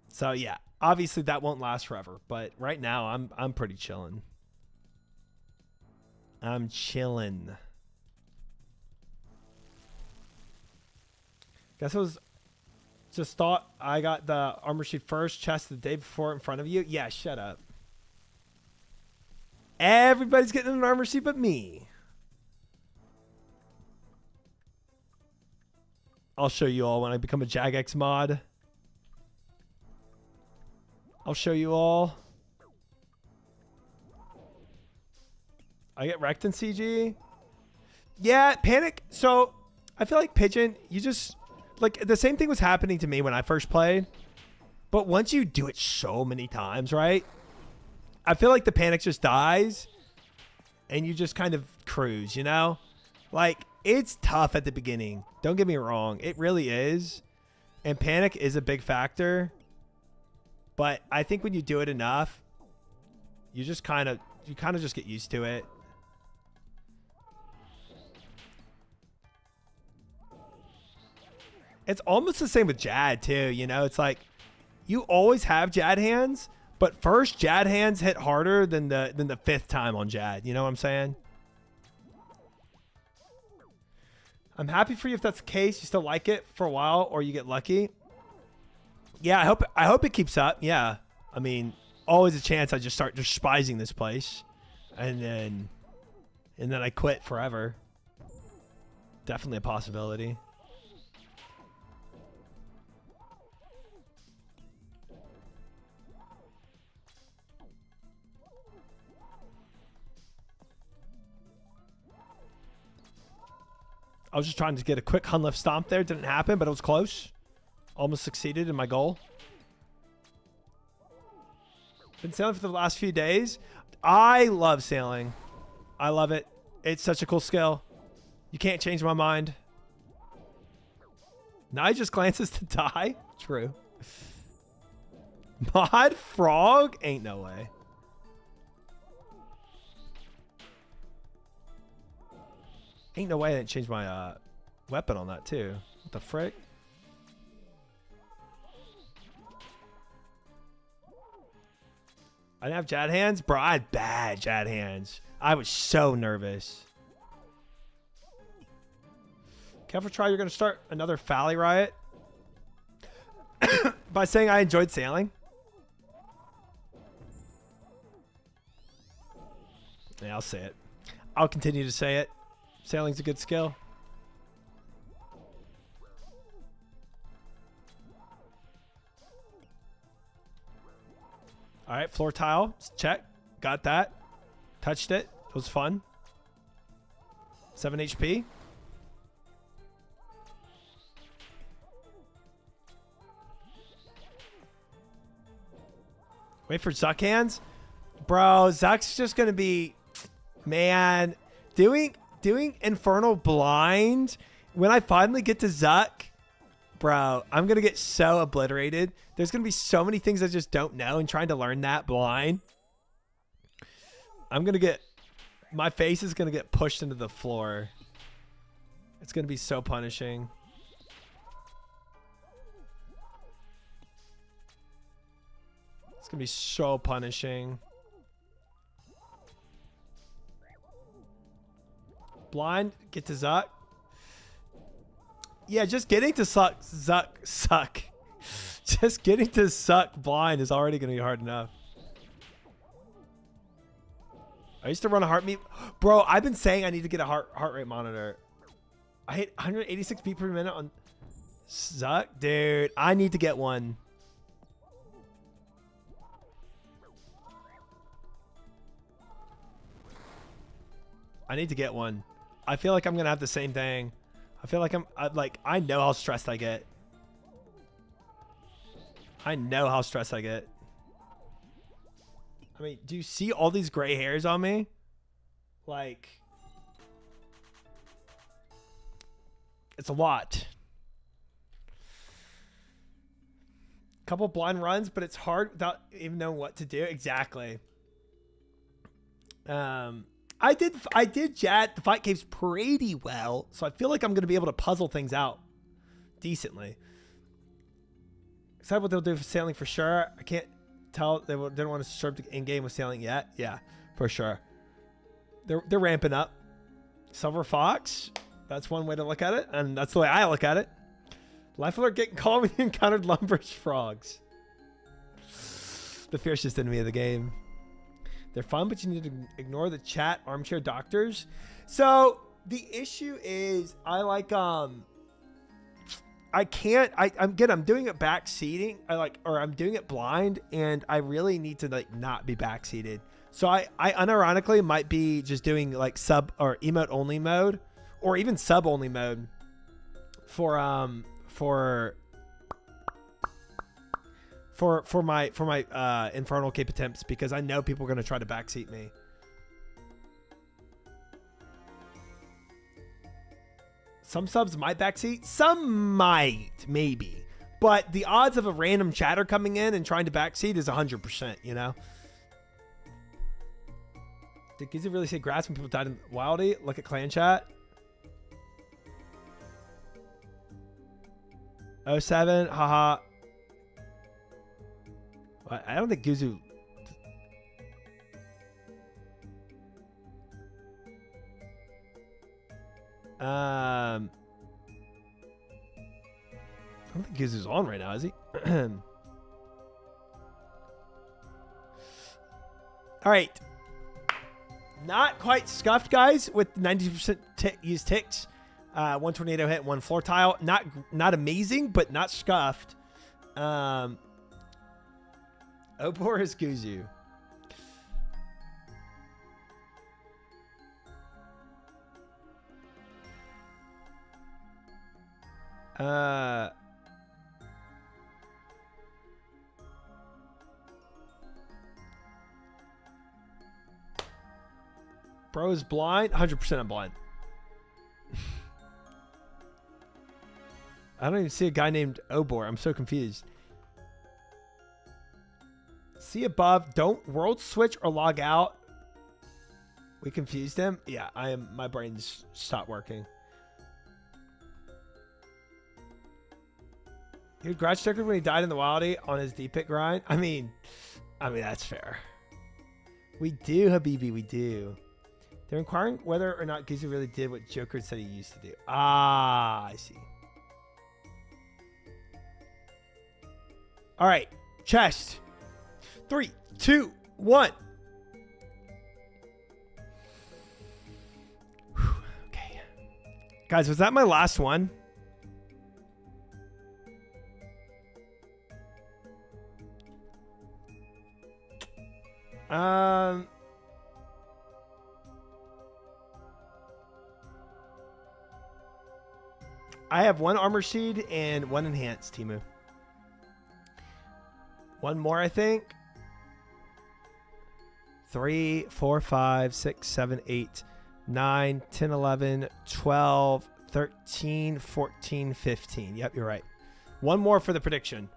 So yeah, obviously that won't last forever. But right now, I'm pretty chilling. I'm chilling. Guess it was just thought I got the armor sheet first chest the day before in front of you. Yeah, shut up. Everybody's getting an armor sheet but me. I'll show you all when I become a Jagex mod. I'll show you all. I get wrecked in CG. Yeah, panic. So I feel like Pigeon, you just like the same thing was happening to me when I first played. But once you do it so many times, right? I feel like the panic just dies and you just kind of cruise, you know? Like, it's tough at the beginning. Don't get me wrong. It really is. And panic is a big factor. But I think when you do it enough, you kind of just get used to it. It's almost the same with Jad too, you know? It's like you always have Jad hands, but first Jad hands hit harder than the 5th time on Jad. You know what I'm saying? I'm happy for you if that's the case. You still like it for a while or you get lucky. Yeah, I hope it keeps up. Yeah. I mean, always a chance I just start despising this place and then I quit forever. Definitely a possibility. I was just trying to get a quick Hun left stomp there. Didn't happen, but it was close. Almost succeeded in my goal. Been sailing for the last few days. I love sailing. I love it. It's such a cool skill. You can't change my mind. Now just glances to die. True. Mod frog? Ain't no way. Ain't no way I didn't change my weapon on that too. What the frick? I didn't have Jad hands? Bro, I had bad Jad hands. I was so nervous. Careful try, you're going to start another Fally riot by saying I enjoyed sailing. Yeah, I'll say it. I'll continue to say it. Sailing's a good skill. All right, floor tile. Check. Got that. Touched it. It was fun. 7 HP. Wait for Zuck hands. Bro, Zuck's just going to be... Man, doing Infernal Blind, when I finally get to Zuck, bro, I'm going to get so obliterated. There's going to be so many things I just don't know, and trying to learn that blind, I'm going to get... My face is going to get pushed into the floor. It's going to be so punishing. It's going to be so punishing. Blind, get to Zuck. Yeah, just getting to Zuck. Just getting to Zuck blind is already going to be hard enough. I used to run a heart meet. Bro, I've been saying I need to get a heart rate monitor. I hit 186 beats per minute on Zuck. Dude, I need to get one. I need to get one. I feel like I'm going to have the same thing. I feel like I know how stressed I get. I know how stressed I get. I mean, do you see all these gray hairs on me? Like, it's a lot. Couple blind runs, but it's hard without even knowing what to do. Exactly. I did Jad the fight caves pretty well, so I feel like I'm going to be able to puzzle things out decently. Decide what they'll do for sailing for sure. I can't tell. They didn't want to disturb the in-game with sailing yet. Yeah, for sure. They're ramping up. Silver Fox. That's one way to look at it, and that's the way I look at it. Life alert, getting calm when you encountered lumber's frogs. The fiercest enemy of the game. They're fun, but you need to ignore the chat armchair doctors. So the issue is I'm doing it backseating. I'm doing it blind, and I really need to like not be backseated. So I unironically might be just doing like sub or emote only mode, or even sub only mode for my infernal cape attempts, because I know people are going to try to backseat me. Some subs might backseat, some might, maybe, but the odds of a random chatter coming in and trying to backseat is 100%, you know? Did Giza really say grass when people died in Wildy? Look at clan chat. 07, haha. I don't think Guzu. I don't think Guzu's on right now, is he? All right. Not quite scuffed, guys, with 90% used ticks. One tornado hit, one floor tile. Not amazing, but not scuffed. Opor is Guzu. Bro is blind. 100% I'm blind. I don't even see a guy named Obor. I'm so confused. See above. Don't world switch or log out. We confused him. Yeah, my brain's stopped working. He would grudge sticker when he died in the Wildy on his D-Pit grind. I mean, that's fair. We do, Habibi, we do. They're inquiring whether or not Gizu really did what Joker said he used to do. Ah, I see. All right, chest. 3, 2, 1. Whew, okay. Guys, was that my last one? I have one armor seed and one enhanced, Timu. One more, I think. 3, 4, 5, 6, 7, 8, 9, 10, 11, 12, 13, 14, 15. Yep, you're right. One more for the prediction.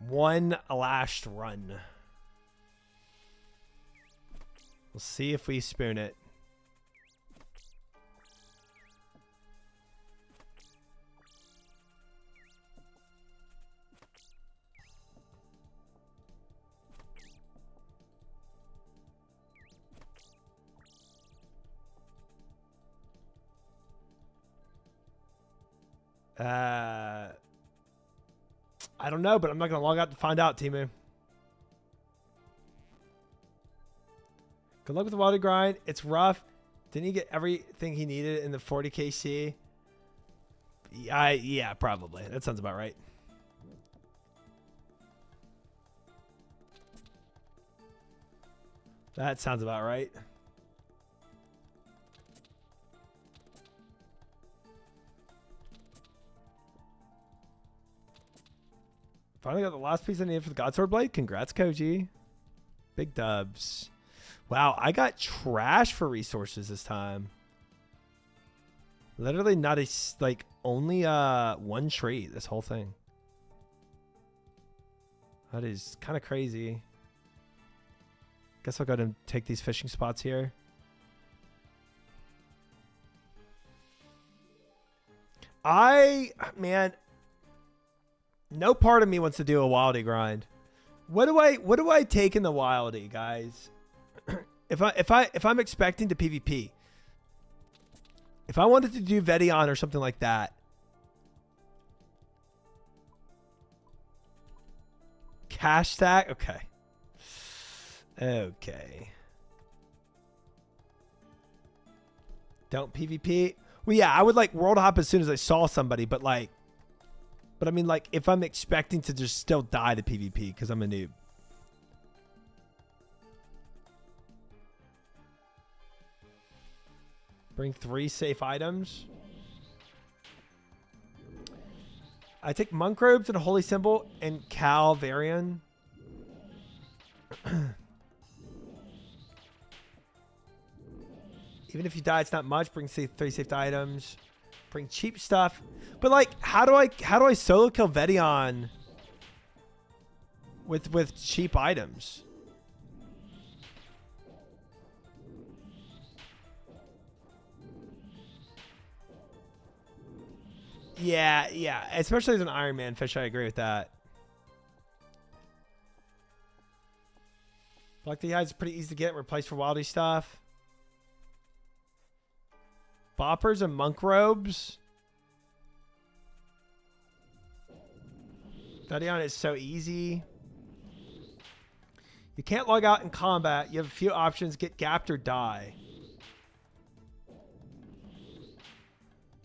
One last run. We'll see if we spoon it. I don't know, but I'm not going to log out to find out, Timu. Good luck with the Wildy grind. It's rough. Didn't he get everything he needed in the 40kc? Yeah, probably. That sounds about right. That sounds about right. Finally got the last piece I needed for the Godsword Blade. Congrats, Koji. Big dubs. Wow, I got trash for resources this time. Literally not a, like, only one tree, this whole thing. That is kind of crazy. Guess I'll go ahead and take these fishing spots here. Man, no part of me wants to do a wildy grind. What do I take in the wildy, guys? if I'm expecting to PvP, if I wanted to do Vedion or something like that, cash stack, okay. Don't PvP. Well, yeah, I would like world hop as soon as I saw somebody, but I mean, like, if I'm expecting to just still die to PvP because I'm a noob. Bring 3 safe items. I take monk robes and a holy symbol and Calvarian. Even if you die, it's not much. Bring 3 safe items. Bring cheap stuff. But like, how do I solo kill Vedion with cheap items? Yeah. Especially as an Iron Man fish, I agree with that. Black the hides is pretty easy to get. Replaced for wildy stuff. Boppers and monk robes. Vedion is so easy. You can't log out in combat. You have a few options. Get gapped or die.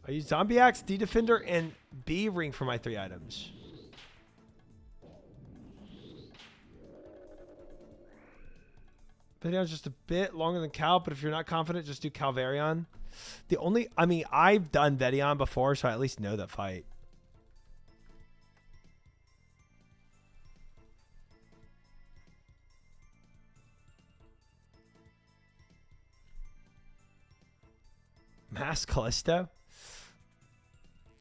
I use Zombie Axe, D Defender, and B Ring for my 3 items. Vedion's just a bit longer than Cal, but if you're not confident, just do Calvarion. I've done Vedion before, so I at least know that fight. Mass Callisto?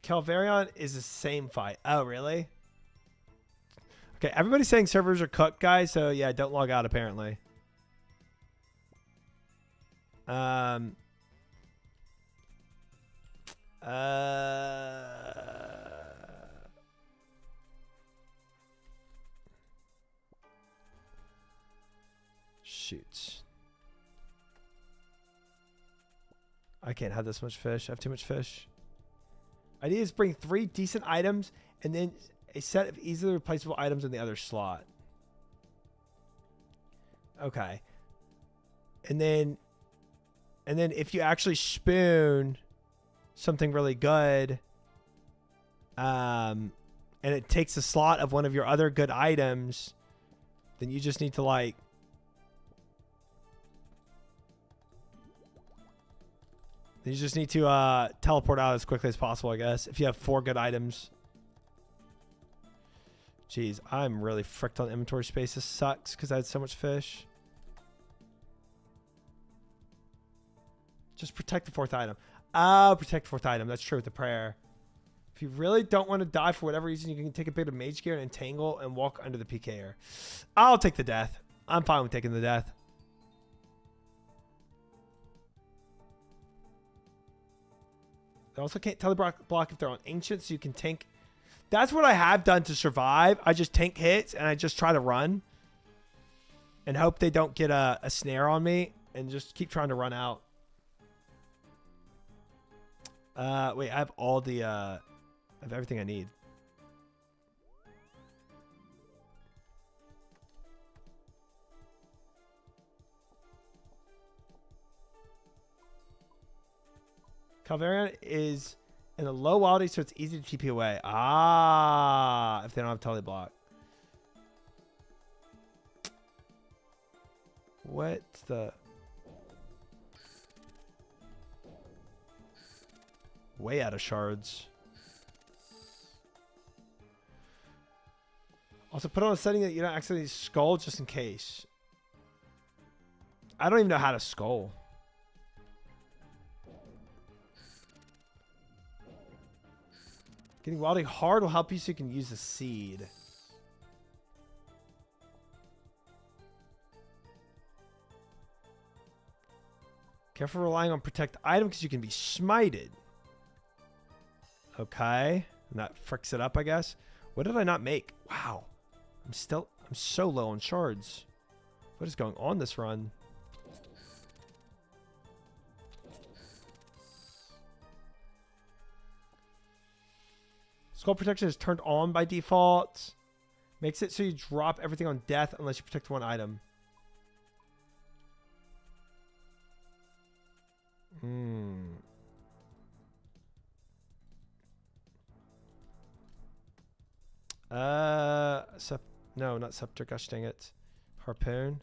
Calvarion is the same fight. Oh, really? Okay, everybody's saying servers are cooked, guys, so yeah, don't log out apparently. Shoot. I can't have this much fish. I have too much fish. Idea is bring 3 decent items and then a set of easily replaceable items in the other slot. Okay. And then if you actually spoon something really good, and it takes a slot of one of your other good items, then you just need to like teleport out as quickly as possible, I guess, if you have 4 good items. Jeez, I'm really fricked on inventory space. This sucks because I had so much fish. Just protect the 4th item. Oh, protect 4th item. That's true with the prayer. If you really don't want to die for whatever reason, you can take a bit of mage gear and entangle and walk under the PKer. I'll take the death. I'm fine with taking the death. They also can't block if they're on ancient, so you can tank. That's what I have done to survive. I just tank hits and I just try to run and hope they don't get a snare on me and just keep trying to run out. Wait, I have all the I have everything I need. Calvarian is in a low quality, so it's easy to TP away. Ah, if they don't have tele block. What the? Way out of shards. Also, put on a setting that you don't accidentally skull just in case. I don't even know how to skull. Getting wildly hard will help you so you can use the seed. Careful relying on protect item because you can be smited. Okay. And that fricks it up, I guess. What did I not make? Wow. I'm so low on shards. What is going on this run? Skull protection is turned on by default. Makes it so you drop everything on death unless you protect 1 item. No, not scepter. Gosh dang it. Harpoon.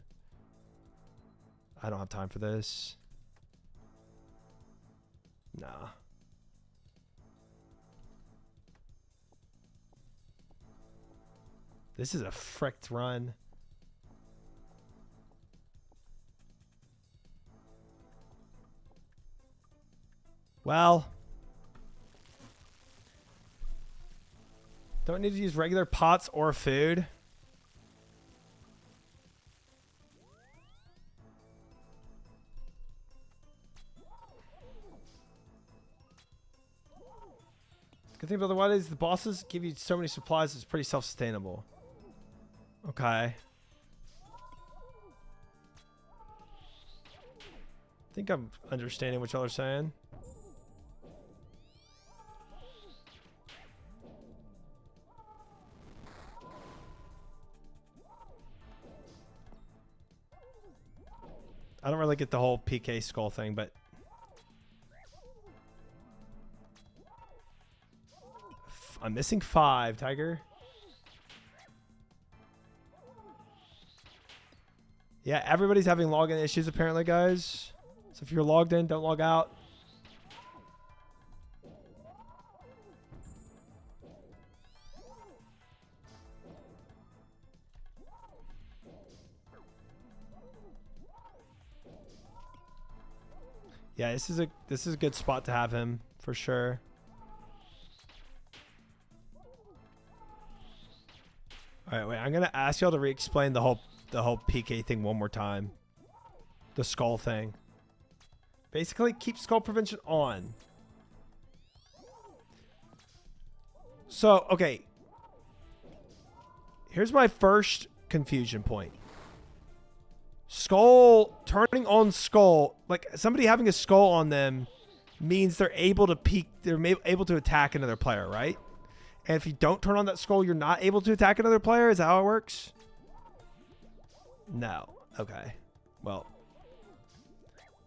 I don't have time for this. Nah. This is a fricked run. Well. Don't need to use regular pots or food. Good thing about the wild is the bosses give you so many supplies, it's pretty self-sustainable. Okay. I think I'm understanding what y'all are saying. I don't really get the whole PK skull thing, but I'm missing 5, Tiger. Yeah, everybody's having login issues apparently, guys. So if you're logged in, don't log out. Yeah, this is a good spot to have him for sure. All right, wait. I'm gonna ask y'all to re-explain the whole PK thing one more time. The skull thing. Basically, keep skull prevention on. So, okay. Here's my first confusion point. Skull, turning on skull, like somebody having a skull on them means they're able to peek, they're able to attack another player, right? And if you don't turn on that skull, you're not able to attack another player? Is that how it works? No. Okay. Well,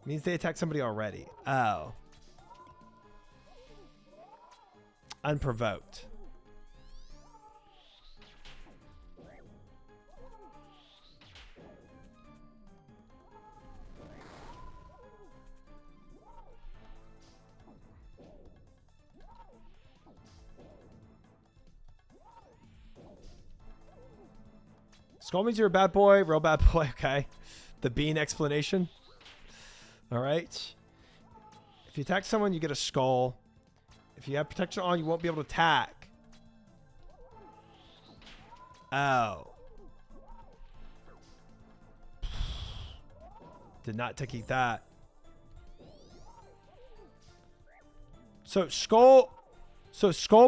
means they attack somebody already. Oh. Unprovoked. Skull means you're a bad boy, real bad boy. Okay. The bean explanation. All right. If you attack someone, you get a skull. If you have protection on, you won't be able to attack. Oh. Did not take that. So skull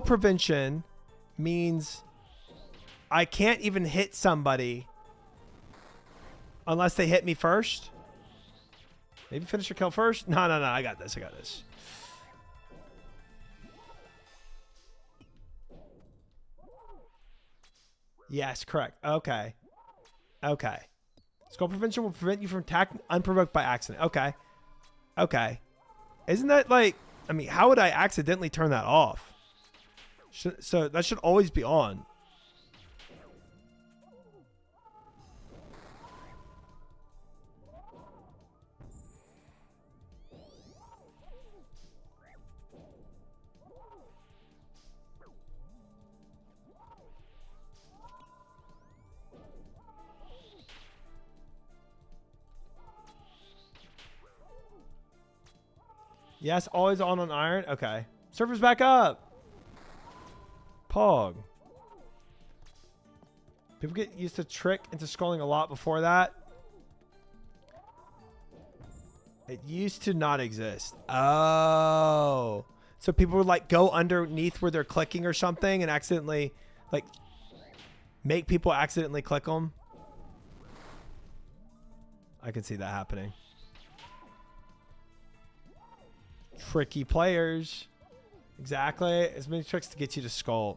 prevention means I can't even hit somebody unless they hit me first. Maybe finish your kill first. No. I got this. Yes, correct. Okay. Skull prevention will prevent you from attacking unprovoked by accident. Okay. Isn't that like... I mean, how would I accidentally turn that off? So that should always be on. Yes, always on iron. Okay. Server's back up. Pog. People get used to trick into scrolling a lot before that. It used to not exist. Oh. So people would like go underneath where they're clicking or something and accidentally like make people accidentally click them. I can see that happening. Tricky players. Exactly. As many tricks to get you to skull.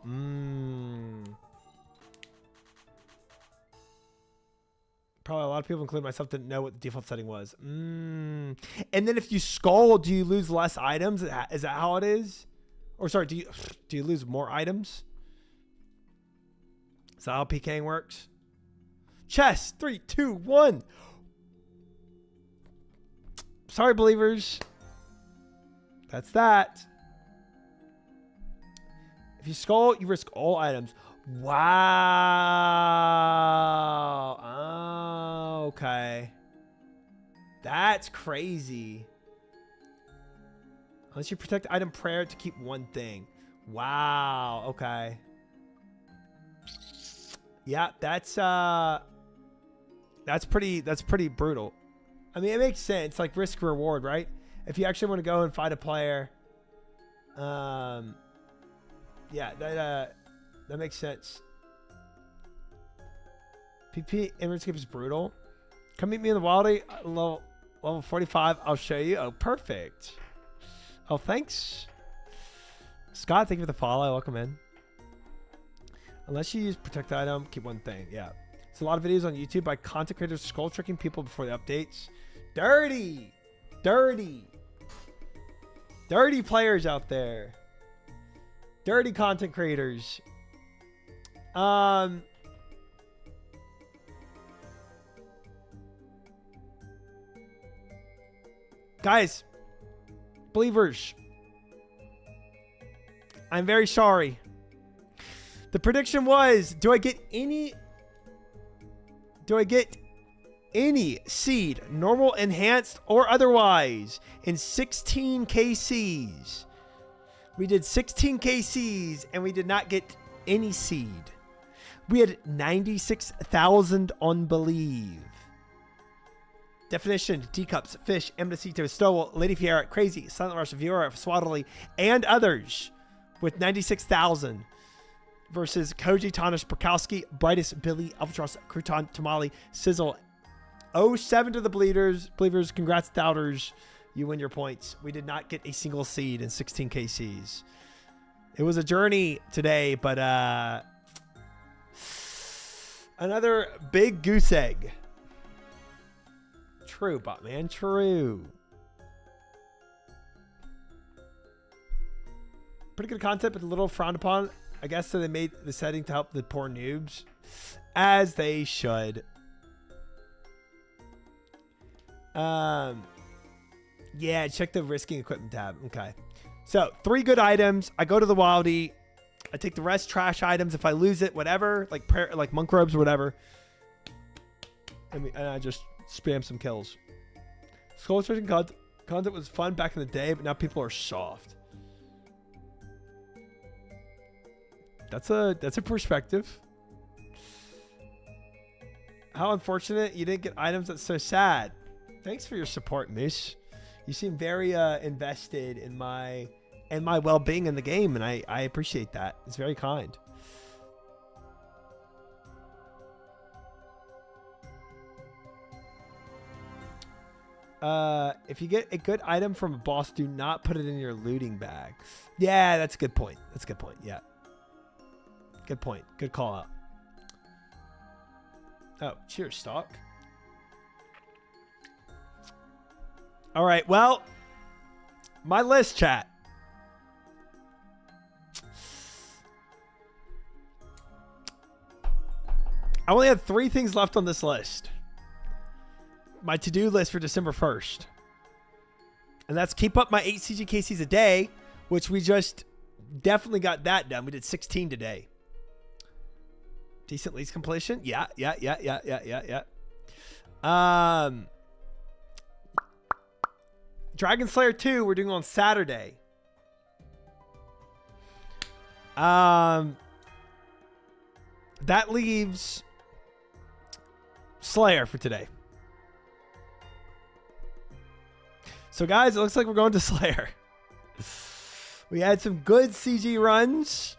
Probably a lot of people, including myself, didn't know what the default setting was. And then if you skull, do you lose less items? Is that how it is? Or sorry, do you lose more items? Is that how PKing works? Chess. 3, 2, 1. Sorry, believers. That's that. If you skull, you risk all items. Wow. Oh, okay. That's crazy. Unless you protect item prayer to keep one thing. Wow. Okay. Yeah, that's pretty brutal. I mean, it makes sense. Like risk reward, right? If you actually want to go and fight a player, yeah, that makes sense. PP Inverscape is brutal. Come meet me in the Wildy, level 45. I'll show you. Oh, perfect. Oh, thanks. Scott, thank you for the follow. Welcome in. Unless you use protect item, keep one thing. Yeah. It's a lot of videos on YouTube by content creators skull tricking people before the updates. Dirty players out there. Dirty content creators. Guys, believers, I'm very sorry. The prediction was, do I get any seed, normal, enhanced, or otherwise, in 16 KCs? We did 16 KCs, and we did not get any seed. We had 96,000 on believe. Definition: Teacups, Fish, Emnacito, Stowell, Lady Fiera, Crazy, Silent Rush, Viora, Swaddly, and others with 96,000 versus Koji, Tonish, Bukowski, Brightest, Billy, Albatross, Crouton, Tamale, Sizzle. 07 to the believers. Congrats, doubters. You win your points. We did not get a single seed in 16 KCs. It was a journey today, but another big goose egg. True, Botman. True. Pretty good content, but a little frowned upon. I guess so they made the setting to help the poor noobs. As they should. Yeah, check the risking equipment tab. Okay. So, 3 good items. I go to the Wildy. I take the rest trash items. If I lose it, whatever. Like monk robes or whatever. and I just spam some kills. Skull searching content was fun back in the day, but now people are soft. That's a perspective. How unfortunate you didn't get items. That's so sad. Thanks for your support, Moose. You seem very invested in my well-being in the game, and I appreciate that. It's very kind. If you get a good item from a boss, do not put it in your looting bag. Yeah, that's a good point. That's a good point. Yeah. Good point. Good call out. Oh, cheers, Stock. All right, well, my list, chat. I only have 3 things left on this list. My to-do list for December 1st. And that's keep up my 8 CGKCs a day, which we just definitely got that done. We did 16 today. Decent lease completion. Yeah. Dragon Slayer 2 we're doing on Saturday. That leaves Slayer for today. So guys, it looks like we're going to Slayer. We had some good CG runs.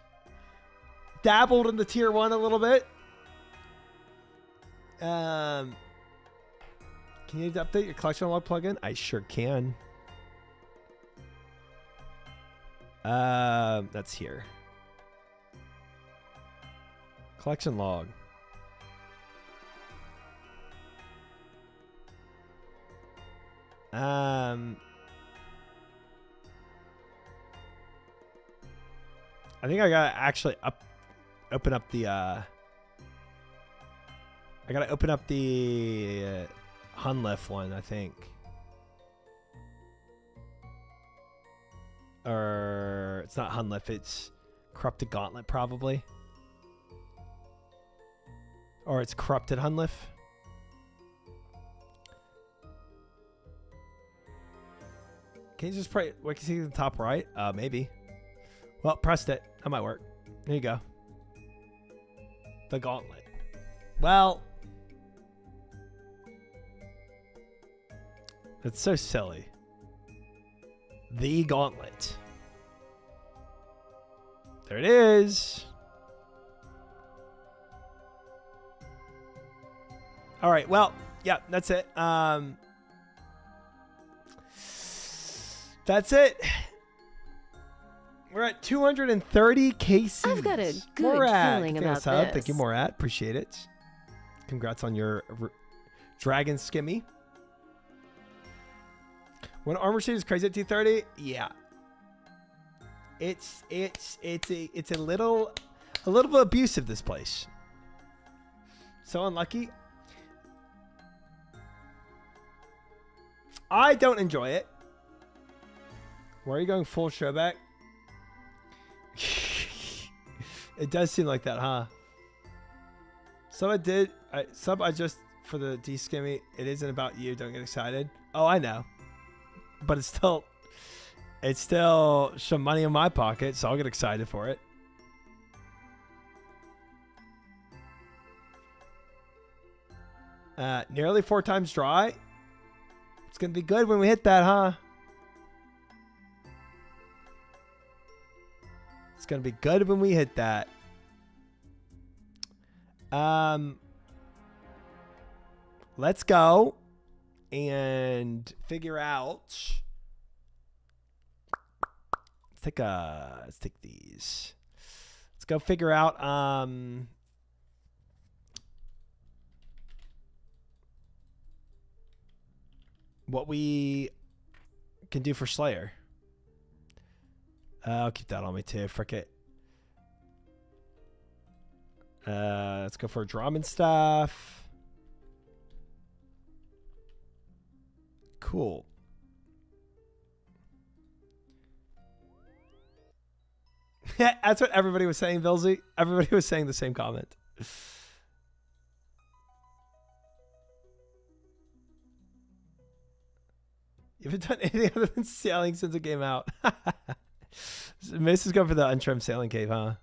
Dabbled in the tier 1 a little bit. Can you update your collection log plugin? I sure can. That's here. Collection log. I think I gotta actually open up the I gotta open up the Hunliff one, I think. Or it's not Hunliff, it's Corrupted Gauntlet probably. Or it's Corrupted Hunliff. Can you just pray? What can you see at the top right? Maybe. Well, pressed it. That might work. There you go. The Gauntlet. Well, that's so silly. The Gauntlet. There it is. All right. Well, yeah, that's it. That's it. We're at 230 KCs. I've got a good feeling about this. Thank you, Morat. Appreciate it. Congrats on your Dragon Skimmy. When Armor Sheet is crazy at 230, yeah. It's a little bit abusive, this place. So unlucky. I don't enjoy it. Why are you going full showback? It does seem like that, huh? I just for the D-Skimmy, it isn't about you. Don't get excited. Oh, I know. But it's still some money in my pocket, so I'll get excited for it. Nearly 4 times dry. It's gonna be good when we hit that, huh? It's gonna be good when we hit that. Let's go and figure out. Let's take these. Let's go figure out what we can do for Slayer. I'll keep that on me too. Frick it. Let's go for Drummond stuff. Cool. That's what everybody was saying, Vilsey. Everybody was saying the same comment. You haven't done anything other than sailing since it came out. Mace is going for the untrimmed sailing cave, huh?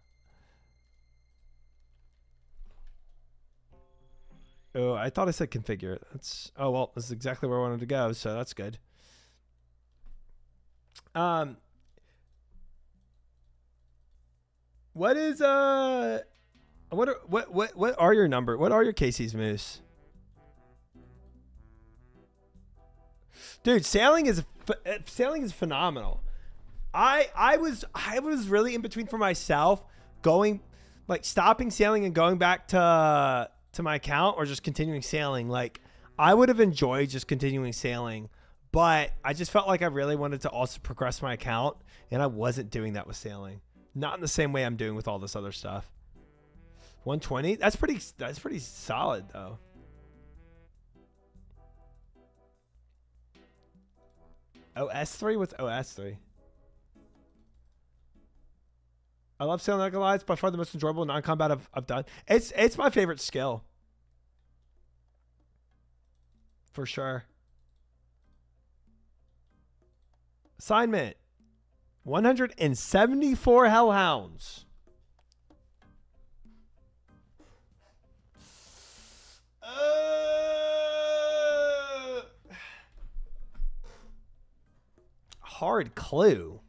Oh, I thought I said configure. That's well, this is exactly where I wanted to go, so that's good. What is what are your What are your KC's, Moose? Dude, sailing is phenomenal. I was really in between for myself, going like stopping sailing and going back to my account, or just continuing sailing. Like, I would have enjoyed just continuing sailing, but I just felt like I really wanted to also progress my account, and I wasn't doing that with sailing. Not in the same way I'm doing with all this other stuff. 120? That's pretty solid though. OS3? What's OS3? I love sailing like Alliance. By far the most enjoyable non-combat I've done. It's my favorite skill. For sure. Assignment. 174 hellhounds. Hard clue.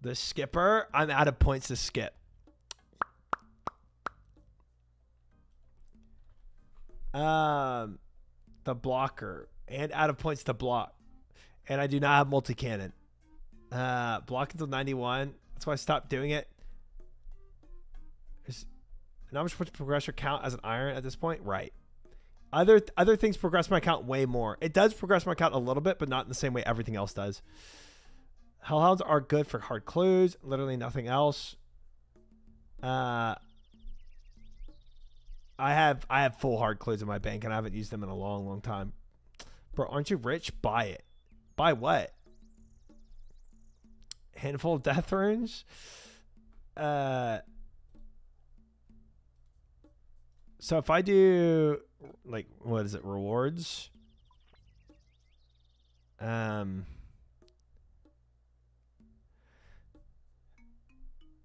The skipper. I'm out of points to skip. The blocker. And out of points to block. And I do not have multi-cannon. Block until 91. That's why I stopped doing it. Not much progress your count as an iron at this point. Right. Other things progress my count way more. It does progress my count a little bit, but not in the same way everything else does. Hellhounds are good for hard clues. Literally nothing else. I have full hard clues in my bank, and I haven't used them in a long time. Bro, aren't you rich? Buy it. Buy what? Handful of death runes. So if I do, like, what is it? Rewards.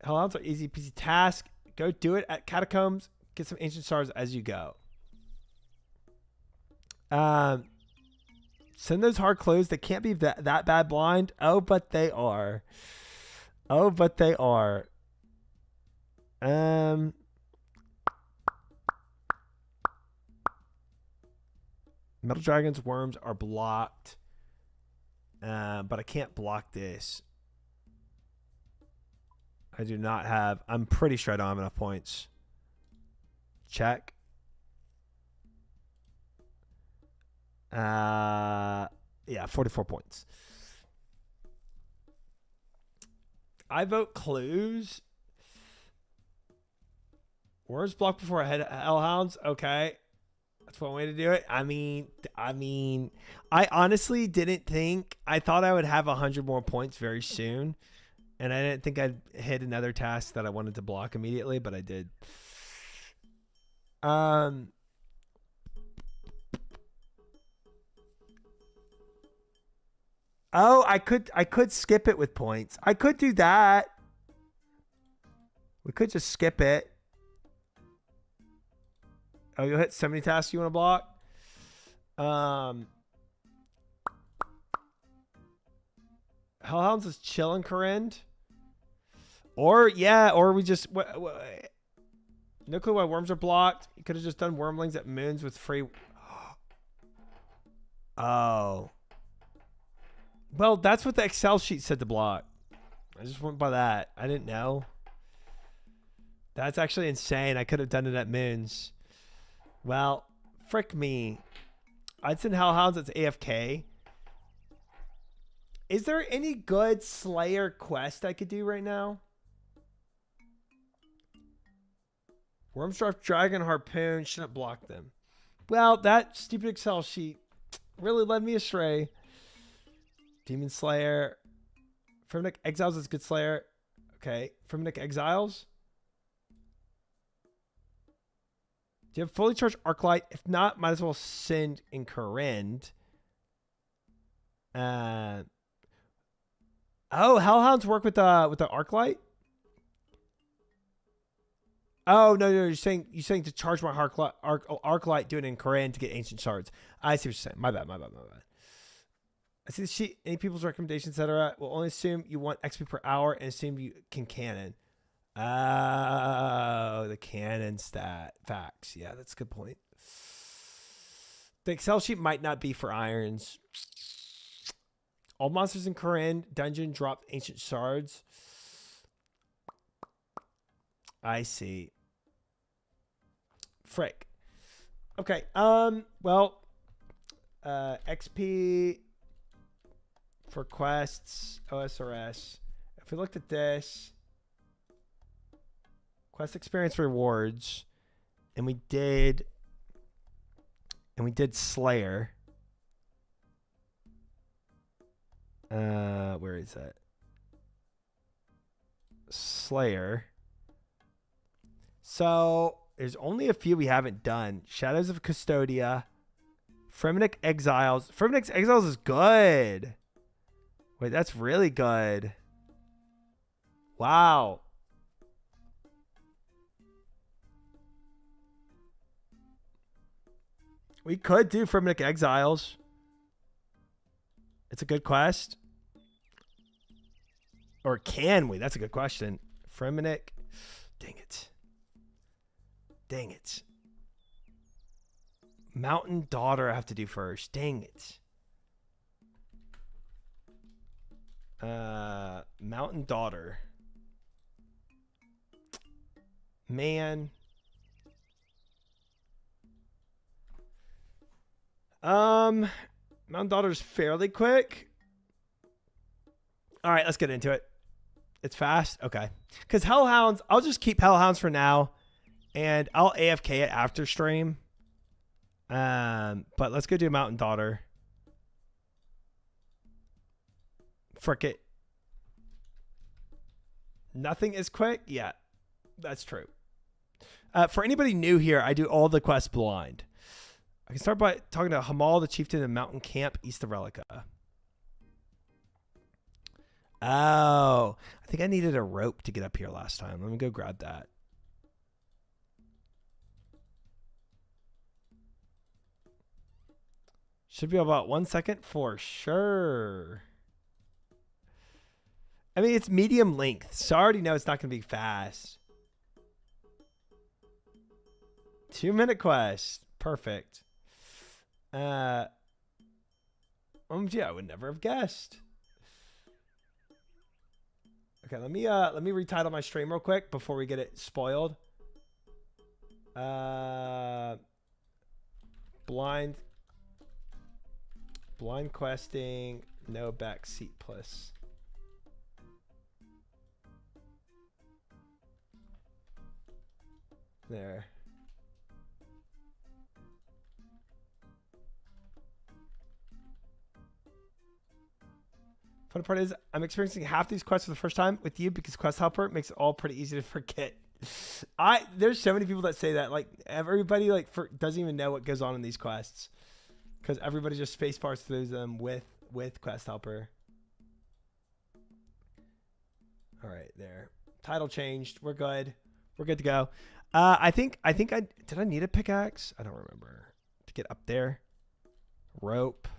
Hellhounds are easy peasy task. Go do it at Catacombs. Get some ancient stars as you go. Send those hard clues. They can't be that bad blind. Oh, but they are. Oh, but they are. Metal dragons, worms are blocked. But I can't block this. I do not have. I'm pretty sure I don't have enough points. Check. Yeah, 44 points. I vote clues. Worms blocked before I had hellhounds. Okay. That's one way to do it. I mean, I honestly didn't think. I thought I would have 100 more points very soon. And I didn't think I'd hit another task that I wanted to block immediately, but I did. Oh, I could skip it with points. I could do that. We could just skip it. Oh, you'll hit so many tasks you want to block. Hellhounds is chilling, Corinne. Or we just no clue why worms are blocked. You could have just done wormlings at moons with free. Oh. Well, that's what the Excel sheet said to block. I just went by that. I didn't know. That's actually insane. I could have done it at moons. Well, frick me. I'd send hellhounds as AFK. Is there any good Slayer quest I could do right now? Wormstrap Dragon Harpoon. Shouldn't block them. Well, that stupid Excel sheet really led me astray. Demon Slayer. Firminic Exiles is good Slayer. Okay. Firminic Exiles. Do you have fully charged Arclight? If not, might as well send in Corinne. Oh, Hellhounds work with the arc light. Oh no, you're saying to charge my arc light, do it in Korean to get ancient shards. I see what you're saying. My bad. I see the sheet. Any people's recommendations, etc. Will only assume you want XP per hour and assume you can cannon. Oh, the cannon stat facts. Yeah, that's a good point. The Excel sheet might not be for irons. All monsters in Korean dungeon drop ancient shards. I see. Frick. Okay. Well, XP for quests, OSRS. If we looked at this, quest experience rewards, and we did Slayer. Where is that? Slayer. So there's only a few we haven't done. Shadows of Custodia, Fremennik Exiles. Fremennik Exiles is good. Wait, that's really good. Wow. We could do Fremennik Exiles. It's a good quest. Or can we? That's a good question. Fremennik. Dang it. Dang it. Mountain Daughter I have to do first. Dang it. Mountain Daughter. Man. Mountain Daughter's fairly quick. All right, let's get into it. It's fast? Okay. Because Hellhounds, I'll just keep Hellhounds for now. And I'll AFK it after stream. But let's go do Mountain Daughter. Frick it. Nothing is quick? Yeah, that's true. For anybody new here, I do all the quests blind. I can start by talking to Hamal, the chieftain of Mountain Camp, east of Relica. Oh, I think I needed a rope to get up here last time. Let me go grab that. Should be about 1 second for sure. I mean, it's medium length, so I already know it's not going to be fast. 2-minute quest. Perfect. Yeah, I would never have guessed. Okay, let me retitle my stream real quick before we get it spoiled. Blind questing, no backseat plus. There. Funny part is I'm experiencing half these quests for the first time with you because Quest Helper makes it all pretty easy to forget. There's so many people that say that, like everybody doesn't even know what goes on in these quests because everybody just space bars through them with Quest Helper. All right, there. Title changed. We're good. We're good to go. I think I did I need a pickaxe? I don't remember to get up there. Rope.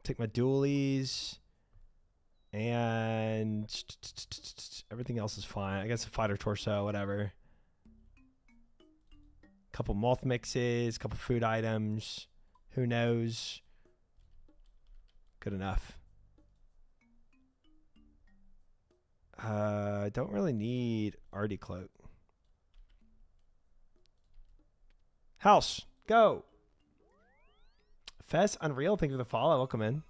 Take my dualies. And everything else is fine. I guess a fighter torso, whatever. Couple moth mixes, couple food items. Who knows? Good enough. I don't really need Artie cloak. House, go. Fess Unreal, thank you for the follow. Welcome in.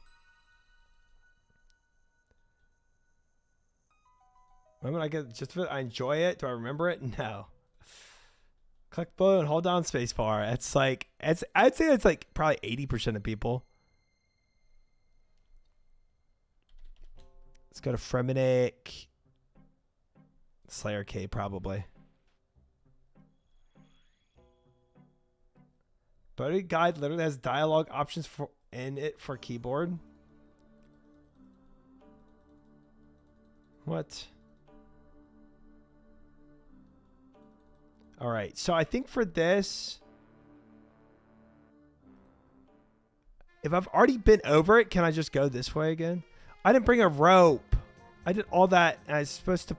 When I get just I enjoy it. Do I remember it? No. Click below and hold down spacebar. It's like I'd say it's like probably 80% of people. Let's go to Fremennik. Slayer K probably. Buddy guide literally has dialogue options for in it for keyboard. What? All right. So I think for this, if I've already been over it, can I just go this way again? I didn't bring a rope. I did all that, and I was supposed to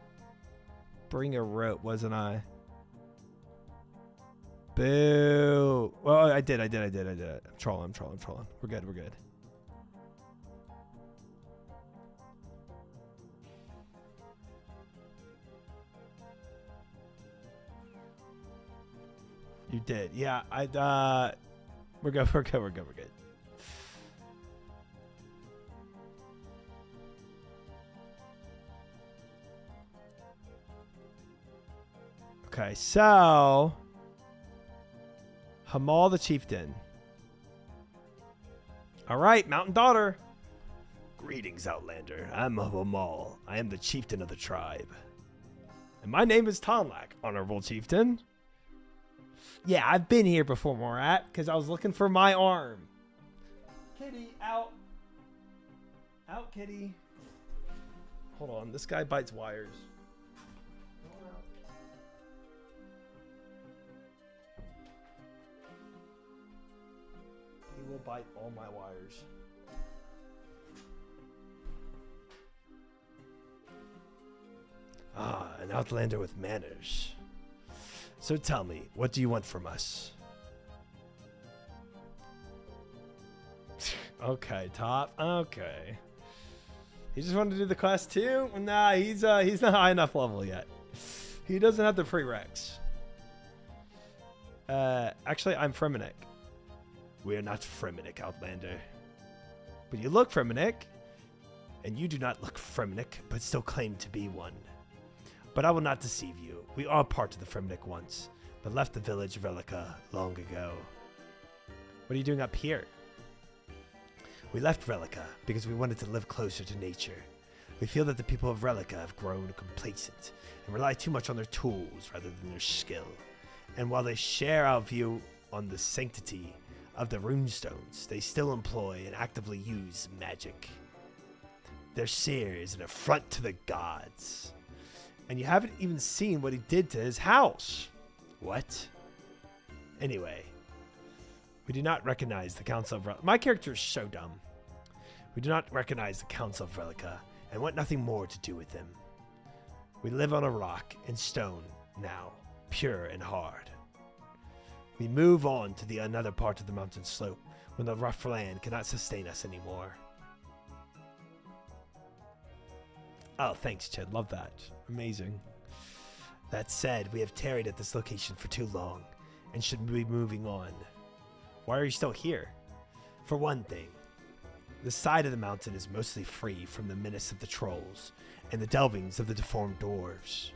bring a rope, wasn't I? Boo. Well, I did. I'm trolling. We're good. You did. Yeah, we're good. Okay, so Hamal the Chieftain. All right, Mountain Daughter. Greetings, Outlander. I'm Hamal. I am the chieftain of the tribe. And my name is Tonlak, Honorable Chieftain. Yeah, I've been here before, Morat, because I was looking for my arm. Kitty, out. Out, kitty. Hold on, this guy bites wires. He will bite all my wires. Ah, an Outlander with manners. So tell me, what do you want from us? Okay, Top. Okay. He just wanted to do the quest too? Nah, he's not high enough level yet. He doesn't have the prereqs. Actually, I'm Fremennik. We are not Fremennik, Outlander. But you look Fremennik. And you do not look Fremennik, but still claim to be one. But I will not deceive you. We are part of the Fremennik once, but left the village of Relica long ago. What are you doing up here? We left Relica because we wanted to live closer to nature. We feel that the people of Relica have grown complacent and rely too much on their tools rather than their skill. And while they share our view on the sanctity of the runestones, they still employ and actively use magic. Their seer is an affront to the gods. And you haven't even seen what he did to his house. What? Anyway, we do not recognize the Council of Relica. My character is so dumb. We do not recognize the Council of Relica and want nothing more to do with them. We live on a rock and stone now, pure and hard. We move on to another part of the mountain slope when the rough land cannot sustain us anymore. Oh, thanks, Chad. Love that. Amazing. That said, we have tarried at this location for too long and should be moving on. Why are you still here? For one thing, this side of the mountain is mostly free from the menace of the trolls and the delvings of the deformed dwarves.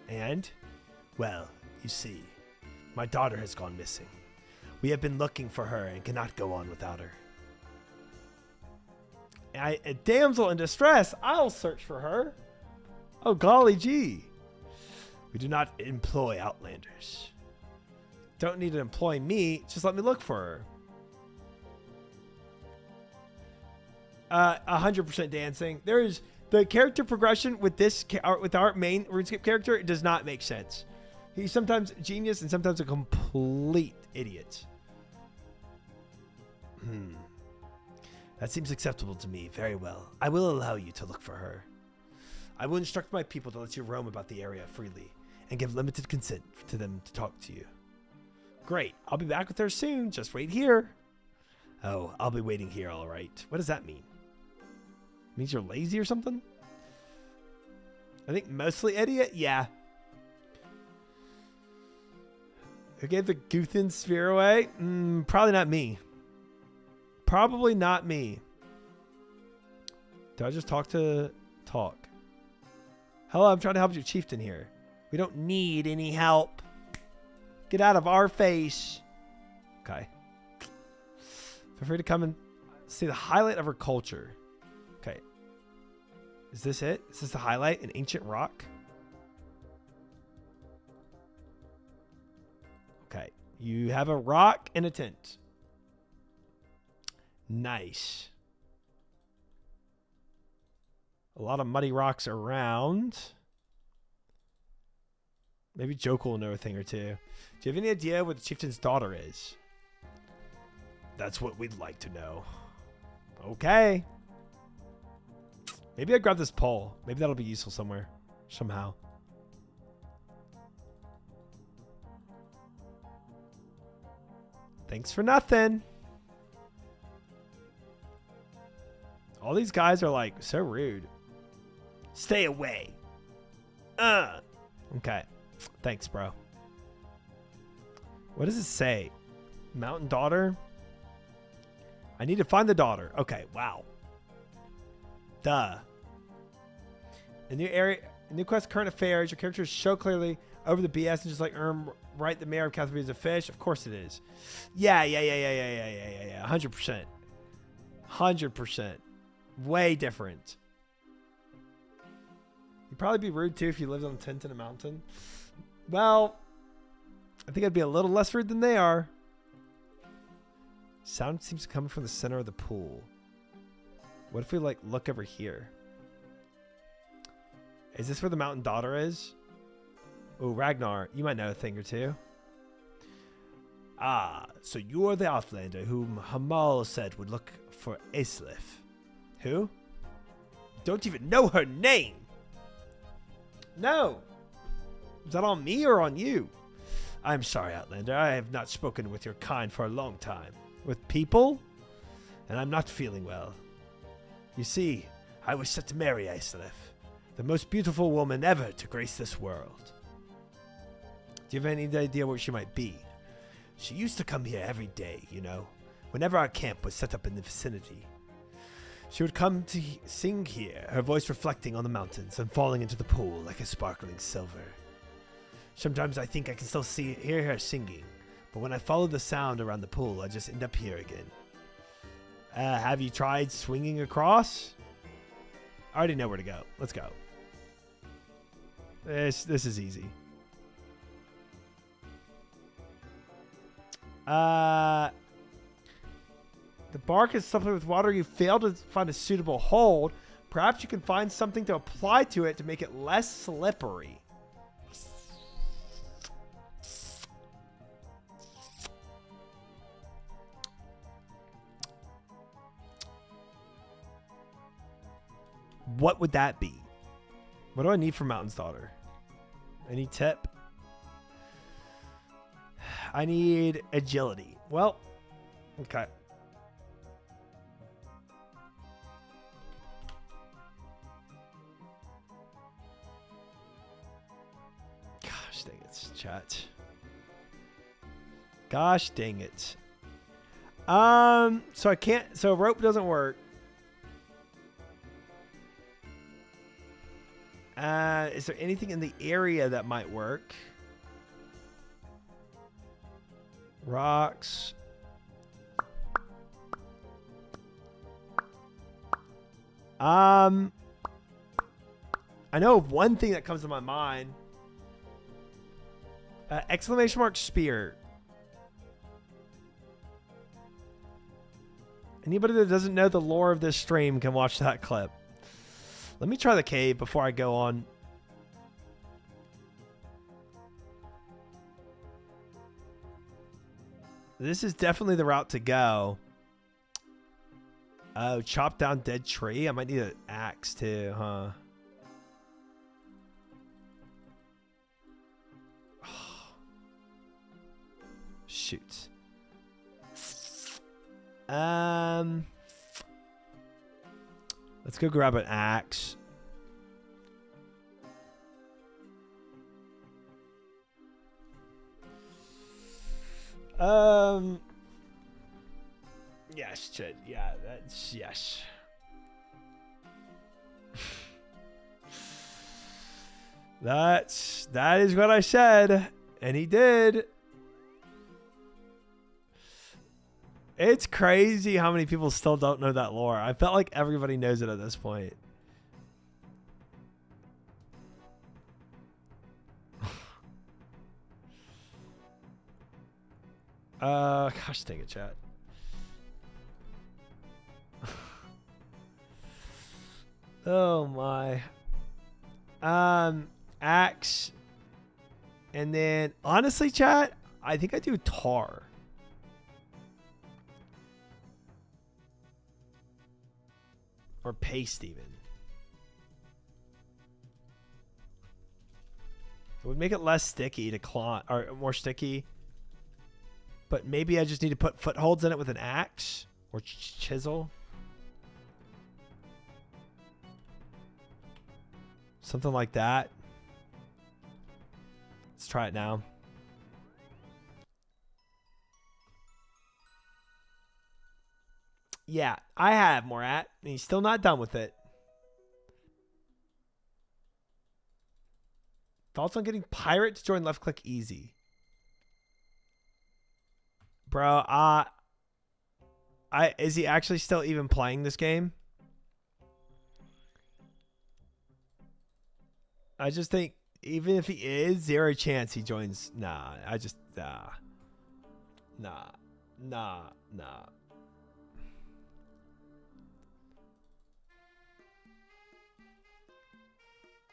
And, well, you see, my daughter has gone missing. We have been looking for her and cannot go on without her. A damsel in distress. I'll search for her. Oh, golly gee. We do not employ outlanders. Don't need to employ me. Just let me look for her. 100% dancing. There is the character progression with this with our main RuneScape character. It does not make sense. He's sometimes a genius and sometimes a complete idiot. That seems acceptable to me. Very well. I will allow you to look for her. I will instruct my people to let you roam about the area freely and give limited consent to them to talk to you. Great. I'll be back with her soon. Just wait here. Oh, I'll be waiting here, all right. What does that mean? It means you're lazy or something? I think mostly idiot? Yeah. Who gave the Guthin sphere away? Probably not me. Probably not me. Did I just talk? Hello, I'm trying to help your chieftain here. We don't need any help. Get out of our face. Okay. Feel free to come and see the highlight of her culture. Okay. Is this it? Is this the highlight? An ancient rock? Okay. You have a rock and a tent. Nice. A lot of muddy rocks around. Maybe Joke will know a thing or two. Do you have any idea what the chieftain's daughter is? That's what we'd like to know. Okay. Maybe I grab this pole. Maybe that'll be useful somewhere. Somehow. Thanks for nothing. All these guys are like so rude. Stay away. Okay. Thanks, bro. What does it say? Mountain daughter? I need to find the daughter. Okay, wow. Duh. In new area, new quest, current affairs. Your characters show clearly over the BS and just like right. The mayor of Catherine is a fish. Of course it is. Yeah. 100%. 100%. Way different. You'd probably be rude too if you lived on a tent in a mountain. Well, I think I'd be a little less rude than they are. Sound seems to come from the center of the pool. What if we like look over here? Is this where the mountain daughter is? Oh, Ragnar, you might know a thing or two. Ah, so you're the Outlander whom Hamal said would look for Aislith. Who? Don't even know her name! No! Is that on me or on you? I'm sorry, Outlander. I have not spoken with your kind for a long time. With people? And I'm not feeling well. You see, I was set to marry Aislith, the most beautiful woman ever to grace this world. Do you have any idea where she might be? She used to come here every day, you know, whenever our camp was set up in the vicinity. She would come to sing here, her voice reflecting on the mountains and falling into the pool like a sparkling silver. Sometimes I think I can still hear her singing, but when I follow the sound around the pool, I just end up here again. Have you tried swinging across? I already know where to go. Let's go. This is easy. The bark is something with water. You fail to find a suitable hold. Perhaps you can find something to apply to it to make it less slippery. What would that be? What do I need for Mountain's Daughter? Any tip? I need agility. Well, okay. Gosh dang it, chat. Gosh dang it. So I can't, so rope doesn't work. Is there anything in the area that might work? Rocks. I know of one thing that comes to my mind. Exclamation mark spear. Anybody that doesn't know the lore of this stream can watch that clip. Let me try the cave before I go on. This is definitely the route to go. Oh, chop down dead tree. I might need an axe too, huh? Shoot. Let's go grab an axe. Yes, Chad. Yeah, that's yes. That is what I said, and he did. It's crazy how many people still don't know that lore. I felt like everybody knows it at this point. Gosh dang it, chat. Oh my. Axe. And then honestly, chat, I think I do tar. Or paste even. It would make it less sticky to climb, or more sticky. But maybe I just need to put footholds in it with an axe or chisel. Something like that. Let's try it now. Yeah, I have Morat, and he's still not done with it. Thoughts on getting Pirate to join Left Click Easy? Bro, is he actually still even playing this game? I just think even if he is, zero chance he joins. Nah, nah.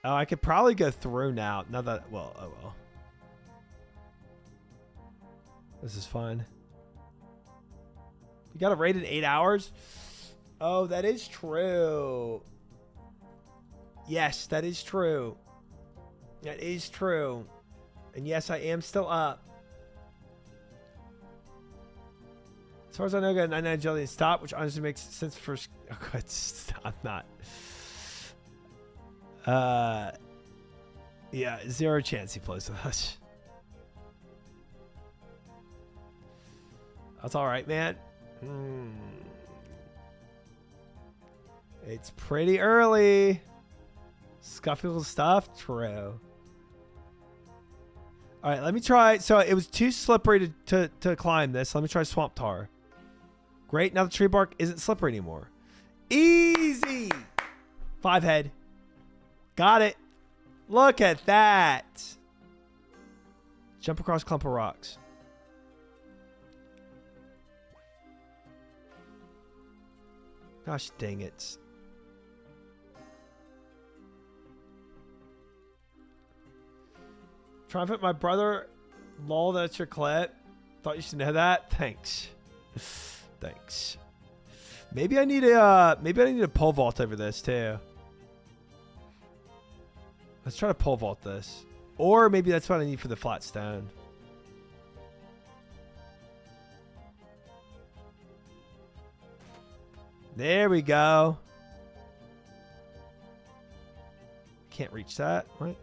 Oh, I could probably go through now. Now that, well, oh well. This is fun. You got a raid in 8 hours? Oh, that is true. Yes, that is true. That is true. And yes, I am still up. As far as I know, I got 99 jelly and stop, which honestly makes sense for... Oh, God, stop. Not. Yeah, zero chance he plays with us. That's all right, man. It's pretty early. Scuffle stuff? True. All right, let me try. So it was too slippery to climb this. Let me try Swamp Tar. Great. Now the tree bark isn't slippery anymore. Easy. 5 head. Got it. Look at that. Jump across clump of rocks. Gosh dang it. Triumph, my brother. Lol, that's your clip. Thought you should know that. Thanks. Thanks. Maybe I need a pole vault over this too. Let's try to pole vault this. Or maybe that's what I need for the flat stone. There we go. Can't reach that. What?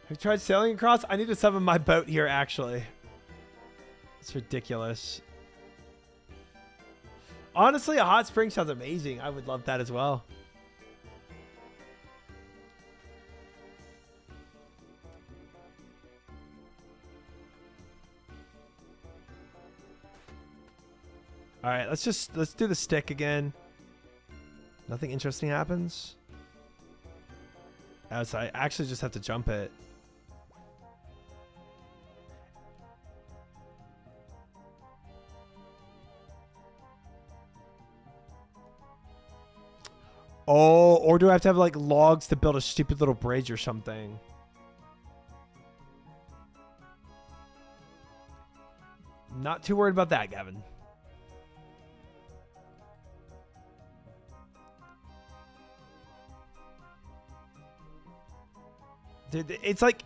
Have you tried sailing across? I need to summon my boat here, actually. It's ridiculous. Honestly, a hot spring sounds amazing. I would love that as well. All right, let's do the stick again. Nothing interesting happens. Oh, so I actually just have to jump it. Oh, or do I have to have like logs to build a stupid little bridge or something? Not too worried about that, Gavin. Dude, it's like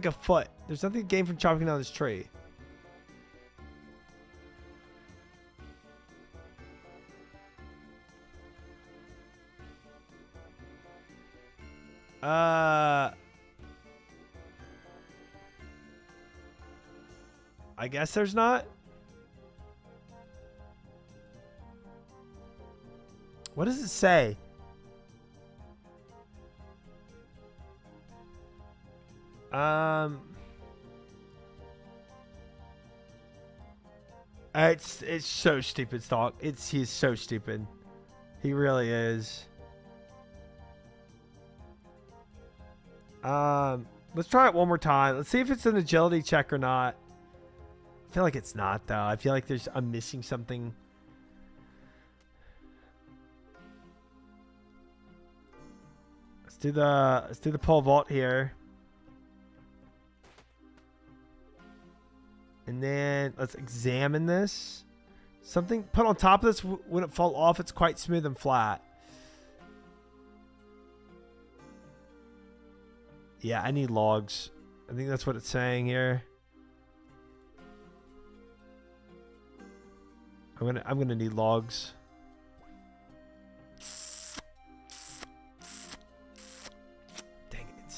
a foot. There's nothing to gain from chopping down this tree. I guess there's not. What does it say? It's so stupid, Stalk. He's so stupid. He really is. Let's try it one more time. Let's see if it's an agility check or not. I feel like it's not though. I feel like I'm missing something. Let's do the pole vault here. And then let's examine this. Something put on top of this wouldn't fall off. It's quite smooth and flat. Yeah, I need logs. I think that's what it's saying here. I'm gonna need logs. Dang it.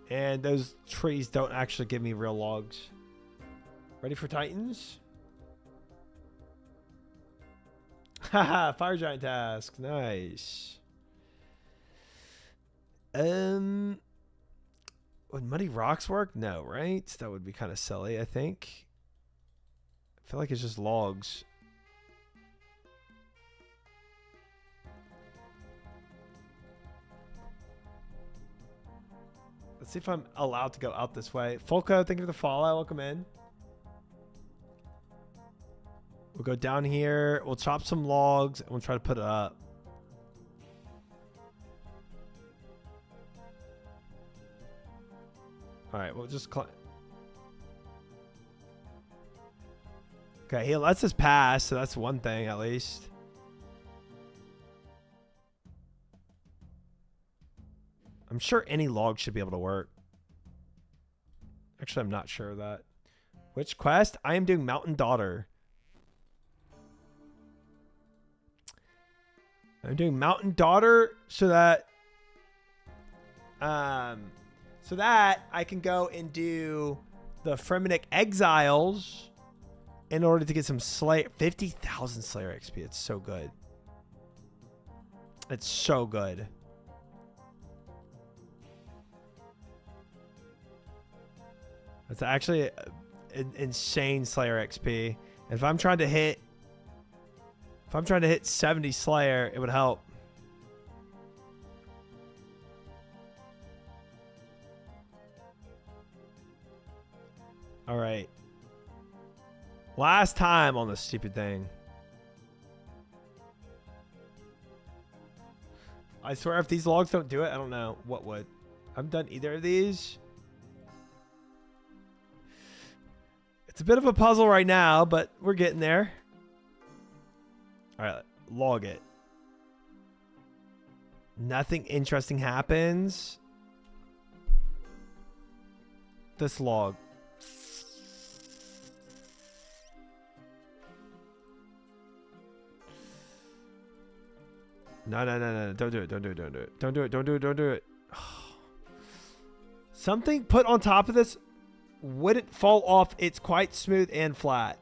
And those trees don't actually give me real logs. Ready for Titans? Haha, fire giant task. Nice. Would muddy rocks work? No, right? That would be kind of silly, I think. I feel like it's just logs. Let's see if I'm allowed to go out this way. Folko, thank you for the follow. Welcome in. We'll go down here. We'll chop some logs and we'll try to put it up. All right, we'll just climb. Okay, he lets us pass, so that's one thing at least. I'm sure any log should be able to work. Actually, I'm not sure of that. Which quest? I am doing Mountain Daughter. I'm doing Mountain Daughter so that I can go and do the Fremennik Exiles in order to get some Slayer 50,000 Slayer XP. It's so good. It's so good. It's actually an insane Slayer XP. And if I'm trying to hit 70 Slayer, it would help. All right. Last time on this stupid thing. I swear if these logs don't do it, I don't know what would. I haven't done either of these. It's a bit of a puzzle right now, but we're getting there. All right, log it. Nothing interesting happens. This log. No. Don't do it. Don't do it. Something put on top of this wouldn't fall off. It's quite smooth and flat.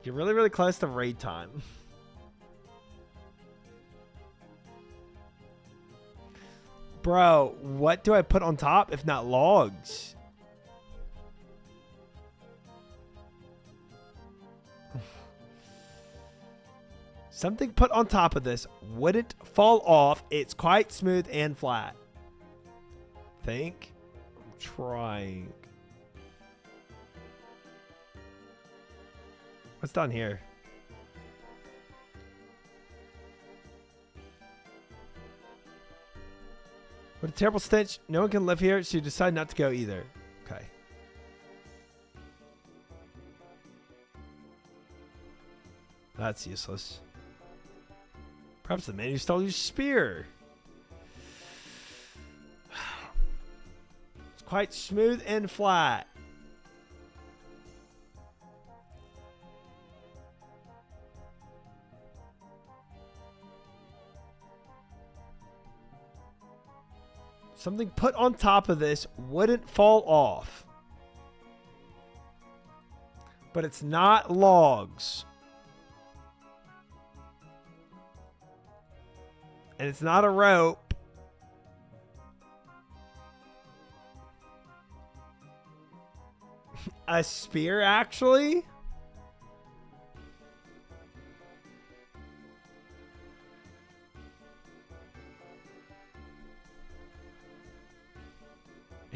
You're really, really close to raid time. Bro, what do I put on top if not logs? Something put on top of this wouldn't fall off. It's quite smooth and flat. Think. I'm trying. What's done here? What a terrible stench. No one can live here, so you decide not to go either. Okay. That's useless. Perhaps the man who stole your spear. It's quite smooth and flat. Something put on top of this wouldn't fall off. But it's not logs. And it's not a rope. A spear, actually?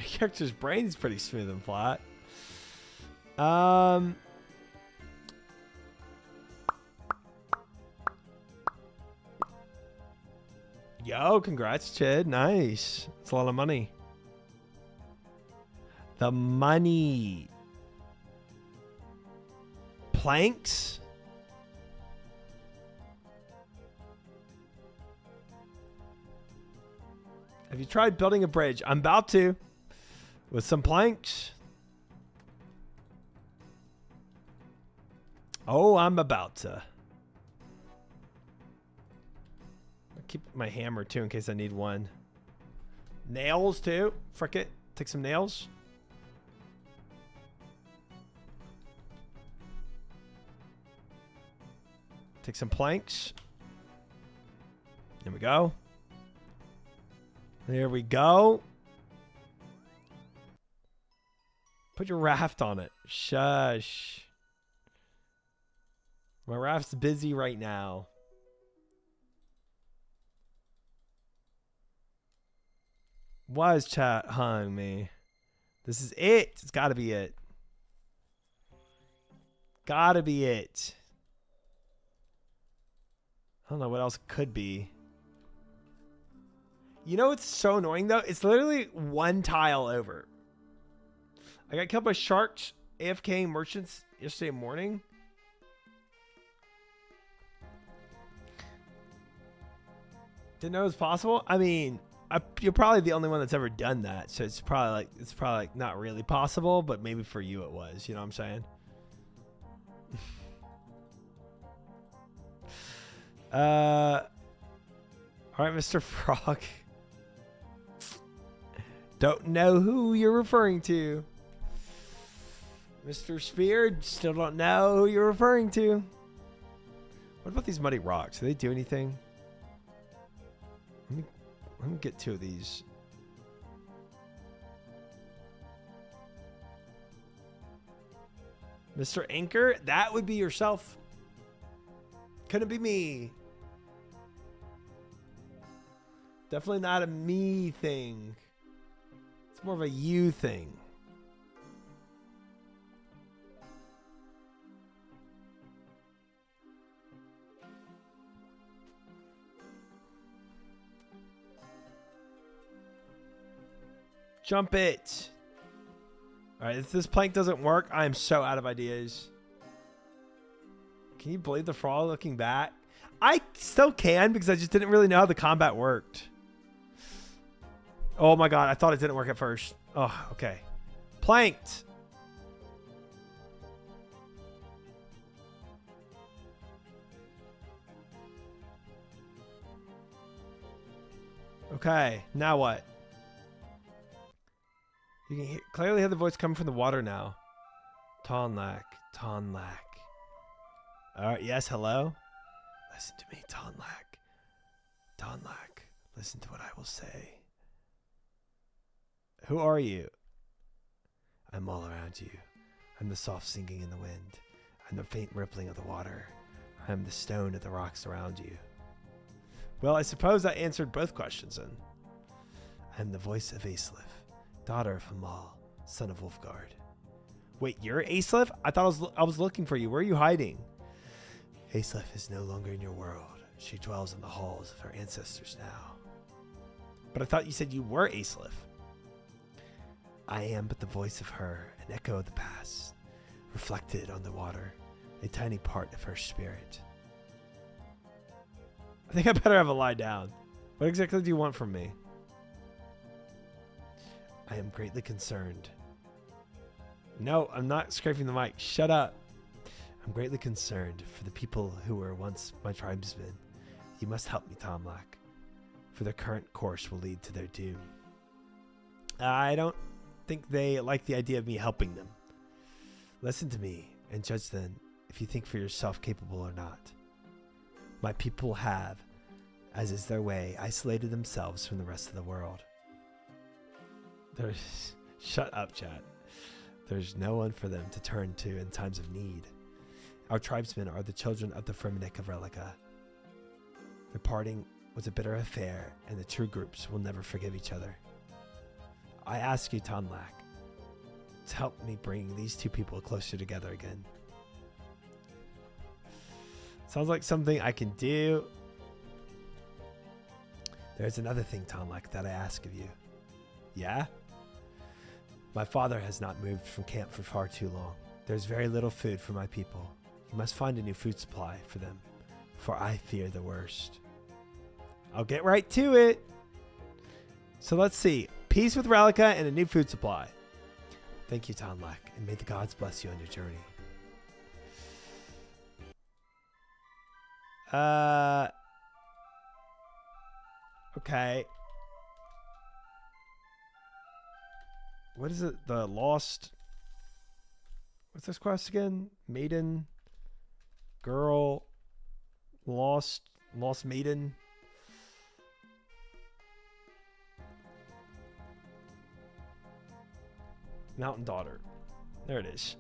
Your character's brain's pretty smooth and flat. Yo, congrats, Chid. Nice. It's a lot of money. The money. Planks? Have you tried building a bridge? I'm about to. With some planks. Oh, I'm about to. I'll keep my hammer too in case I need one. Nails too. Frick it. Take some nails. Take some planks. There we go. There we go. Put your raft on it. Shush. My raft's busy right now. Why is chat hung me? This is it. It's gotta be it. Gotta be it. I don't know what else it could be. You know what's so annoying though? It's literally one tile over. I got killed by sharks, AFK merchants yesterday morning. Didn't know it was possible. I mean, you're probably the only one that's ever done that, so it's probably like not really possible, but maybe for you it was. You know what I'm saying? All right, Mr. Frog. Don't know who you're referring to. Mr. Spear, still don't know who you're referring to. What about these muddy rocks? Do they do anything? Let me get 2 of these. Mr. Anchor, that would be yourself. Couldn't be me. Definitely not a me thing. It's more of a you thing. Jump it. All right, if this plank doesn't work, I am so out of ideas. Can you believe the frog looking back? I still can because I just didn't really know how the combat worked. Oh my god, I thought it didn't work at first. Oh, okay. Planked. Okay, now what? You can clearly hear the voice coming from the water now. Tonlack, Tonlack. Alright, yes, hello? Listen to me, Tonlack. Tonlack, listen to what I will say. Who are you? I'm all around you. I'm the soft singing in the wind. I'm the faint rippling of the water. I'm the stone of the rocks around you. Well, I suppose I answered both questions then. I'm the voice of Aislif, daughter of Hamal, son of Wolfgard. Wait, you're Aislif? I thought I was looking for you. Where are you hiding? Aislif is no longer in your world. She dwells in the halls of her ancestors now. But I thought you said you were Aislif. I am but the voice of her, an echo of the past, reflected on the water, a tiny part of her spirit. I think I better have a lie down. What exactly do you want from me? I am greatly concerned. No, I'm not scraping the mic. Shut up. I'm greatly concerned for the people who were once my tribesmen. You must help me, Tomlak, for their current course will lead to their doom. I don't think they like the idea of me helping them. Listen to me and judge then if you think for yourself capable or not. My people have, as is their way, isolated themselves from the rest of the world. Shut up, chat. There's no one for them to turn to in times of need. Our tribesmen are the children of the Fremennik of Relica. Their parting was a bitter affair, and the two groups will never forgive each other. I ask you, Tonlak, to help me bring these two people closer together again. Sounds like something I can do. There's another thing, Tonlak, that I ask of you. Yeah? My father has not moved from camp for far too long. There's very little food for my people. You must find a new food supply for them, for I fear the worst. I'll get right to it. So let's see. Peace with Relica and a new food supply. Thank you, Tonlak, and may the gods bless you on your journey. Okay. What is it? The lost... What's this quest again? Maiden. Girl. Lost maiden. Mountain daughter. There it is.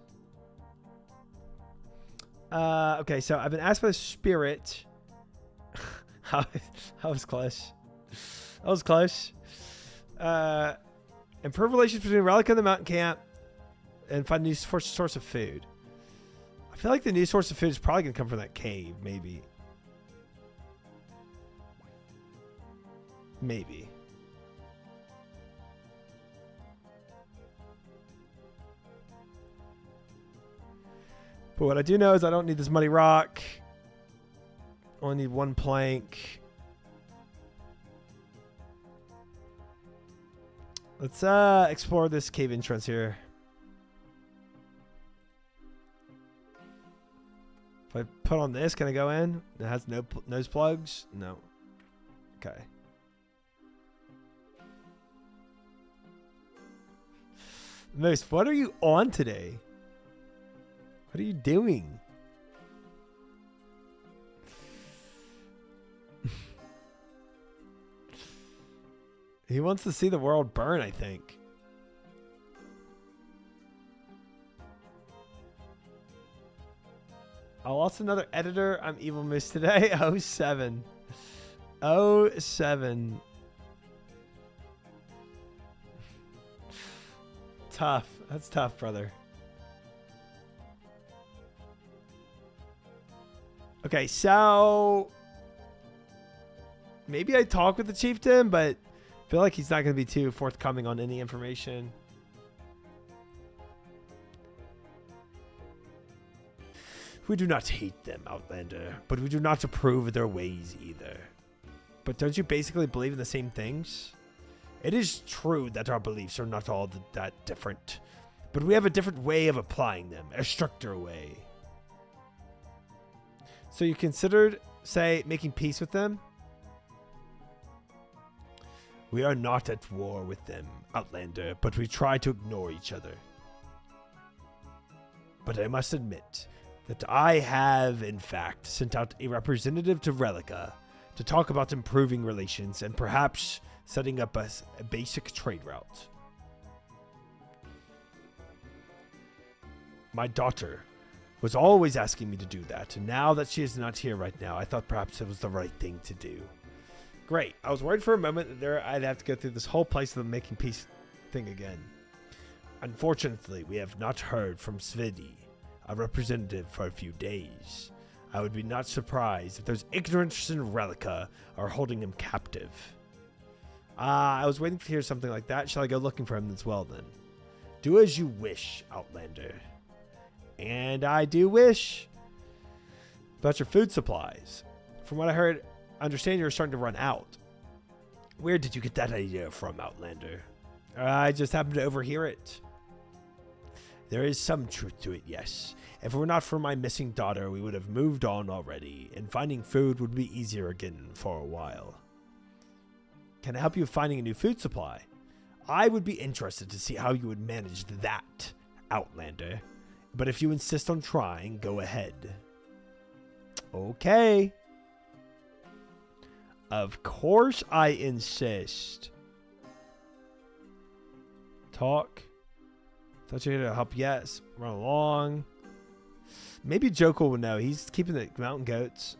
Okay, so I've been asked by the spirit. How was close? That was close. Improve relations between Relic and the mountain camp, and find a new source of food. I feel like the new source of food is probably gonna come from that cave, maybe. Maybe. But what I do know is I don't need this muddy rock. Only need one plank. Let's explore this cave entrance here. If I put on this, can I go in? It has no nose plugs? No. Okay. Moose, what are you on today? What are you doing? He wants to see the world burn, I think. I lost another editor. I'm Evil Moose today. 07. 07. Tough. That's tough, brother. Okay, so maybe I talk with the chieftain, but I feel like he's not going to be too forthcoming on any information. We do not hate them, Outlander, but we do not approve of their ways either. But don't you basically believe in the same things? It is true that our beliefs are not all that different, but we have a different way of applying them, a stricter way. So you considered, say, making peace with them? We are not at war with them, Outlander, but we try to ignore each other. But I must admit that I have, in fact, sent out a representative to Relica to talk about improving relations and perhaps setting up a basic trade route. My daughter was always asking me to do that, and now that she is not here right now, I thought perhaps it was the right thing to do. Great. I was worried for a moment that I'd have to go through this whole place of the making peace thing again. Unfortunately, we have not heard from Svidi, a representative, for a few days. I would be not surprised if those ignorants in Relica are holding him captive. I was waiting to hear something like that. Shall I go looking for him as well, then? Do as you wish, Outlander. And I do wish. About your food supplies. From what I understand you're starting to run out. Where did you get that idea from, Outlander? I just happened to overhear it. There is some truth to it, yes. If it were not for my missing daughter, we would have moved on already, and finding food would be easier again for a while. Can I help you with finding a new food supply? I would be interested to see how you would manage that, Outlander. But if you insist on trying, go ahead. Okay. Of course I insist. Talk. Thought you were here to help. Yes. Run along. Maybe Joko would know. He's keeping the mountain goats.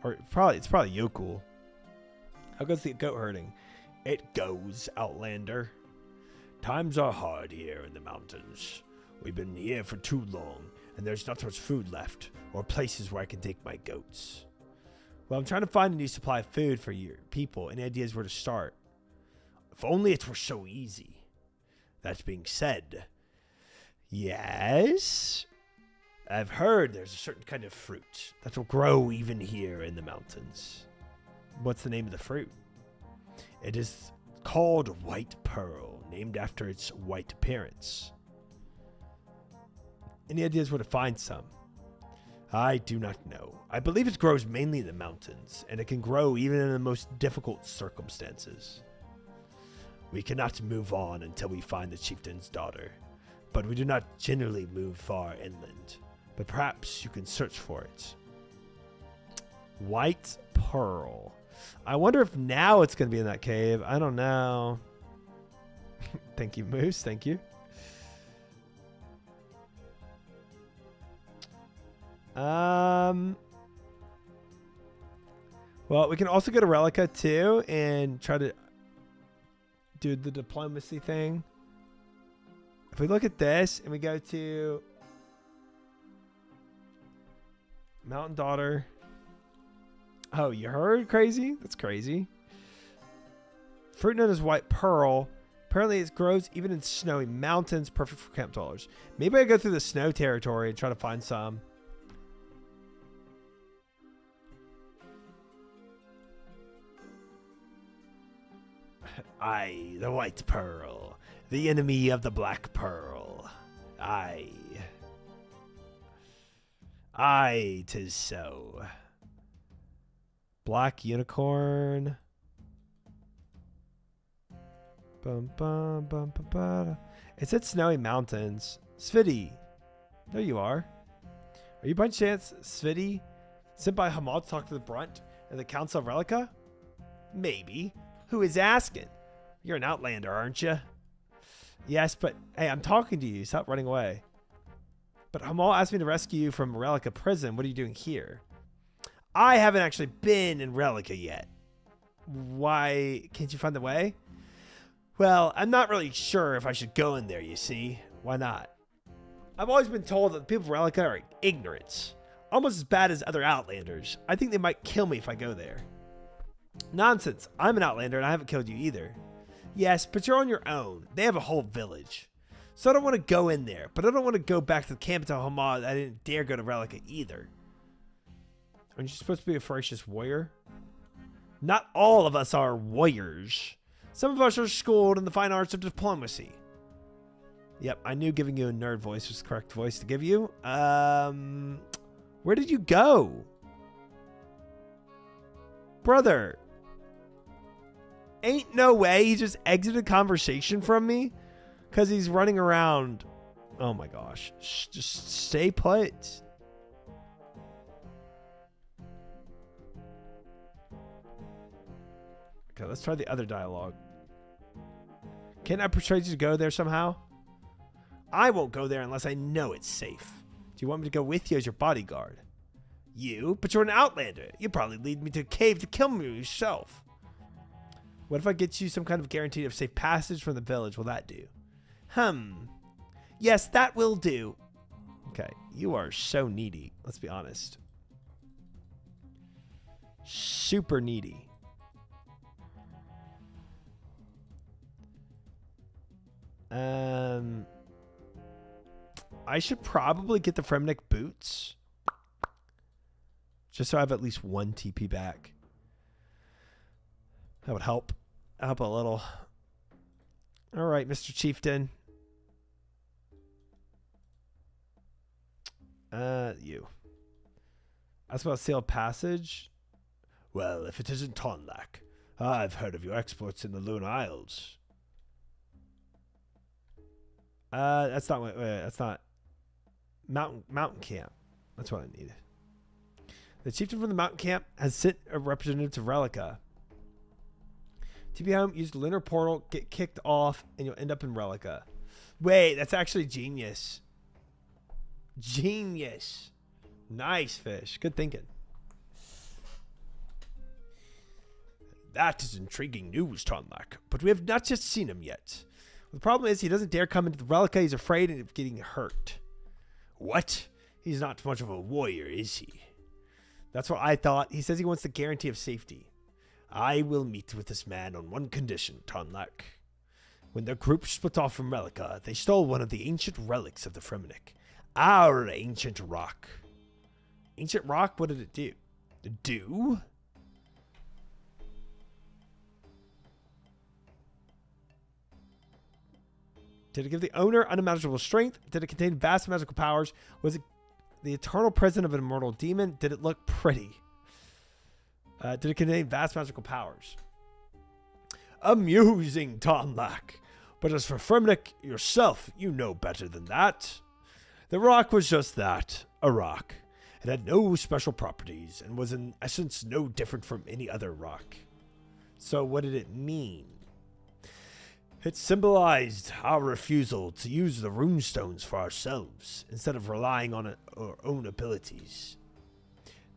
Or it's probably Yokul. How goes the goat herding? It goes, Outlander. Times are hard here in the mountains. We've been here for too long, and there's not much food left, or places where I can take my goats. Well, I'm trying to find a new supply of food for your people. Any ideas where to start? If only it were so easy. That being said, yes, I've heard there's a certain kind of fruit that will grow even here in the mountains. What's the name of the fruit? It is called White Pearl, named after its white appearance. Any ideas where to find some? I do not know. I believe it grows mainly in the mountains, and it can grow even in the most difficult circumstances. We cannot move on until we find the chieftain's daughter, but we do not generally move far inland. But perhaps you can search for it. White Pearl. I wonder if now it's going to be in that cave. I don't know. Thank you, Moose. Thank you. Well, we can also go to Relica too and try to do the diplomacy thing. If we look at this and we go to Mountain Daughter. Oh, you heard? Crazy? That's crazy. Fruit known as White Pearl. Apparently it grows even in snowy mountains, perfect for camp dwellers. Maybe I go through the snow territory and try to find some. Aye, the White Pearl. The enemy of the Black Pearl. Aye. Aye, 'tis so. Black Unicorn. Bum, bum, bum, bum, bum. It said Snowy Mountains. Sviti. There you are. Are you by chance Sviti? Sent by Hamal to talk to the Brunt and the Council of Relica? Maybe. Who is asking? You're an outlander, aren't you? Yes, but hey, I'm talking to you. Stop running away. But Hamal asked me to rescue you from Relica prison. What are you doing here? I haven't actually been in Relica yet. Why can't you find the way? Well, I'm not really sure if I should go in there, you see. Why not? I've always been told that the people of Relica are ignorant. Almost as bad as other outlanders. I think they might kill me if I go there. Nonsense. I'm an outlander and I haven't killed you either. Yes, but you're on your own. They have a whole village. So I don't want to go in there, but I don't want to go back to the camp and tell Hamal that I didn't dare go to Relica either. Aren't you supposed to be a ferocious warrior? Not all of us are warriors. Some of us are schooled in the fine arts of diplomacy. Yep, I knew giving you a nerd voice was the correct voice to give you. Where did you go? Brother. Ain't no way he just exited conversation from me because he's running around. Oh my gosh. Just stay put. Okay, let's try the other dialogue. Can I persuade you to go there somehow? I won't go there unless I know it's safe. Do you want me to go with you as your bodyguard? You? But you're an outlander. You'd probably lead me to a cave to kill me yourself. What if I get you some kind of guarantee of safe passage from the village? Will that do? Yes, that will do. Okay, you are so needy. Let's be honest. Super needy. I should probably get the Fremnik boots. Just so I have at least one TP back. That would help. Help a little. All right, Mr. Chieftain. You. That's about sealed passage. Well, if it isn't Tonlac, I've heard of your exploits in the Lune Isles. That's not. Wait, that's not. Mountain Camp. That's what I need. The chieftain from the mountain camp has sent a representative to Relica. TP home, use the lunar portal, get kicked off, and you'll end up in Relica. Wait, that's actually genius. Genius. Nice, Fish. Good thinking. That is intriguing news, Tonlak, but we have not yet seen him yet. The problem is he doesn't dare come into the Relica. He's afraid of getting hurt. What? He's not much of a warrior, is he? That's what I thought. He says he wants the guarantee of safety. I will meet with this man on one condition, Tonlak. When their group split off from Relica, they stole one of the ancient relics of the Fremennik. Our ancient rock. Ancient rock? What did it do? Do? Did it give the owner unimaginable strength? Did it contain vast magical powers? Was it the eternal prison of an immortal demon? Did it look pretty? Did it contain vast magical powers? Amusing, Tonlak. But as for Fremennik yourself, you know better than that. The rock was just that, a rock. It had no special properties and was in essence no different from any other rock. So what did it mean? It symbolized our refusal to use the runestones for ourselves instead of relying on our own abilities.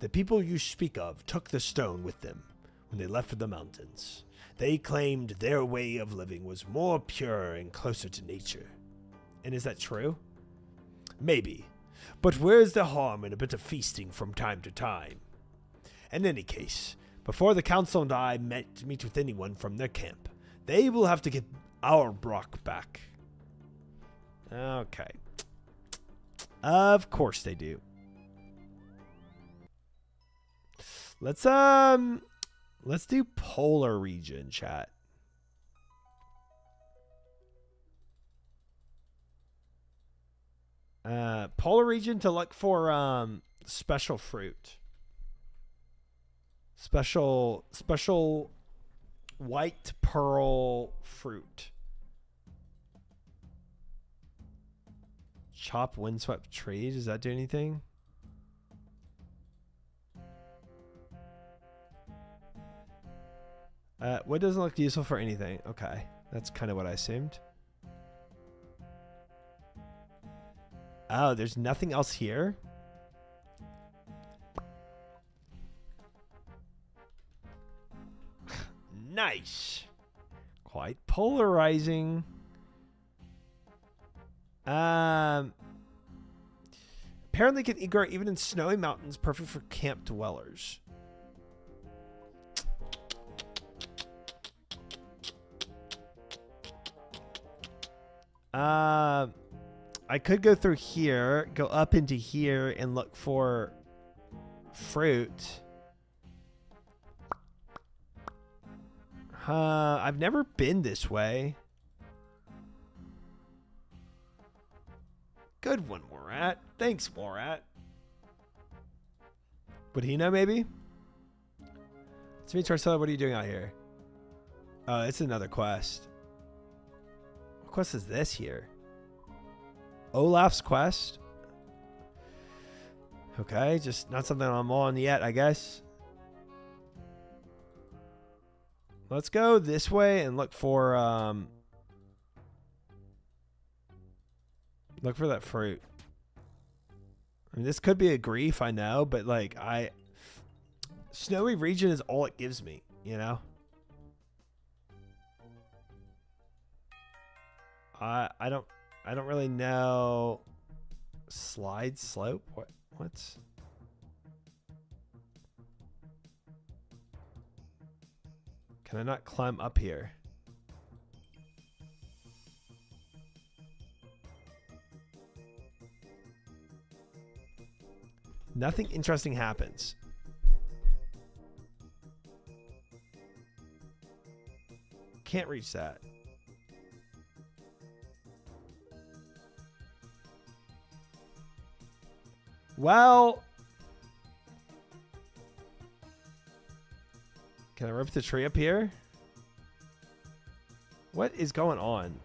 The people you speak of took the stone with them when they left for the mountains. They claimed their way of living was more pure and closer to nature. And is that true? Maybe. But where's the harm in a bit of feasting from time to time? In any case, before the council and I meet with anyone from their camp, they will have to get our Brock back. Okay. Of course they do. Let's do polar region, chat. Polar region to look for special fruit. Special white pearl fruit. Chop windswept trees. Does that do anything? What doesn't look useful for anything? Okay. That's kind of what I assumed. Oh, there's nothing else here? Nice. Quite polarizing. Apparently can grow even in snowy mountains, perfect for camp dwellers. I could go through here, go up into here, and look for fruit. I've never been this way. Good one, Morat. Thanks, Morat. Would he know, maybe? It's me, Tarcella. What are you doing out here? Oh, it's another quest. What quest is this here? Olaf's quest? Okay, just not something I'm on yet, I guess. Let's go this way and look for that fruit. I mean, this could be a grief, I know, but like snowy region is all it gives me, you know? I don't really know. Slide slope? What's Can I not climb up here? Nothing interesting happens. Can't reach that. Well, can I rip the tree up here? What is going on?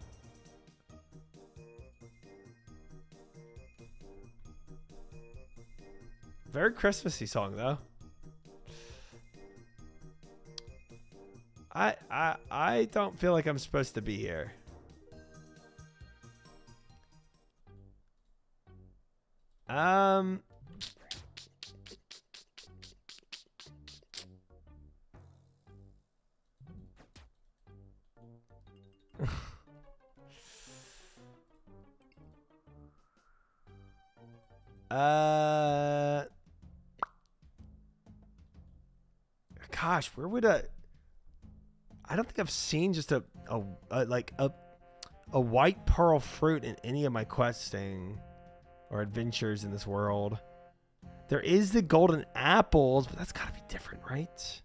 Very Christmassy song though. I don't feel like I'm supposed to be here. Gosh, where would I don't think I've seen just a white pearl fruit in any of my questing or adventures in this world. There is the golden apples, but that's gotta be different, right?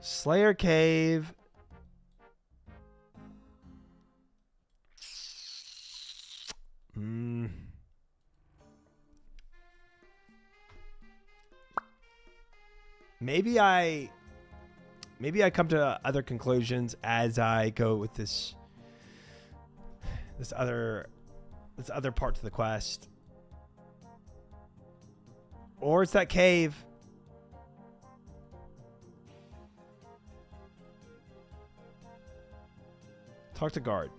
Slayer Cave. Maybe I come to other conclusions as I go with this other part to the quest. Or it's that cave. Talk to guard.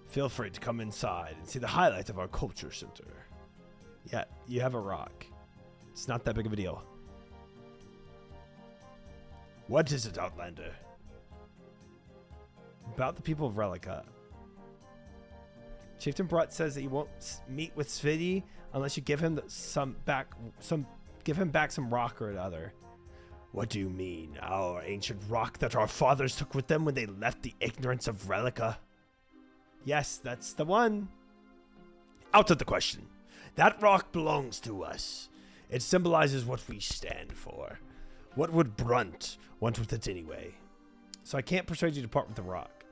Feel free to come inside and see the highlights of our culture center. Yeah, you have a rock. It's not that big of a deal. What is it, Outlander? About the people of Relica. Chieftain Brut says that you won't meet with Svidi unless you give him back some rock or another. What do you mean? Our ancient rock that our fathers took with them when they left the ignorance of Relica? Yes, that's the one. Out of the question. That rock belongs to us. It symbolizes what we stand for. What would Brunt want with it anyway? So I can't persuade you to part with the rock.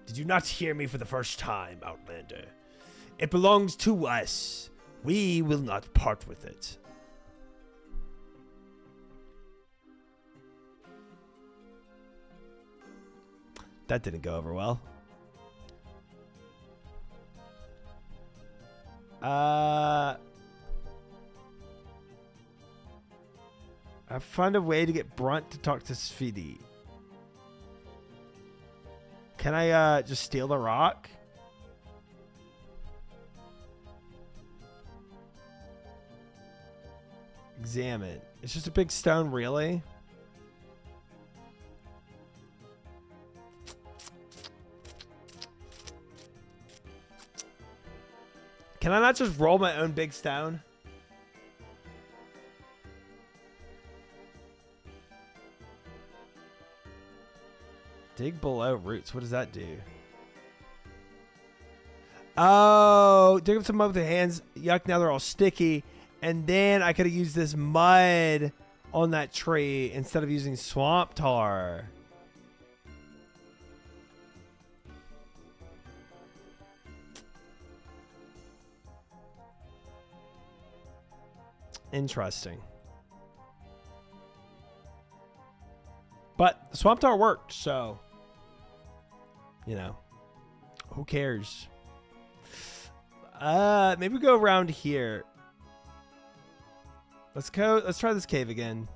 Did you not hear me for the first time, Outlander? It belongs to us. We will not part with it. That didn't go over well. I find a way to get Brunt to talk to Svidi. Can I just steal the rock? Examine. It's just a big stone, really? Can I not just roll my own big stone? Dig below roots. What does that do? Oh, dig up some mud with the hands. Yuck, now they're all sticky. And then I could have used this mud on that tree instead of using swamp tar. Interesting. But the swamp tar worked, so you know, who cares? Maybe we go around here. Let's go. Let's try this cave again.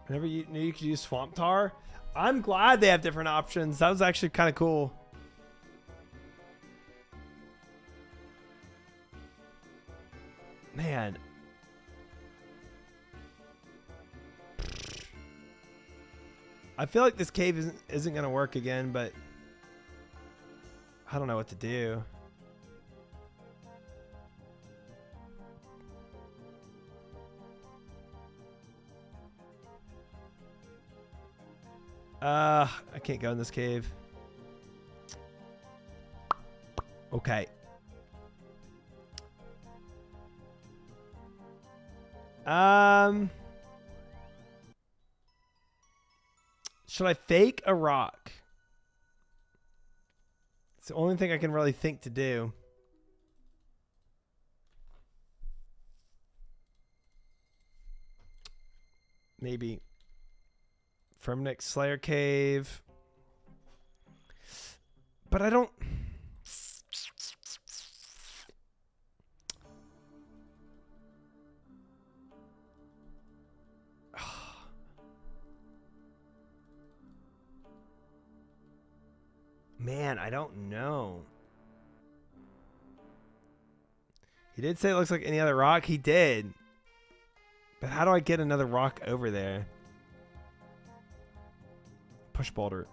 I never knew you could use swamp tar. I'm glad they have different options. That was actually kind of cool. Man. I feel like this cave isn't going to work again, but I don't know what to do. I can't go in this cave. Okay. Should I fake a rock? It's the only thing I can really think to do. Maybe. Firmnick Slayer Cave. But I don't... Man, I don't know. He did say it looks like any other rock. He did. But how do I get another rock over there? Push boulder.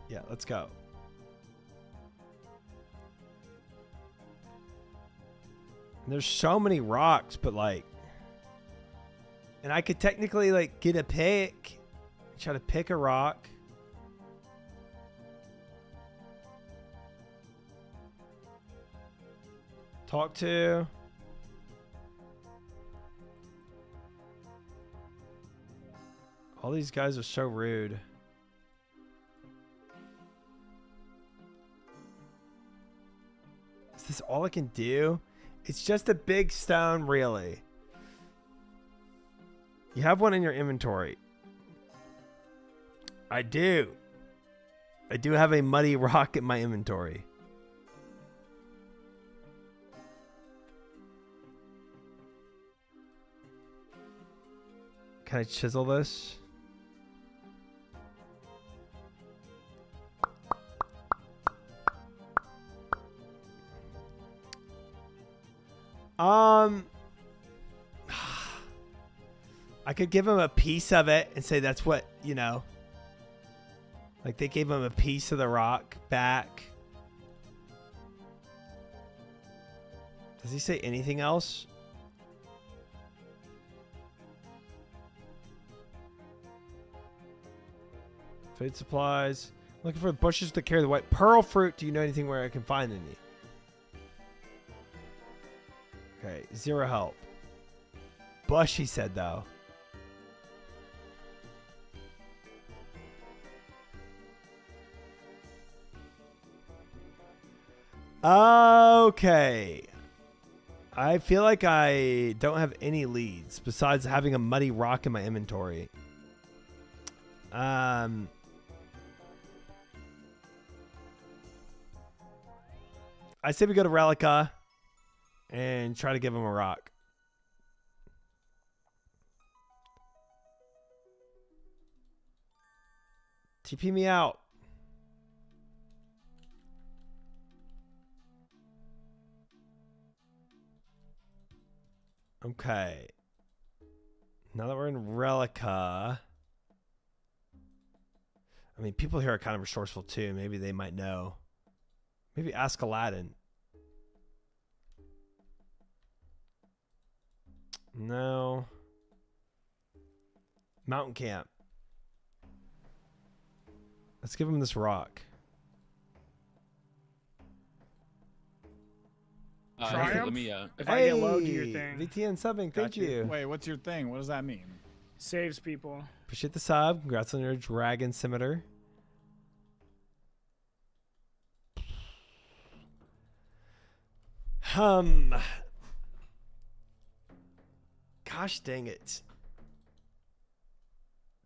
Yeah, let's go. And there's so many rocks, but like, and I could technically like get a pick, try to pick a rock. Talk to. All these guys are so rude. Is this all I can do? It's just a big stone, really. You have one in your inventory. I do. I do have a muddy rock in my inventory. Can I chisel this? I could give him a piece of it and say that's what, you know. Like they gave him a piece of the rock back. Does he say anything else? Food supplies. Looking for bushes to carry the white pearl fruit. Do you know anything where I can find any? Okay, 0 help. Bush, he said, though. Okay. I feel like I don't have any leads besides having a muddy rock in my inventory. I say we go to Relica and try to give him a rock. TP me out. Okay. Now that we're in Relica. I mean, people here are kind of resourceful too. Maybe they might know. Maybe ask Aladdin. No. Mountain camp. Let's give him this rock. Let me, If I get low, do your thing. VTN subbing, thank you. Wait, what's your thing? What does that mean? Saves people. Appreciate the sub. Congrats on your dragon scimitar. Gosh dang it.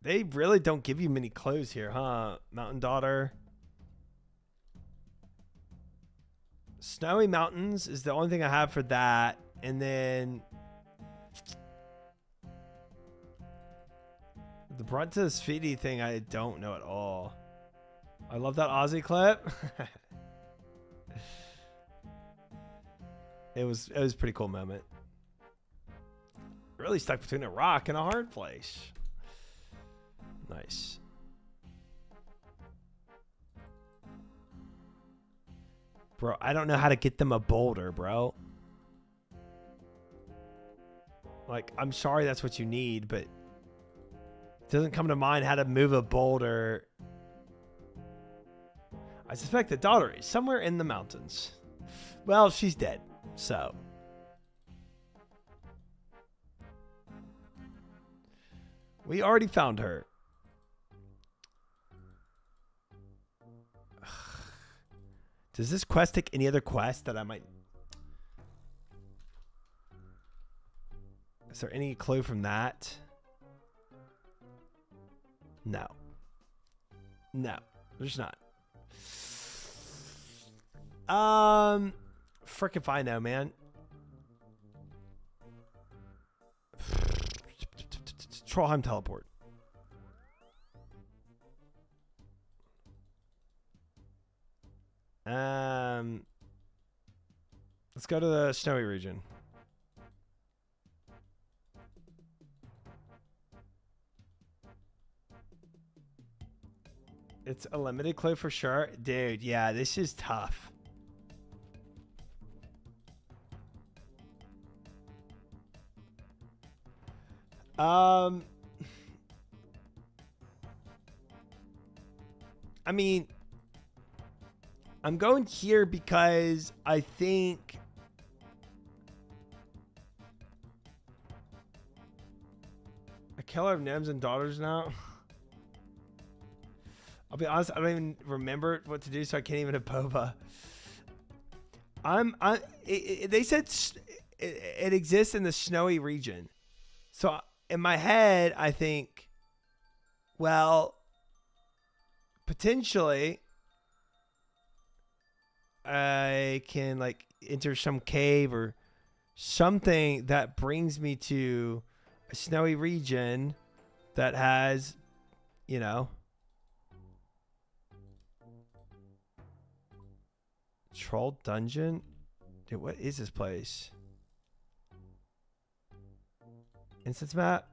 They really don't give you many clues here, huh? Mountain Daughter. Snowy Mountains is the only thing I have for that. And then the Brunt to Sfidi thing I don't know at all. I love that Aussie clip. It was a pretty cool moment. Really stuck between a rock and a hard place. Nice. Bro, I don't know how to get them a boulder, bro. Like, I'm sorry that's what you need, but it doesn't come to mind how to move a boulder. I suspect the daughter is somewhere in the mountains. Well, she's dead, so. We already found her. Does this quest take any other quest that I might... Is there any clue from that? No. No, there's not. Frick if I know, man. Trollheim teleport. Let's go to the snowy region. It's a limited clue for sure. Dude, yeah, this is tough. I mean, I'm going here because I think a killer of gnomes and daughters now. I'll be honest, I don't even remember what to do, so I can't even have Bowfa. They said it exists in the snowy region. So in my head, I think, well, potentially I can like enter some cave or something that brings me to a snowy region that has, you know, troll dungeon. Dude, what is this place? Instance map.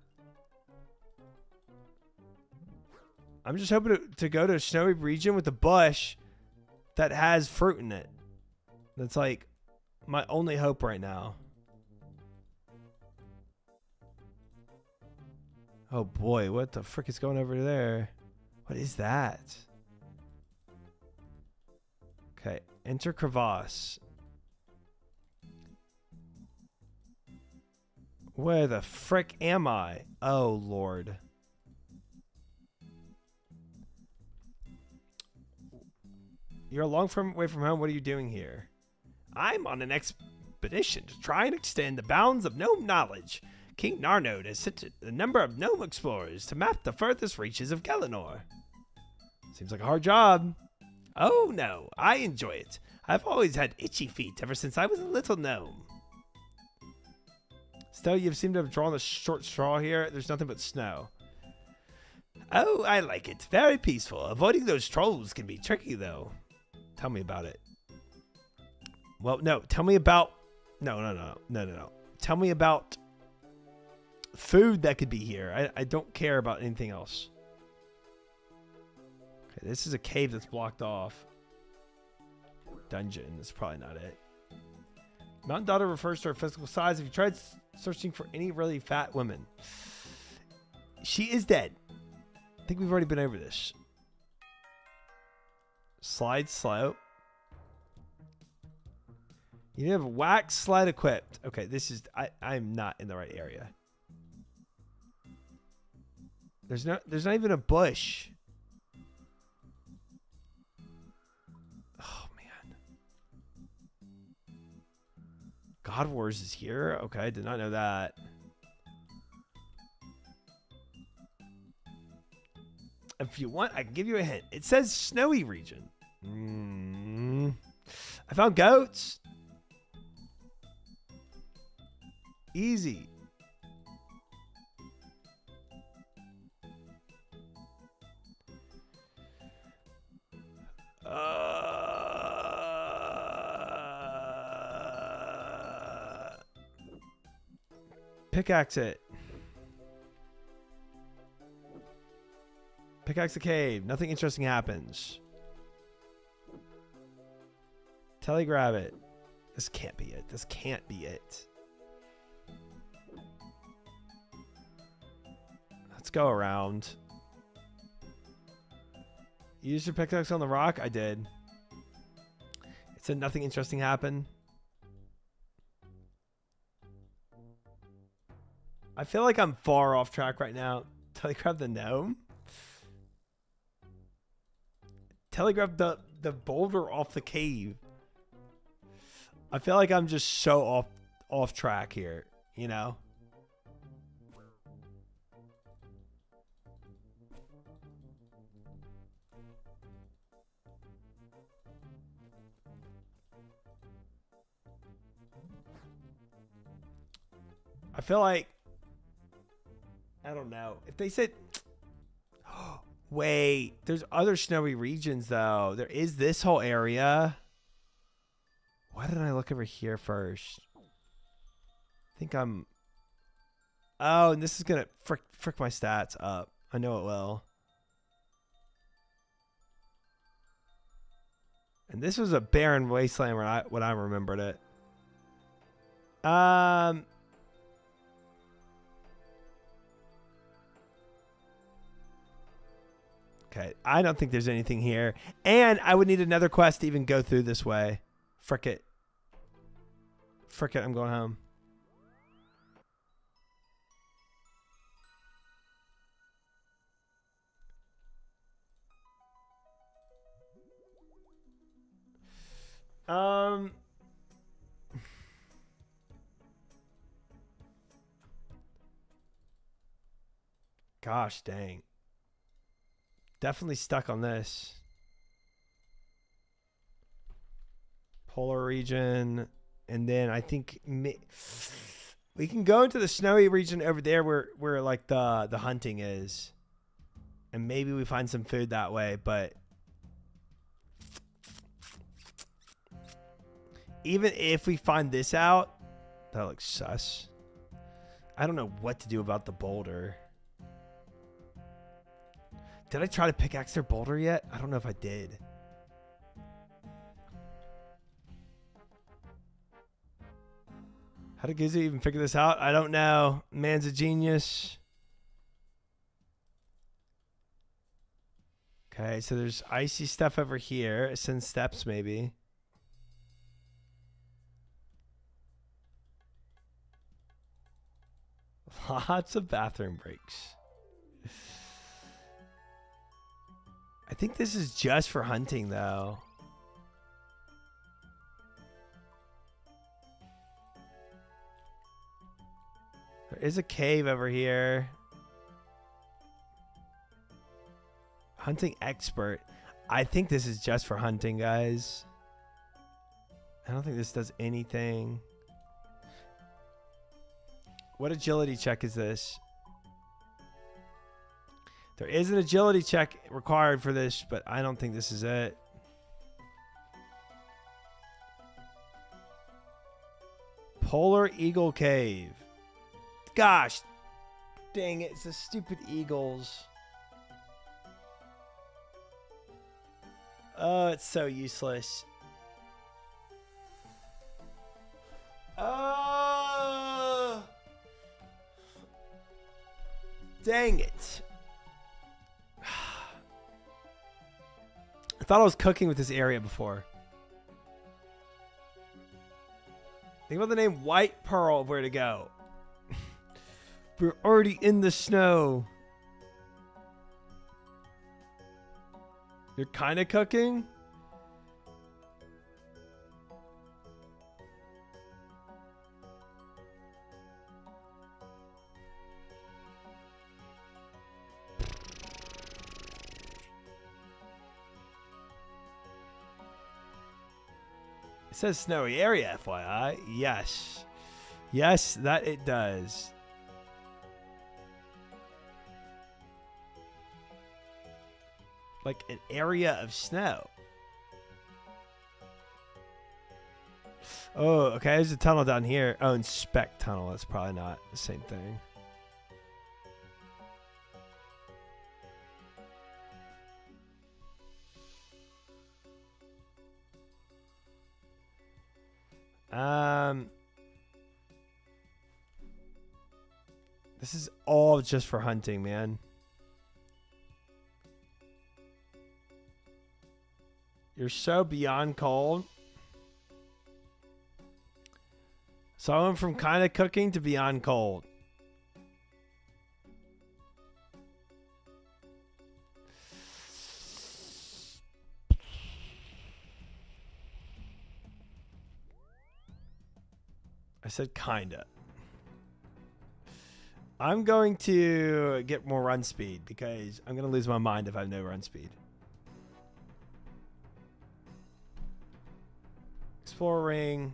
I'm just hoping to go to a snowy region with a bush that has fruit in it. That's like my only hope right now. Oh boy, what the frick is going over there? What is that? Okay, enter crevasse. Where the frick am I? Oh Lord. You're a long way from home. What are you doing here? I'm on an expedition to try and extend the bounds of gnome knowledge. King Narnode has sent a number of gnome explorers to map the furthest reaches of Galanor. Seems like a hard job. Oh no, I enjoy it. I've always had itchy feet ever since I was a little gnome. Still, you seem to have drawn a short straw here. There's nothing but snow. Oh, I like it. Very peaceful. Avoiding those trolls can be tricky, though. Tell me about it. Well, no. Tell me about... No. Tell me about food that could be here. I don't care about anything else. Okay, this is a cave that's blocked off. Dungeon. That's probably not it. Mountain daughter refers to her physical size. Have you tried searching for any really fat women? She is dead. I think we've already been over this. Slide slope. You have wax slide equipped. Okay, this is... I'm not in the right area. There's not even a bush. Oh man. God Wars is here. Okay, I did not know that. If you want, I can give you a hint. It says snowy region. I found goats. Easy. Pickaxe it. Pickaxe the cave. Nothing interesting happens. Telegrab it. This can't be it. This can't be it. Let's go around. You used your pickaxe on the rock? I did. It said nothing interesting happened. I feel like I'm far off track right now. Telegraph the gnome? Telegraph the boulder off the cave. I feel like I'm just so off track here, you know? I feel like I don't know. If they said... Wait, there's other snowy regions, though. There is this whole area. Why didn't I look over here first? I think I'm... Oh, and this is going to frick my stats up. I know it will. And this was a barren wasteland when I remembered it. Okay, I don't think there's anything here. And I would need another quest to even go through this way. Frick it. Frick it, I'm going home. Gosh dang. Definitely stuck on this. Polar region. And then I think we can go into the snowy region over there where like the hunting is. And maybe we find some food that way, but even if we find this out, that looks sus. I don't know what to do about the boulder. Did I try to pickaxe their boulder yet? I don't know if I did. How did Gizzy even figure this out? I don't know. Man's a genius. Okay, so there's icy stuff over here. Ascend steps, maybe. Lots of bathroom breaks. I think this is just for hunting, though. There is a cave over here. Hunting expert. I think this is just for hunting, guys. I don't think this does anything. What agility check is this? There is an agility check required for this, but I don't think this is it. Polar Eagle Cave. Gosh, dang it. It's the stupid eagles. Oh, it's so useless. Oh, dang it. I thought I was cooking with this area before. Think about the name White Pearl of where to go. We're already in the snow. You're kind of cooking? It says snowy area, FYI. Yes. Yes, that it does. Like an area of snow. Oh, okay. There's a tunnel down here. Oh, inspect tunnel. That's probably not the same thing. This is all just for hunting, man. You're so beyond cold. So I went from kind of cooking to beyond cold. I said kinda. I'm going to get more run speed because I'm going to lose my mind if I have no run speed. Explore ring.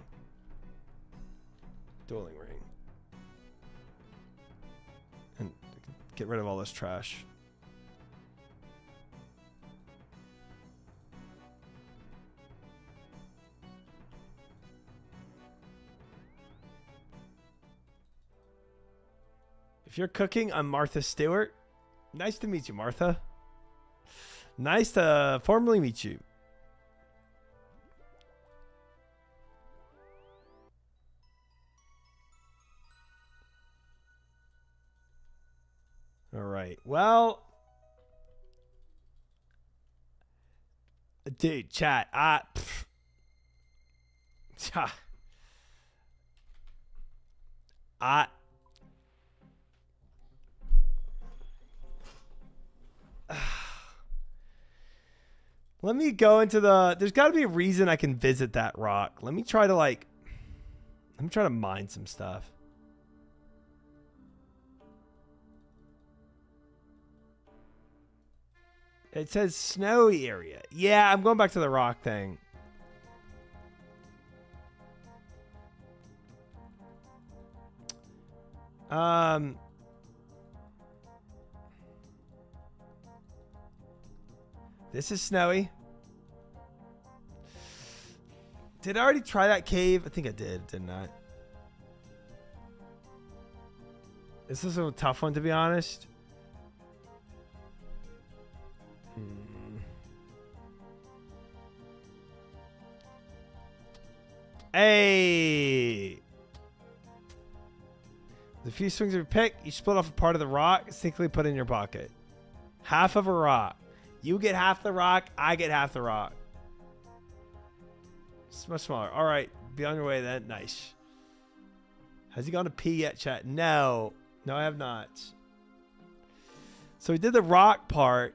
Dueling ring. And get rid of all this trash. If you're cooking, I'm Martha Stewart. Nice to meet you, Martha. Nice to formally meet you. All right. Well, dude, chat. Let me go into the. There's got to be a reason I can visit that rock. Let me try to mine some stuff. It says snowy area. Yeah, I'm going back to the rock thing. This is snowy. Did I already try that cave? I think I did, didn't I? This is a tough one, to be honest. Hey! The few swings of your pick, you split off a part of the rock, simply put in your pocket. Half of a rock. You get half the rock, I get half the rock. It's much smaller. All right, be on your way then. Nice. Has he gone to pee yet, chat? No. No, I have not. So we did the rock part.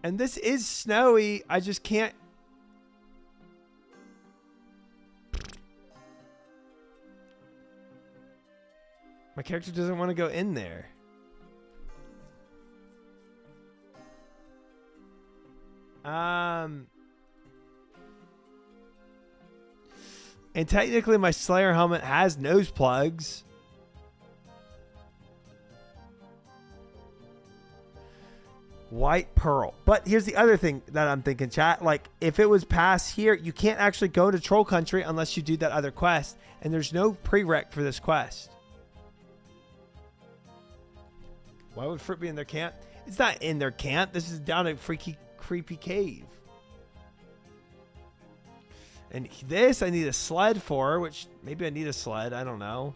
And this is snowy. I just can't. My character doesn't want to go in there. And technically my Slayer helmet has nose plugs. White pearl. But here's the other thing that I'm thinking, chat. Like, if it was past here, you can't actually go to Troll Country unless you do that other quest. And there's no prereq for this quest. Why would fruit be in their camp? It's not in their camp. This is down a freaky, creepy cave. And this I need a sled for, which maybe I need a sled. I don't know.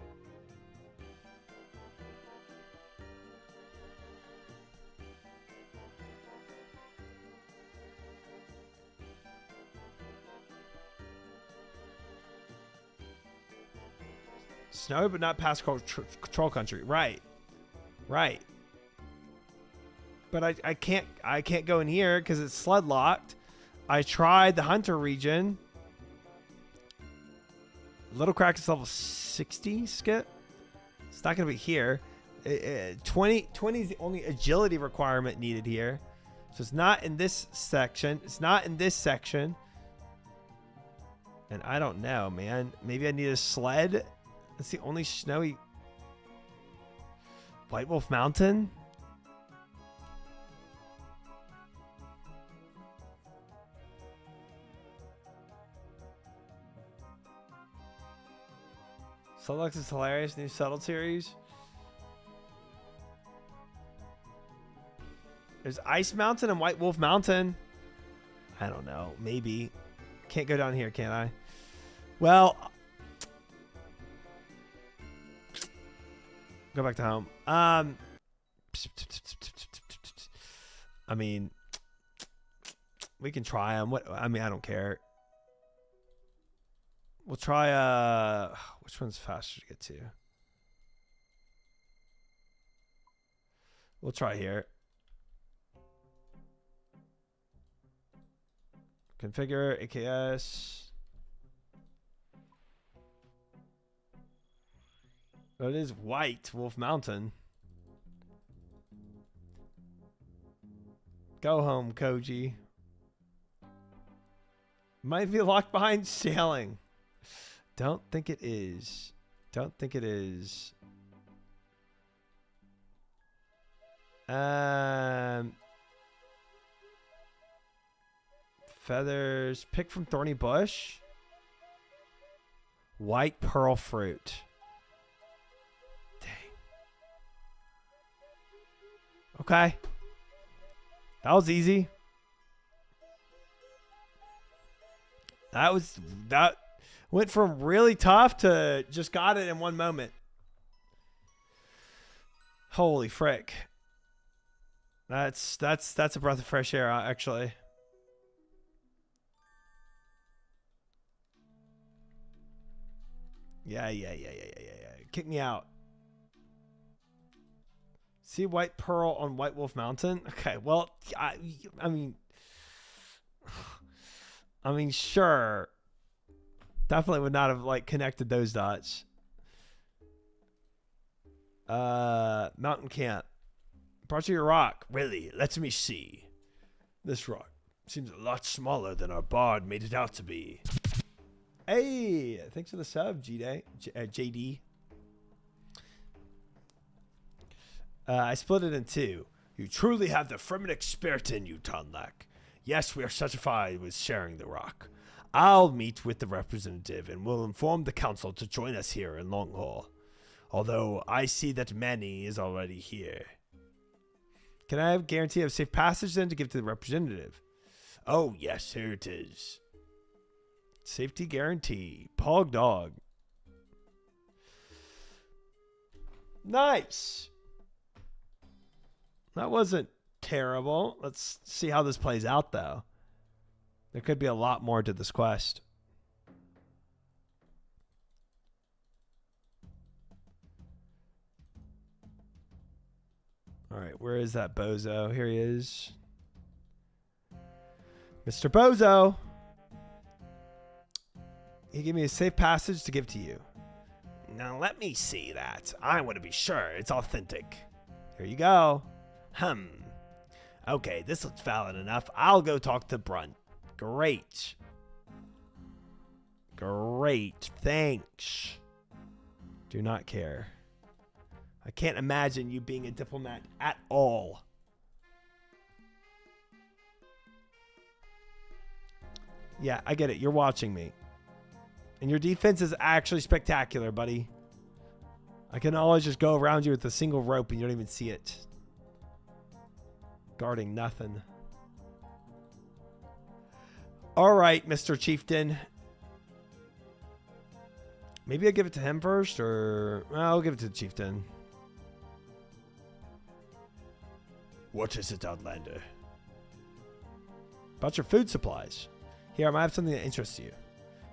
Snow, but not past Troll Country. Right. Right. But I can't go in here because it's sled locked. I tried the Hunter region. Little Crack is level 60, Skip. It's not going to be here. 20 is the only agility requirement needed here. So it's not in this section. It's not in this section. And I don't know, man. Maybe I need a sled. That's the only snowy. White Wolf Mountain? Solux is hilarious. New Settled series. There's Ice Mountain and White Wolf Mountain. I don't know. Maybe. Can't go down here, can I? Well, go back to home. I mean, we can try them. What? I mean, I don't care. We'll try, which one's faster to get to? We'll try here. Configure, AKS. That is White Wolf Mountain. Go home, Koji. Might be locked behind sailing. Don't think it is. Don't think it is. Feathers. Pick from thorny bush. White pearl fruit. Dang. Okay. That was easy. That went from really tough to just got it in one moment. Holy frick. That's a breath of fresh air, actually. Yeah. Kick me out. See White Pearl on White Wolf Mountain? Okay, well, I mean, sure. Definitely would not have like connected those dots. Mountain camp. Brought you your rock. Really? Let me see. This rock seems a lot smaller than our bard made it out to be. Hey, thanks for the sub, JD. I split it in two. You truly have the Fremennik spirit in you, Tonlak. Yes, we are satisfied with sharing the rock. I'll meet with the representative and will inform the council to join us here in Longhall. Although I see that Manny is already here. Can I have a guarantee of safe passage then to give to the representative? Oh, yes, here it is. Safety guarantee. Pog dog. Nice. That wasn't terrible. Let's see how this plays out, though. There could be a lot more to this quest. All right, where is that bozo? Here he is. Mr. Bozo. He gave me a safe passage to give to you. Now let me see that. I want to be sure it's authentic. Here you go. Okay, this looks valid enough. I'll go talk to Brunt. Great. Great. Thanks. Do not care. I can't imagine you being a diplomat at all. Yeah, I get it. You're watching me. And your defense is actually spectacular, buddy. I can always just go around you with a single rope and you don't even see it. Guarding nothing. All right, Mr. Chieftain. Maybe I'll give it to him first, or I'll give it to the Chieftain. What is it, Outlander? About your food supplies. Here, I might have something that interests you.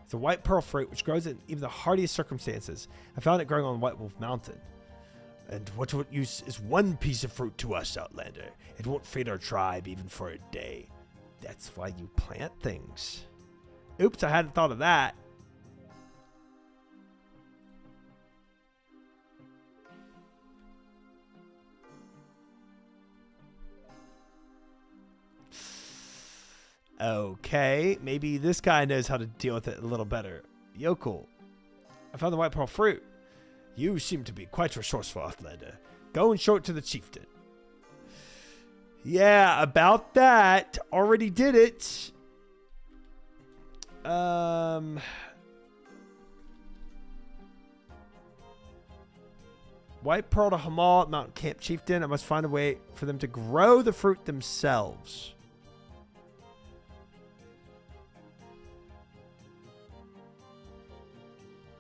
It's a white pearl fruit which grows in even the hardiest circumstances. I found it growing on White Wolf Mountain. And what use is one piece of fruit to us, Outlander? It won't feed our tribe even for a day. That's why you plant things. Oops, I hadn't thought of that. Okay, maybe this guy knows how to deal with it a little better. Yokel, I found the white pearl fruit. You seem to be quite resourceful, Outlander. Go and show it to the chieftain. Yeah, about that. Already did it. White pearl to Hamal at Mount Camp Chieftain. I must find a way for them to grow the fruit themselves.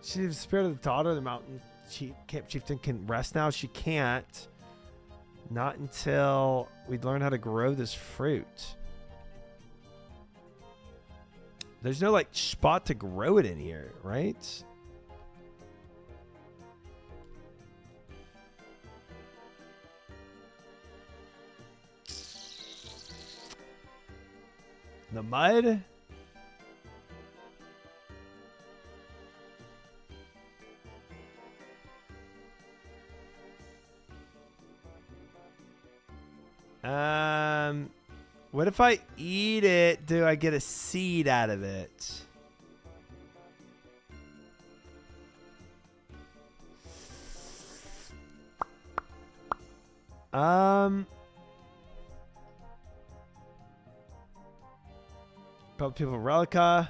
See the spirit of the daughter, the mountain camp chieftain can rest now. She can't. Not until we learn how to grow this fruit. There's no like spot to grow it in here, right? The mud? What if I eat it? Do I get a seed out of it? Called people Relica.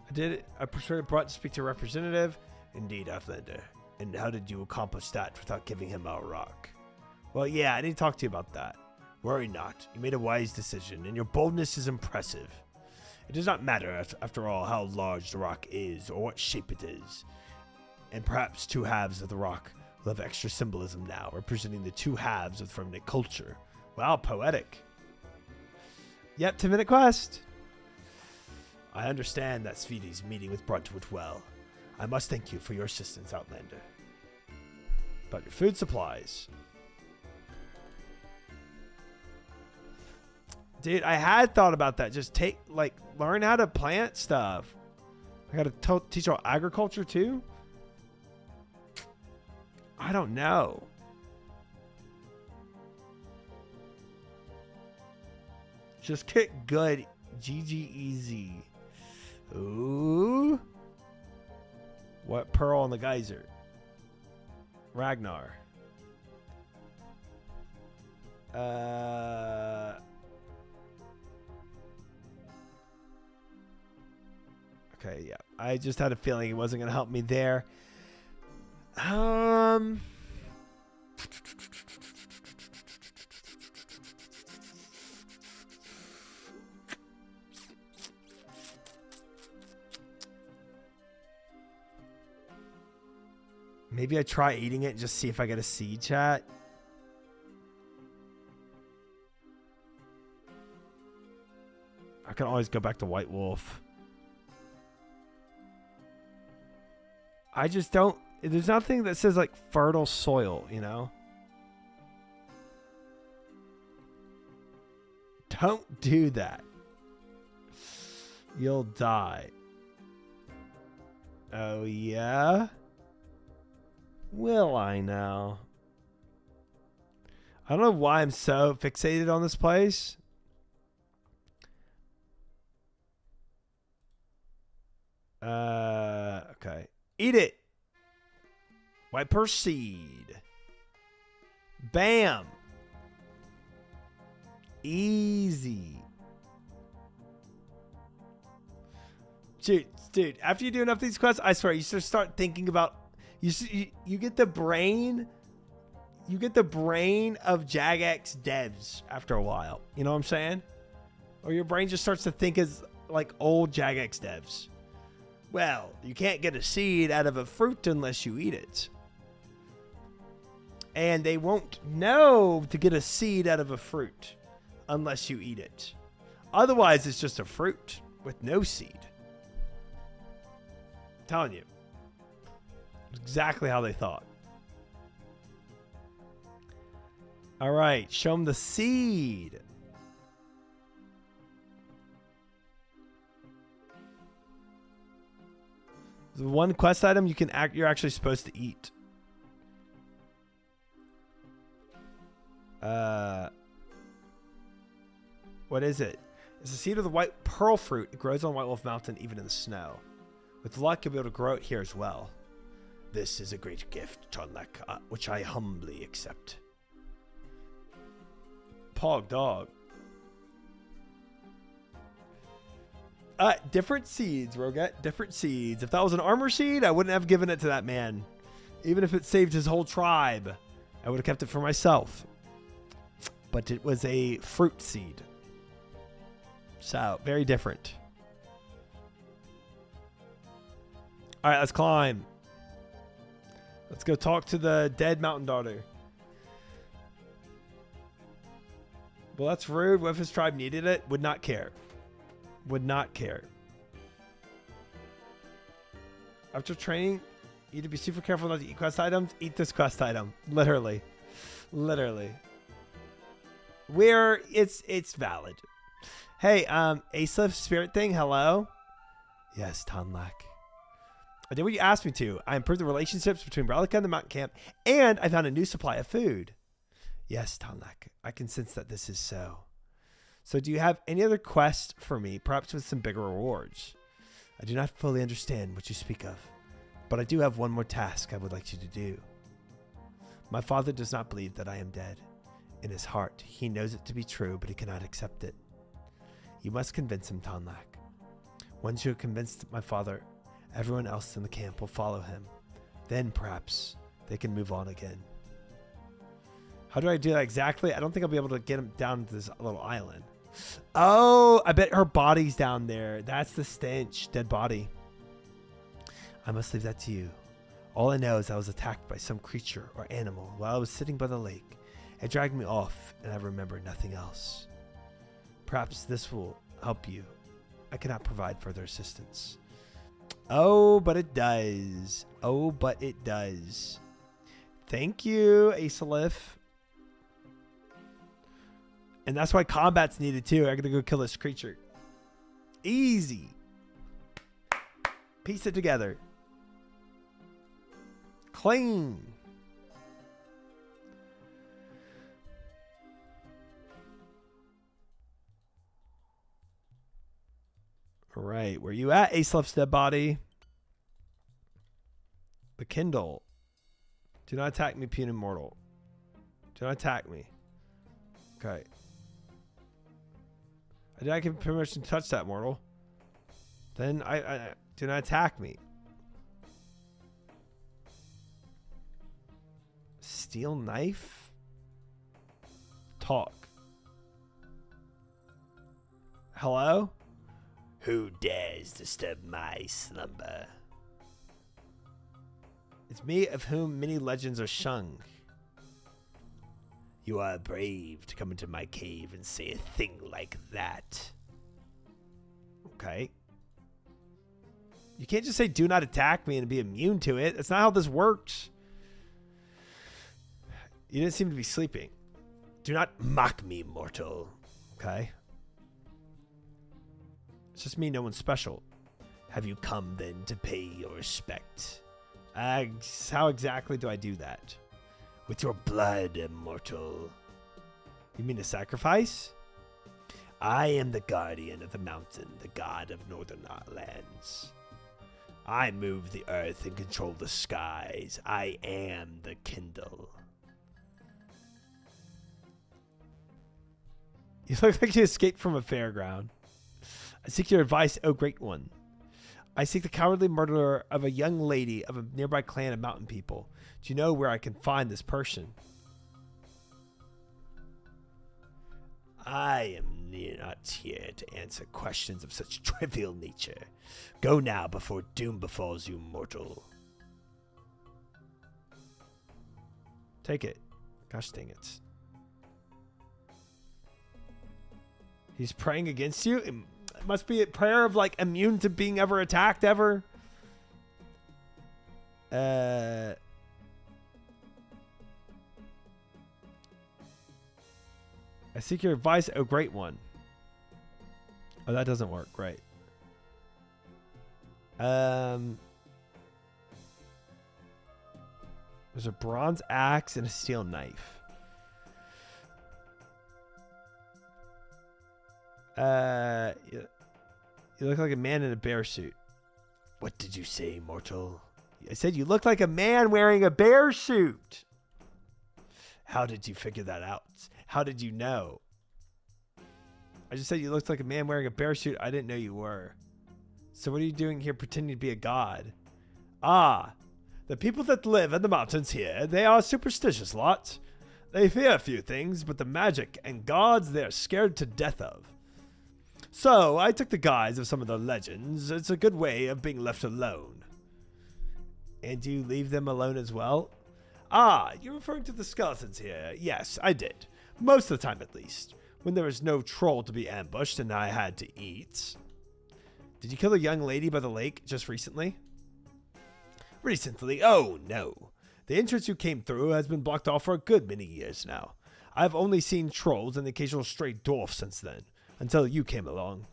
I did it. I persuaded Brett to speak to a representative. Indeed, Outlander. And how did you accomplish that without giving him our rock? Well, yeah, I need to talk to you about that. Worry not. You made a wise decision, and your boldness is impressive. It does not matter, after all, how large the rock is or what shape it is. And perhaps two halves of the rock will have extra symbolism now, representing the two halves of the remnant culture. Wow, poetic. Yep, 10-minute quest. I understand that Sweetie's meeting with Brunt went well. I must thank you for your assistance, Outlander. About your food supplies. Dude, I had thought about that. Just learn how to plant stuff. I gotta teach about agriculture too? I don't know. Just get good. GG easy. Ooh. What pearl on the geyser? Ragnar. Okay, yeah. I just had a feeling it wasn't going to help me there. Maybe I try eating it and just see if I get a seed, chat. I can always go back to White Wolf. I just don't... There's nothing that says, like, fertile soil, you know? Don't do that. You'll die. Oh, yeah? Will I now? I don't know why I'm so fixated on this place. Okay. Eat it. White pearl seed. Bam. Easy. Dude, after you do enough of these quests, I swear, you should start thinking about... You get the brain... You get the brain of Jagex devs after a while. You know what I'm saying? Or your brain just starts to think as like old Jagex devs. Well, you can't get a seed out of a fruit unless you eat it. And they won't know to get a seed out of a fruit unless you eat it. Otherwise, it's just a fruit with no seed. I'm telling you. Exactly how they thought. All right, show them the seed. The one quest item you're actually supposed to eat. What is it? It's the seed of the white pearl fruit. It grows on White Wolf Mountain even in the snow. With luck, you'll be able to grow it here as well. This is a great gift, Tonlek, which I humbly accept. Pog dog. Different seeds, Roget. Different seeds. If that was an armor seed, I wouldn't have given it to that man. Even if it saved his whole tribe, I would have kept it for myself. But it was a fruit seed. So, very different. All right, let's climb. Let's go talk to the dead mountain daughter. Well, that's rude. What if his tribe needed it? Would not care. Would not care. After training, you need to be super careful not to eat quest items. Eat this quest item. Literally. Literally. Where it's valid. Hey, Acelif Spirit thing, hello? Yes, Tonlak. I did what you asked me to. I improved the relationships between Relica and the mountain camp, and I found a new supply of food. Yes, Tonlak. I can sense that this is so. So do you have any other quest for me, perhaps with some bigger rewards? I do not fully understand what you speak of, but I do have one more task I would like you to do. My father does not believe that I am dead. In his heart, he knows it to be true, but he cannot accept it. You must convince him, Tonlak. Once you have convinced my father, everyone else in the camp will follow him. Then perhaps they can move on again. How do I do that exactly? I don't think I'll be able to get him down to this little island. Oh, I bet her body's down there. That's the stench. Dead body. I must leave that to you. All I know is I was attacked by some creature or animal while I was sitting by the lake. It dragged me off, and I remember nothing else. Perhaps this will help you. I cannot provide further assistance. Oh, but it does. Oh, but it does. Thank you, Asalif. And that's why combat's needed too. I gotta go kill this creature. Easy. Piece it together. Clean. All right, where you at, Asalif's dead body? The Kindle. Do not attack me, puny mortal. Do not attack me. Okay. I did not give permission to touch that mortal. Then I do not attack me. Steel knife? Talk. Hello? Who dares disturb my slumber? It's me of whom many legends are sung. You are brave to come into my cave and say a thing like that. Okay. You can't just say do not attack me and be immune to it. That's not how this works. You didn't seem to be sleeping. Do not mock me, mortal. Okay. It's just me, no one's special. Have you come then to pay your respect? How exactly do I do that? With your blood, immortal. You mean a sacrifice? I am the guardian of the mountain, the god of northern lands. I move the earth and control the skies. I am the Kindle. You look like you escaped from a fairground. I seek your advice, O great one. I seek the cowardly murderer of a young lady of a nearby clan of mountain people. Do you know where I can find this person? I am not here to answer questions of such trivial nature. Go now before doom befalls you, mortal. Take it. Gosh dang it. He's praying against you? It must be a prayer of like immune to being ever attacked ever. I seek your advice, oh great one. Oh, that doesn't work. Right. There's a bronze axe and a steel knife. You look like a man in a bear suit. What did you say, mortal? I said you look like a man wearing a bear suit. How did you figure that out? How did you know? I just said you looked like a man wearing a bear suit. I didn't know you were. So what are you doing here pretending to be a god? Ah, the people that live in the mountains here, they are a superstitious lot. They fear a few things, but the magic and gods they're scared to death of. So I took the guise of some of the legends. It's a good way of being left alone. And do you leave them alone as well? Ah, you're referring to the skeletons here. Yes, I did. Most of the time, at least. When there was no troll to be ambushed and I had to eat. Did you kill a young lady by the lake just recently? Recently? Oh, no. The entrance you came through has been blocked off for a good many years now. I've only seen trolls and the occasional stray dwarf since then, until you came along.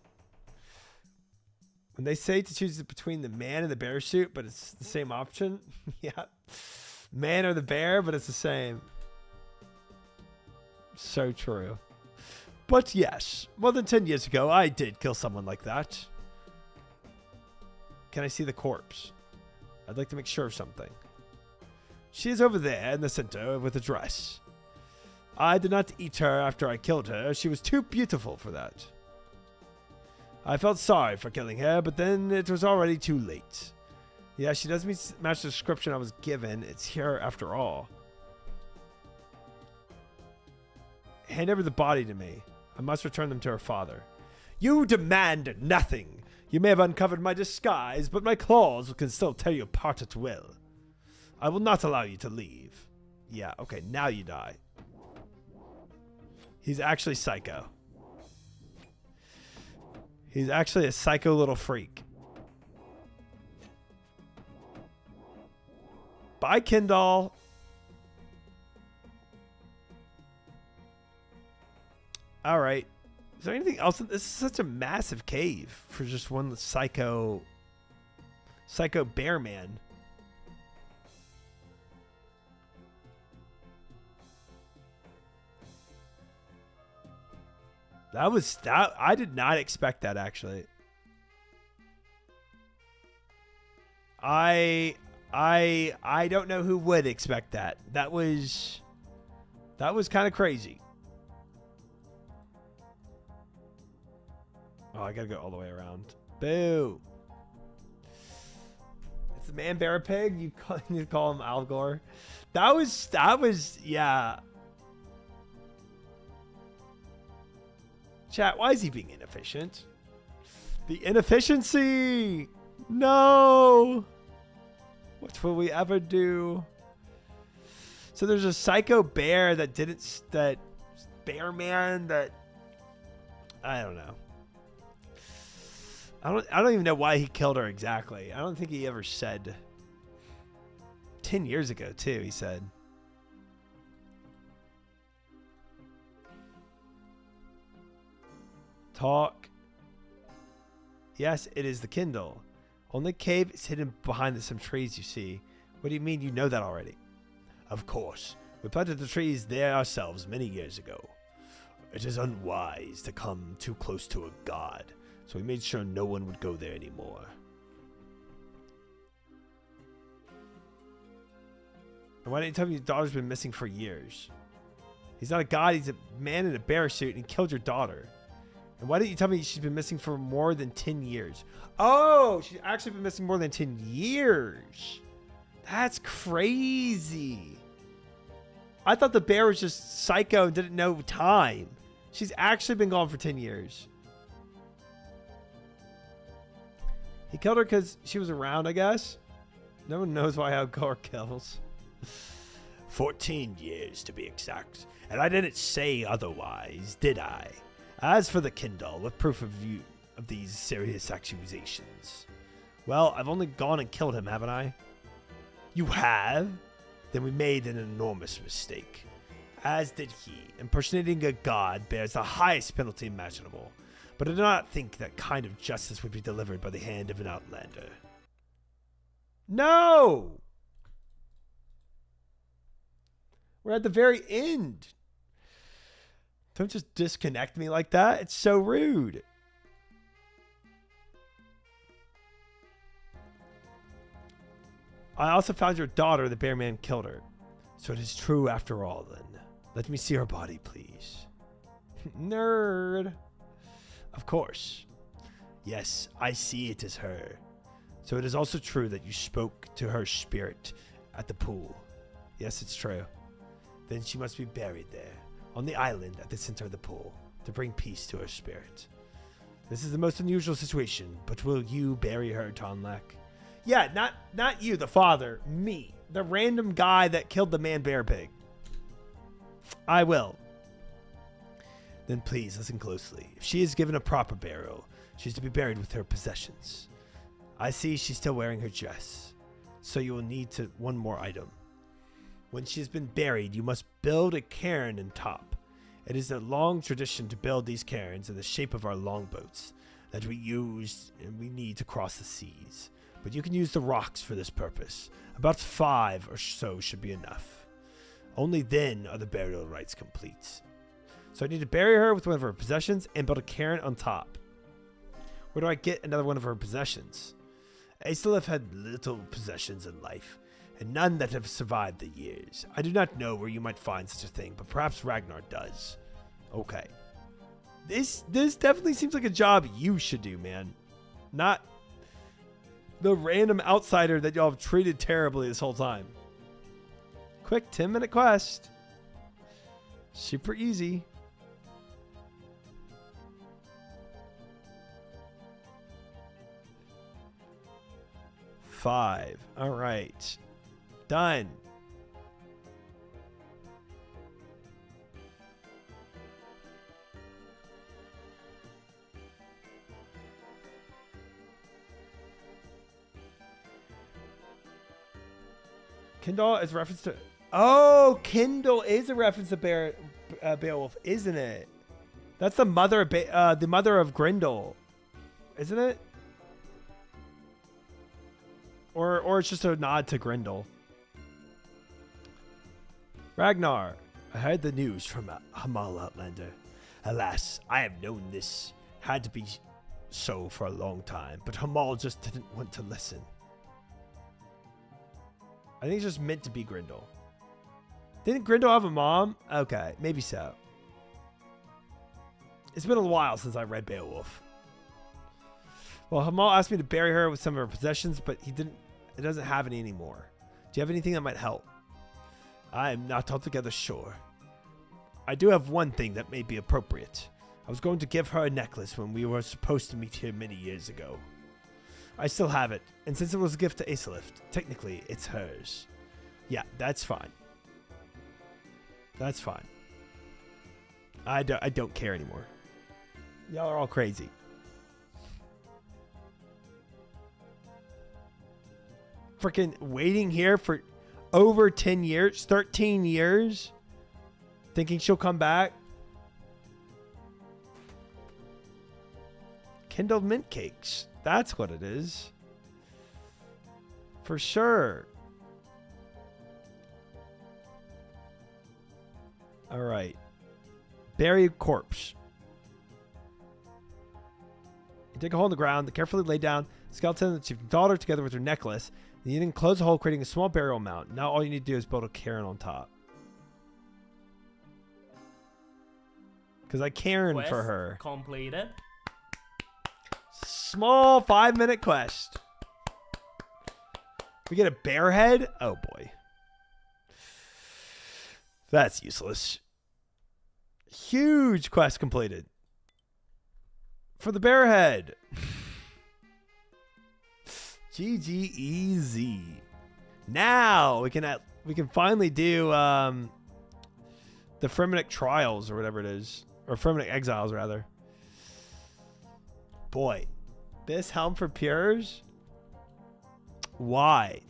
When they say to choose between the man and the bear suit, but it's the same option, yeah. Man or the bear, but it's the same. So true. But yes, more than 10 years ago, I did kill someone like that. Can I see the corpse? I'd like to make sure of something. She is over there in the center with a dress. I did not eat her after I killed her. She was too beautiful for that. I felt sorry for killing her, but then it was already too late. Yeah, she doesn't match the description I was given. It's here after all. Hand over the body to me. I must return them to her father. You demand nothing. You may have uncovered my disguise, but my claws can still tear you apart at will. I will not allow you to leave. Yeah, okay, now you die. He's actually psycho. He's actually a psycho little freak. Bye, Kindle. All right. Is there anything else? This is such a massive cave for just one psycho bear man. That I did not expect that, actually. I don't know who would expect that. That was kind of crazy. Oh, I gotta go all the way around. Boo. It's the man, bear, pig. You need to call him Al Gore. That was, yeah. Chat, why is he being inefficient? The inefficiency! No! What will we ever do? So there's a psycho bear that bear man that, I don't know. I don't even know why he killed her exactly. I don't think he ever said. 10 years ago, too, he said. Talk. Yes, it is the Kindle. Only cave is hidden behind some trees, you see. What do you mean you know that already? Of course. We planted the trees there ourselves many years ago. It is unwise to come too close to a god, so we made sure no one would go there anymore. And why didn't you tell me your daughter's been missing for years? He's not a god, he's a man in a bear suit, and he killed your daughter. And why didn't you tell me she's been missing for more than 10 years? Oh, she's actually been missing more than 10 years. That's crazy. I thought the bear was just psycho and didn't know time. She's actually been gone for 10 years. He killed her because she was around, I guess. No one knows why Al Gore kills. 14 years to be exact. And I didn't say otherwise, did I? As for the Kindle, what proof of you of these serious accusations? Well, I've only gone and killed him, haven't I? You have? Then we made an enormous mistake. As did he. Impersonating a god bears the highest penalty imaginable. But I do not think that kind of justice would be delivered by the hand of an outlander. No! We're at the very end. Don't just disconnect me like that. It's so rude. I also found your daughter. The bear man killed her. So it is true after all, then. Let me see her body, please. Nerd. Of course. Yes, I see it is her. So it is also true that you spoke to her spirit at the pool. Yes, it's true. Then she must be buried there, on the island at the center of the pool, to bring peace to her spirit. This is the most unusual situation, but will you bury her, Tonlak? Yeah, not you, the father. Me. The random guy that killed the man bear pig. I will. Then please listen closely. If she is given a proper burial, she's to be buried with her possessions. I see she's still wearing her dress, so you will need one more item. When she has been buried, you must build a cairn on top. It is a long tradition to build these cairns in the shape of our longboats that we use and we need to cross the seas. But you can use the rocks for this purpose. About 5 or so should be enough. Only then are the burial rites complete. So I need to bury her with one of her possessions and build a cairn on top. Where do I get another one of her possessions? I still have had little possessions in life, and none that have survived the years. I do not know where you might find such a thing, but perhaps Ragnar does. Okay. This definitely seems like a job you should do, man. Not the random outsider that y'all have treated terribly this whole time. Quick 10-minute quest. Super easy. Five. All right. Done. Kindle is a reference to... Oh, Kindle is a reference to Beowulf, isn't it? That's the mother of Grendel, isn't it? Or it's just a nod to Grendel. Ragnar, I heard the news from Hamal Outlander. Alas, I have known this had to be so for a long time, but Hamal just didn't want to listen. I think it's just meant to be Grendel. Didn't Grendel have a mom? Okay, maybe so. It's been a while since I read Beowulf. Well, Hamal asked me to bury her with some of her possessions, but he didn't. It doesn't have any anymore. Do you have anything that might help? I am not altogether sure. I do have one thing that may be appropriate. I was going to give her a necklace when we were supposed to meet here many years ago. I still have it, and since it was a gift to Aeslift, technically it's hers. Yeah, that's fine. That's fine. I don't care anymore. Y'all are all crazy. Freaking waiting here for over 10 years, 13 years, thinking she'll come back. Kindled mint cakes. That's what it is. For sure. All right. Bury a corpse. You dig a hole in the ground, carefully lay down the skeleton of the chief's daughter together with her necklace. Then you then close the hole, creating a small burial mound. Now all you need to do is build a cairn on top. Because I cairn Quest for her. completed. Small 5-minute quest. We get a bear head? Oh boy. That's useless. Huge quest completed. For the bear head. GG easy. Now we can finally do the Fremennik Trials or whatever it is. Or Fremennik Exiles rather. Boy. This helm for pures? Why?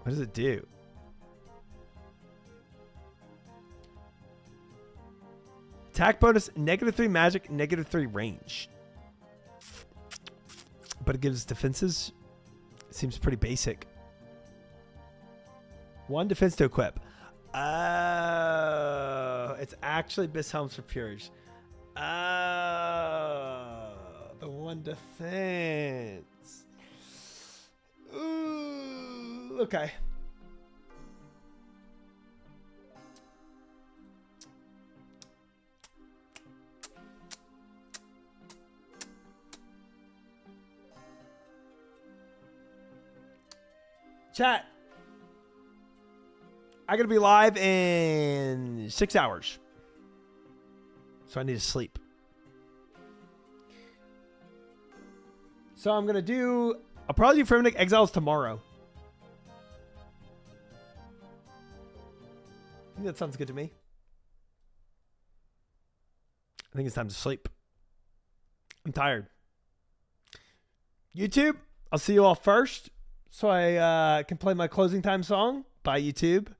What does it do? Attack bonus, -3 magic, -3 range. But it gives defenses. Seems pretty basic. 1 defense to equip. Oh, it's actually Bis Helms for Pures. Oh, the 1 defense. Ooh, okay. Chat. I gotta be live in 6 hours. So I need to sleep. So I'm gonna do... I'll probably do Fremennik Exiles tomorrow. I think that sounds good to me. I think it's time to sleep. I'm tired. YouTube, I'll see you all first. So I can play my closing time song. Bye, YouTube.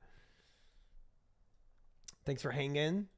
Thanks for hanging.